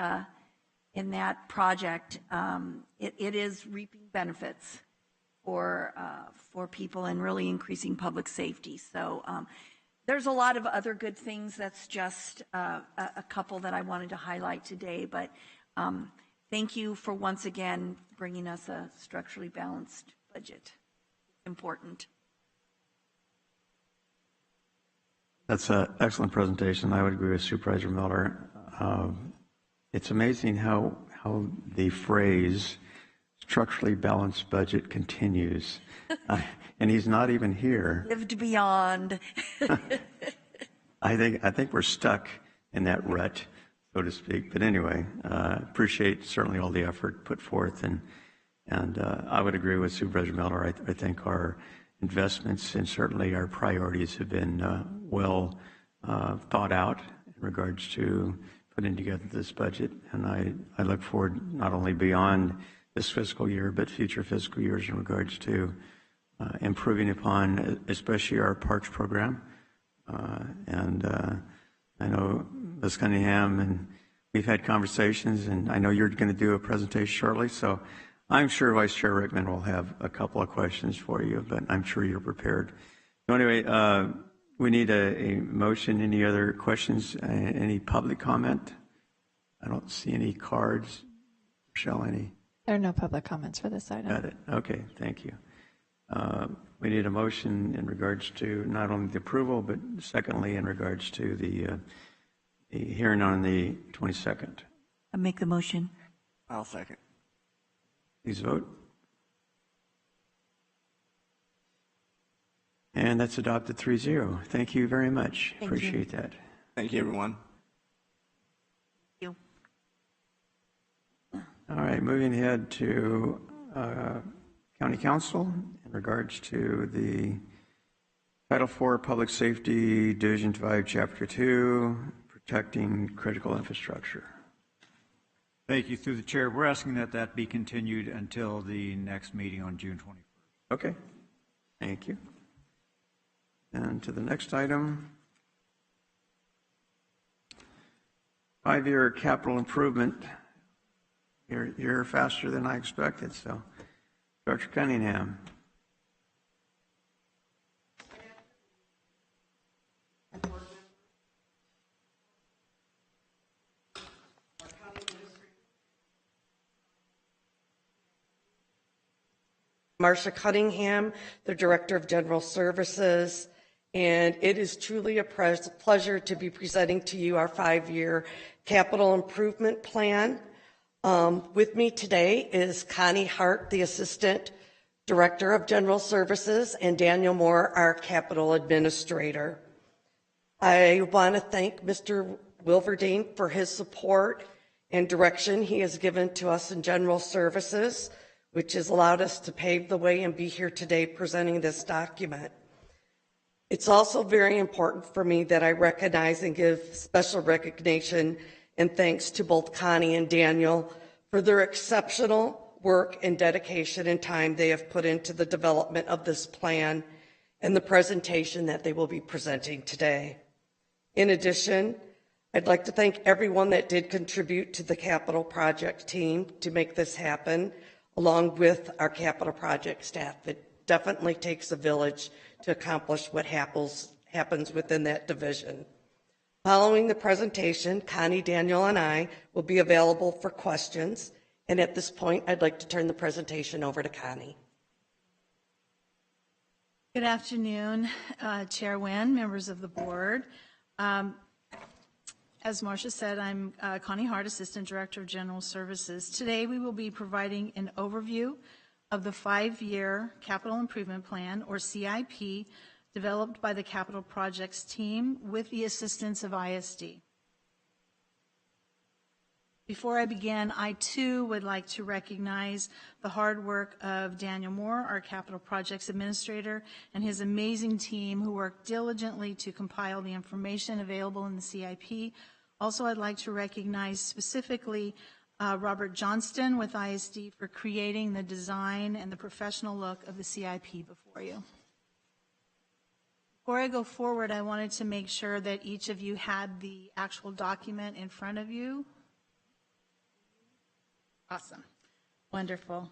project, it is reaping benefits for people and really increasing public safety. So there's a lot of other good things. That's just a couple that I wanted to highlight today. But thank you for once again bringing us a structurally balanced budget. It's important. That's an excellent presentation. I would agree with Supervisor Miller. It's amazing how the phrase structurally balanced budget continues. And he's not even here. Lived beyond. I think we're stuck in that rut, so to speak. But anyway, appreciate certainly all the effort put forth, and I would agree with Supervisor Miller. I think our investments and certainly our priorities have been well thought out in regards to putting together this budget, and I look forward not only beyond this fiscal year but future fiscal years in regards to improving upon especially our parks program. And I know Ms. Cunningham and we've had conversations, and I know you're going to do a presentation shortly, so I'm sure Vice Chair Rickman will have a couple of questions for you, but I'm sure you're prepared. So anyway, we need a motion. Any other questions? Any public comment? I don't see any cards. Michelle, any? There are no public comments for this item. Got it. Okay, thank you. We need a motion in regards to not only the approval, but secondly in regards to the hearing on the 22nd. I make the motion. I'll second. Please vote. And that's adopted 3-0. Thank you very much. Thank Appreciate you. that. Thank you, everyone. Thank you. All right, moving ahead to County Council in regards to the Title IV Public Safety Division 5, Chapter 2, Protecting Critical Infrastructure. Thank you. Through the chair, we're asking that be continued until the next meeting on June 21st. Okay, thank you. And to the next item, 5-year capital improvement. You're faster than I expected, so Dr. Cunningham. Marcia Cunningham, the Director of General Services, and it is truly a pleasure to be presenting to you our 5-year capital improvement plan. With me today is Connie Hart, the Assistant Director of General Services, and Daniel Moore, our Capital Administrator. I want to thank Mr. Wilverding for his support and direction he has given to us in General Services, which has allowed us to pave the way and be here today presenting this document. It's also very important for me that I recognize and give special recognition and thanks to both Connie and Daniel for their exceptional work and dedication and time they have put into the development of this plan and the presentation that they will be presenting today. In addition, I'd like to thank everyone that did contribute to the capital project team to make this happen, along with our capital project staff. It definitely takes a village to accomplish what happens within that division. Following the presentation, Connie, Daniel, and I will be available for questions. And at this point, I'd like to turn the presentation over to Connie. Good afternoon, Chair Nguyen, members of the board. As Marcia said, I'm Connie Hart, Assistant Director of General Services. Today, we will be providing an overview of the 5-year Capital Improvement Plan, or CIP, developed by the Capital Projects team with the assistance of ISD. Before I begin, I too would like to recognize the hard work of Daniel Moore, our Capital Projects Administrator, and his amazing team who worked diligently to compile the information available in the CIP. Also, I'd like to recognize specifically Robert Johnston with ISD for creating the design and the professional look of the CIP before you. Before I go forward, I wanted to make sure that each of you had the actual document in front of you. Awesome. Wonderful.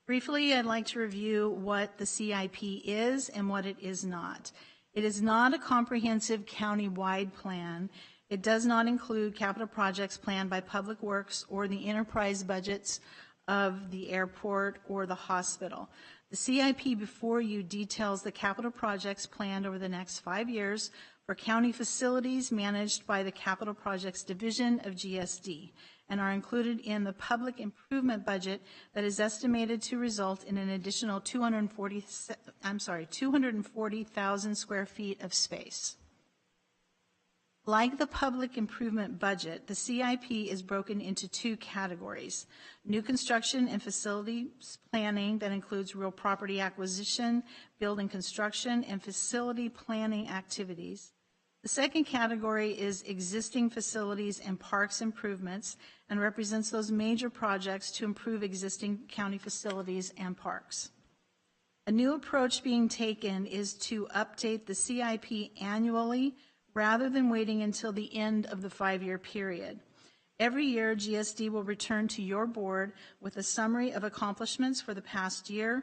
Briefly, I'd like to review what the CIP is and what it is not. It is not a comprehensive county-wide plan. It does not include capital projects planned by Public Works or the enterprise budgets of the airport or the hospital. The CIP before you details the capital projects planned over the next 5 years for county facilities managed by the Capital Projects Division of GSD and are included in the public improvement budget that is estimated to result in an additional 240,000 square feet of space. Like the public improvement budget, the CIP is broken into 2 categories: new construction and facilities planning that includes real property acquisition, building construction, and facility planning activities. The second category is existing facilities and parks improvements and represents those major projects to improve existing county facilities and parks. A new approach being taken is to update the CIP annually rather than waiting until the end of the 5-year period. Every year, GSD will return to your board with a summary of accomplishments for the past year,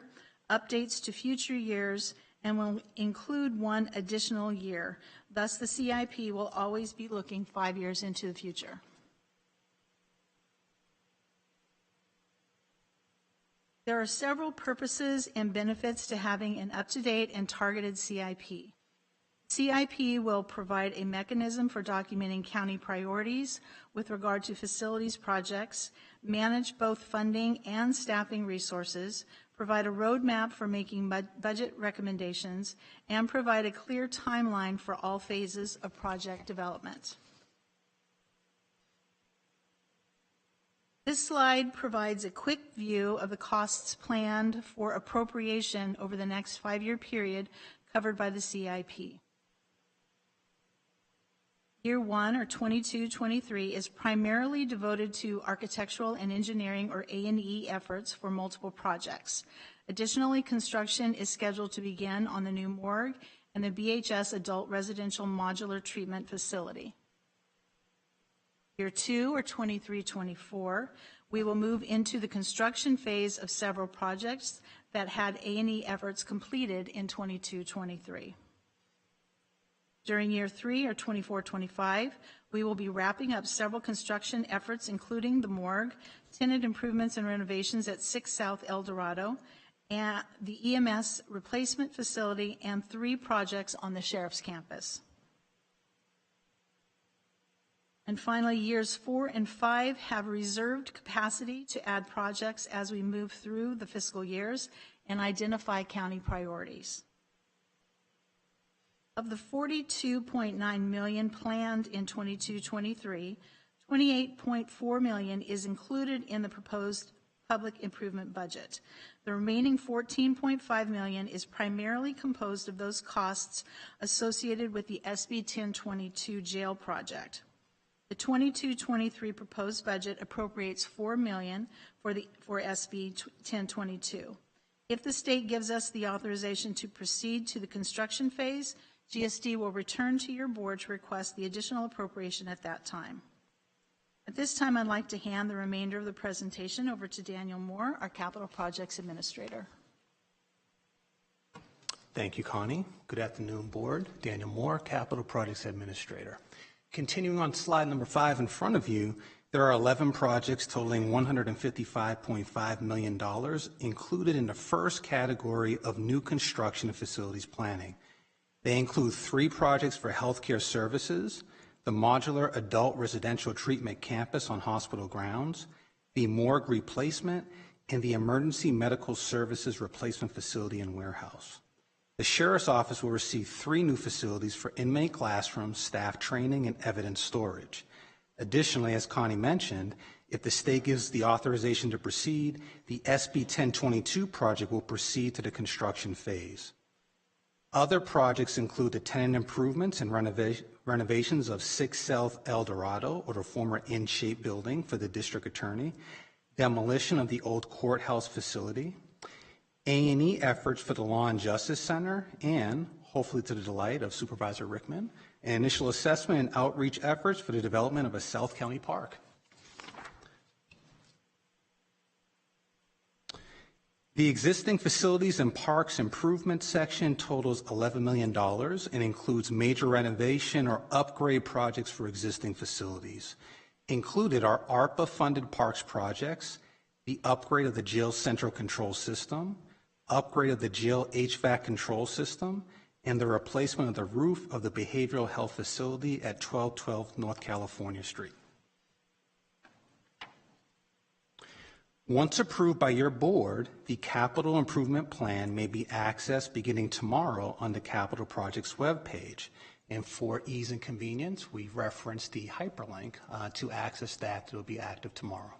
updates to future years, and will include 1 additional year. Thus, the CIP will always be looking 5 years into the future. There are several purposes and benefits to having an up-to-date and targeted CIP. CIP will provide a mechanism for documenting county priorities with regard to facilities projects, manage both funding and staffing resources, provide a roadmap for making budget recommendations, and provide a clear timeline for all phases of project development. This slide provides a quick view of the costs planned for appropriation over the next 5-year period covered by the CIP. Year 1, or 22-23, is primarily devoted to architectural and engineering, or A&E, efforts for multiple projects. Additionally, construction is scheduled to begin on the new morgue and the BHS Adult Residential Modular Treatment Facility. Year 2, or 23-24, we will move into the construction phase of several projects that had A&E efforts completed in 22-23. During year 3, or 24-25, we will be wrapping up several construction efforts, including the morgue, tenant improvements and renovations at 6 South El Dorado, and the EMS replacement facility, and 3 projects on the sheriff's campus. And finally, years 4 and 5 have reserved capacity to add projects as we move through the fiscal years and identify county priorities. Of the $42.9 million planned in 22-23, $28.4 million is included in the proposed public improvement budget. The remaining $14.5 million is primarily composed of those costs associated with the SB 1022 jail project. The 22-23 proposed budget appropriates $4 million for SB 1022. If the state gives us the authorization to proceed to the construction phase, GSD will return to your board to request the additional appropriation at that time. At this time, I'd like to hand the remainder of the presentation over to Daniel Moore, our Capital Projects Administrator. Thank you, Connie. Good afternoon, Board. Daniel Moore, Capital Projects Administrator. Continuing on slide number 5 in front of you, there are 11 projects totaling $155.5 million included in the first category of new construction and facilities planning. They include 3 projects for healthcare services, the modular adult residential treatment campus on hospital grounds, the morgue replacement, and the emergency medical services replacement facility and warehouse. The Sheriff's Office will receive 3 new facilities for inmate classrooms, staff training, and evidence storage. Additionally, as Connie mentioned, if the state gives the authorization to proceed, the SB 1022 project will proceed to the construction phase. Other projects include the tenant improvements and renovations of 6 South El Dorado, or the former in-shape building for the district attorney, demolition of the old courthouse facility, A&E efforts for the Law and Justice Center, and, hopefully to the delight of Supervisor Rickman, an initial assessment and outreach efforts for the development of a South County park. The existing facilities and parks improvement section totals $11 million and includes major renovation or upgrade projects for existing facilities. Included are ARPA-funded parks projects, the upgrade of the jail central control system, upgrade of the jail HVAC control system, and the replacement of the roof of the behavioral health facility at 1212 North California Street. Once approved by your board, the capital improvement plan may be accessed beginning tomorrow on the Capital Projects webpage. And for ease and convenience, we referenced the hyperlink to access that. It will be active tomorrow.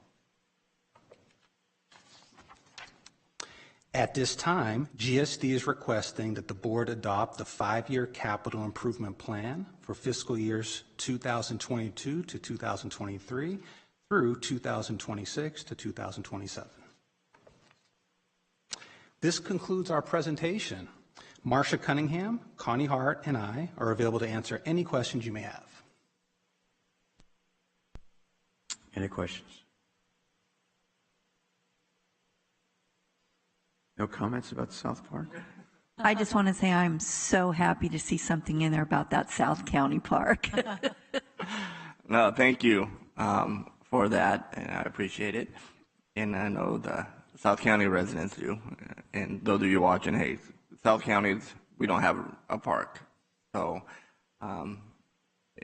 At this time, GSD is requesting that the board adopt the 5-year capital improvement plan for fiscal years 2022 to 2023 through 2026 to 2027. This concludes our presentation. Marcia Cunningham, Connie Hart, and I are available to answer any questions you may have. Any questions? No comments about South Park? I just want to say I'm so happy to see something in there about that South County Park. No, thank you for that, and I appreciate it. And I know the South County residents do. And those of you watching, hey, South County, we don't have a park. So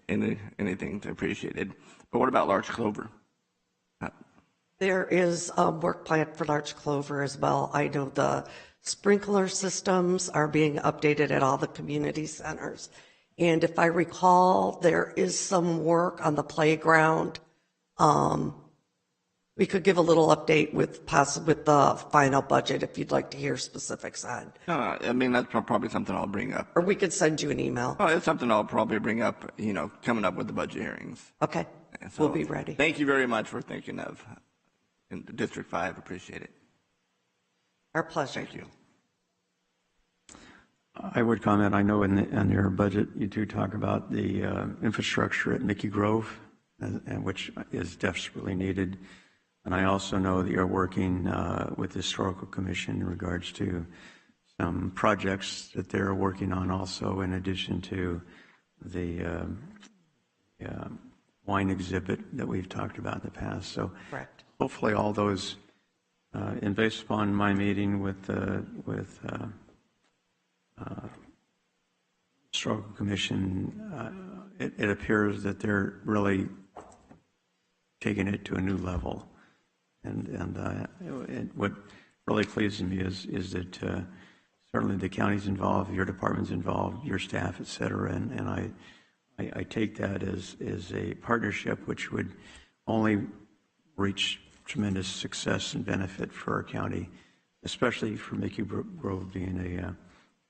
anything to appreciate it. But what about Larch Clover? There is a work plan for Larch Clover as well. I know the sprinkler systems are being updated at all the community centers. And if I recall, there is some work on the playground. We could give a little update with the final budget if you'd like to hear specifics on. I mean, that's probably something I'll bring up. Or we could send you an email. Oh, it's something I'll probably bring up, coming up with the budget hearings. Okay, So, we'll be ready. Thank you very much for thinking of District 5. Appreciate it. Our pleasure. Thank you. I would comment, I know in your budget you do talk about the infrastructure at Mickey Grove, and which is desperately needed. And I also know that you're working with the Historical Commission in regards to some projects that they're working on also, in addition to the wine exhibit that we've talked about in the past. So correct. Hopefully all those, and based upon my meeting with Historical Commission, it appears that they're really taking it to a new level. And what really pleases me is that certainly the county's involved, your department's involved, your staff, et cetera, and I take that as a partnership which would only reach tremendous success and benefit for our county, especially for Mickey Grove being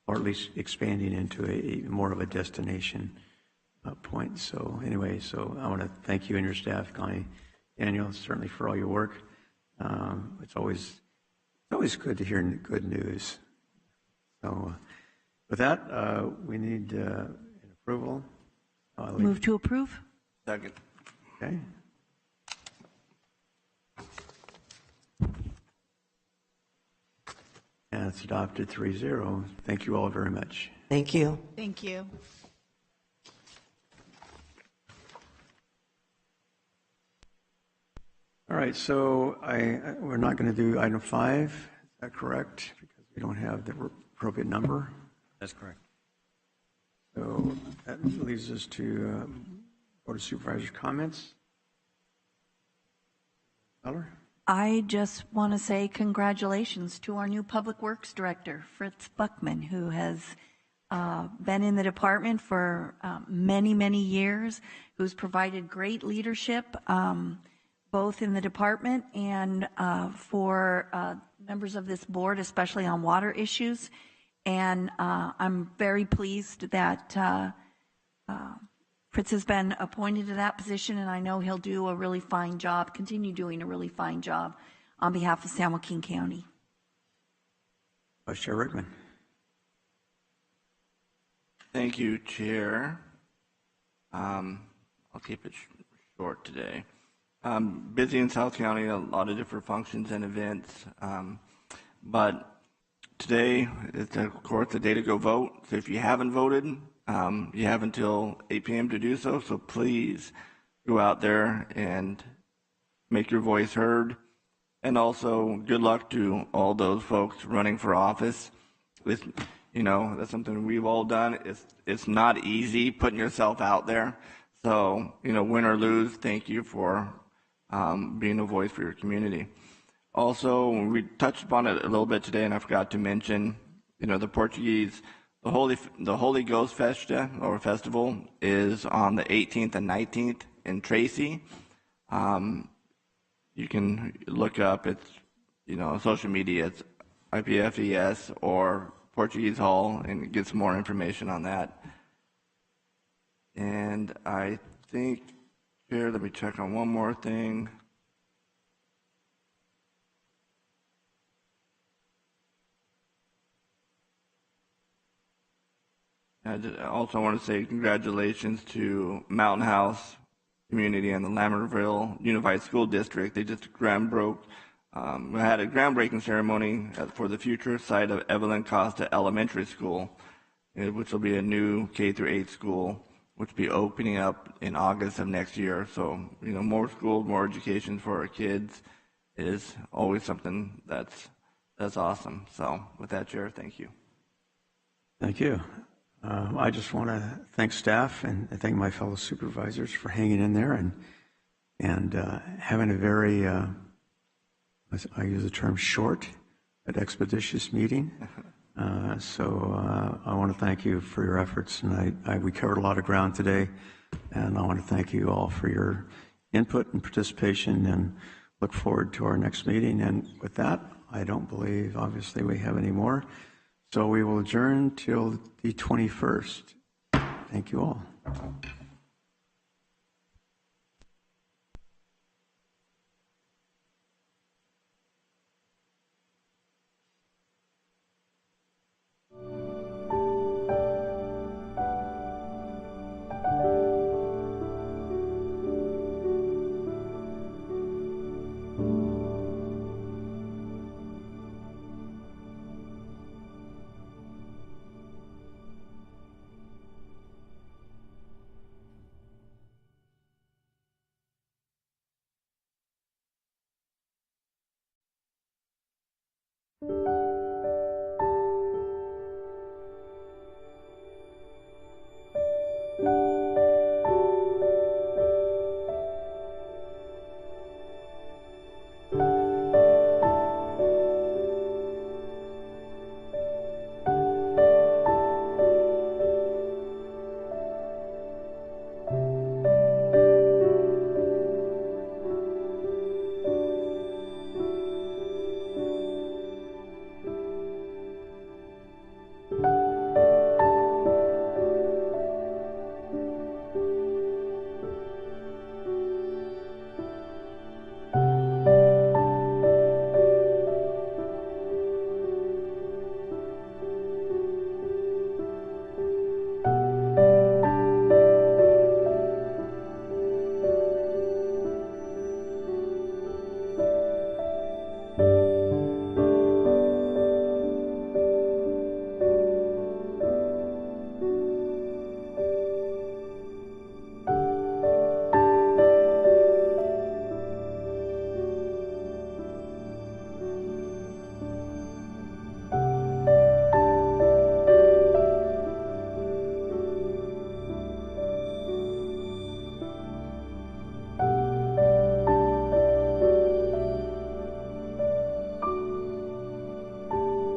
or at least expanding into a more of a destination point. So anyway, so I want to thank you and your staff, Connie, Daniel, certainly for all your work. It's always It's always good to hear good news. So with that, we need an approval. Move to approve. Second. Okay. And it's adopted 3-0. Thank you all very much. Thank you. Thank you. All right, so we're not going to do item 5. Is that correct? Because we don't have the appropriate number. That's correct. So that leads us to Board of Supervisors comments. Heller? I just want to say congratulations to our new Public Works Director, Fritz Buckman, who has been in the department for many, many years, who's provided great leadership, both in the department and for members of this board, especially on water issues. And I'm very pleased that Fritz has been appointed to that position, and I know he'll do a really fine job, continue doing a really fine job on behalf of San Joaquin County. Vice Chair Rickman. Thank you, Chair. I'll keep it short today. Busy in South County, a lot of different functions and events, but today is, of course, the day to go vote. So if you haven't voted, you have until 8 p.m. to do so. So please go out there and make your voice heard. And also, good luck to all those folks running for office. With, that's something we've all done. It's not easy putting yourself out there. So, win or lose, thank you for being a voice for your community. Also, we touched upon it a little bit today, and I forgot to mention, the Portuguese, the Holy Ghost Festa or Festival is on the 18th and 19th in Tracy. You can look up, it's, social media, it's IPFES or Portuguese Hall, and get some more information on that. And I think, here, let me check on one more thing. I also want to say congratulations to Mountain House community and the Lammerville Unified School District. They just had a groundbreaking ceremony for the future site of Evelyn Costa Elementary School, which will be a new K-8 school, which will be opening up in August of next year. So, more schools, more education for our kids is always something that's awesome. So, with that, Chair, thank you. Thank you. I just want to thank staff and thank my fellow supervisors for hanging in there and having a very, I use the term short but expeditious meeting. So I want to thank you for your efforts, and we covered a lot of ground today, and I want to thank you all for your input and participation, and look forward to our next meeting. And with that, I don't believe, obviously, we have any more. So we will adjourn till the 21st. Thank you all. Thank you.